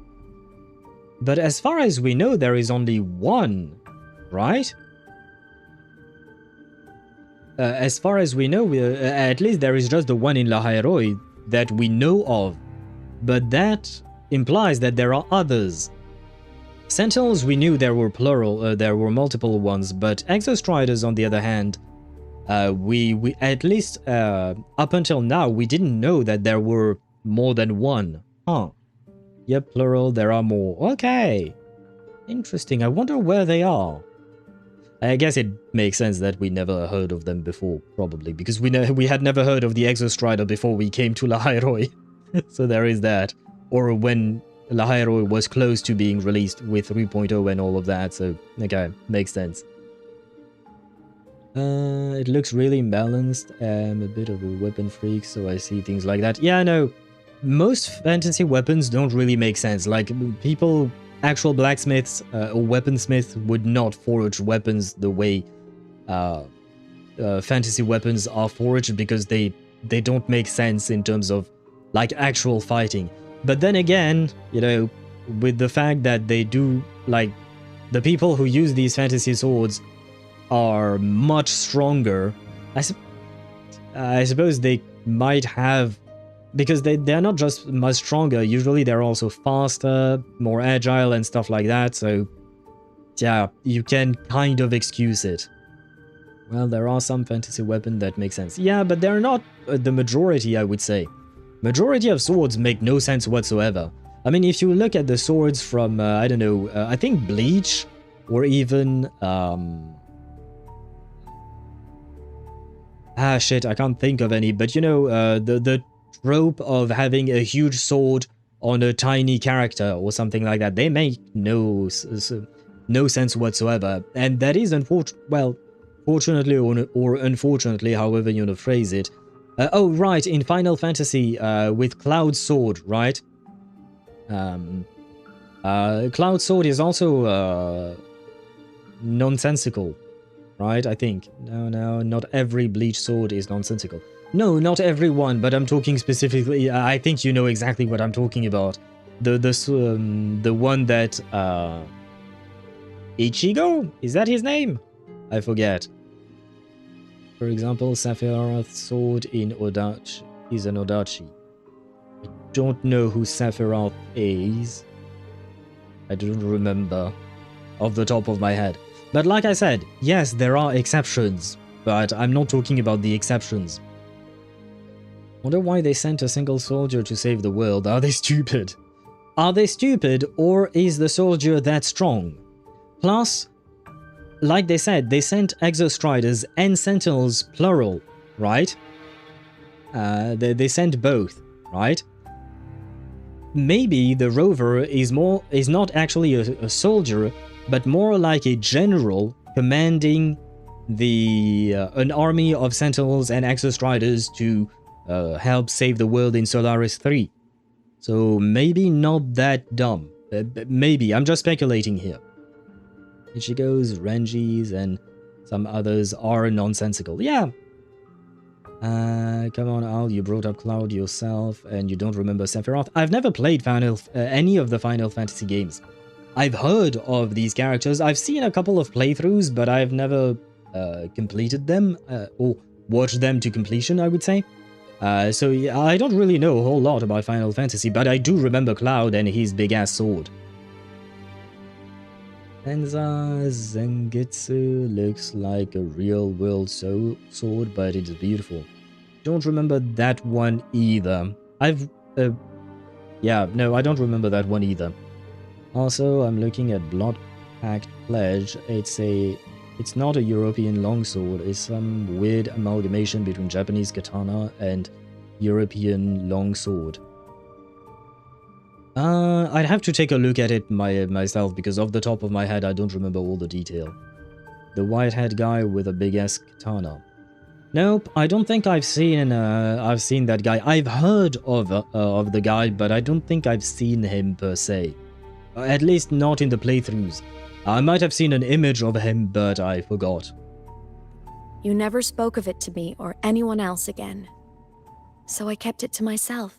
But as far as we know, there is only one, right? As far as we know, at least there is just the one in Lahai-Roi that we know of. But that implies that there are others. Sentinels, we knew there were plural, there were multiple ones, but Exostriders, on the other hand, we at least up until now, we didn't know that there were more than one. Huh. Yep, plural, there are more. Okay. Interesting. I wonder where they are. I guess it makes sense that we never heard of them before, probably, because we had never heard of the Exostrider before we came to Lahai-Roi. So there is that. Or when Lahai-Roi was close to being released with 3.0 and all of that, so okay, makes sense. It looks really imbalanced. I'm a bit of a weapon freak, so I see things like that. Yeah, no, most fantasy weapons don't really make sense. Like, people, actual blacksmiths or weaponsmiths would not forge weapons the way fantasy weapons are forged, because they don't make sense in terms of, like, actual fighting. But then again, you know, with the fact that they do, like, the people who use these fantasy swords are much stronger, I suppose they might have, because they're not just much stronger, usually they're also faster, more agile and stuff like that, so yeah, you can kind of excuse it. Well, there are some fantasy weapons that make sense. Yeah, but they're not the majority, I would say. Majority of swords make no sense whatsoever. I mean, if you look at the swords from, I don't know, I think Bleach, or even, shit, I can't think of any, but you know, the trope of having a huge sword on a tiny character or something like that, they make no sense whatsoever. And that is fortunately or unfortunately, however you want to phrase it. Oh, right, in Final Fantasy, with Cloud Sword, right? Cloud Sword is also nonsensical, right? I think. No, not every Bleach sword is nonsensical. No, not every one, but I'm talking specifically, I think you know exactly what I'm talking about. The one that, Ichigo? Is that his name? I forget. For example, Sephiroth's sword in Odachi is an Odachi. I don't know who Sephiroth is. I don't remember off the top of my head. But like I said, yes, there are exceptions, but I'm not talking about the exceptions. Wonder why they sent a single soldier to save the world. Are they stupid? Are they stupid, or is the soldier that strong? Plus, like they said, they sent Exostriders and Sentinels plural, right? They sent both, right? Maybe the rover is not actually a soldier, but more like a general commanding an army of Sentinels and Exostriders to help save the world in Solaris 3. So maybe not that dumb. Maybe. I'm just speculating here. Ichigo's, Renji's, and some others are nonsensical. Yeah. Come on, Al, you brought up Cloud yourself, and you don't remember Sephiroth. I've never played any of the Final Fantasy games. I've heard of these characters. I've seen a couple of playthroughs, but I've never completed them, or watched them to completion, I would say. So yeah, I don't really know a whole lot about Final Fantasy, but I do remember Cloud and his big-ass sword. Tenza Zangetsu looks like a real-world sword, but it's beautiful. Don't remember that one either. Yeah, no, I don't remember that one either. Also, I'm looking at Blood Pact Pledge. It's not a European longsword. It's some weird amalgamation between Japanese katana and European longsword. I'd have to take a look at it myself, because off the top of my head I don't remember all the detail. The white-haired guy with a big-ass katana. Nope, I don't think I've seen that guy. I've heard of the guy, but I don't think I've seen him per se. At least not in the playthroughs. I might have seen an image of him, but I forgot. You never spoke of it to me or anyone else again. So I kept it to myself.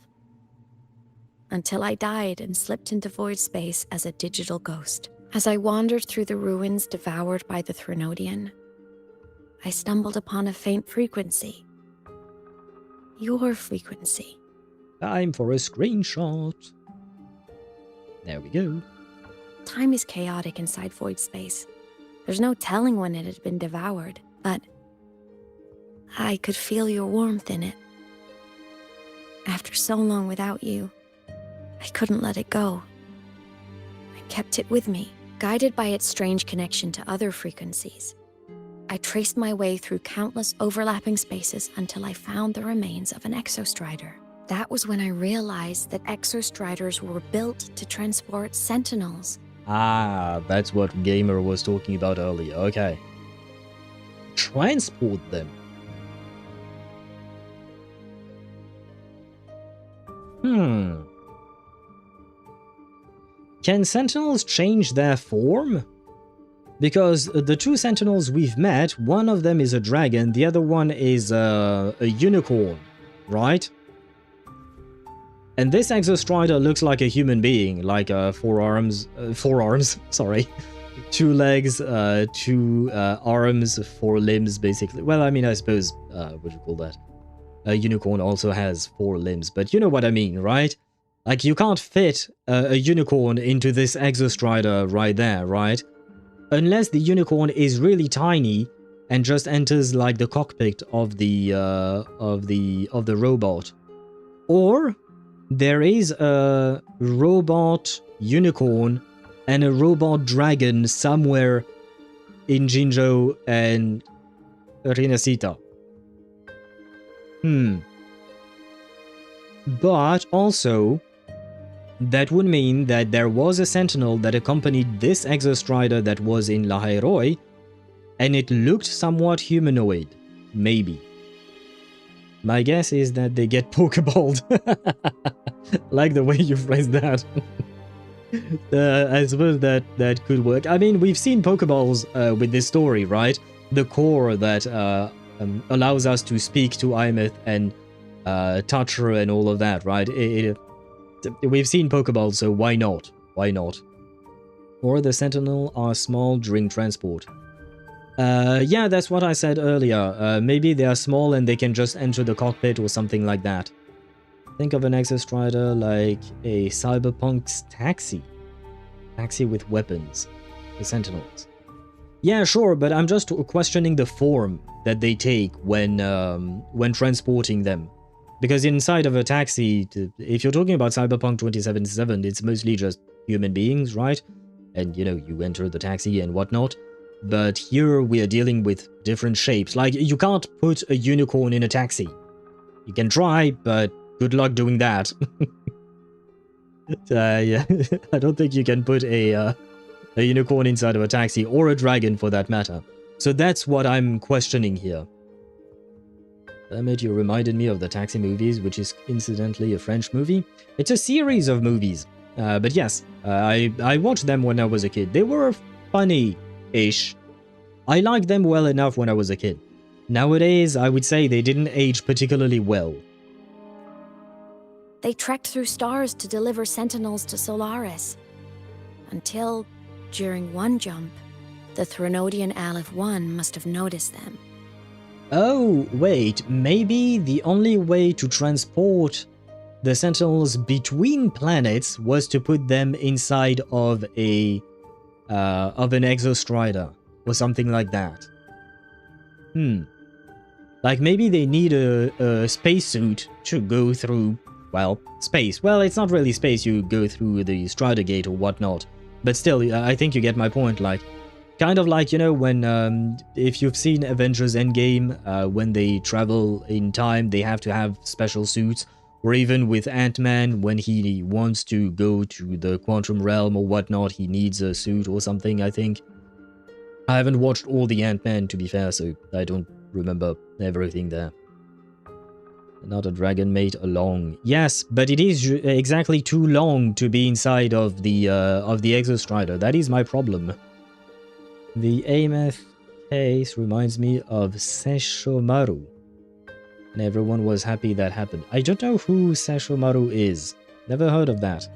Until I died and slipped into void space as a digital ghost. As I wandered through the ruins devoured by the Threnodian, I stumbled upon a faint frequency. Your frequency. Time for a screenshot. There we go. Time is chaotic inside void space. There's no telling when it had been devoured, but I could feel your warmth in it. After so long without you, I couldn't let it go. I kept it with me, guided by its strange connection to other frequencies. I traced my way through countless overlapping spaces until I found the remains of an Exostrider. That was when I realized that Exostriders were built to transport Sentinels. Ah, that's what Gamer was talking about earlier. Okay. Transport them. Can Sentinels change their form? Because the two Sentinels we've met, one of them is a dragon, the other one is a unicorn, right? And this Exostrider looks like a human being, like four arms, sorry. 2 legs, 2 arms, 4 limbs, basically. Well, I mean, I suppose, what do you call that? A unicorn also has 4 limbs, but you know what I mean, right? Like, you can't fit a unicorn into this Exostrider right there, right? Unless the unicorn is really tiny and just enters like the cockpit of the robot. Or there is a robot unicorn and a robot dragon somewhere in Jinzhou and Rinasita. But also, that would mean that there was a sentinel that accompanied this Exostrider that was in Lahai-Roi, and it looked somewhat humanoid. Maybe. My guess is that they get pokeballed. Like the way you phrased that. I suppose that could work. I mean, we've seen pokeballs with this story, right? The core that allows us to speak to Aemeath and touch her and all of that, right? We've seen pokeballs, so why not? Why not? Or the Sentinel are small during transport. Yeah, that's what I said earlier. Maybe they are small and they can just enter the cockpit or something like that. Think of an Exostrider like a cyberpunk's taxi. Taxi with weapons. The Sentinels. Yeah, sure, but I'm just questioning the form that they take when transporting them. Because inside of a taxi, if you're talking about Cyberpunk 2077, it's mostly just human beings, right? And, you know, you enter the taxi and whatnot. But here we are dealing with different shapes. Like, you can't put a unicorn in a taxi. You can try, but good luck doing that. Yeah, I don't think you can put a unicorn inside of a taxi, or a dragon for that matter. So that's what I'm questioning here. Damn it, you reminded me of the Taxi movies, which is incidentally a French movie. It's a series of movies. But yes, I watched them when I was a kid. They were funny-ish. I liked them well enough when I was a kid. Nowadays, I would say they didn't age particularly well. They trekked through stars to deliver sentinels to Solaris. Until, during one jump, the Threnodian Aleph 1 must have noticed them. Oh, wait, maybe the only way to transport the Sentinels between planets was to put them inside of an exostrider, or something like that. Like maybe they need a spacesuit to go through, well, space. Well, it's not really space, you go through the Strider Gate or whatnot. But still, I think you get my point, like, kind of like, you know, when, if you've seen Avengers Endgame, when they travel in time, they have to have special suits. Or even with Ant-Man, when he wants to go to the quantum realm or whatnot, he needs a suit or something, I think. I haven't watched all the Ant-Man, to be fair, so I don't remember everything there. Another dragon mate along. Yes, but it is exactly too long to be inside of the Exostrider. That is my problem. The Aemeath case reminds me of Sesshomaru. And everyone was happy that happened. I don't know who Sesshomaru is. Never heard of that.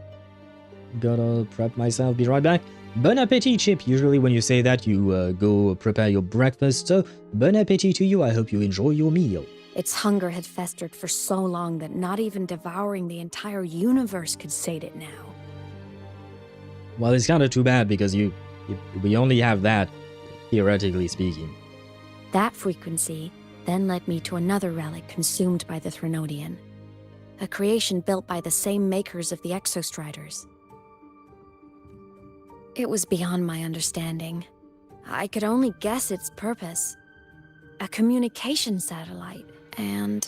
Gotta prep myself, be right back. Bon appetit, Chip. Usually when you say that, you go prepare your breakfast. So, bon appetit to you. I hope you enjoy your meal. Its hunger had festered for so long that not even devouring the entire universe could sate it now. Well, it's kind of too bad because we only have that, theoretically speaking. That frequency then led me to another relic consumed by the Threnodian. A creation built by the same makers of the Exostriders. It was beyond my understanding. I could only guess its purpose. A communication satellite, and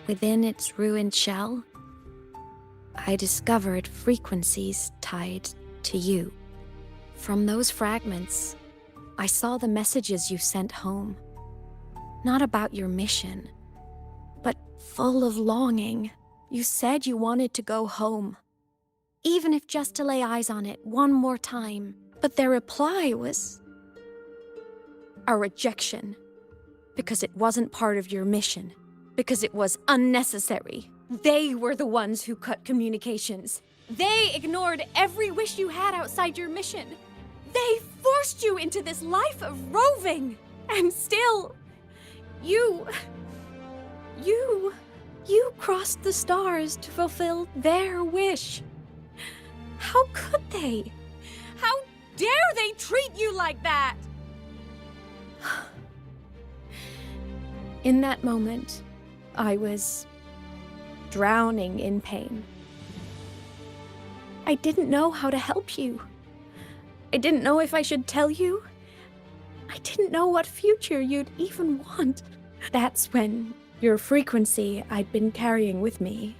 within its ruined shell, I discovered frequencies tied to you. From those fragments, I saw the messages you sent home. Not about your mission, but full of longing. You said you wanted to go home, even if just to lay eyes on it one more time. But their reply was a rejection, because it wasn't part of your mission, because it was unnecessary. They were the ones who cut communications. They ignored every wish you had outside your mission. They forced you into this life of roving, and still, You crossed the stars to fulfill their wish. How could they? How dare they treat you like that? In that moment, I was drowning in pain. I didn't know how to help you. I didn't know if I should tell you. I didn't know what future you'd even want. That's when your frequency I'd been carrying with me,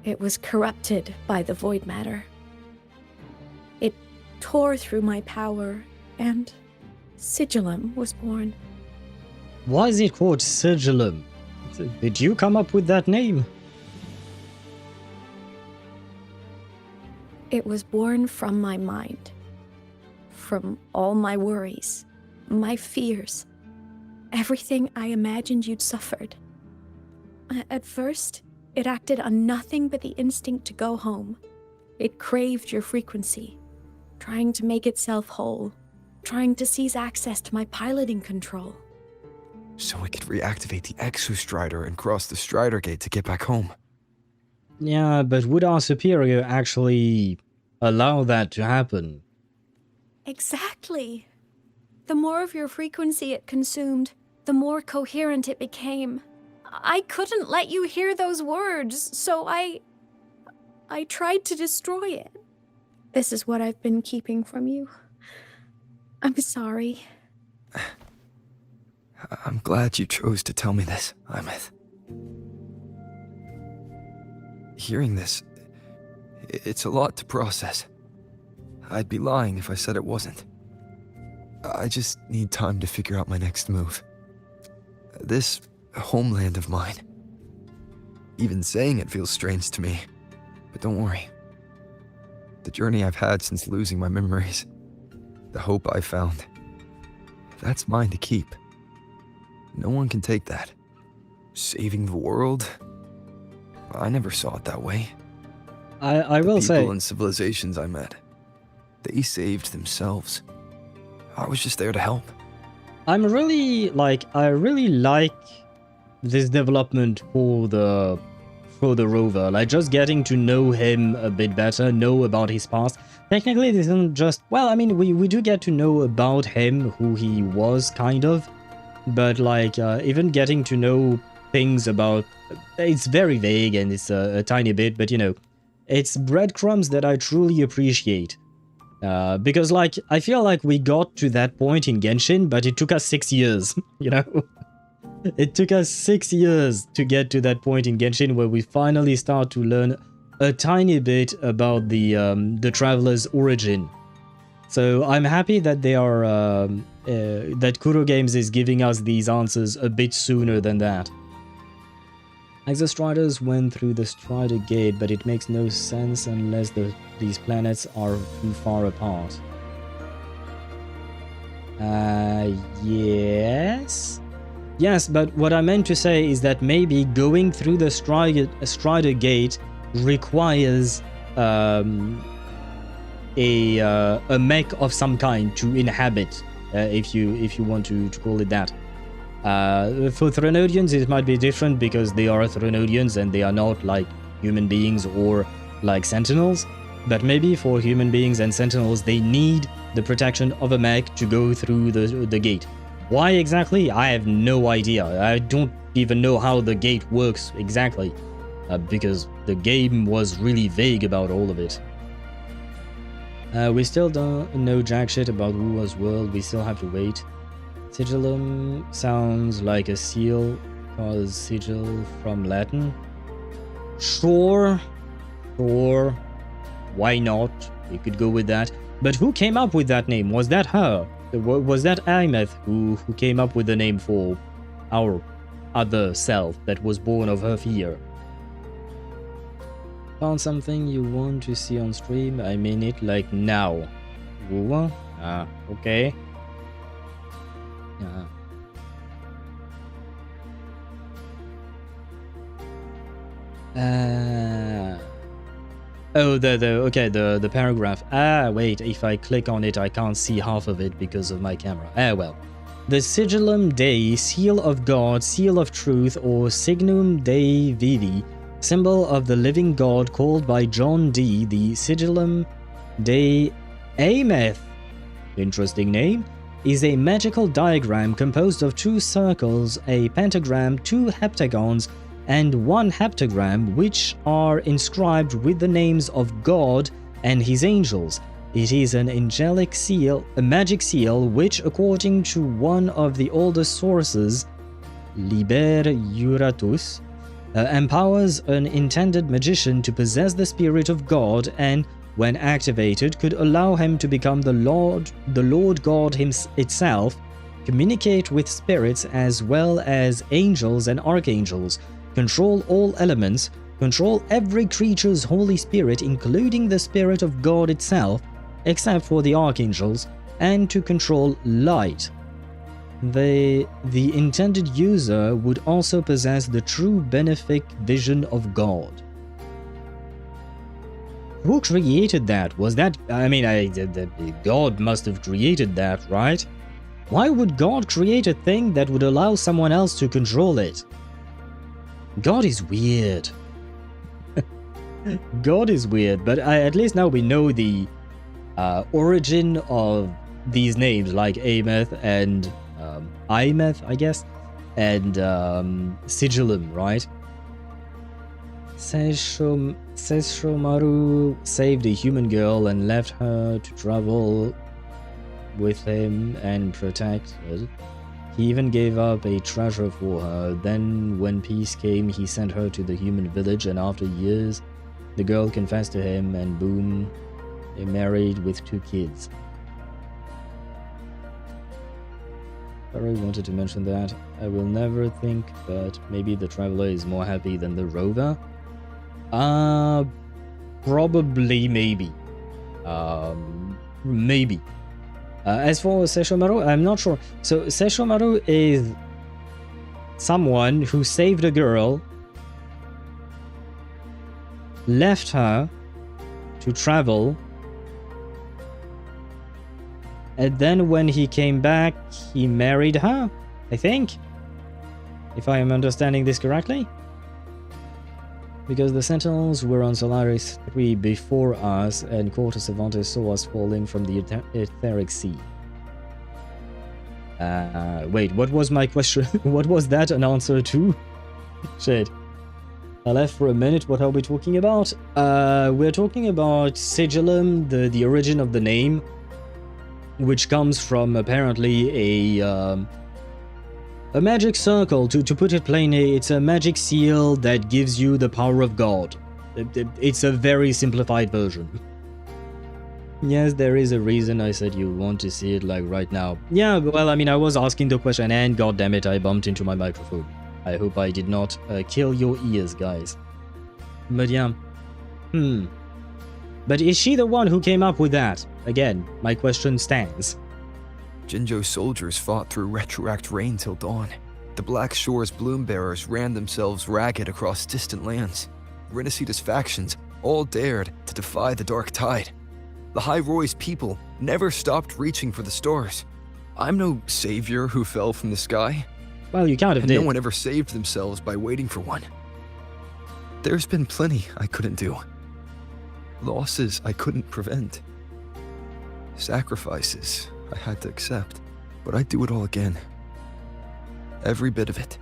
it was corrupted by the void matter. It tore through my power, and Sigillum was born. Why is it called Sigillum? Did you come up with that name? It was born from my mind. From all my worries, my fears, everything I imagined you'd suffered. At first, it acted on nothing but the instinct to go home. It craved your frequency, trying to make itself whole, trying to seize access to my piloting control. So we could reactivate the Exostrider and cross the Strider Gate to get back home. Yeah, but would our superior actually allow that to happen? Exactly. The more of your frequency it consumed, the more coherent it became. I couldn't let you hear those words, so I tried to destroy it. This is what I've been keeping from you. I'm sorry. I'm glad you chose to tell me this, Aemeath. Hearing this, it's a lot to process. I'd be lying if I said it wasn't. I just need time to figure out my next move. This homeland of mine. Even saying it feels strange to me. But don't worry. The journey I've had since losing my memories, the hope I found, that's mine to keep. No one can take that. Saving the world? I never saw it that way. I will say... The people and civilizations I met, they saved themselves. I was just there to help. I really like this development for the rover, like just getting to know him a bit better, know about his past. Technically this isn't just, well, I mean, we do get to know about him, who he was, kind of, but like even getting to know things about, it's very vague and it's a tiny bit, but you know, it's breadcrumbs that I truly appreciate. Because, like, I feel like we got to that point in Genshin, but it took us 6 years, you know? It took us 6 years to get to that point in Genshin where we finally start to learn a tiny bit about the Traveler's origin. So I'm happy that they are, that Kuro Games is giving us these answers a bit sooner than that. Exostriders went through the Strider Gate, but it makes no sense unless these planets are too far apart. Yes? Yes, but what I meant to say is that maybe going through the Strider Gate requires a mech of some kind to inhabit, if you want to call it that. For Threnodians it might be different because they are Threnodians and they are not like human beings or like Sentinels, but maybe for human beings and Sentinels they need the protection of a mech to go through the gate. Why exactly? I have no idea. I don't even know how the gate works exactly, because the game was really vague about all of it. We still don't know jack shit about Wua's world, we still have to wait. Sigillum sounds like a seal, cause sigil from Latin. Sure, why not? We could go with that. But who came up with that name? Was that her? Was that Aemeath who came up with the name for our other self that was born of her fear? Found something you want to see on stream? I mean it like now. Wua? Ah, okay. Oh, the paragraph. Ah, wait, if I click on it, I can't see half of it because of my camera. Ah, well. The Sigillum Dei, Seal of God, Seal of Truth, or Signum Dei Vivi, symbol of the living God called by John Dee, the Sigillum Dei Aemeath, interesting name, is a magical diagram composed of 2 circles, a pentagram, 2 heptagons, and 1 heptagram, which are inscribed with the names of God and his angels. It is an angelic seal, a magic seal, which, according to one of the oldest sources, Liber Iuratus, empowers an intended magician to possess the spirit of God and, when activated, could allow him to become the Lord God itself, communicate with spirits as well as angels and archangels, control all elements, control every creature's holy spirit, including the spirit of God itself, except for the archangels, and to control light. The intended user would also possess the true benefic vision of God. Who created that? Was that... I mean, God must have created that, right? Why would God create a thing that would allow someone else to control it? God is weird. God is weird, but at least now we know the origin of these names, like Aemeath and Aemeath, I guess, and Sigillum, right? Sesshomaru saved a human girl and left her to travel with him and protect her. He even gave up a treasure for her. Then, when peace came, he sent her to the human village, and after years, the girl confessed to him, and boom, they married with 2 kids. Barry wanted to mention that. I will never think, but maybe the Traveler is more happy than the Rover. Probably, maybe. Maybe. As for Sesshomaru, I'm not sure. So, Sesshomaru is someone who saved a girl, left her to travel, and then when he came back, he married her, I think. If I am understanding this correctly. Because the Sentinels were on Solaris 3 before us, and Quarter Cervantes saw us falling from the Etheric Sea. Wait, what was my question? What was that an answer to? Shit. I left for a minute. What are we talking about? We're talking about Sigillum, the origin of the name, which comes from apparently a magic circle. To put it plainly, it's a magic seal that gives you the power of God. It's a very simplified version. Yes, there is a reason I said you want to see it like right now. Yeah, well, I mean, I was asking the question and goddammit, I bumped into my microphone. I hope I did not kill your ears, guys. But yeah. But is she the one who came up with that? Again, my question stands. Jinjo's soldiers fought through retroact rain till dawn. The Black Shore's bloom-bearers ran themselves ragged across distant lands. Rinasita's factions all dared to defy the dark tide. Lahai-Roi's people never stopped reaching for the stars. I'm no savior who fell from the sky. Well, you kind of did. No one ever saved themselves by waiting for one. There's been plenty I couldn't do. Losses I couldn't prevent. Sacrifices I had to accept, but I'd do it all again. Every bit of it.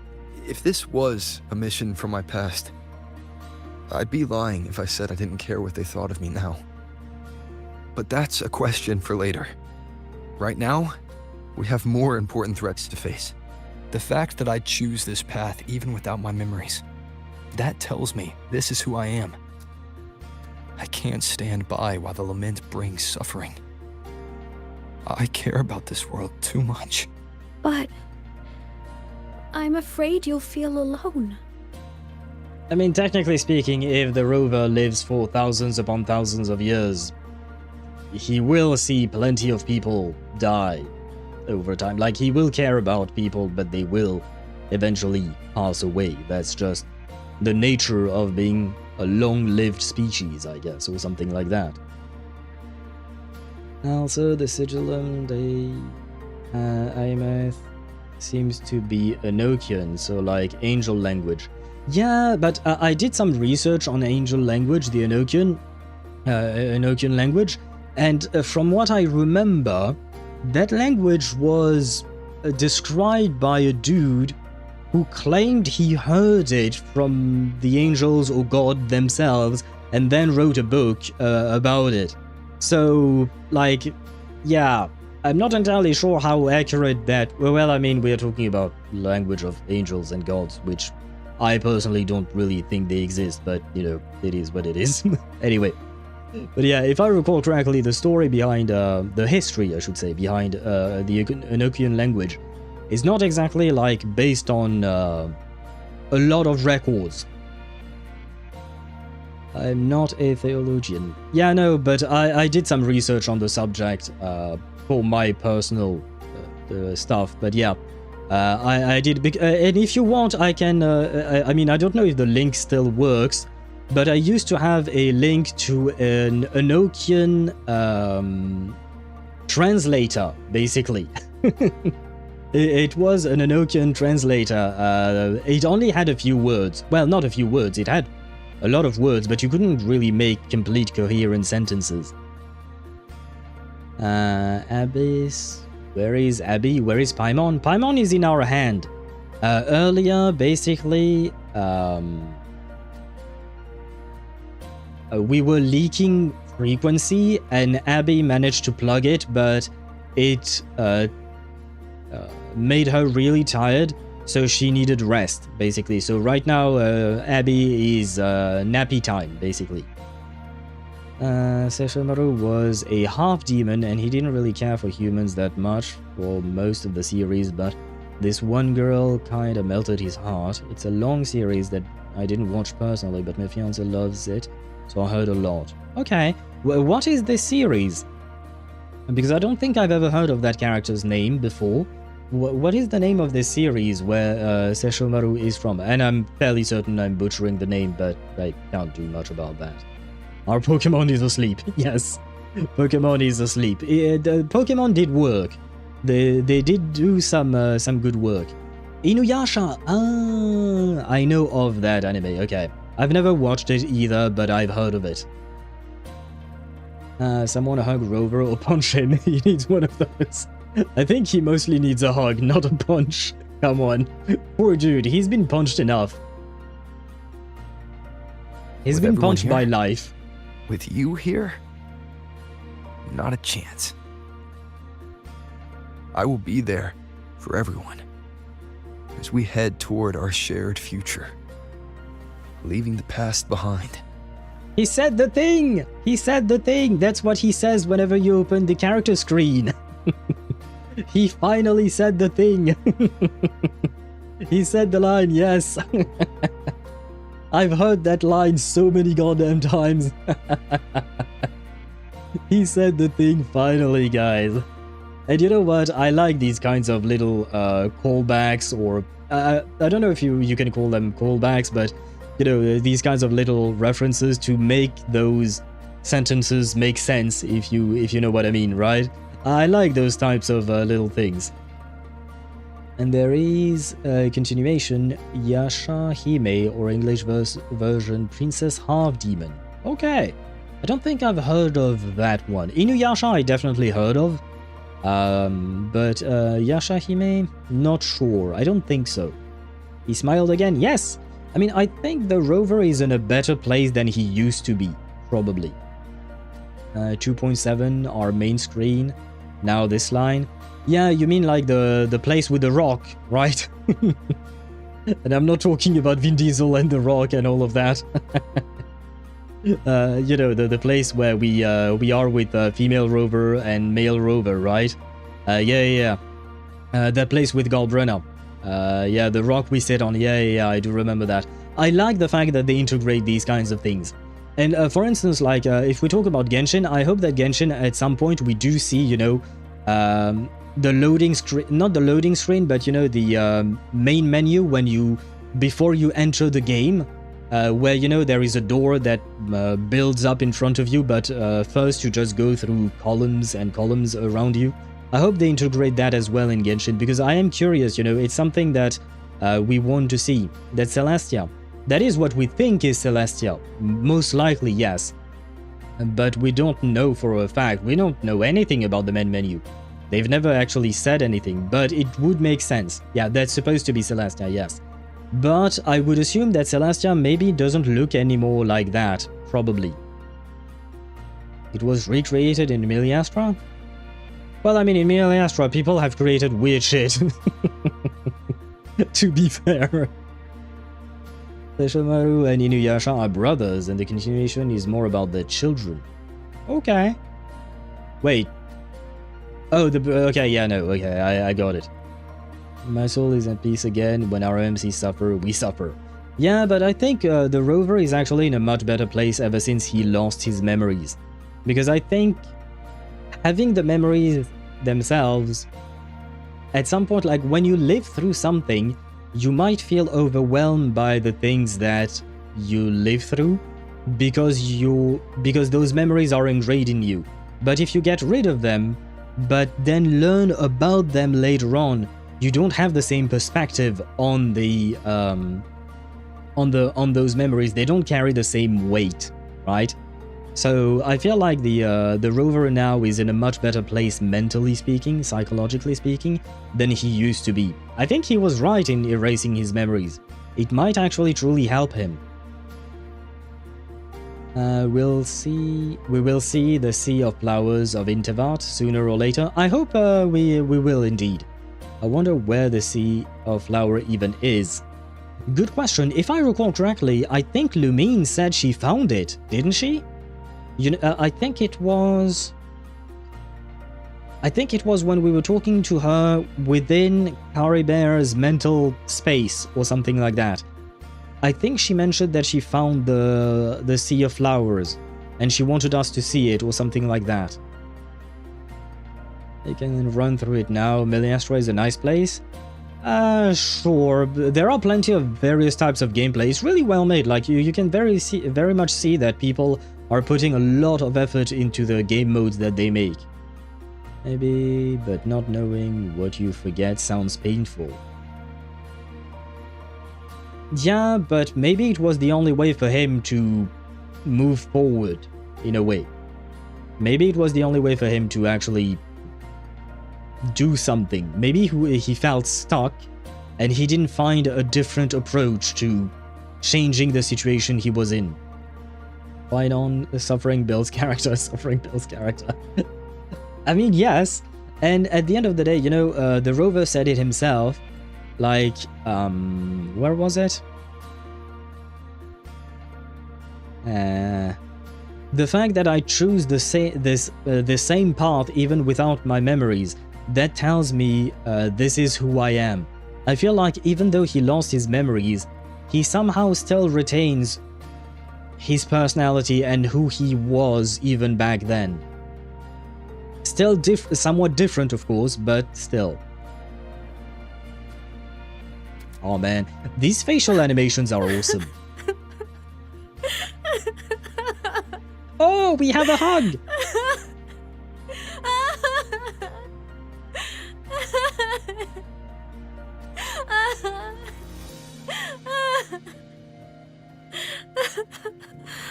If this was a mission from my past, I'd be lying if I said I didn't care what they thought of me now. But that's a question for later. Right now, we have more important threats to face. The fact that I choose this path even without my memories, that tells me this is who I am. I can't stand by while the lament brings suffering. I care about this world too much. But I'm afraid you'll feel alone. I mean, technically speaking, if the rover lives for thousands upon thousands of years, he will see plenty of people die over time. Like, he will care about people, but they will eventually pass away. That's just the nature of being a long-lived species, I guess, or something like that. Also, the Sigillum, Aemeath seems to be Enochian, so like angel language. Yeah, but I did some research on angel language, the Enochian language, and from what I remember, that language was described by a dude who claimed he heard it from the angels or God themselves, and then wrote a book about it. So, like, yeah, I'm not entirely sure how accurate that... Well, I mean, we're talking about language of angels and gods, which I personally don't really think they exist, but, you know, it is what it is. Anyway. But yeah, if I recall correctly, the story behind, the history, I should say, behind the Enochian language is not exactly, like, based on a lot of records. I'm not a theologian. Yeah, no, but I did some research on the subject for my personal stuff, but yeah, I did. And if you want, I can, I mean, I don't know if the link still works, but I used to have a link to an Enochian translator, basically. It was an Enochian translator. It only had a few words. Well, not a few words, it had a lot of words, but you couldn't really make complete coherent sentences. Abyss. Where is Abby? Where is Paimon? Paimon is in our hand. Earlier, basically, we were leaking frequency, and Abby managed to plug it, but it made her really tired, so she needed rest, basically. So right now, Abby is nappy time, basically. Sesshomaru was a half-demon and he didn't really care for humans that much for most of the series, but this one girl kind of melted his heart. It's a long series that I didn't watch personally, but my fiance loves it, so I heard a lot. Okay, well, what is this series? Because I don't think I've ever heard of that character's name before. What is the name of this series where Sesshomaru is from? And I'm fairly certain I'm butchering the name, but I can't do much about that. Our Pokemon is asleep. Yes, Pokemon is asleep. The Pokemon did work. They did do some good work. Inuyasha. Ah, I know of that anime. Okay, I've never watched it either, but I've heard of it. Someone hug Rover or punch him. He needs one of those. I think he mostly needs a hug, not a punch. Come on, poor dude. He's been punched enough. He's been punched by life. With you here? Not a chance. I will be there for everyone as we head toward our shared future, leaving the past behind. He said the thing! He said the thing! That's what he says whenever you open the character screen. He finally said the thing. He said the line, yes. I've heard that line so many goddamn times. He said the thing finally, guys. And you know what? I like these kinds of little callbacks, or I don't know if you can call them callbacks, but you know, these kinds of little references to make those sentences make sense, if you know what I mean, right? I like those types of little things. And there is a continuation, Yasha Hime, or English version, Princess Half-Demon. Okay, I don't think I've heard of that one. Inuyasha I definitely heard of, but Yasha Hime, not sure. I don't think so. He smiled again. Yes! I mean, I think the Rover is in a better place than he used to be, probably. 2.7, our main screen. Now this line. Yeah, you mean like the place with the rock, right? And I'm not talking about Vin Diesel and the Rock and all of that. You know, the place where we are with female Rover and male Rover, right? Yeah. That place with Galbrena. Yeah, the rock we sit on. Yeah, I do remember that. I like the fact that they integrate these kinds of things. And for instance, like if we talk about Genshin, I hope that Genshin at some point we do see, you know, the loading screen, not the loading screen, but you know, the main menu when you, before you enter the game, where, you know, there is a door that builds up in front of you, but first you just go through columns and columns around you. I hope they integrate that as well in Genshin, because I am curious, you know, it's something that we want to see. That's Celestia. That is what we think is Celestia. Most likely, yes. But we don't know for a fact. We don't know anything about the main menu. They've never actually said anything, but it would make sense. Yeah, that's supposed to be Celestia, yes. But I would assume that Celestia maybe doesn't look anymore like that, probably. It was recreated in Emilia-Astra? Well, I mean, in Emilia-Astra, people have created weird shit. To be fair. Sesshomaru and Inuyasha are brothers, and the continuation is more about their children. Okay. Wait. Oh, okay, yeah, no, okay, I got it. My soul is at peace again. When our MCs suffer, we suffer. Yeah, but I think the Rover is actually in a much better place ever since he lost his memories. Because I think having the memories themselves, at some point, like when you live through something, you might feel overwhelmed by the things that you live through because those memories are ingrained in you. But if you get rid of them, but then learn about them later on, you don't have the same perspective on the on those memories. They don't carry the same weight, right? So I feel like the Rover now is in a much better place mentally speaking, psychologically speaking, than he used to be. I think he was right in erasing his memories. It might actually truly help him. We will see the Sea of Flowers of Intevat sooner or later. I hope we will indeed. I wonder where the Sea of Flower even is. Good question. If I recall correctly, I think Lumine said she found it, didn't she? You know, I think it was when we were talking to her within Caribear's mental space or something like that. I think she mentioned that she found the Sea of Flowers and she wanted us to see it or something like that. I can run through it now. Meliastra is a nice place. Sure. There are plenty of various types of gameplay. It's really well made. Like you can very much see that people are putting a lot of effort into the game modes that they make. Maybe, but not knowing what you forget sounds painful. Yeah, but maybe it was the only way for him to move forward, in a way. Maybe it was the only way for him to actually do something. Maybe he felt stuck and he didn't find a different approach to changing the situation he was in. Fight on, Suffering Bill's character, Suffering Bill's character. I mean, yes, and at the end of the day, you know, the rover said it himself, like, where was it? The fact that I choose the same path even without my memories, that tells me this is who I am. I feel like even though he lost his memories, he somehow still retains his personality and who he was even back then. Still somewhat different, of course, but still. Oh man, these facial animations are awesome. Oh, we have a hug!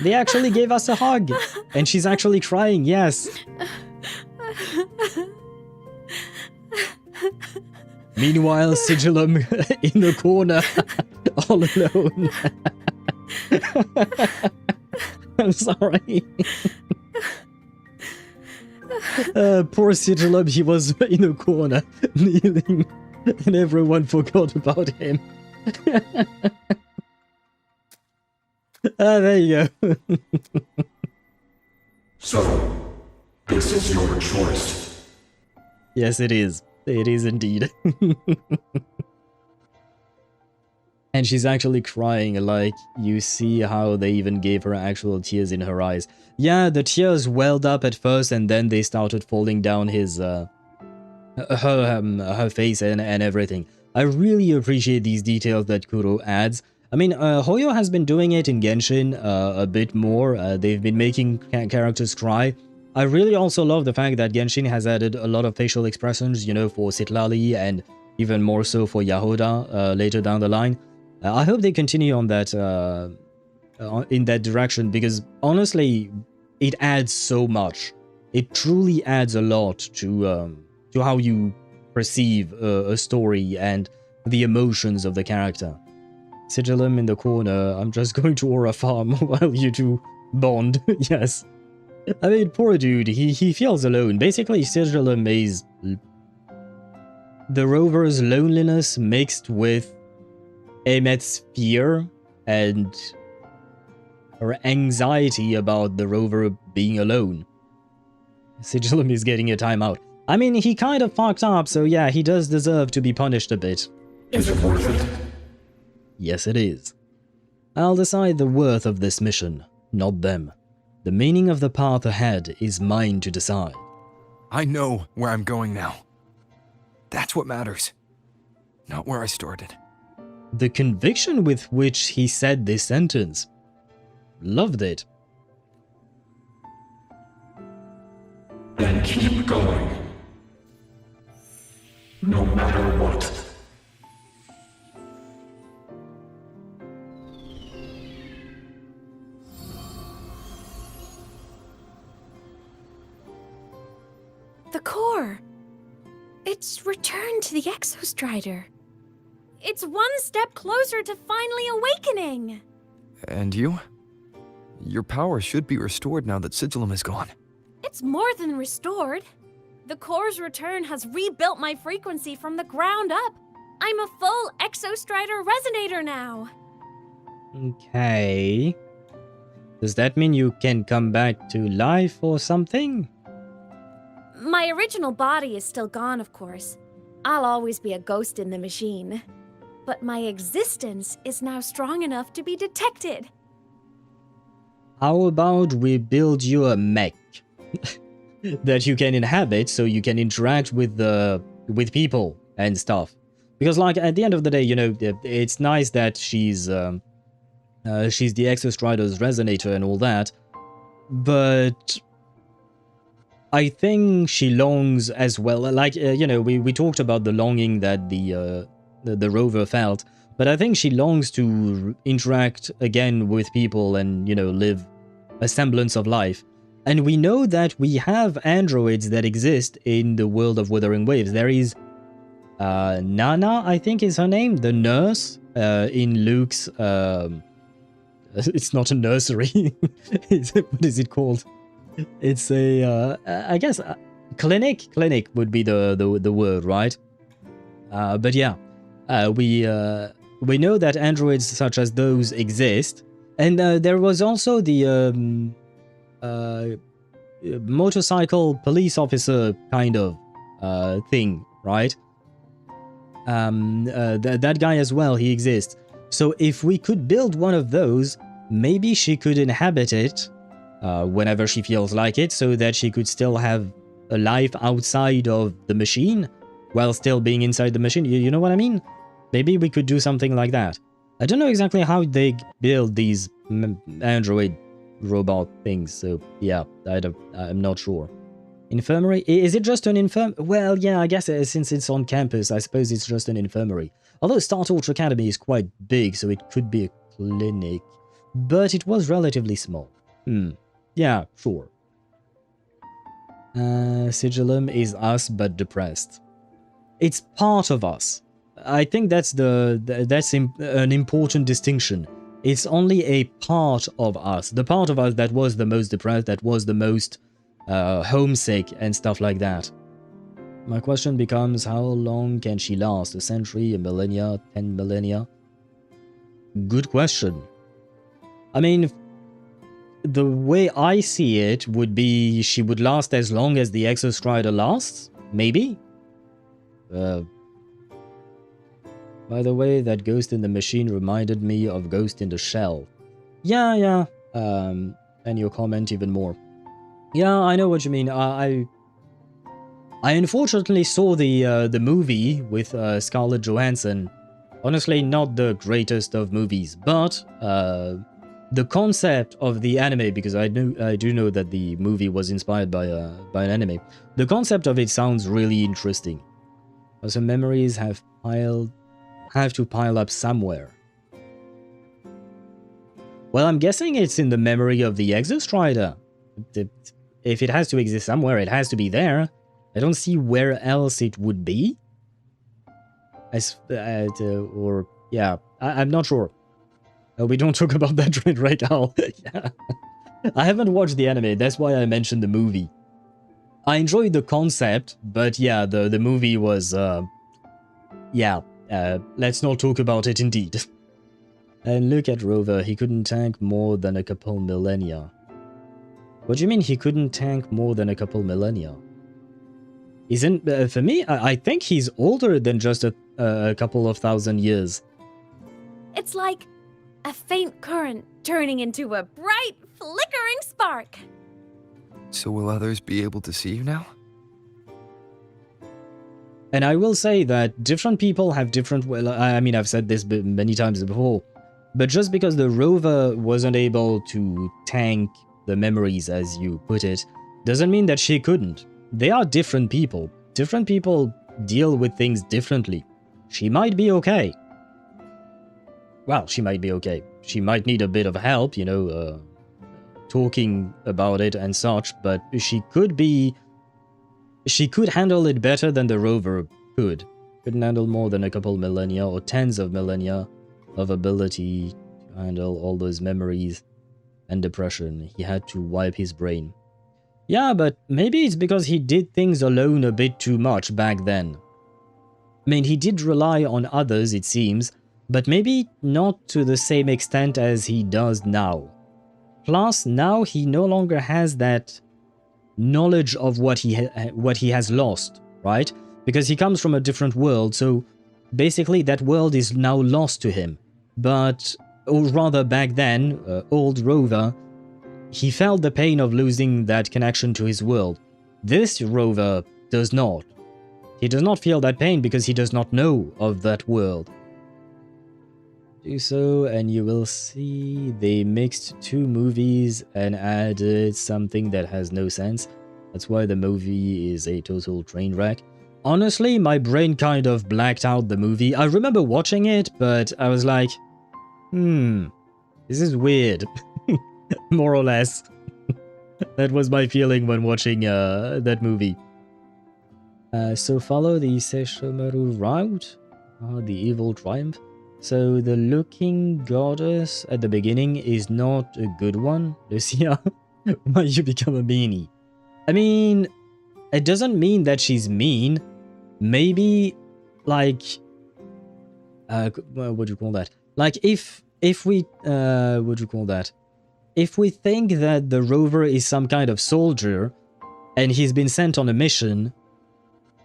They actually gave us a hug! And she's actually crying, yes! Meanwhile, Sigillum in the corner, all alone. I'm sorry. Poor Sigillum, he was in a corner, kneeling, and everyone forgot about him. There you go. So, this is your choice. Yes, it is. It is indeed. And she's actually crying, like, you see how they even gave her actual tears in her eyes. Yeah, the tears welled up at first and then they started falling down his, her face and everything. I really appreciate these details that Kuro adds. I mean, Hoyo has been doing it in Genshin a bit more. They've been making characters cry. I really also love the fact that Genshin has added a lot of facial expressions, you know, for Citlali and even more so for Yahoda later down the line. I hope they continue on that in that direction, because honestly, it adds so much. It truly adds a lot to how you perceive a story and the emotions of the character. Sigillum in the corner, I'm just going to Aura Farm while you two bond. Yes. I mean, poor dude, he feels alone. Basically, Sigillum is the rover's loneliness mixed with Aemeath's fear and her anxiety about the rover being alone. Sigillum is getting a timeout. I mean, he kind of fucked up, so yeah, he does deserve to be punished a bit. Is it worth it? Yes, it is. I'll decide the worth of this mission, not them. The meaning of the path ahead is mine to decide. I know where I'm going now. That's what matters. Not where I started. The conviction with which he said this sentence. Loved it. Then keep going. No matter what. The core! It's returned to the Exostrider. It's one step closer to finally awakening! And you? Your power should be restored now that Sigillum is gone. It's more than restored. The core's return has rebuilt my frequency from the ground up. I'm a full Exostrider resonator now. Okay. Does that mean you can come back to life or something? My original body is still gone, of course. I'll always be a ghost in the machine. But my existence is now strong enough to be detected. How about we build you a mech that you can inhabit so you can interact with people and stuff? Because like at the end of the day, you know, it's nice that she's the Exostrider's resonator and all that, but I think she longs as well. Like you know, we talked about the longing that the rover felt, but I think she longs to interact again with people and, you know, live a semblance of life. And we know that we have androids that exist in the world of Wuthering Waves. There is Nana, I think is her name, the nurse in Luke's... it's not a nursery. What is it called? It's a, I guess, clinic? Clinic would be the word, right? But yeah, we know that androids such as those exist. And there was also the motorcycle police officer kind of thing, right? That guy as well, he exists. So if we could build one of those, maybe she could inhabit it whenever she feels like it, so that she could still have a life outside of the machine while still being inside the machine. You know what I mean? Maybe we could do something like that. I don't know exactly how they build these android robot things, so yeah, I'm not sure. Infirmary? Is it just an Well, yeah, I guess since it's on campus, I suppose it's just an infirmary. Although Star Torch Academy is quite big, so it could be a clinic. But it was relatively small. Yeah, sure. Sigillum is us, but depressed. It's part of us. I think that's an important distinction. It's only a part of us. The part of us that was the most depressed, that was the most homesick and stuff like that. My question becomes, how long can she last? A century, a millennia, 10 millennia? Good question. I mean, the way I see it would be she would last as long as the Exostrider lasts, maybe? By the way, that Ghost in the Machine reminded me of Ghost in the Shell. Yeah. And your comment even more. Yeah, I know what you mean. I unfortunately saw the movie with Scarlett Johansson. Honestly, not the greatest of movies, but the concept of the anime, because I do know that the movie was inspired by an anime. The concept of it sounds really interesting. Also, memories have to pile up somewhere. Well, I'm guessing it's in the memory of the Exostrider. If it has to exist somewhere, it has to be there. I don't see where else it would be. I'm not sure. We don't talk about that right now. Yeah. I haven't watched the anime, that's why I mentioned the movie. I enjoyed the concept, but yeah, the movie was... let's not talk about it indeed. And look at Rover, he couldn't tank more than a couple millennia. What do you mean he couldn't tank more than a couple millennia? Isn't, for me, I think he's older than just a couple of thousand years. It's like a faint current turning into a bright, flickering spark. So will others be able to see you now? And I will say that different people have different... Well, I mean, I've said this many times before, but just because the rover wasn't able to tank the memories, as you put it, doesn't mean that she couldn't. They are different people. Different people deal with things differently. She might be okay. Well, she might be okay. She might need a bit of help, you know, talking about it and such, but she could handle it better than the rover could. Couldn't handle more than a couple millennia or tens of millennia of ability to handle all those memories and depression. He had to wipe his brain. Yeah, but maybe it's because he did things alone a bit too much back then. I mean, he did rely on others, it seems, but maybe not to the same extent as he does now. Plus, now he no longer has that knowledge of what he has lost, right? Because he comes from a different world, so basically that world is now lost to him. But, or rather back then, old Rover, he felt the pain of losing that connection to his world. This Rover does not. He does not feel that pain because he does not know of that world. Do so and you will see they mixed two movies and added something that has no sense. That's why the movie is a total train wreck. Honestly, my brain kind of blacked out the movie. I remember watching it, but I was like, this is weird. More or less. That was my feeling when watching that movie. So follow the Seishomaru route, the evil triumph. So the looking goddess at the beginning is not a good one, Lucia. Why you become a meanie? I mean, it doesn't mean that she's mean. Maybe, like, what do you call that? Like, if we, what do you call that? If we think that the rover is some kind of soldier and he's been sent on a mission,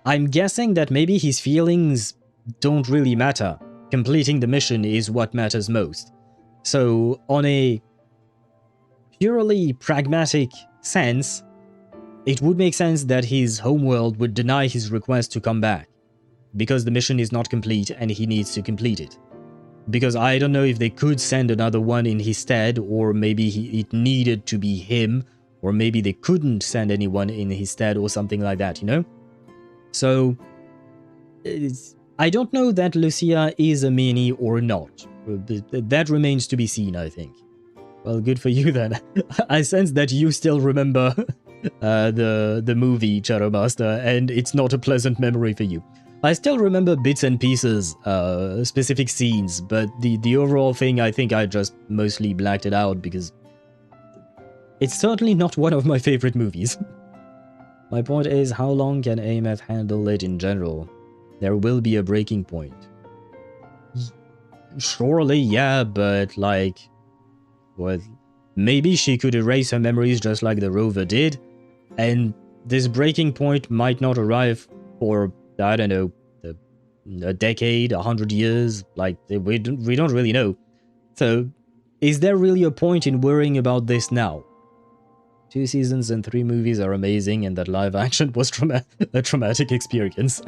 I'm guessing that maybe his feelings don't really matter. Completing the mission is what matters most. So, on a purely pragmatic sense, it would make sense that his homeworld would deny his request to come back, because the mission is not complete and he needs to complete it. Because I don't know if they could send another one in his stead, or maybe it needed to be him, or maybe they couldn't send anyone in his stead or something like that, you know? So, I don't know that Lucia is a meanie or not. That remains to be seen, I think. Well, good for you then. I sense that you still remember the movie, Shadow Master, and it's not a pleasant memory for you. I still remember bits and pieces, specific scenes, but the overall thing, I think I just mostly blacked it out because it's certainly not one of my favorite movies. My point is, how long can Aemeath handle it in general? There will be a breaking point. Surely, yeah, but like, well, maybe she could erase her memories just like the rover did, and this breaking point might not arrive for, I don't know, a decade, 100 years, like, we don't really know. So, is there really a point in worrying about this now? 2 seasons and 3 movies are amazing, and that live action was a traumatic experience.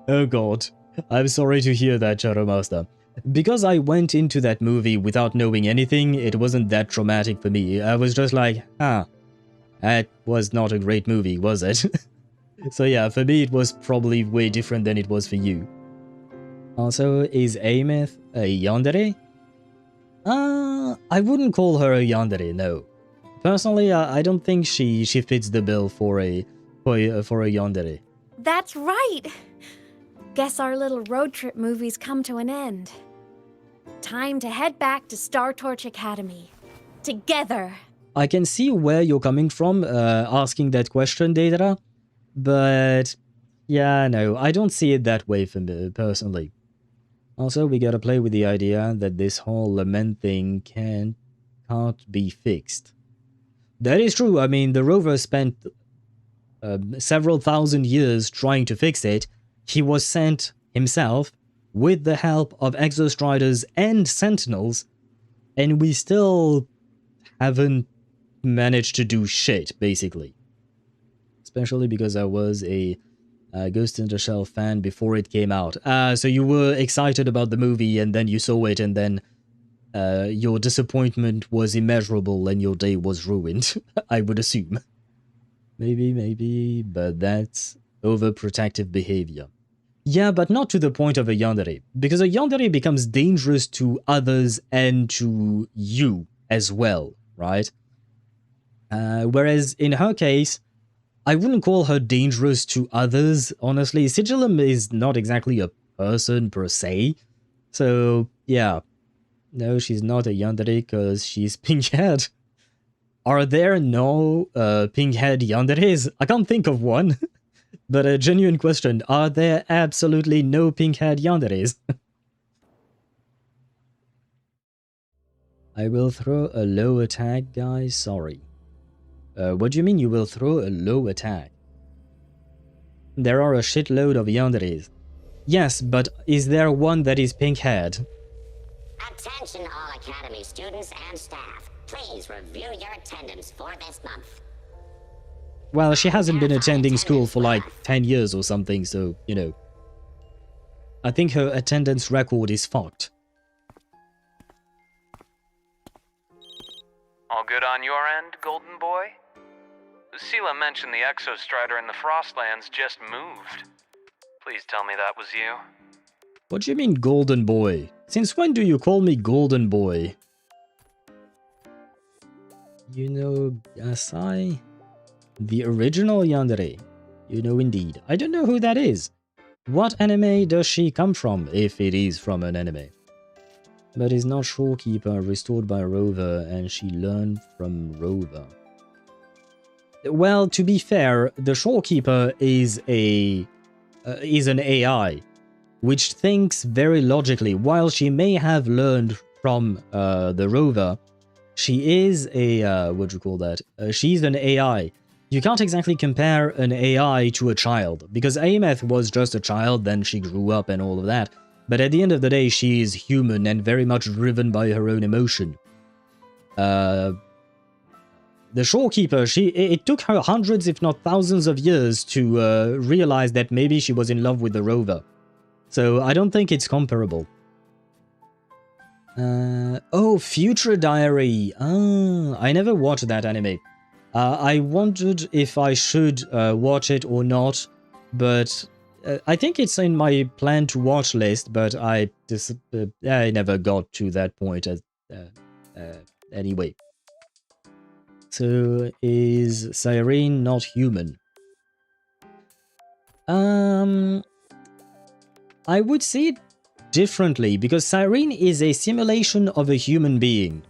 Oh god, I'm sorry to hear that, Shadow Master. Because I went into that movie without knowing anything, it wasn't that traumatic for me. I was just like, that was not a great movie, was it? So yeah, for me it was probably way different than it was for you. Also, is Aemeath a yandere? I wouldn't call her a yandere, no. Personally, I don't think she fits the bill for a yandere. That's right! Guess our little road trip movie's come to an end. Time to head back to Star Torch Academy. Together! I can see where you're coming from, asking that question, Deidara. But, yeah, no, I don't see it that way for me, personally. Also, we gotta play with the idea that this whole lament thing can't be fixed. That is true, I mean, the rover spent several thousand years trying to fix it. He was sent himself with the help of Exostriders and Sentinels, and we still haven't managed to do shit, basically. Especially because I was a Ghost in the Shell fan before it came out. So you were excited about the movie, and then you saw it, and then your disappointment was immeasurable and your day was ruined, I would assume. Maybe, but that's overprotective behavior. Yeah, but not to the point of a yandere, because a yandere becomes dangerous to others and to you as well, right? Whereas in her case, I wouldn't call her dangerous to others, honestly. Sigillum is not exactly a person per se, so yeah. No, she's not a yandere because she's pink-haired. Are there no pink-haired yanderes? I can't think of one. But a genuine question, are there absolutely no pink-haired yanderes? I will throw a low attack, guys. Sorry. What do you mean you will throw a low attack? There are a shitload of yanderes. Yes, but is there one that is pink-haired? Attention all Academy students and staff. Please review your attendance for this month. Well, she hasn't been attending school for like 10 years or something, so, you know. I think her attendance record is fucked. All good on your end, Golden Boy? Lucilla mentioned the Exostrider in the Frostlands just moved. Please tell me that was you. What do you mean, Golden Boy? Since when do you call me Golden Boy? You know, Yasai? The original yandere. You know indeed. I don't know who that is. What anime does she come from, if it is from an anime? But is not Shorekeeper restored by Rover and she learned from Rover? Well, to be fair, the Shorekeeper is an AI, which thinks very logically. While she may have learned from the Rover, she is a, what do you call that? She's an AI. You can't exactly compare an AI to a child, because Aemeath was just a child, then she grew up and all of that. But at the end of the day, she is human and very much driven by her own emotion. The Shorekeeper, it took her hundreds, if not thousands of years to realize that maybe she was in love with the Rover. So I don't think it's comparable. Oh, Future Diary. Ah, I never watched that anime. I wondered if I should watch it or not, but I think it's in my plan to watch list, but I never got to that point anyway. So, is Cyrene not human? I would see it differently, because Cyrene is a simulation of a human being,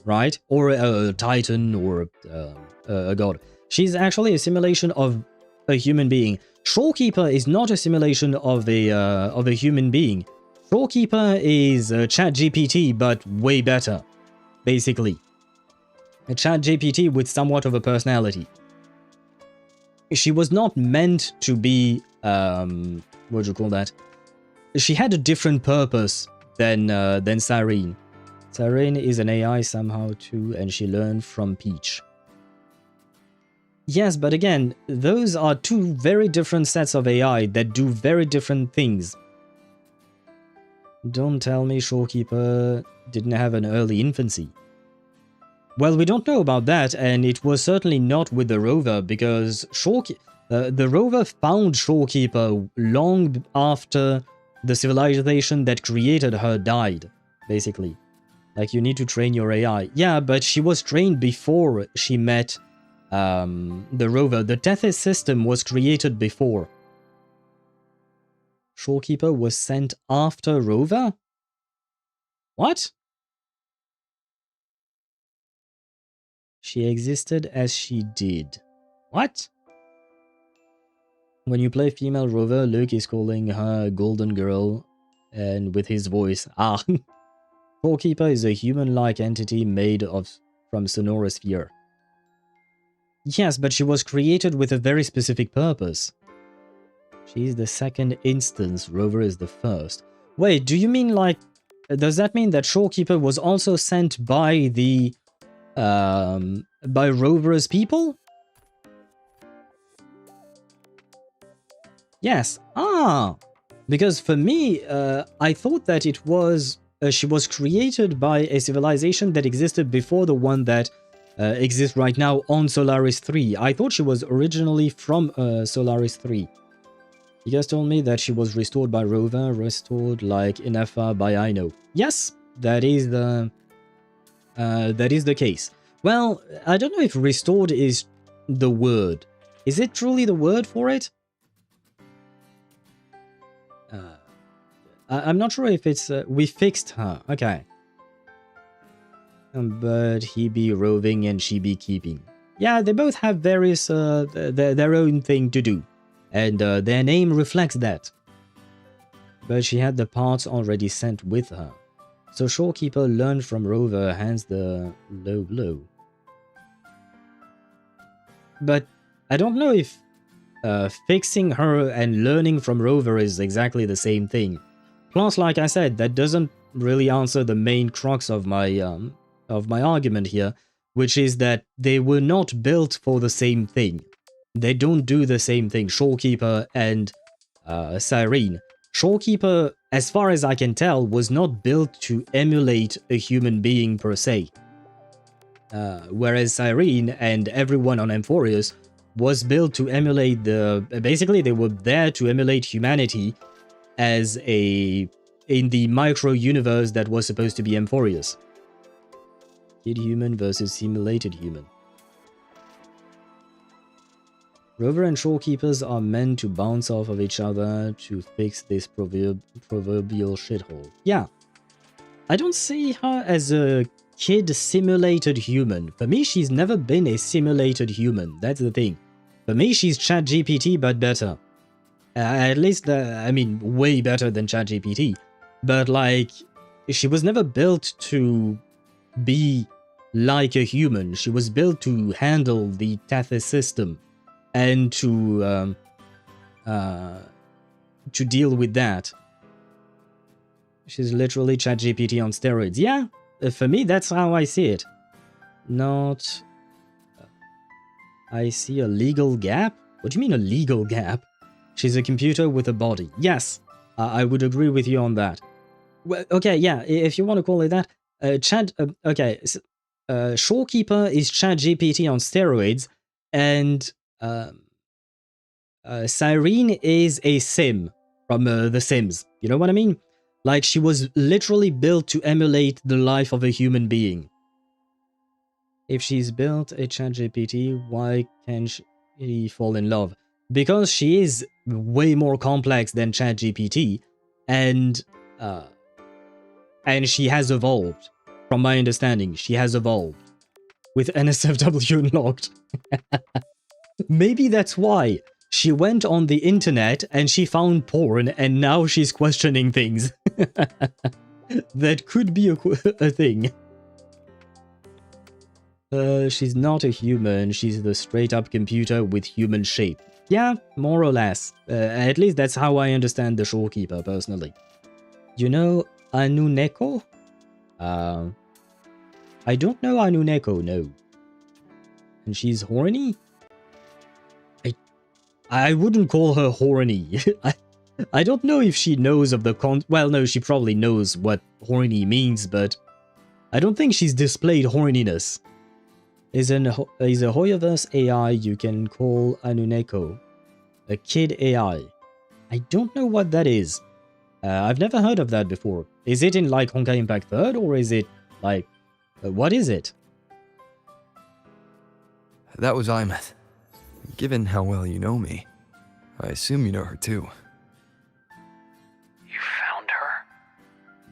right? Or a titan, or a god. She's actually a simulation of a human being. Shorekeeper is not a simulation of a human being. Shorekeeper is ChatGPT, but way better, basically. A ChatGPT with somewhat of a personality. She was not meant to be, what do you call that? She had a different purpose than Cyrene. Cyrene is an AI somehow too, and she learned from Peach. Yes, but again, those are two very different sets of AI that do very different things. Don't tell me Shorekeeper didn't have an early infancy. Well, we don't know about that, and it was certainly not with the Rover, because the Rover found Shorekeeper long after the civilization that created her died, basically. Like, you need to train your AI. Yeah, but she was trained before she met the Rover. The Tethys system was created before. Shorekeeper was sent after Rover? What? She existed as she did. What? When you play female Rover, Luke is calling her Golden Girl, and with his voice, ah. Shorekeeper is a human-like entity made from Sonorosphere. Yes, but she was created with a very specific purpose. She's the second instance, Rover is the first. Wait, do you mean like... Does that mean that Shorekeeper was also sent by the... by Rover's people? Yes. Ah! Because for me, I thought that it was... she was created by a civilization that existed before the one that exists right now on Solaris 3. I thought she was originally from Solaris 3. You guys told me that she was restored by Rover, restored like Inefa by Aino. Yes, that is the case. Well, I don't know if restored is the word. Is it truly the word for it? I'm not sure if it's... we fixed her. Okay. But he be roving and she be keeping. Yeah, they both have various... their own thing to do. And their name reflects that. But she had the parts already sent with her. So Shorekeeper learned from Rover, hence the low blow. But I don't know if fixing her and learning from Rover is exactly the same thing. Plus, like I said, that doesn't really answer the main crux of my argument here, which is that they were not built for the same thing. They don't do the same thing, Shorekeeper and Cyrene. Shorekeeper, as far as I can tell, was not built to emulate a human being per se. Whereas Cyrene and everyone on Amphorius was built to emulate basically they were there to emulate humanity as in the micro-universe that was supposed to be Amphorius. Kid human versus simulated human. Rover and Shorekeepers are meant to bounce off of each other to fix this proverbial shithole. Yeah. I don't see her as a kid simulated human. For me, she's never been a simulated human. That's the thing. For me, she's ChatGPT, but better. At least, I mean, way better than ChatGPT. But, like, she was never built to be like a human. She was built to handle the Tethys system and to deal with that. She's literally ChatGPT on steroids. Yeah, for me, that's how I see it. Not... I see a legal gap? What do you mean a legal gap? She's a computer with a body. Yes, I would agree with you on that. Well, okay, yeah, if you want to call it that. Shorekeeper is ChatGPT on steroids, and Cyrene is a sim from The Sims. You know what I mean? Like, she was literally built to emulate the life of a human being. If she's built a ChatGPT, why can't she fall in love? Because she is way more complex than ChatGPT, and she has evolved. From my understanding, she has evolved. With NSFW unlocked. Maybe that's why. She went on the internet and she found porn and now she's questioning things. That could be a thing. She's not a human, she's the straight-up computer with human shape. Yeah, more or less. At least that's how I understand the Shorekeeper, personally. You know Anuneko? I don't know Anuneko, no. And she's horny? I wouldn't call her horny. I don't know if she knows of the well, no, she probably knows what horny means, but I don't think she's displayed horniness. Is a Hoyoverse AI you can call Anuneko. A kid AI. I don't know what that is. I've never heard of that before. Is it in like Honkai Impact 3rd, or is it like... what is it? That was Aemeath. Given how well you know me, I assume you know her too. You found her?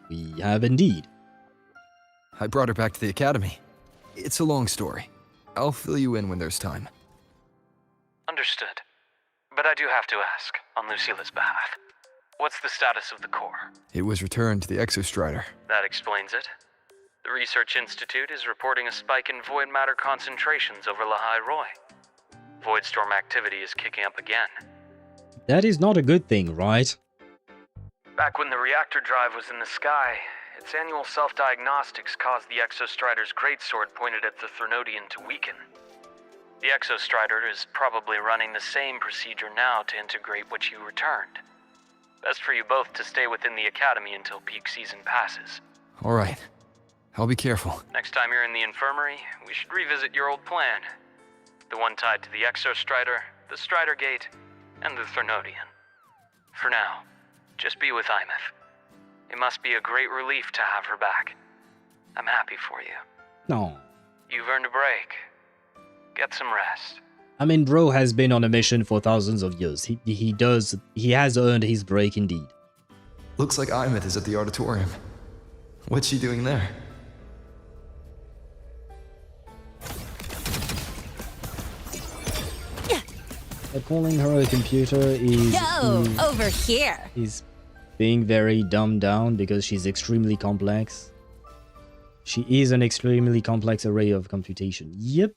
We have indeed. I brought her back to the academy. It's a long story. I'll fill you in when there's time. Understood. But I do have to ask, on Lucila's behalf. What's the status of the core? It was returned to the Exostrider. That explains it. The Research Institute is reporting a spike in void matter concentrations over Lahai-Roi. Voidstorm activity is kicking up again. That is not a good thing, right? Back when the reactor drive was in the sky, its annual self-diagnostics caused the Exostrider's greatsword pointed at the Threnodian to weaken. The Exostrider is probably running the same procedure now to integrate what you returned. Best for you both to stay within the academy until peak season passes. Alright. I'll be careful. Next time you're in the infirmary, we should revisit your old plan. The one tied to the Exostrider, the Strider Gate, and the Threnodian. For now, just be with Aemeath. It must be a great relief to have her back. I'm happy for you. No. You've earned a break. Get some rest. I mean, bro has been on a mission for thousands of years. He has earned his break indeed. Looks like Aemeath is at the auditorium. What's she doing there? Calling her a computer is... Yo, over here! Is being very dumbed down because she's extremely complex. She is an extremely complex array of computation. Yep.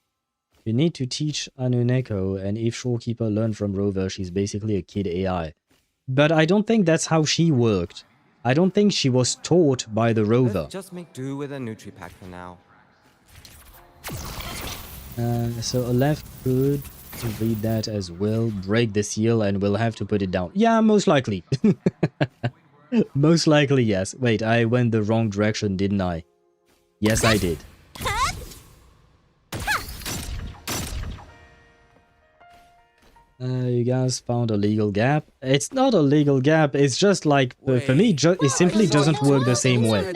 You need to teach Anuneko, and if Shorekeeper learned from Rover, she's basically a kid AI. But I don't think that's how she worked. I don't think she was taught by the Rover. Let's just make do with a Nutri-Pack for now. So Aleph could read that as well, break the seal, and we'll have to put it down. Yeah, most likely. Most likely, yes. Wait, I went the wrong direction, didn't I? Yes, I did. You guys found a legal gap? It's not a legal gap, it's just like, for me, it simply doesn't work the same way.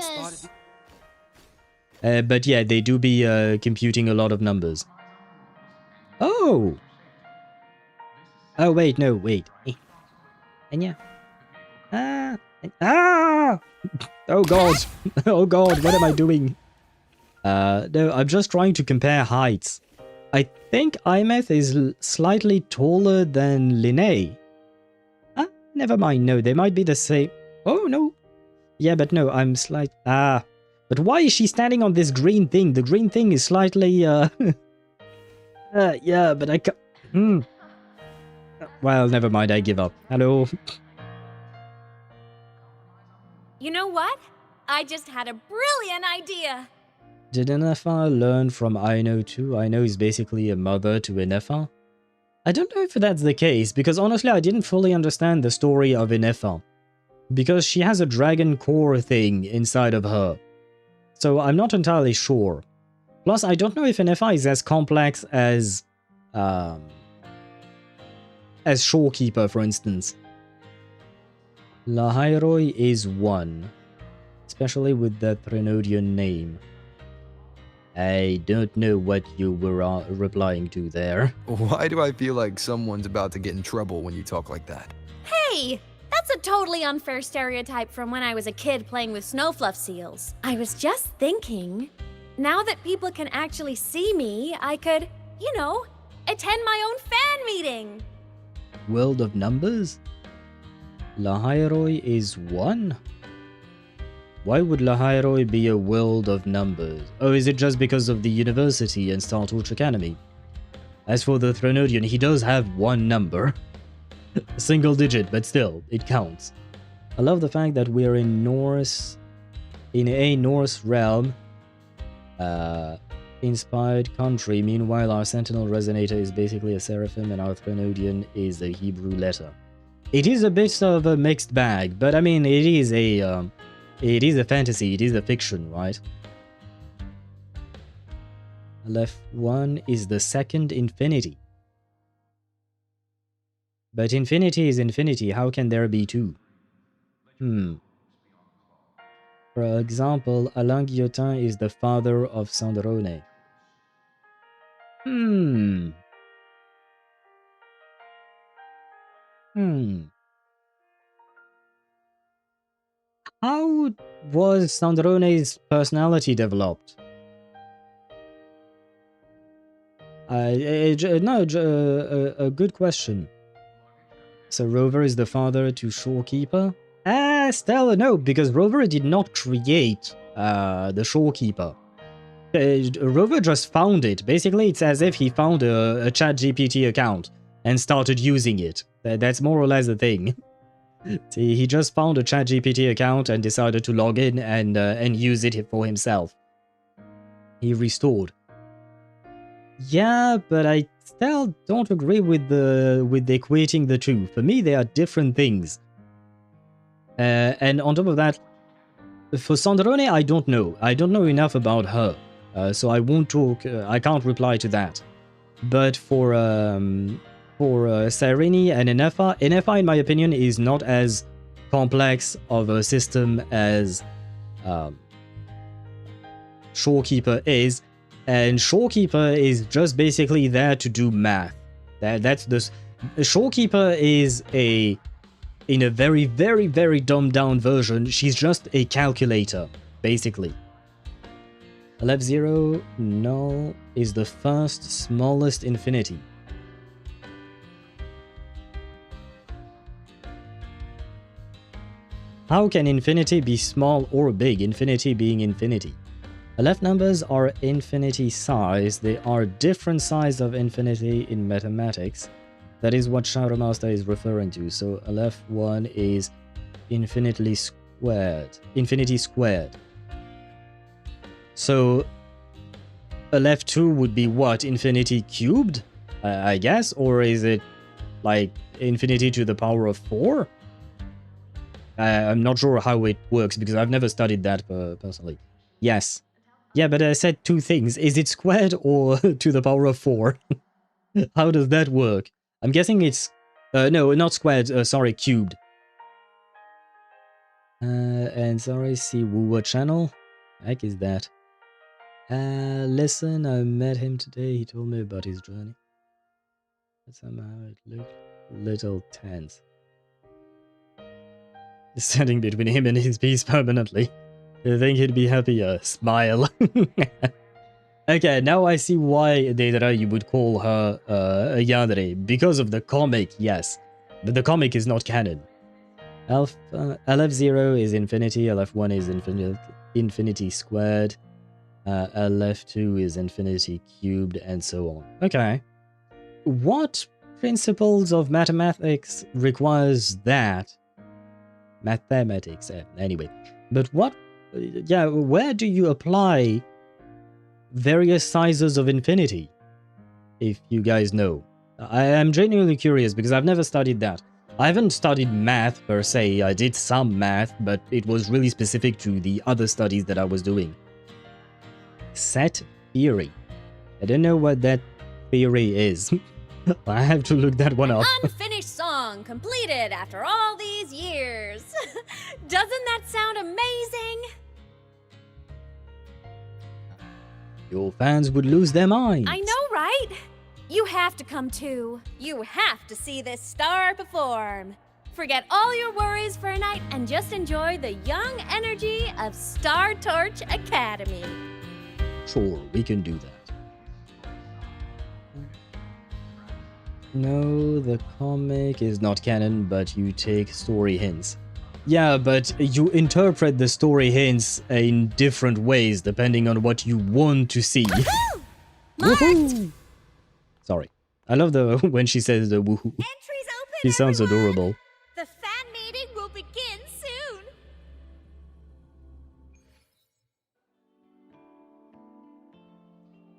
But yeah, they do be computing a lot of numbers. Oh! Oh, wait, no, wait. Anya? Oh god! Oh god, what am I doing? No, I'm just trying to compare heights. I think Aemeath is slightly taller than Linnae. Never mind, no, they might be the same. Oh, no. Yeah, but no, I'm but why is she standing on this green thing? The green thing is slightly, yeah, but I can't... Well, never mind, I give up. Hello? You know what? I just had a brilliant idea! Did Inefa learn from Aino too? Aino is basically a mother to Inefa. I don't know if that's the case, because honestly I didn't fully understand the story of Inefa. Because she has a dragon core thing inside of her. So I'm not entirely sure. Plus, I don't know if Inefa is as complex as Shorekeeper, for instance. Lahai-Roi is one. Especially with that Threnodian name. I don't know what you were replying to there. Why do I feel like someone's about to get in trouble when you talk like that? Hey! That's a totally unfair stereotype from when I was a kid playing with snowfluff seals. I was just thinking, now that people can actually see me, I could, you know, attend my own fan meeting! World of numbers? Lahai-Roi is one? Why would Lahai-Roi be a world of numbers? Oh, is it just because of the university and Star Torch Academy? As for the Threnodian, he does have one number. A single digit, but still, it counts. I love the fact that we're in a Norse realm, inspired country. Meanwhile, our Sentinel Resonator is basically a Seraphim and our Threnodian is a Hebrew letter. It is a bit of a mixed bag, but I mean, it is a fantasy, it is a fiction, right? Left one is the second infinity. But infinity is infinity, how can there be two? For example, Alain Guillotin is the father of Sandrone. How was Sandrone's personality developed? A good question. So Rover is the father to Shorekeeper? Stella, no, because Rover did not create the Shorekeeper. Rover just found it. Basically, it's as if he found a ChatGPT account and started using it. That's more or less the thing. He just found a ChatGPT account and decided to log in and use it for himself. He restored. Yeah, but I still don't agree with equating the two. For me, they are different things. And on top of that, for Sandrone, I don't know. I don't know enough about her, so I won't talk. I can't reply to that. But for Cyrene and Inefa, in my opinion, is not as complex of a system as Shorekeeper is. And Shorekeeper is just basically there to do math. That's the Shorekeeper is in a very, very, very dumbed down version. She's just a calculator, basically. Left 0 null is the first smallest infinity. How can infinity be small or big? Infinity being infinity. Aleph numbers are infinity size. They are different size of infinity in mathematics. That is what Shadow Master is referring to. So Aleph 1 is infinity squared. Infinity squared. So Aleph 2 would be what? Infinity cubed? I guess? Or is it like infinity to the power of 4? I'm not sure how it works because I've never studied that personally. Yes. Yeah, but I said two things. Is it squared or to the power of 4? How does that work? I'm guessing it's... no, not squared. Sorry, cubed. And sorry, see Woowa channel. Heck is that? Listen, I met him today. He told me about his journey. But somehow it looked a little tense. Standing between him and his peace permanently. I think he'd be happier. Smile. Okay, now I see why Deidara you would call her a yandere. Because of the comic, yes. But the comic is not canon. LF0 is infinity, LF1 is infinity squared, LF2 is infinity cubed, and so on. Okay. What principles of mathematics requires that? Mathematics, anyway. But what, yeah, where do you apply various sizes of infinity? If you guys know. I am genuinely curious because I've never studied that. I haven't studied math per se. I did some math, but it was really specific to the other studies that I was doing. Set theory. I don't know what that theory is. I have to look that one up. Unfinished song completed after all these years. Doesn't that sound amazing? Your fans would lose their minds. I know, right? You have to come too. You have to see this star perform. Forget all your worries for a night and just enjoy the young energy of Star Torch Academy. Sure, we can do that. No, the comic is not canon, but you take story hints. Yeah, but you interpret the story hints in different ways depending on what you want to see. Woohoo! Woohoo! Sorry. I love the when she says the woohoo. She sounds adorable. The fan meeting will begin soon.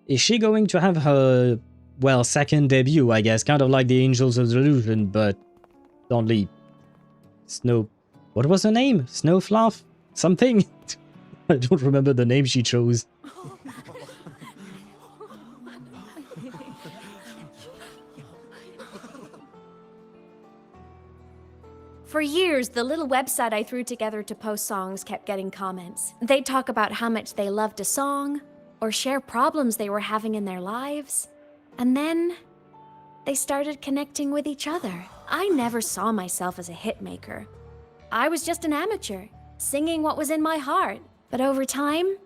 Is she going to have her, well, second debut, I guess? Kind of like the Angels of Delusion, but only Snow... What was her name? Snowfluff? Something? I don't remember the name she chose. For years, the little website I threw together to post songs kept getting comments. They'd talk about how much they loved a song, or share problems they were having in their lives. And then, they started connecting with each other. I never saw myself as a hitmaker. I was just an amateur, singing what was in my heart. But over time,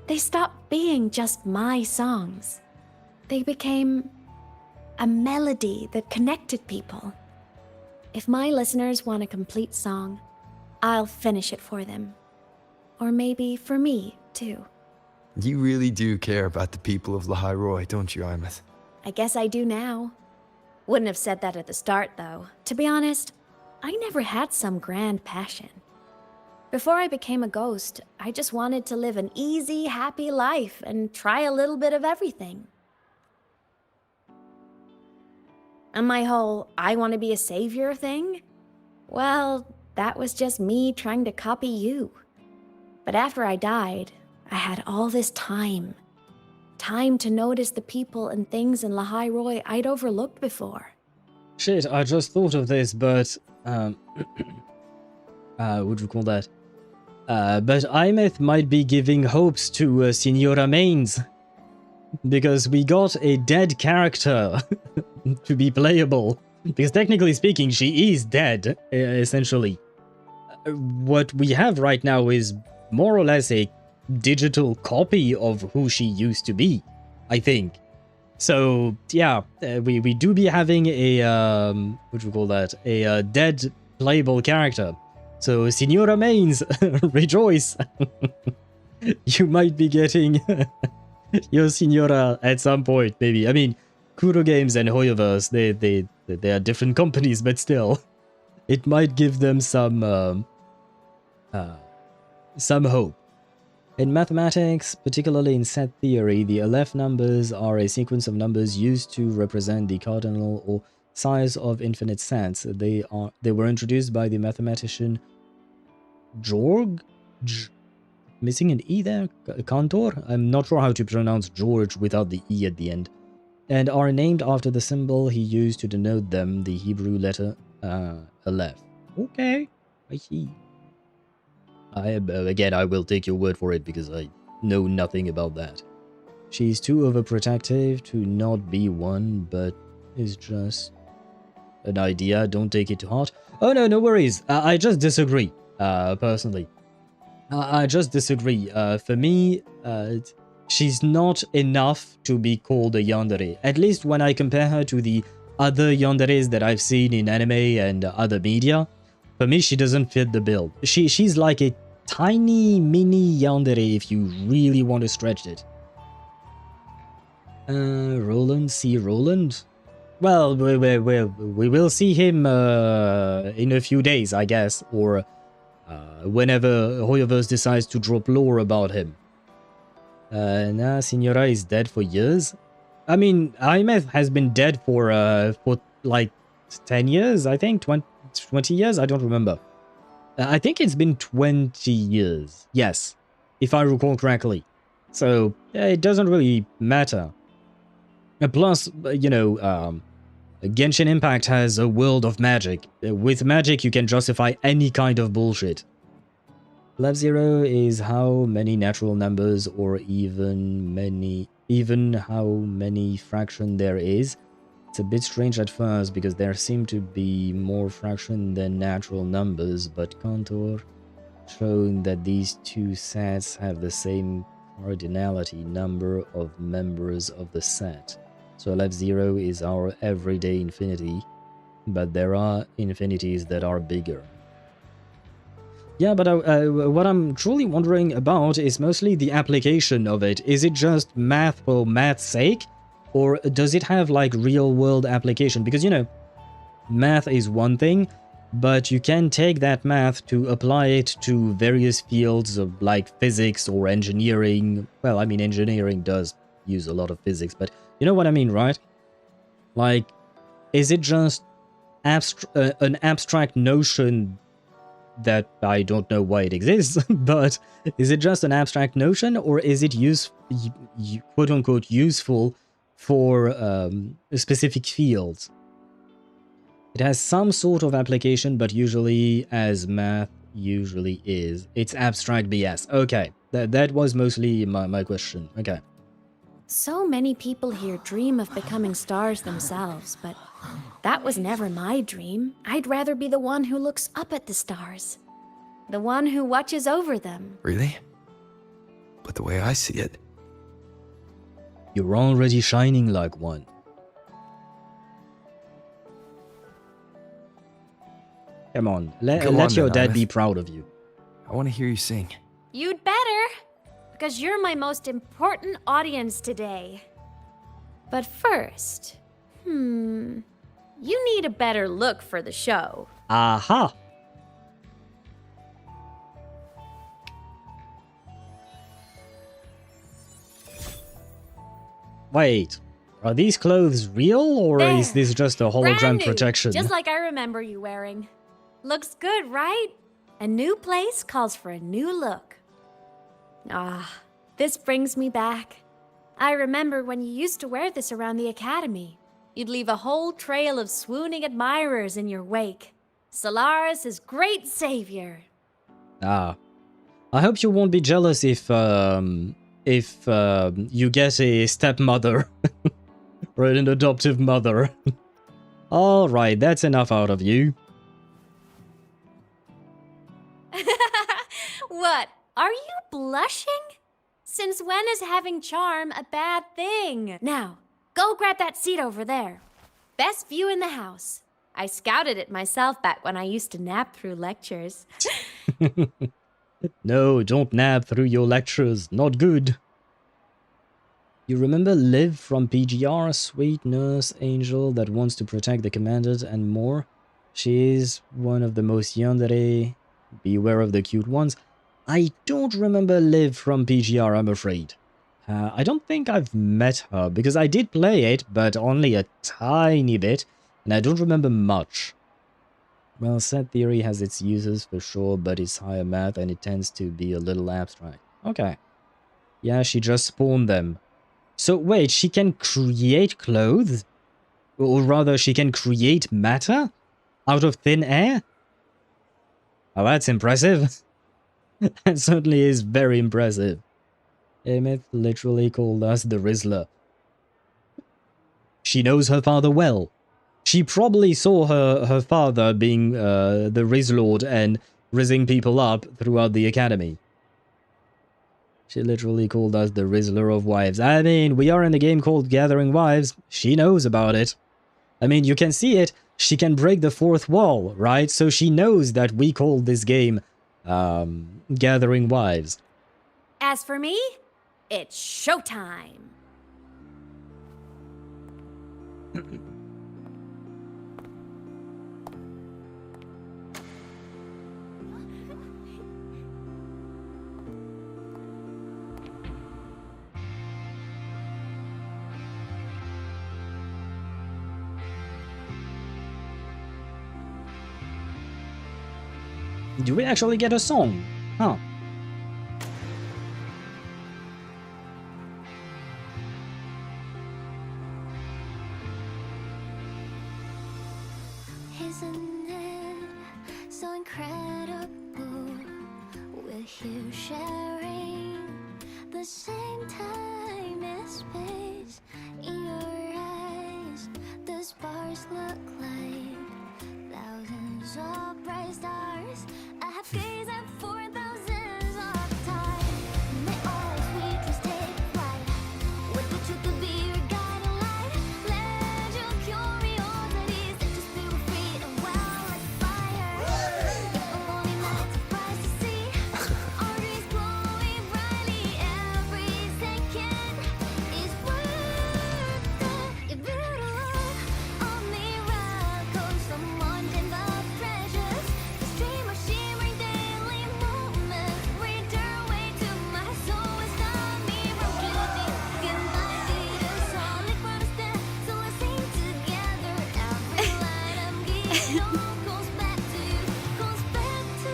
they stopped being just my songs. They became a melody that connected people. If my listeners want a complete song, I'll finish it for them. Or maybe for me, too. You really do care about the people of Lahai-Roi, don't you, Aemeath? I guess I do now. Wouldn't have said that at the start, though. To be honest, I never had some grand passion. Before I became a ghost, I just wanted to live an easy, happy life and try a little bit of everything. And my whole I want to be a savior thing? Well, that was just me trying to copy you. But after I died, I had all this time. Time to notice the people and things in Lahai-Roi I'd overlooked before. Shit, I just thought of this, but... what would you call that? But Aemeath might be giving hopes to Signora Mains. Because we got a dead character to be playable. Because technically speaking, she is dead, essentially. What we have right now is more or less a digital copy of who she used to be, I think. So, yeah, we do be having a, what do you call that? A dead playable character. So, Signora Mains, rejoice! You might be getting your Signora at some point, maybe. I mean, Kuro Games and Hoyoverse, they are different companies, but still, it might give them some hope. In mathematics, particularly in set theory, the Aleph numbers are a sequence of numbers used to represent the cardinal or size of infinite sets. They were introduced by the mathematician George, missing an E there, Cantor? I'm not sure how to pronounce George without the E at the end, and are named after the symbol he used to denote them, the Hebrew letter Aleph. Okay, I see. Again, I will take your word for it because I know nothing about that. She's too overprotective to not be one, but is just an idea. Don't take it to heart. Oh no, no worries. I just disagree, personally. I just disagree. For me, she's not enough to be called a yandere. At least when I compare her to the other yanderes that I've seen in anime and other media, for me, she doesn't fit the bill. She's like a tiny mini yandere if you really want to stretch it. Roland, see Roland? Well, we will see him in a few days, I guess, or whenever Hoyoverse decides to drop lore about him. Nah, Signora is dead for years. I mean, Aemeath has been dead for like 10 years, I think, 20 years, I don't remember. I think it's been 20 years, yes, if I recall correctly. So, it doesn't really matter. Plus, you know, Genshin Impact has a world of magic. With magic, you can justify any kind of bullshit. Lev Zero is how many natural numbers or even how many fraction there is. It's a bit strange at first because there seem to be more fraction than natural numbers, but Contour showing that these two sets have the same cardinality number of members of the set. So Lev Zero is our everyday infinity, but there are infinities that are bigger. Yeah, but what I'm truly wondering about is mostly the application of it. Is it just math for math's sake? Or does it have like real world application? Because, you know, math is one thing, but you can take that math to apply it to various fields of like physics or engineering. Well, I mean, engineering does use a lot of physics, but you know what I mean, right? Like, is it just an abstract notion that I don't know why it exists, but is it just an abstract notion, or is it quote-unquote useful for specific fields? It has some sort of application, but usually, as math usually is, it's abstract BS. Okay, that was mostly my question. Okay. So many people here dream of becoming stars themselves, but that was never my dream. I'd rather be the one who looks up at the stars. The one who watches over them. Really? But the way I see it... You're already shining like one. Come on, let your dad be proud of you. I want to hear you sing. You'd better, because you're my most important audience today. But first, you need a better look for the show. Aha! Wait, are these clothes real, or There. is this just a hologram Brand new, protection? just like I remember you wearing. Looks good, right? A new place calls for a new look. Ah, this brings me back. I remember when you used to wear this around the academy. You'd leave a whole trail of swooning admirers in your wake. Solaris' great savior. Ah, I hope you won't be jealous if you get a stepmother or an adoptive mother. All right, that's enough out of you. What? Are you blushing? Since when is having charm a bad thing? Now, go grab that seat over there. Best view in the house. I scouted it myself back when I used to nap through lectures. No, don't nap through your lectures. Not good. You remember Liv from PGR, sweet nurse angel that wants to protect the commandant and more? She is one of the most yandere. Beware of the cute ones. I don't remember Liv from PGR, I'm afraid. I don't think I've met her, because I did play it, but only a tiny bit, and I don't remember much. Well, set theory has its uses for sure, but it's higher math and it tends to be a little abstract. Okay. Yeah, she just spawned them. So wait, she can create clothes? Or rather, she can create matter? Out of thin air? Oh, that's impressive. That certainly is very impressive. Aemeath literally called us the Rizzler. She knows her father well. She probably saw her father being the Rizzlord and rizzing people up throughout the academy. She literally called us the Rizzler of Wives. I mean, we are in a game called Gathering Wives. She knows about it. I mean, you can see it. She can break the fourth wall, right? So she knows that we called this game Gathering Wives. As for me, it's showtime. Do we actually get a song? Huh. Isn't it so incredible? We're here sharing the same time and space. In your eyes, the sparks look like thousands of bright stars. I have gazed at for thousands of times. May all sweet dreams take flight. With the truth to be your guiding light. Let your curiosity set your spirit free and well like fire. If a lonely night surprised to see our dreams glowing brightly, every second is worth it. If you look on miracles, someone can love treasures. The stream of shimmering daily moments return way to my soul. It's not me broken. Can I see the solid understand? So let's sing together. Every light I'm giving all goes back to you. Goes back to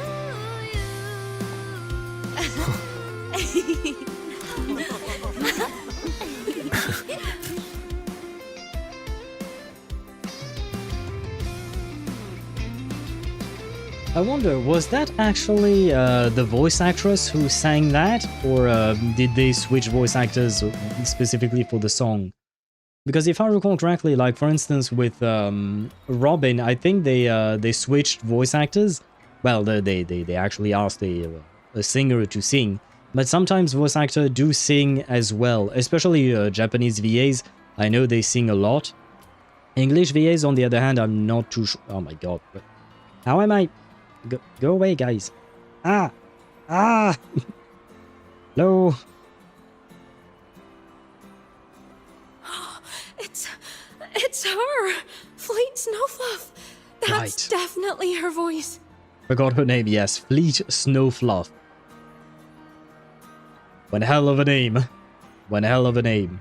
you. I wonder, was that actually the voice actress who sang that? Or did they switch voice actors specifically for the song? Because if I recall correctly, like for instance with Robin, I think they switched voice actors. Well, they actually asked a singer to sing. But sometimes voice actors do sing as well, especially Japanese VAs. I know they sing a lot. English VAs, on the other hand, I'm not too sure. Oh my god. How am I? Go away, guys. Ah! Ah! No. It's her! Fleet Snowfluff! That's Right. definitely her voice. Forgot her name, yes. Fleet Snowfluff. One hell of a name. One hell of a name.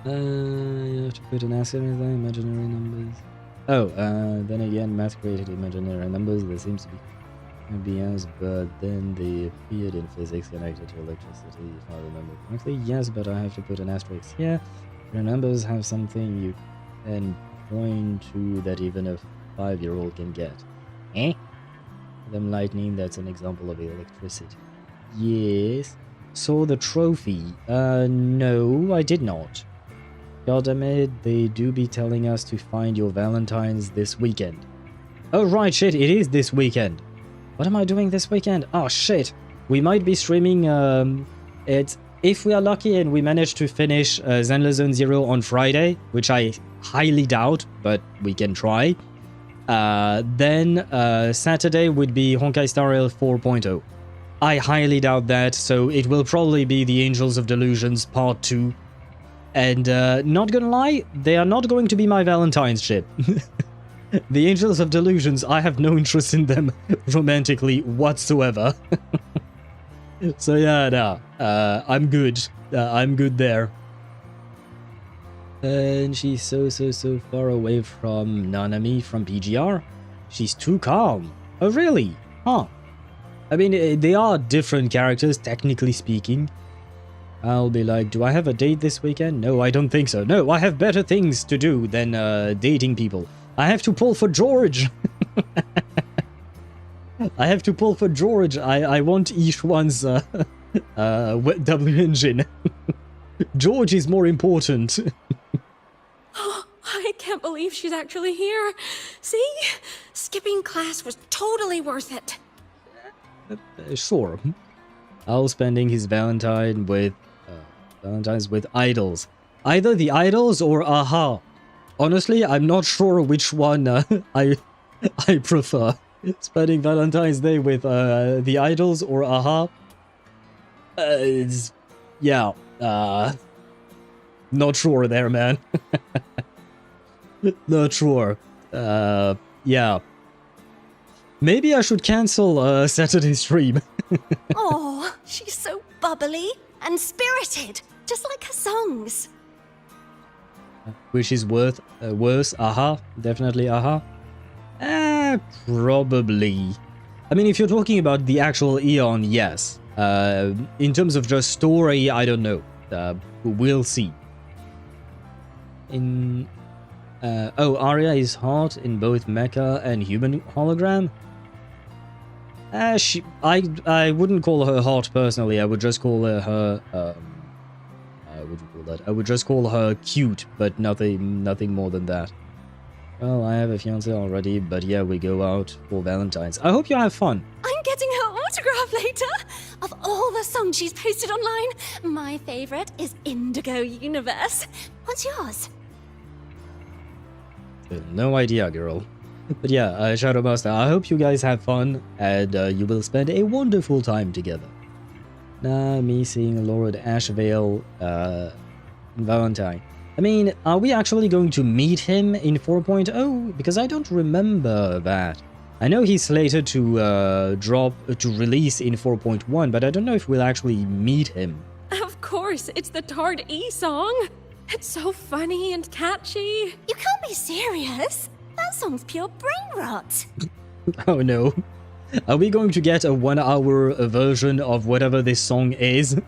You have to put an asterisk in there, imaginary numbers. Oh, then again, math created imaginary numbers. There seems to be yes, but then they appeared in physics connected to electricity, if I remember correctly. Yes, but I have to put an asterisk here. Your numbers have something you can point to that even a 5-year-old can get. Eh? Them lightning, that's an example of electricity. Yes. Saw the trophy. No, I did not. God damn it, they do be telling us to find your Valentines this weekend. Oh right, shit, it is this weekend. What am I doing this weekend? Oh shit. We might be streaming it if we are lucky and we manage to finish Zenless Zone Zero on Friday, which I highly doubt, but we can try. Then Saturday would be Honkai Star Rail 4.0. I highly doubt that, so it will probably be the Angels of Delusions Part 2. And not gonna lie, they are not going to be my Valentine's ship. The Angels of Delusions, I have no interest in them romantically whatsoever. So yeah, no, I'm good. I'm good there. And she's so far away from Nanami from PGR. She's too calm. Oh really? Huh. I mean, they are different characters, technically speaking. I'll be like, do I have a date this weekend? No, I don't think so. No, I have better things to do than dating people. I have to pull for George. I have to pull for George. I want each one's W engine. George is more important. Oh, I can't believe she's actually here. See? Skipping class was totally worth it. Sure. Al spending his Valentine's with idols. Either the idols or Aha. Honestly, I'm not sure which one I prefer. Spending Valentine's Day with the idols or Aha. Yeah. Not sure there, man. Not sure. Yeah. Maybe I should cancel Saturday stream. Oh, she's so bubbly and spirited, just like her songs. Which is worse? Aha. Definitely Aha. Probably. I mean, if you're talking about the actual Eon, yes. In terms of just story, I don't know. We'll see. Arya is hot in both mecha and human hologram. I wouldn't call her hot personally. I would just call her what do you call that? I would just call her cute, but nothing more than that. Well, I have a fiance already, but yeah, we go out for Valentine's. I hope you have fun. I'm getting her autograph later. Of all the songs she's posted online, my favorite is Indigo Universe. What's yours? No idea, girl. But yeah, Shadow Master, I hope you guys have fun, and you will spend a wonderful time together. Nah, me seeing Lord Ashvale, Valentine. I mean, are we actually going to meet him in 4.0? Because I don't remember that. I know he's slated to release in 4.1, but I don't know if we'll actually meet him. Of course, it's the Tard E song. It's so funny and catchy. You can't be serious. That song's pure brain rot. Oh no. Are we going to get a 1 hour version of whatever this song is?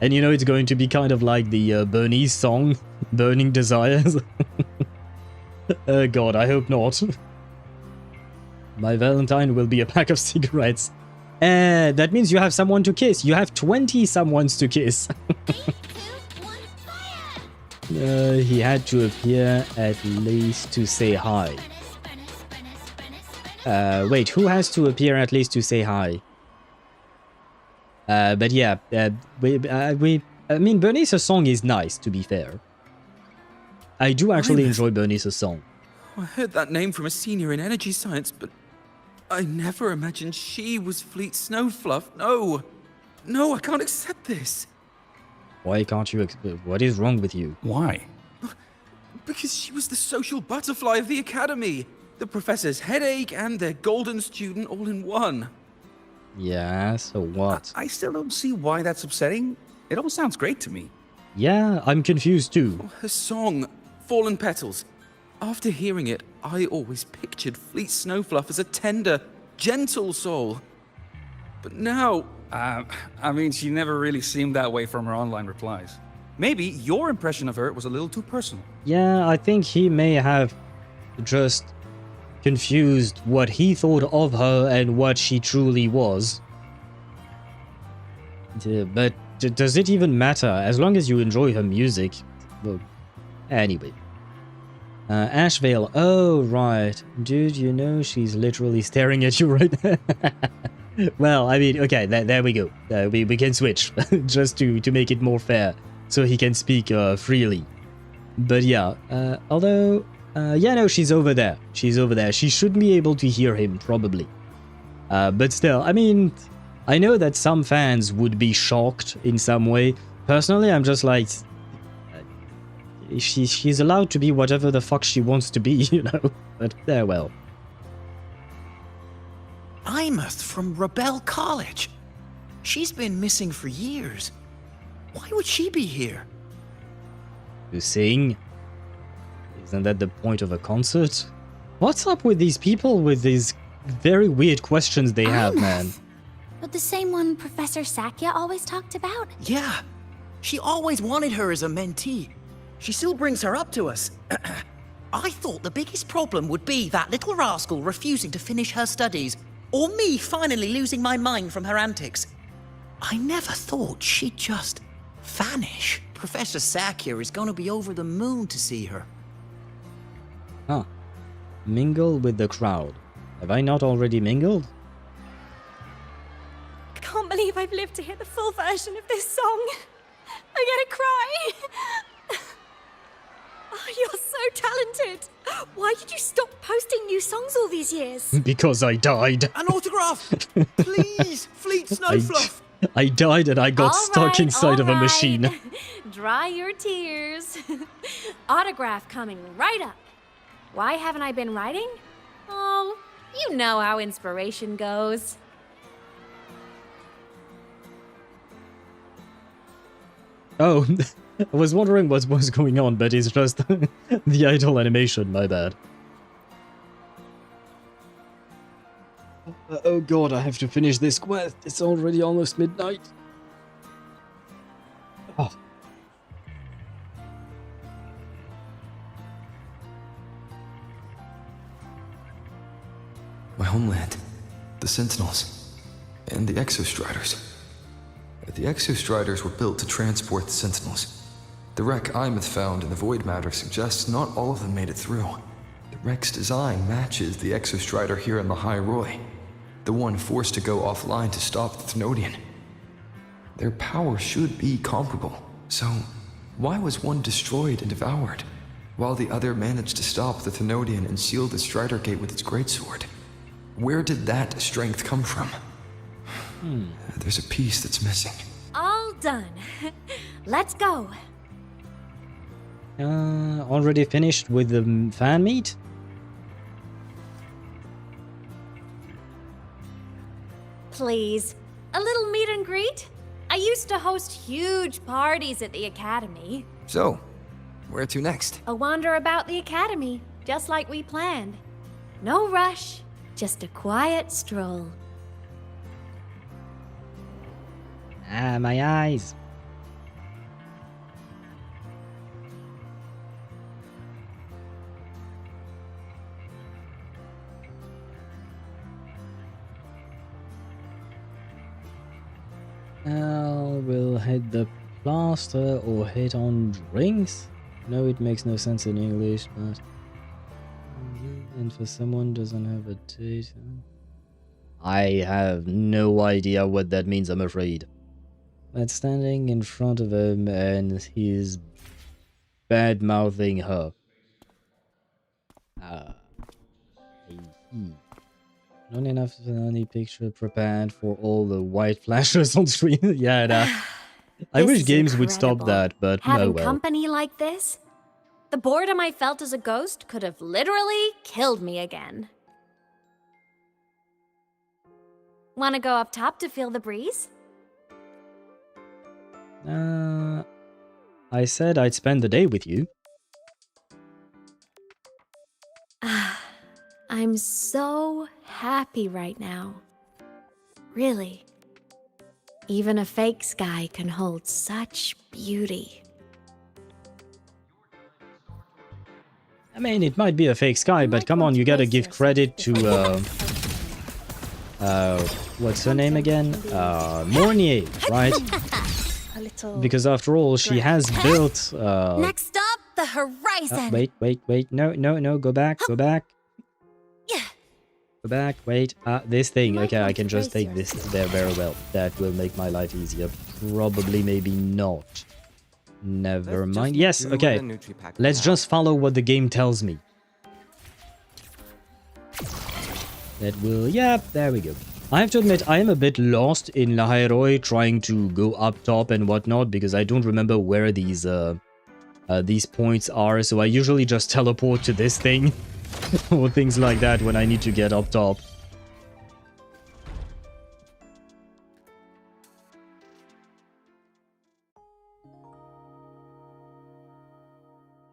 And you know it's going to be kind of like the Bernice song, Burning Desires. Oh god, I hope not. My Valentine will be a pack of cigarettes. That means you have someone to kiss. You have 20 someones to kiss. 3, 2, 1, fire! He had to appear at least to say hi. Wait, who has to appear at least to say hi? But yeah, I mean, Bernice's song is nice, to be fair. I do actually enjoy Bernice's song. I heard that name from a senior in energy science, but I never imagined she was Fleet Snowfluff. No, I can't accept this. Why can't you? What is wrong with you? Why? Because she was the social butterfly of the academy, the professor's headache, and their golden student all in one. Yeah, so what? I still don't see why that's upsetting. It all sounds great to me. Yeah, I'm confused too. Her song, Fallen Petals. After hearing it, I always pictured Fleet Snowfluff as a tender, gentle soul. But now... I mean, she never really seemed that way from her online replies. Maybe your impression of her was a little too personal. Yeah, I think he may have just confused what he thought of her and what she truly was. But does it even matter? As long as you enjoy her music. Well, anyway. Ashvale. Oh, right. Dude, you know she's literally staring at you right now. Well, I mean, okay, there we go. We can switch, just to make it more fair, so he can speak freely. But yeah, although Yeah, no, she's over there. She's over there. She should be able to hear him, probably. But still, I mean, I know that some fans would be shocked in some way. Personally, I'm just like, she's allowed to be whatever the fuck she wants to be, you know? But there, well. Aemeath from Rebel College. She's been missing for years. Why would she be here? To sing? Isn't that the point of a concert? What's up with these people with these very weird questions they have, man? But the same one Professor Sakya always talked about? Yeah. She always wanted her as a mentee. She still brings her up to us. I thought the biggest problem would be that little rascal refusing to finish her studies, or me finally losing my mind from her antics. I never thought she'd just vanish. Professor Sakya is going to be over the moon to see her. Huh. Mingle with the crowd. Have I not already mingled? I can't believe I've lived to hear the full version of this song. I'm gonna cry. Oh, you're so talented. Why did you stop posting new songs all these years? Because I died. An autograph! Please, Fleet Snowfluff! I died and I got stuck inside of a machine. Dry your tears. Autograph coming right up. Why haven't I been writing? Oh, you know how inspiration goes. Oh, I was wondering what was going on, but it's just the idle animation, my bad. Oh god, I have to finish this quest. It's already almost midnight. Oh. My homeland, the Sentinels, and the Exostriders. The Exostriders were built to transport the Sentinels. The wreck Aemeath found in the Void Matter suggests not all of them made it through. The wreck's design matches the Exostrider here in Lahai-Roi, the one forced to go offline to stop the Thenodian. Their power should be comparable, so why was one destroyed and devoured, while the other managed to stop the Thenodian and seal the Strider Gate with its greatsword? Where did that strength come from? There's a piece that's missing. All done. Let's go. Already finished with the fan meet? Please, a little meet and greet? I used to host huge parties at the academy. So, where to next? A wander about the academy, just like we planned. No rush, just a quiet stroll. Ah, my eyes. We'll hit the plaster or hit on drinks? No, it makes no sense in English, but... And for someone doesn't have a date... I have no idea what that means, I'm afraid. But standing in front of him and he's bad-mouthing her. Not enough of any picture prepared for all the white flashes on screen. Yeah, no. I wish games would stop that, but Having no well. company like this? The boredom I felt as a ghost could have literally killed me again. Wanna go up top to feel the breeze? I said I'd spend the day with you. I'm so happy right now. Really. Even a fake sky can hold such beauty. I mean, it might be a fake sky, but come on, you gotta give credit to, what's her name again? Mornier, right? Because after all, she has built, Next up, the horizon! wait, no, go back. Go back, wait, this thing, okay, I can just take this there very well. That will make my life easier. Probably, maybe not. Never mind. Yes, okay. Let's just follow what the game tells me. That will... Yeah, there we go. I have to admit, I am a bit lost in Lahai-Roi trying to go up top and whatnot, because I don't remember where these points are, so I usually just teleport to this thing or things like that when I need to get up top.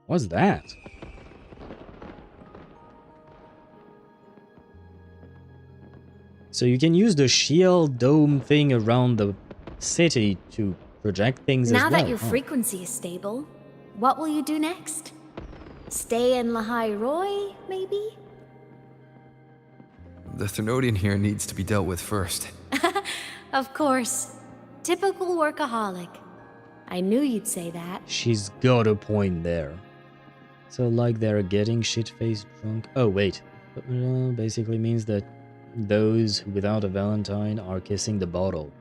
What's that? So you can use the shield dome thing around the city to project things as well. Now that your frequency is stable, what will you do next? Stay in Lahai-Roi, maybe? The Thernoidian here needs to be dealt with first. Of course. Typical workaholic. I knew you'd say that. She's got a point there. So like they're getting shit-faced drunk. Oh wait, basically means that those without a Valentine are kissing the bottle.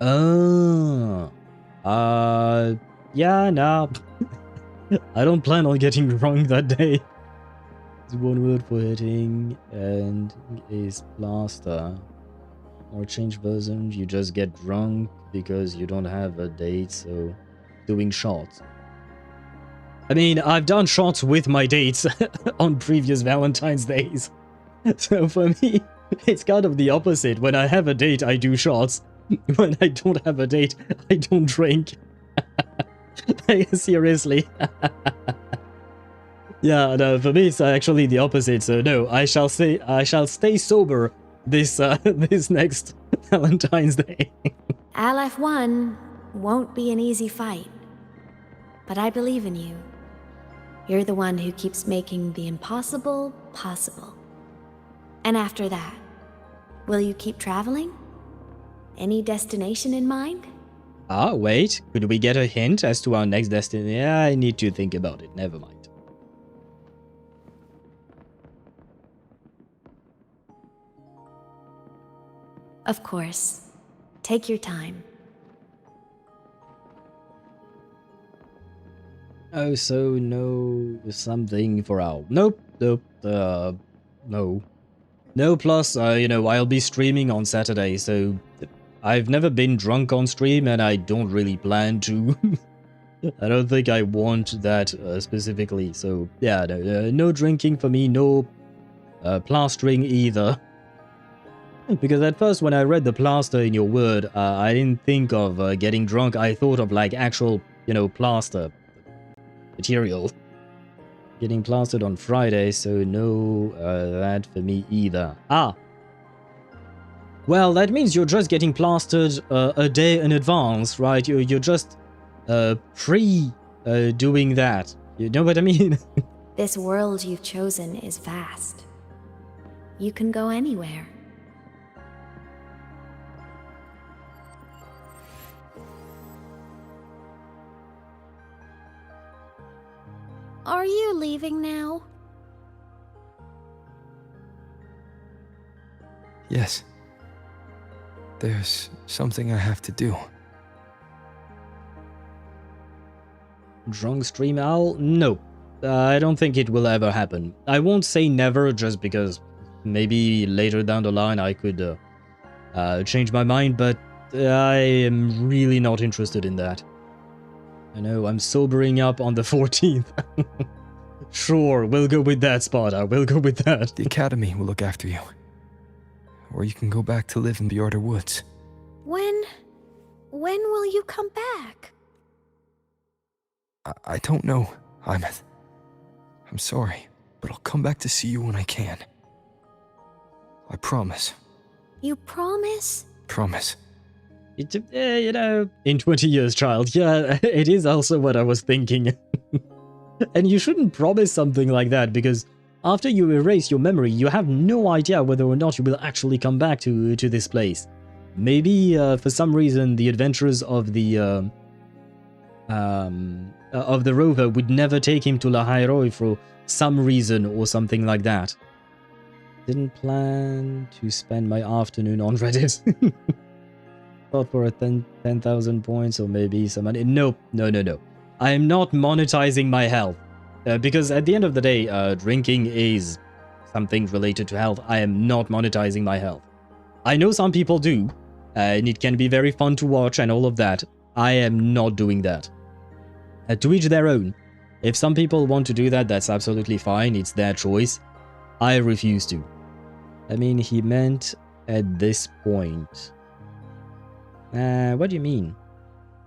Oh. Yeah, nah. I don't plan on getting drunk that day. It's one word for hitting and is plaster. Or change version, you just get drunk because you don't have a date, so doing shots. I mean, I've done shots with my dates on previous Valentine's days. So for me, it's kind of the opposite. When I have a date, I do shots. When I don't have a date, I don't drink. Seriously. Yeah, no, for me it's actually the opposite. So no, I shall stay sober this this next Valentine's Day. LF1 won't be an easy fight. But I believe in you. You're the one who keeps making the impossible possible. And after that, will you keep traveling? Any destination in mind? Ah, wait. Could we get a hint as to our next destination? Yeah, I need to think about it. Never mind. Of course. Take your time. Oh, so no something for our... Nope, no. No, plus, I'll be streaming on Saturday, so I've never been drunk on stream, and I don't really plan to. I don't think I want that specifically, so yeah, no drinking for me, no plastering either. Because at first, when I read the plaster in your word, I didn't think of getting drunk, I thought of like actual, plaster material. Getting plastered on Friday, so no that for me either. Ah! Well, that means you're just getting plastered a day in advance, right? You're just doing that. You know what I mean? This world you've chosen is vast. You can go anywhere. Are you leaving now? Yes. There's something I have to do. Drunk stream owl? No. I don't think it will ever happen. I won't say never just because maybe later down the line I could change my mind, but I am really not interested in that. I know, I'm sobering up on the 14th. Sure, we'll go with that, Sparta. We'll go with that. The Academy will look after you. Or you can go back to live in Bjorder Woods. When will you come back? I don't know, Aemeath. I'm sorry, but I'll come back to see you when I can. I promise. You promise? Promise. In 20 years, child. Yeah, it is also what I was thinking. And you shouldn't promise something like that, because after you erase your memory, you have no idea whether or not you will actually come back to this place. Maybe, for some reason, the adventures of the rover would never take him to Lahai-Roi for some reason or something like that. Didn't plan to spend my afternoon on Reddit. Thought for a 10,000 points or maybe some money. Nope, no. I am not monetizing my health. Because at the end of the day, drinking is something related to health. I am not monetizing my health. I know some people do, and it can be very fun to watch and all of that. I am not doing that. To each their own. If some people want to do that, that's absolutely fine. It's their choice. I refuse to. I mean, he meant at this point. What do you mean?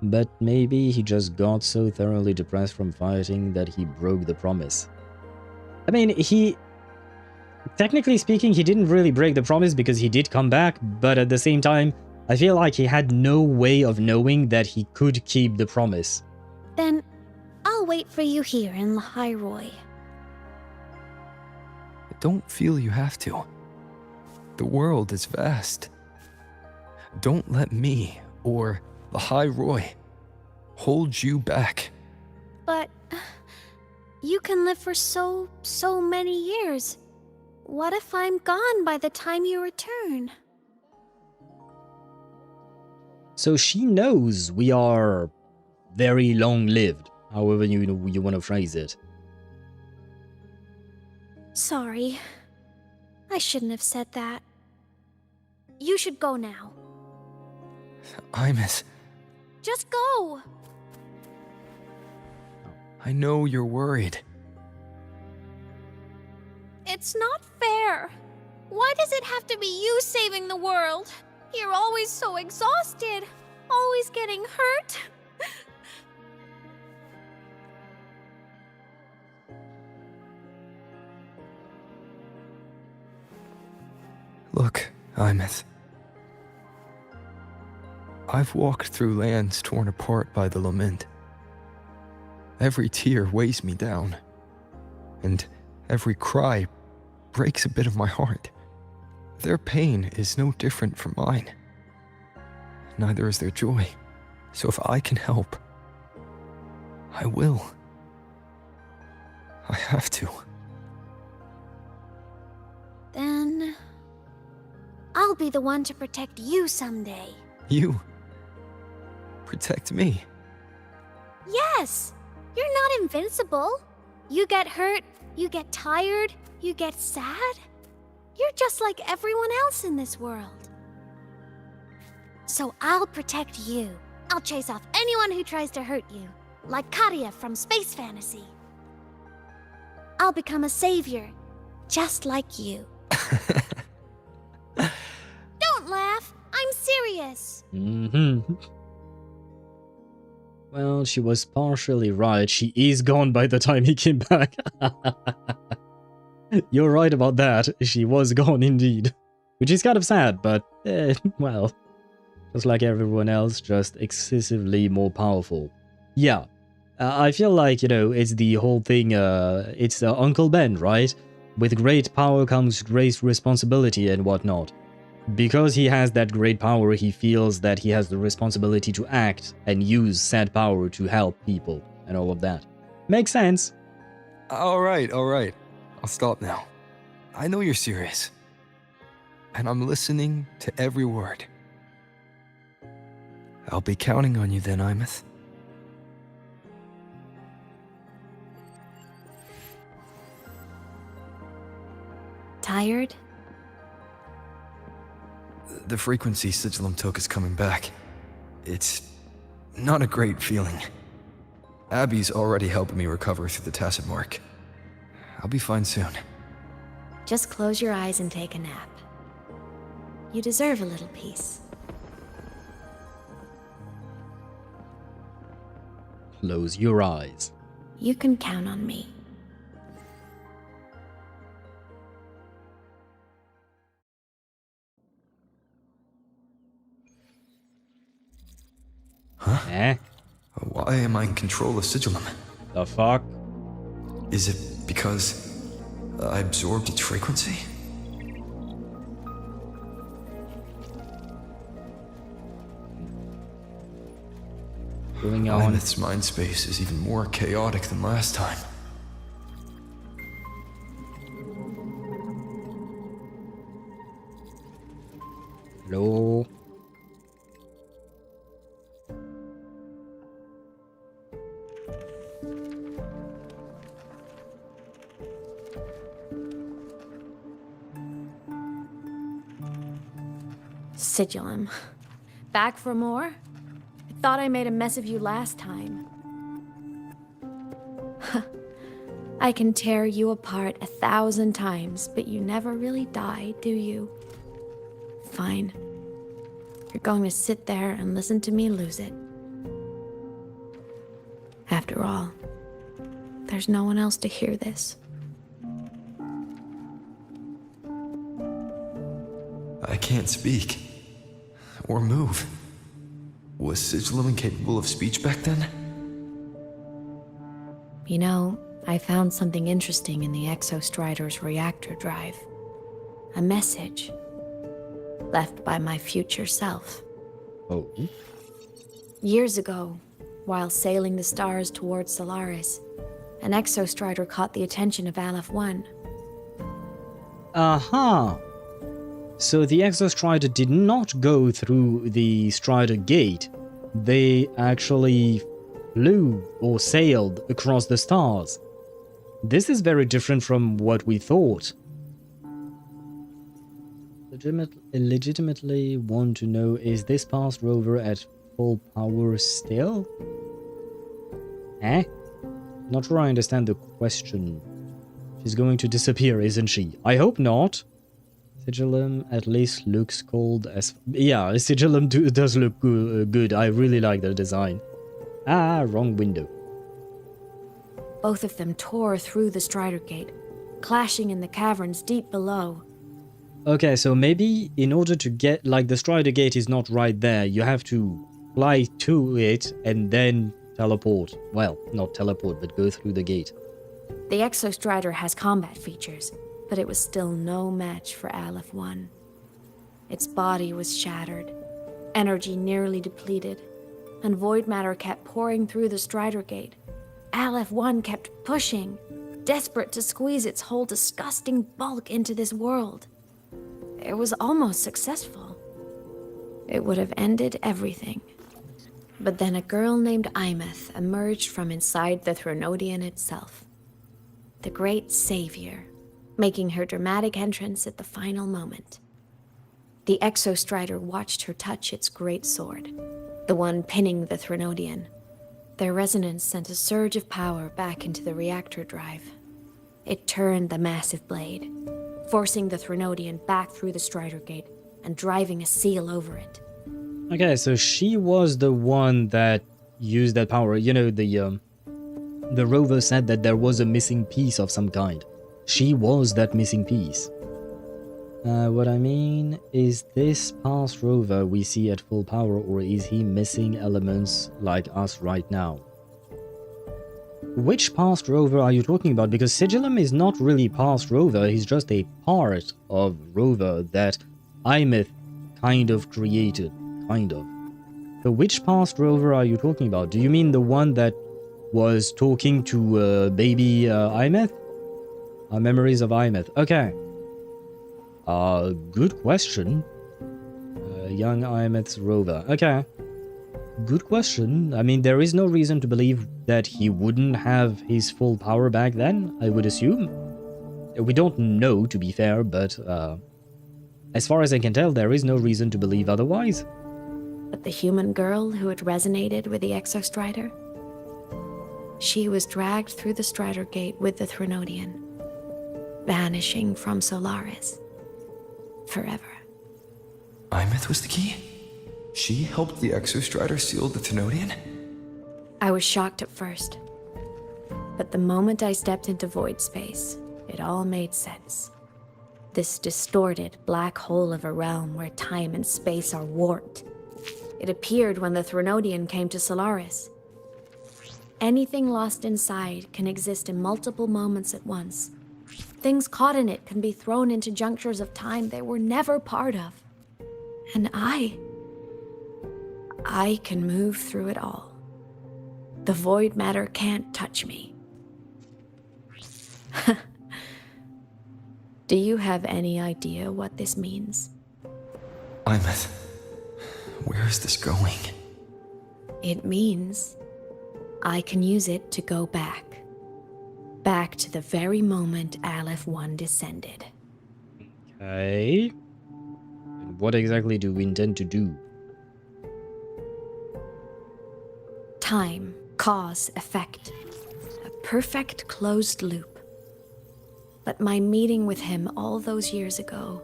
But maybe he just got so thoroughly depressed from fighting that he broke the promise. I mean, technically speaking, he didn't really break the promise because he did come back, but at the same time, I feel like he had no way of knowing that he could keep the promise. Then I'll wait for you here in Lahai-Roi. I don't feel you have to. The world is vast. Don't let me or Lahai-Roi hold you back. But you can live for so many years. What if I'm gone by the time you return? So she knows we are very long-lived, however you want to phrase it. Sorry. I shouldn't have said that. You should go now. Aemeath, Just go! I know you're worried. It's not fair. Why does it have to be you saving the world? You're always so exhausted. Always getting hurt. Look, Aemeath. I've walked through lands torn apart by the lament. Every tear weighs me down, and every cry breaks a bit of my heart. Their pain is no different from mine. Neither is their joy. So if I can help, I will. I have to. Then I'll be the one to protect you someday. You protect me. Yes! You're not invincible. You get hurt, you get tired, you get sad. You're just like everyone else in this world. So I'll protect you. I'll chase off anyone who tries to hurt you, like Karia from Space Fantasy. I'll become a savior, just like you. Don't laugh. I'm serious. Well, she was partially right. She is gone by the time he came back. You're right about that. She was gone indeed. Which is kind of sad, but, well, just like everyone else, just excessively more powerful. Yeah, I feel like, it's the whole thing, it's Uncle Ben, right? With great power comes great responsibility and whatnot. Because he has that great power, he feels that he has the responsibility to act and use said power to help people and all of that. Makes sense. All right. I'll stop now. I know you're serious. And I'm listening to every word. I'll be counting on you then, Aemeath. Tired? The frequency Sigillum took is coming back. It's not a great feeling. Abby's already helping me recover through the tacit mark. I'll be fine soon. Just close your eyes and take a nap. You deserve a little peace. Close your eyes. You can count on me. Huh? Why am I in control of Sigillum? The fuck? Is it because I absorbed its frequency? Going on. Aemeath's mind space is even more chaotic than last time. Hello? Sigillum. Back for more? I thought I made a mess of you last time. I can tear you apart 1,000 times, but you never really die, do you? Fine. You're going to sit there and listen to me lose it. After all, there's no one else to hear this. I can't speak. Or move. Was Sigillum incapable of speech back then? You know, I found something interesting in the Exostrider's reactor drive. A message. Left by my future self. Oh? Years ago, while sailing the stars towards Solaris, an Exostrider caught the attention of Aleph-1. Aha! So the Exostrider did not go through the Strider Gate. They actually flew or sailed across the stars. This is very different from what we thought. Legitimately want to know, is this past rover at full power still? Eh? Not sure I understand the question. She's going to disappear, isn't she? I hope not. Sigillum at least looks cold as... Yeah, Sigillum does look good. I really like the design. Ah, wrong window. Both of them tore through the Strider Gate, clashing in the caverns deep below. Okay, so maybe in order to get... Like, the Strider Gate is not right there. You have to fly to it and then teleport. Well, not teleport, but go through the gate. The Exostrider has combat features, but it was still no match for Aleph-1. Its body was shattered, energy nearly depleted, and void matter kept pouring through the Strider Gate. Aleph-1 kept pushing, desperate to squeeze its whole disgusting bulk into this world. It was almost successful. It would have ended everything. But then a girl named Aemeath emerged from inside the Thronodion itself. The great savior, making her dramatic entrance at the final moment. The Exostrider watched her touch its great sword, the one pinning the Thronodion. Their resonance sent a surge of power back into the reactor drive. It turned the massive blade, forcing the Thronodion back through the Strider Gate and driving a seal over it. Okay, so she was the one that used that power. You know, the rover said that there was a missing piece of some kind. She was that missing piece. What I mean, is this past rover we see at full power, or is he missing elements like us right now? Which past rover are you talking about? Because Sigillum is not really past rover, he's just a part of rover that Aemeath kind of created. Kind of. So which past rover are you talking about? Do you mean the one that was talking to baby Aemeath? Memories of Aemeath. Okay. Good question. Young Aemeath's rover. Okay. Good question. I mean, there is no reason to believe that he wouldn't have his full power back then, I would assume. We don't know, to be fair, but as far as I can tell, there is no reason to believe otherwise. But the human girl who had resonated with the Exostrider? She was dragged through the Strider Gate with the Thronodion, vanishing from Solaris. Forever. Aemeath was the key? She helped the Exostrider seal the Thronodion? I was shocked at first. But the moment I stepped into void space, it all made sense. This distorted black hole of a realm where time and space are warped. It appeared when the Thronodion came to Solaris. Anything lost inside can exist in multiple moments at once. Things caught in it can be thrown into junctures of time they were never part of. And I can move through it all. The void matter can't touch me. Do you have any idea what this means? Aemeath, where is this going? It means I can use it to go back. Back to the very moment Aleph-1 descended. Okay. What exactly do we intend to do? Time, cause, effect. A perfect closed loop. But my meeting with him all those years ago,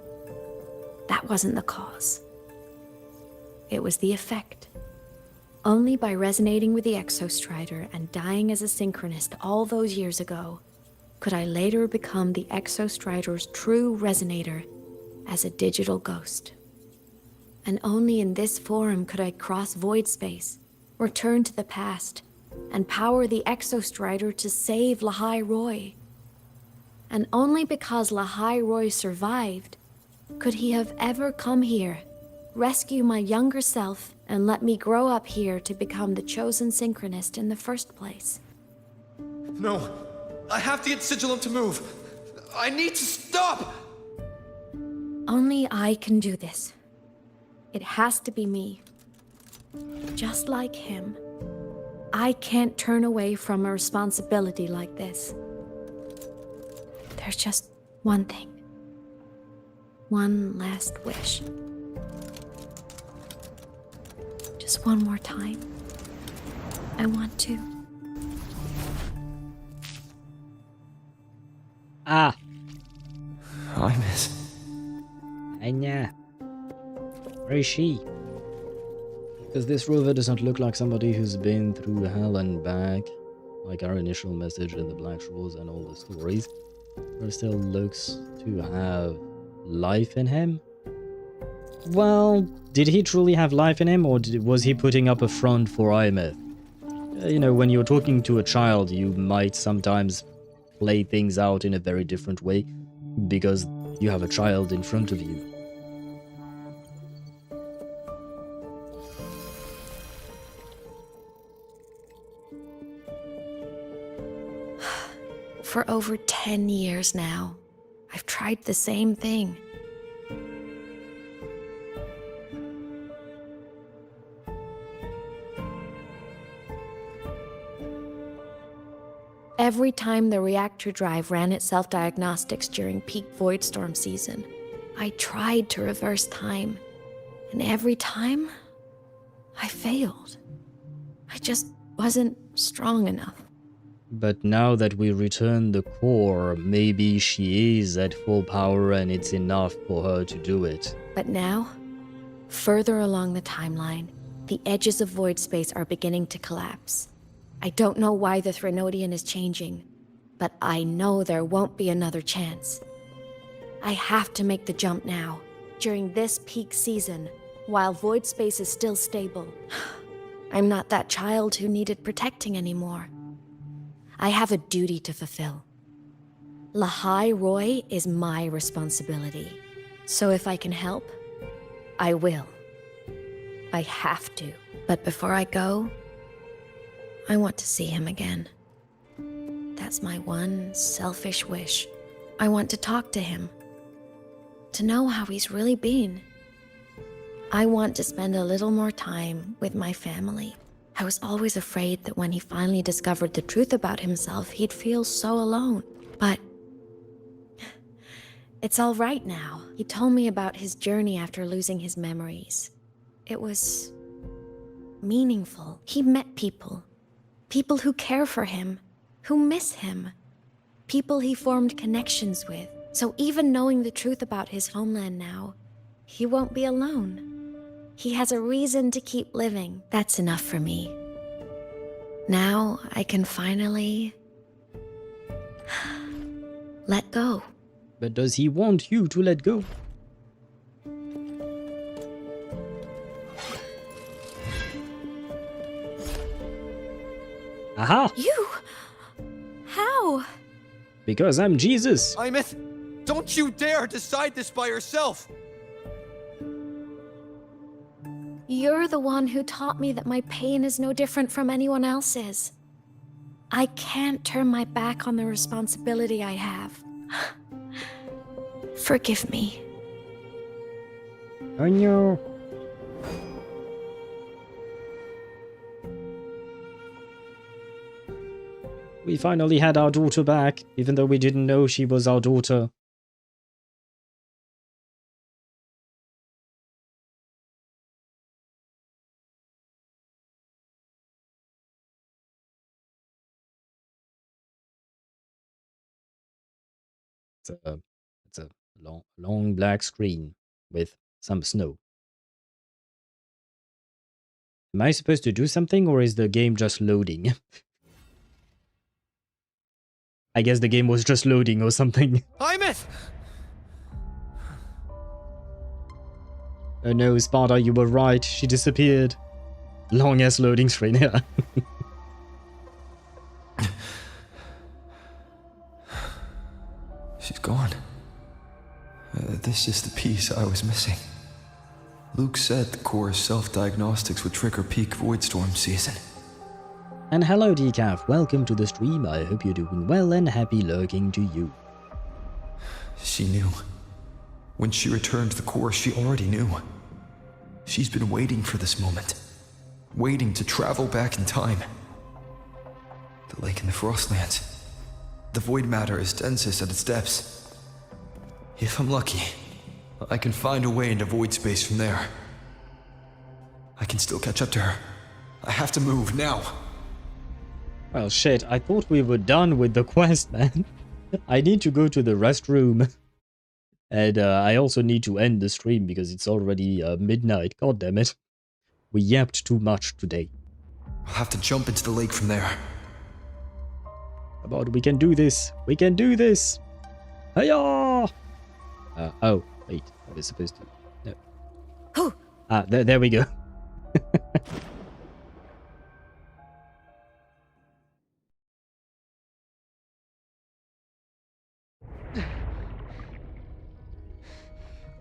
that wasn't the cause. It was the effect. Only by resonating with the Exostrider and dying as a synchronist all those years ago, could I later become the Exostrider's true resonator as a digital ghost. And only in this form could I cross void space, return to the past, and power the Exostrider to save Lahai-Roi. And only because Lahai-Roi survived could he have ever come here, rescue my younger self, and let me grow up here to become the chosen synchronist in the first place. No, I have to get Sigillum to move. I need to stop! Only I can do this. It has to be me. Just like him, I can't turn away from a responsibility like this. There's just one thing. One last wish. Just one more time. I want to. Ah. Aemeath. Anya. Where is she? Because this rover does not look like somebody who's been through hell and back, like our initial message in the Black Shores and all the stories. But still looks to have life in him. Well, did he truly have life in him, or was he putting up a front for Aemeath? You know, when you're talking to a child, you might sometimes play things out in a very different way, because you have a child in front of you. For over 10 years now, I've tried the same thing. Every time the reactor drive ran its self-diagnostics during peak Voidstorm season, I tried to reverse time, and every time, I failed. I just wasn't strong enough. But now that we return the core, maybe she is at full power and it's enough for her to do it. But now, further along the timeline, the edges of void space are beginning to collapse. I don't know why the Threnodian is changing, but I know there won't be another chance. I have to make the jump now, during this peak season, while void space is still stable. I'm not that child who needed protecting anymore. I have a duty to fulfill. Lahai-Roi is my responsibility. So if I can help, I will. I have to. But before I go, I want to see him again. That's my one selfish wish. I want to talk to him. To know how he's really been. I want to spend a little more time with my family. I was always afraid that when he finally discovered the truth about himself, he'd feel so alone. But it's all right now. He told me about his journey after losing his memories. It was meaningful. He met people. People who care for him, who miss him. People he formed connections with. So even knowing the truth about his homeland now, he won't be alone. He has a reason to keep living. That's enough for me. Now I can finally let go. But does he want you to let go? Aha! You? How? Because I'm Jesus. Aemeath, don't you dare decide this by yourself! You're the one who taught me that my pain is no different from anyone else's. I can't turn my back on the responsibility I have. Forgive me. Oh no. We finally had our daughter back, even though we didn't know she was our daughter. It's a long black screen with some snow. Am I supposed to do something, or is the game just loading? I guess the game was just loading or something. Aemeath! Oh no, Sparta, you were right. She disappeared. Long ass loading screen here. She's gone. This is the piece I was missing. Luke said the core's self-diagnostics would trigger peak Voidstorm season. And hello Decaf, welcome to the stream. I hope you're doing well and happy lurking to you. She knew. When she returned to the core, she already knew. She's been waiting for this moment. Waiting to travel back in time. The lake in the Frostlands. The void matter is densest at its depths. If I'm lucky, I can find a way into void space from there. I can still catch up to her. I have to move now. Well, shit, I thought we were done with the quest, man. I need to go to the restroom. And I also need to end the stream because it's already midnight. God damn it. We yapped too much today. I'll have to jump into the lake from there. Come on, we can do this. We can do this. Hiya! Oh, wait. I was supposed to... No. There we go.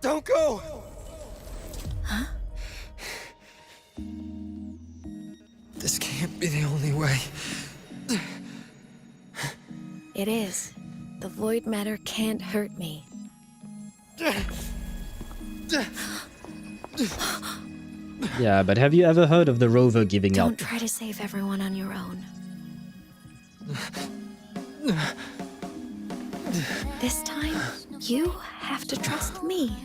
Don't go! Huh? This can't be the only way. It is. The void matter can't hurt me. Yeah, but have you ever heard of the rover giving up? Don't try to save everyone on your own. This time, you have to trust me.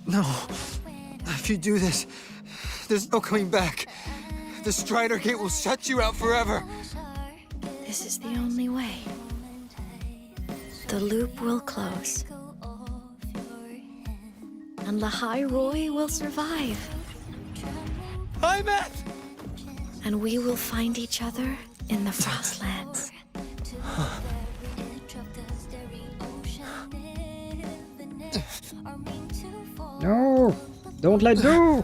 No. If you do this, there's no coming back. The Strider Gate will shut you out forever. This is the only way. The loop will close. And Lahai-Roi will survive. Aemeath! And we will find each other in the Frostlands. No! Don't let go!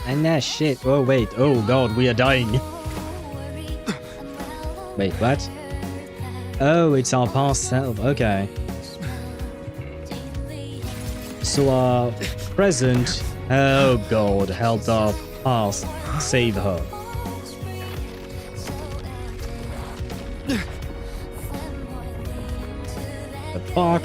And that shit. Oh wait. Oh god, we are dying. Wait, what? Oh, it's our past self. Okay. So our present. Oh god, help our past save her. The fuck?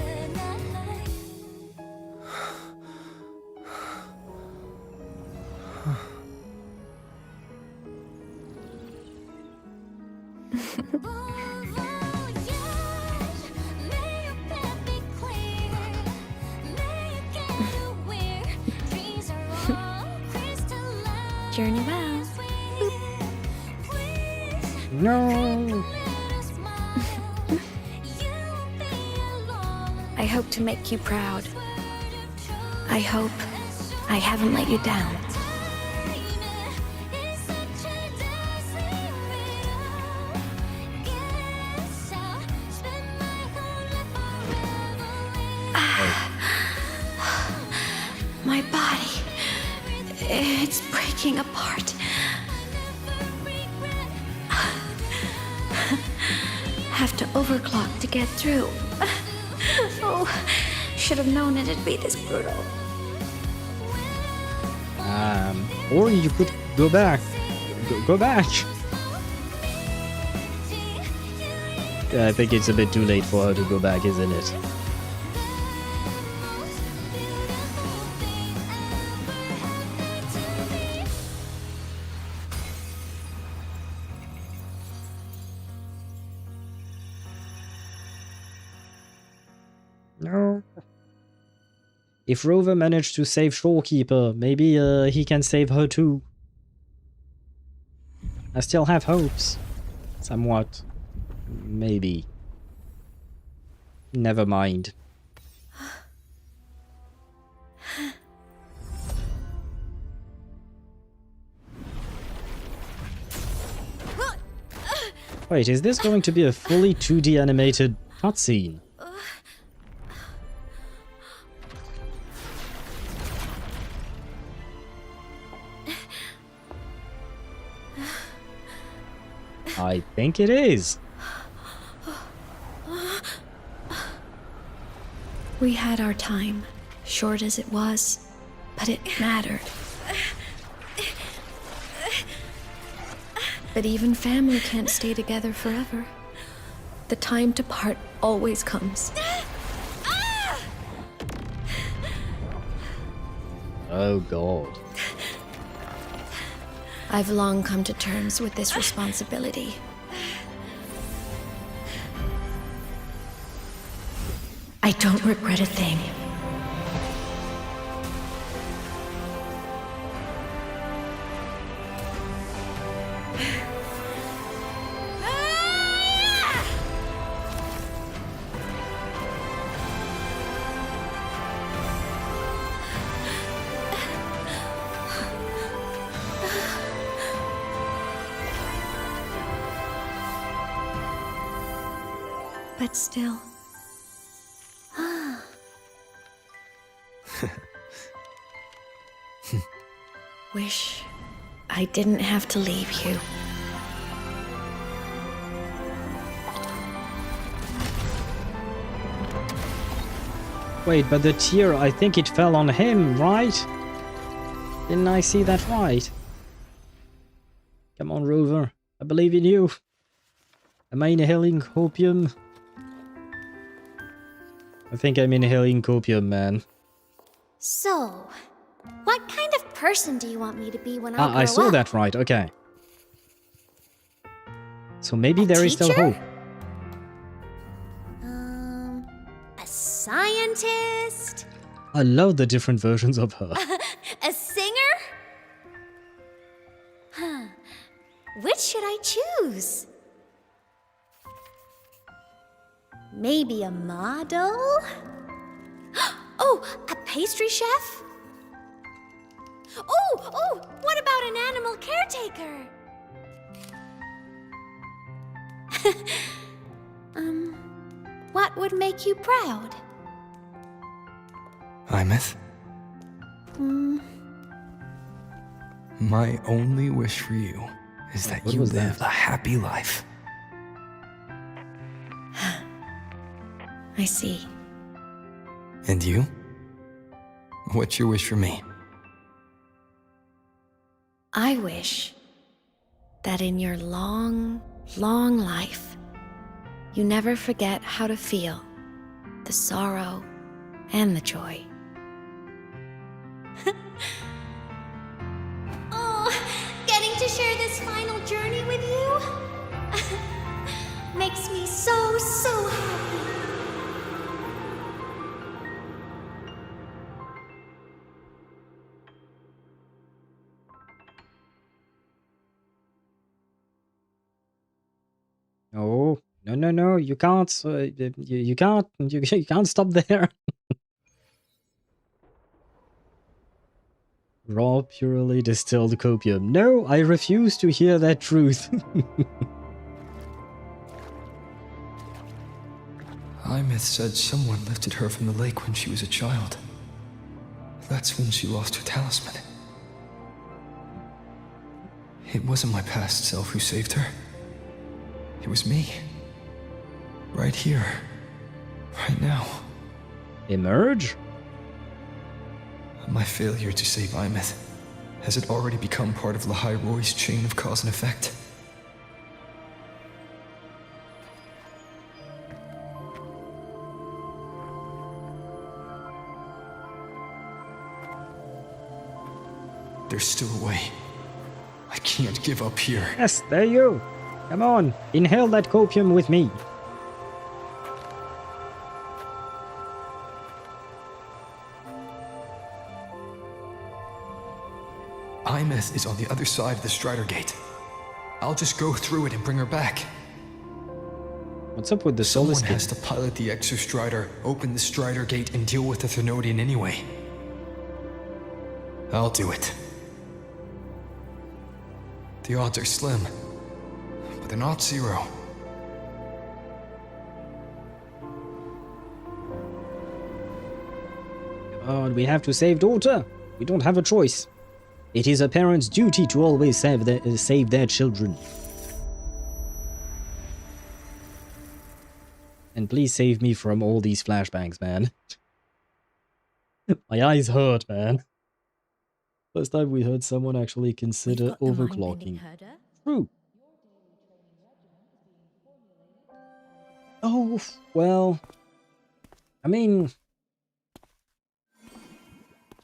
Journey well. No. I hope to make you proud. I hope I haven't let you down. My body, it's breaking apart. Have to overclock to get through. Oh, should have known it'd be this brutal. Or you could go back. Go back. I think it's a bit too late for her to go back, isn't it? No. If Rover managed to save Shorekeeper, maybe he can save her too. I still have hopes. Somewhat. Maybe. Never mind. Wait, is this going to be a fully 2D animated cutscene? I think it is. We had our time, short as it was, but it mattered. But even family can't stay together forever. The time to part always comes. Oh god. I've long come to terms with this responsibility. I don't regret a thing. But still. Wish I didn't have to leave you. Wait, but the tear, I think it fell on him, right? Didn't I see that right? Come on, Rover. I believe in you. Am I inhaling copium? I think I'm inhaling copium, man. So, what kind of person do you want me to be when I grow up? I saw that right, okay. So maybe there is still hope. A scientist? I love the different versions of her. A singer? Huh. Which should I choose? Maybe a model? Oh, a pastry chef? Oh, what about an animal caretaker? What would make you proud? Aemeath, my only wish for you is that you live a happy life. I see. And you? What's your wish for me? I wish that in your long, long life, you never forget how to feel the sorrow and the joy. Oh, getting to share this final journey with you makes me so happy. Oh, no, you can't, you can't stop there. Raw, purely distilled copium. No, I refuse to hear that truth. Aemeath said someone lifted her from the lake when she was a child. That's when she lost her talisman. It wasn't my past self who saved her. It was me. Right here. Right now. Emerge? My failure to save Aemeath. Has it already become part of Lahai-Roi's chain of cause and effect? There's still a way. I can't give up here. Yes, there you. Come on, inhale that copium with me. Aemeath is on the other side of the Strider Gate. I'll just go through it and bring her back. What's up with the Solar Someone Skin? has to pilot the Exostrider, open the Strider Gate, and deal with the Thernoidian anyway. I'll do it. The odds are slim, but they're not zero. God, we have to save daughter. We don't have a choice. It is a parent's duty to always save their children. And please save me from all these flashbacks, man. My eyes hurt, man. First time we heard someone actually consider overclocking. True. Oh, well... I mean...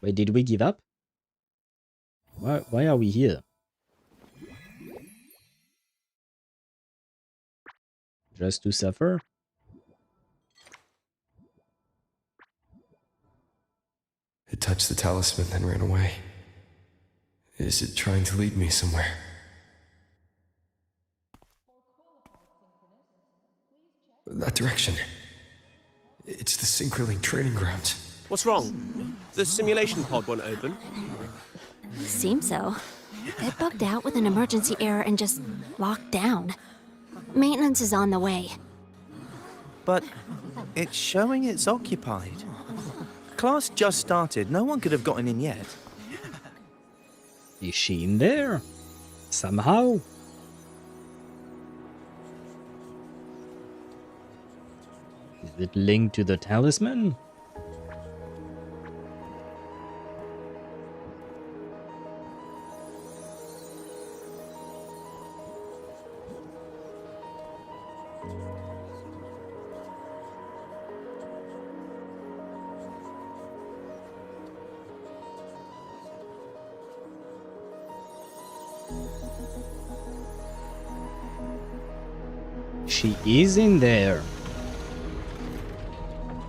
Wait, did we give up? Why are we here? Just to suffer? It touched the talisman, then ran away. Is it trying to lead me somewhere? That direction. It's the Synchroling training grounds. What's wrong? The simulation pod won't open? Seems so. It bugged out with an emergency error and just locked down. Maintenance is on the way. But it's showing it's occupied. Class just started. No one could have gotten in yet. Is she in there? Somehow? Is it linked to the talisman? She is in there.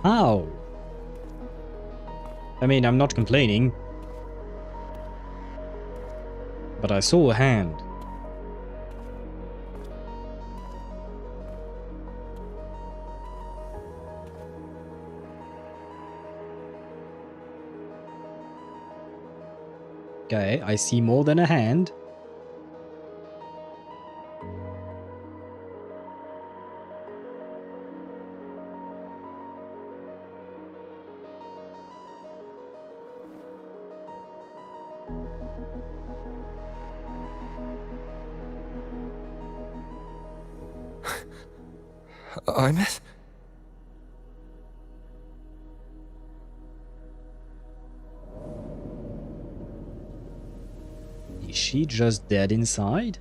How? I mean, I'm not complaining. But I saw a hand. Okay, I see more than a hand. Aemeath? Is she just dead inside?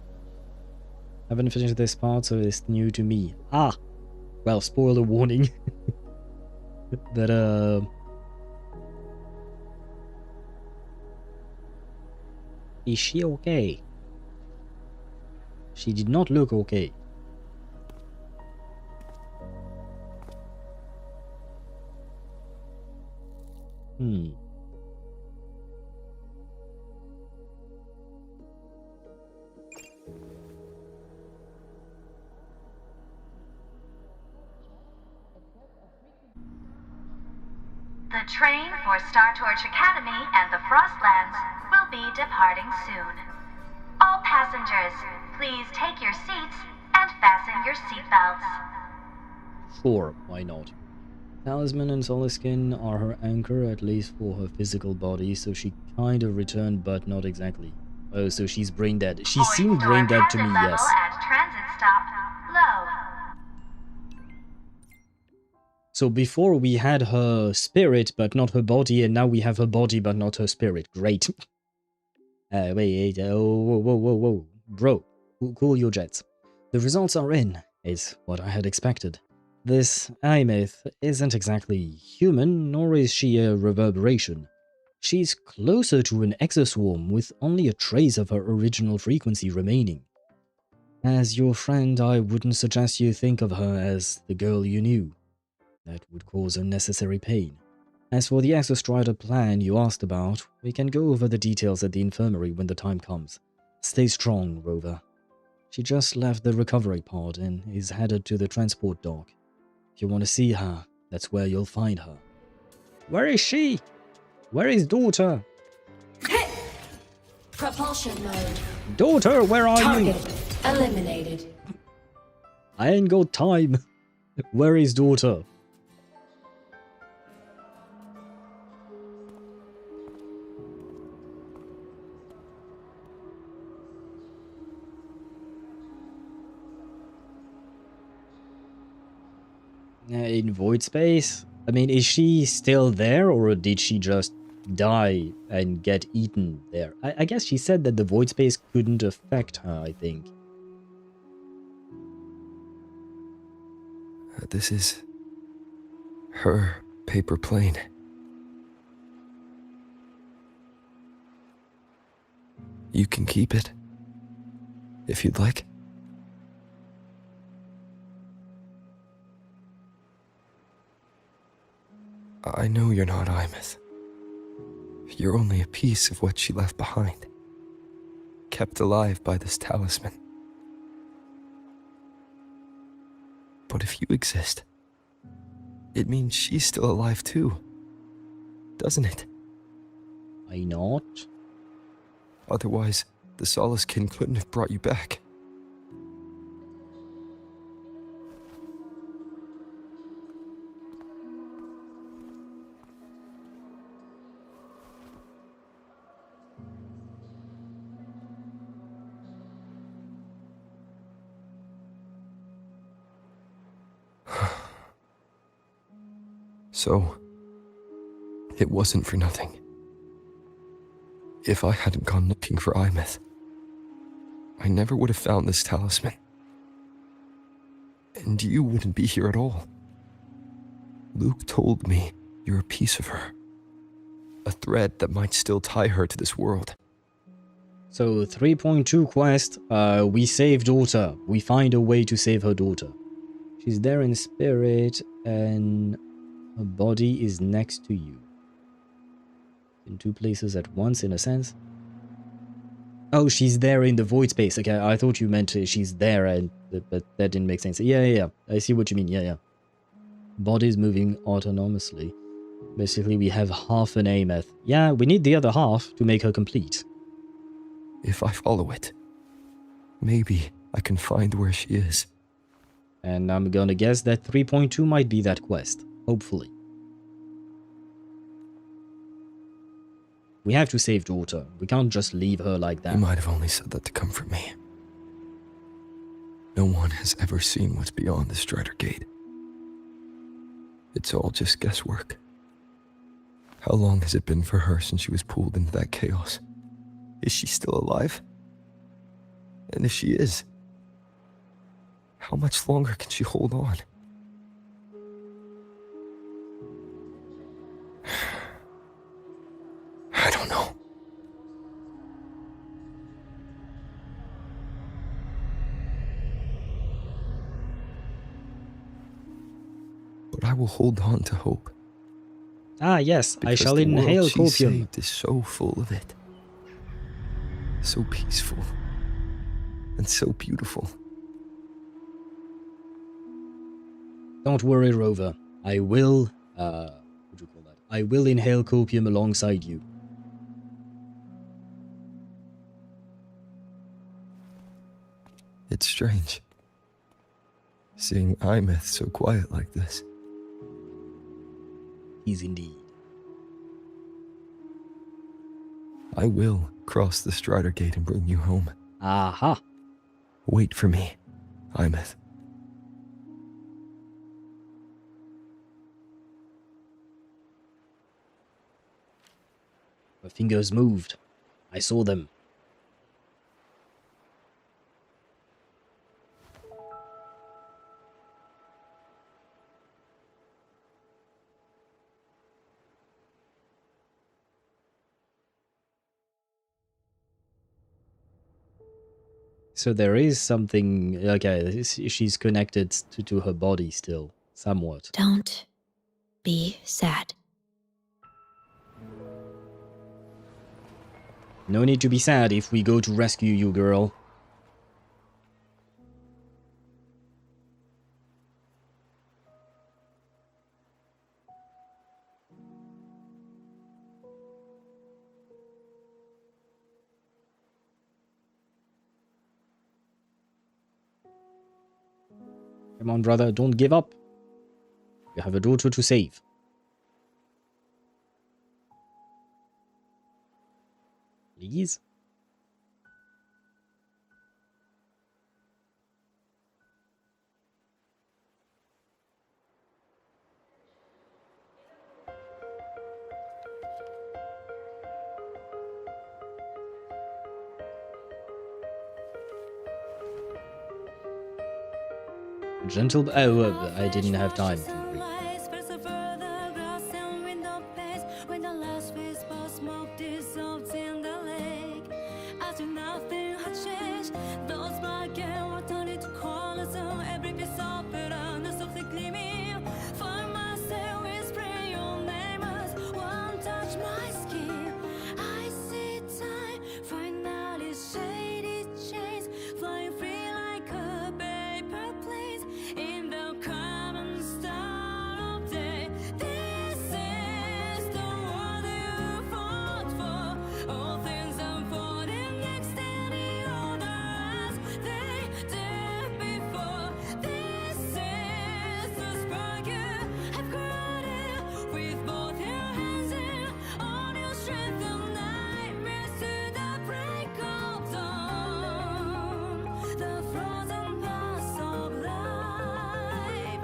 Haven't finished this part, so it's new to me. Ah! Well, spoiler warning. But, is she okay? She did not look okay. The train for Star Torch Academy and the Frostlands will be departing soon. All passengers, please take your seats and fasten your seatbelts. Sure, why not? Talisman and Solar Skin are her anchor, at least for her physical body, so she kind of returned, but not exactly. Oh, so she's brain dead. She seemed brain dead to me, yes. At transit stop, low. So before we had her spirit, but not her body, and now we have her body, but not her spirit. Great. Wait, whoa. Bro, cool your jets. The results are in, is what I had expected. This Aemeath isn't exactly human, nor is she a reverberation. She's closer to an exoswarm with only a trace of her original frequency remaining. As your friend, I wouldn't suggest you think of her as the girl you knew. That would cause unnecessary pain. As for the Exostrider plan you asked about, we can go over the details at the infirmary when the time comes. Stay strong, Rover. She just left the recovery pod and is headed to the transport dock. If you want to see her, that's where you'll find her. Where is she? Where is daughter? Propulsion mode. Daughter, where are you? Target eliminated. I ain't got time. Where is daughter? In void space? I mean, is she still there or did she just die and get eaten there? I guess she said that the void space couldn't affect her, I think. This is her paper plane. You can keep it if you'd like. I know you're not Aemeath. You're only a piece of what she left behind, kept alive by this talisman. But if you exist, it means she's still alive too, doesn't it? Why not? Otherwise, the Solaskin couldn't have brought you back. So, it wasn't for nothing. If I hadn't gone looking for Aemeath, I never would have found this talisman. And you wouldn't be here at all. Luke told me you're a piece of her. A thread that might still tie her to this world. So 3.2 quest, we save daughter. We find a way to save her daughter. She's there in spirit and her body is next to you. In two places at once, in a sense. Oh, she's there in the void space. Okay, I thought you meant she's there, but that didn't make sense. Yeah. I see what you mean. Yeah. Body's moving autonomously. Basically, we have half an Aemeath. Yeah, we need the other half to make her complete. If I follow it, maybe I can find where she is. And I'm gonna guess that 3.2 might be that quest. Hopefully. We have to save daughter. We can't just leave her like that. You might have only said that to comfort me. No one has ever seen what's beyond the Strider Gate. It's all just guesswork. How long has it been for her since she was pulled into that chaos? Is she still alive? And if she is, how much longer can she hold on? I don't know. But I will hold on to hope. Ah, yes, I shall the inhale world she copium. saved is so full of it. So peaceful. And so beautiful. Don't worry, Rover. I will, what do you call that? I will inhale copium alongside you. It's strange. Seeing Aemeath so quiet like this. He's indeed. I will cross the Strider Gate and bring you home. Aha. Wait for me, Aemeath. My fingers moved. I saw them. So there is something, okay, she's connected to her body still, somewhat. Don't be sad. No need to be sad if we go to rescue you, girl. Come on, brother, don't give up. You have a daughter to save. Please? Gentle... Oh, I didn't have time to read.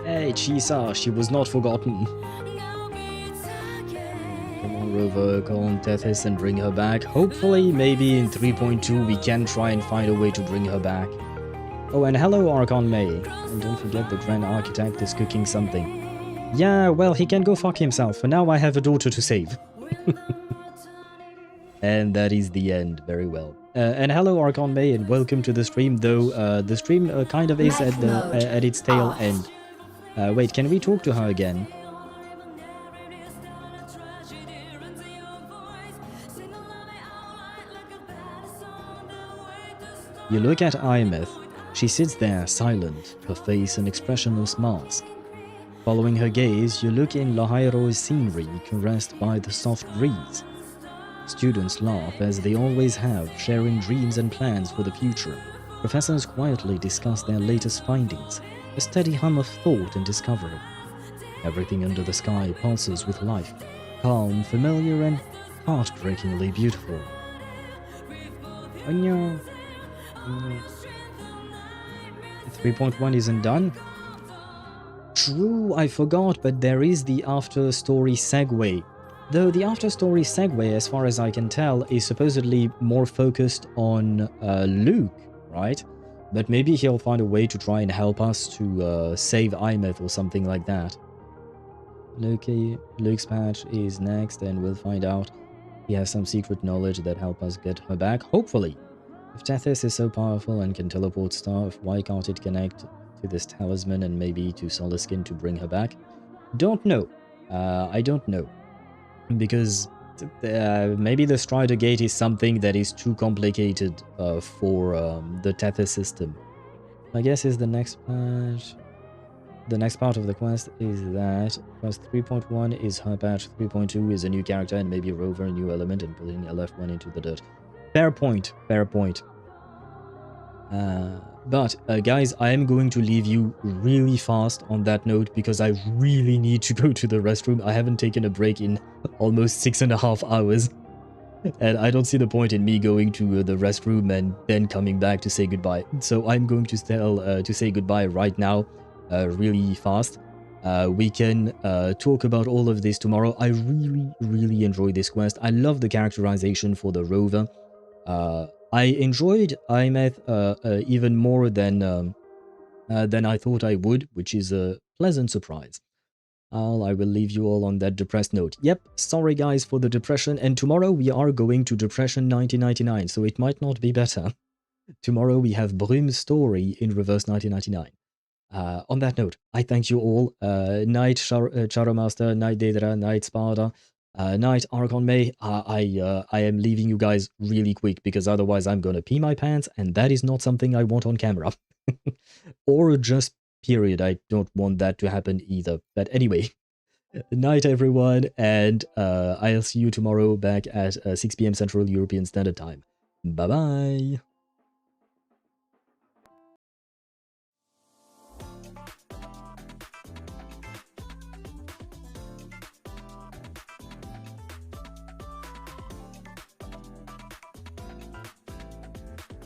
Hey, Chisa, she was not forgotten. Come on, Rover, call on Tethys and bring her back. Hopefully, maybe in 3.2 we can try and find a way to bring her back. Oh, and hello, Archon May. And don't forget the Grand Architect is cooking something. Yeah, well, he can go fuck himself. For now, I have a daughter to save. And that is the end. Very well. And hello, Archon May, and welcome to the stream, though the stream kind of is at its tail end. Wait, can we talk to her again? You look at Aemeath. She sits there, silent, her face an expressionless mask. Following her gaze, you look in Lahai-Roi's scenery, caressed by the soft breeze. Students laugh as they always have, sharing dreams and plans for the future. Professors quietly discuss their latest findings, a steady hum of thought and discovery. Everything under the sky pulses with life, calm, familiar, and heartbreakingly beautiful. Oh no. 3.1 isn't done? True, I forgot, but there is the after-story segue. Though the after-story segue, as far as I can tell, is supposedly more focused on Luke, right? But maybe he'll find a way to try and help us to save Aemeath or something like that. Luke's patch is next, and we'll find out. He has some secret knowledge that help us get her back, hopefully. If Tethys is so powerful and can teleport stuff, why can't it connect to this talisman and maybe to Solaskin to bring her back? Don't know. I don't know. Because maybe the Strider Gate is something that is too complicated for the Tethys system. I guess is the next patch. The next part of the quest is that quest 3.1 is her patch, 3.2 is a new character and maybe a rover, a new element, and putting LF1 into the dirt. Fair point, fair point. But guys, I am going to leave you really fast on that note because I really need to go to the restroom. I haven't taken a break in almost 6.5 hours. And I don't see the point in me going to the restroom and then coming back to say goodbye. So I'm going to say goodbye right now, really fast. We can talk about all of this tomorrow. I really enjoyed this quest. I love the characterization for the rover. I enjoyed Aemeath even more than I thought I would, which is a pleasant surprise. I will leave you all on that depressed note. Yep, sorry guys for the depression, and tomorrow we are going to Depression 1999, so it might not be better. Tomorrow we have Brum's story in Reverse 1999. On that note, I thank you all. Night Charomaster, Night Daedra, Night Sparda. Night, Archon May. I am leaving you guys really quick because otherwise I'm gonna pee my pants, and that is not something I want on camera. Or just period. I don't want that to happen either. But anyway, night everyone, and I'll see you tomorrow back at 6 p.m. Central European Standard Time. Bye bye.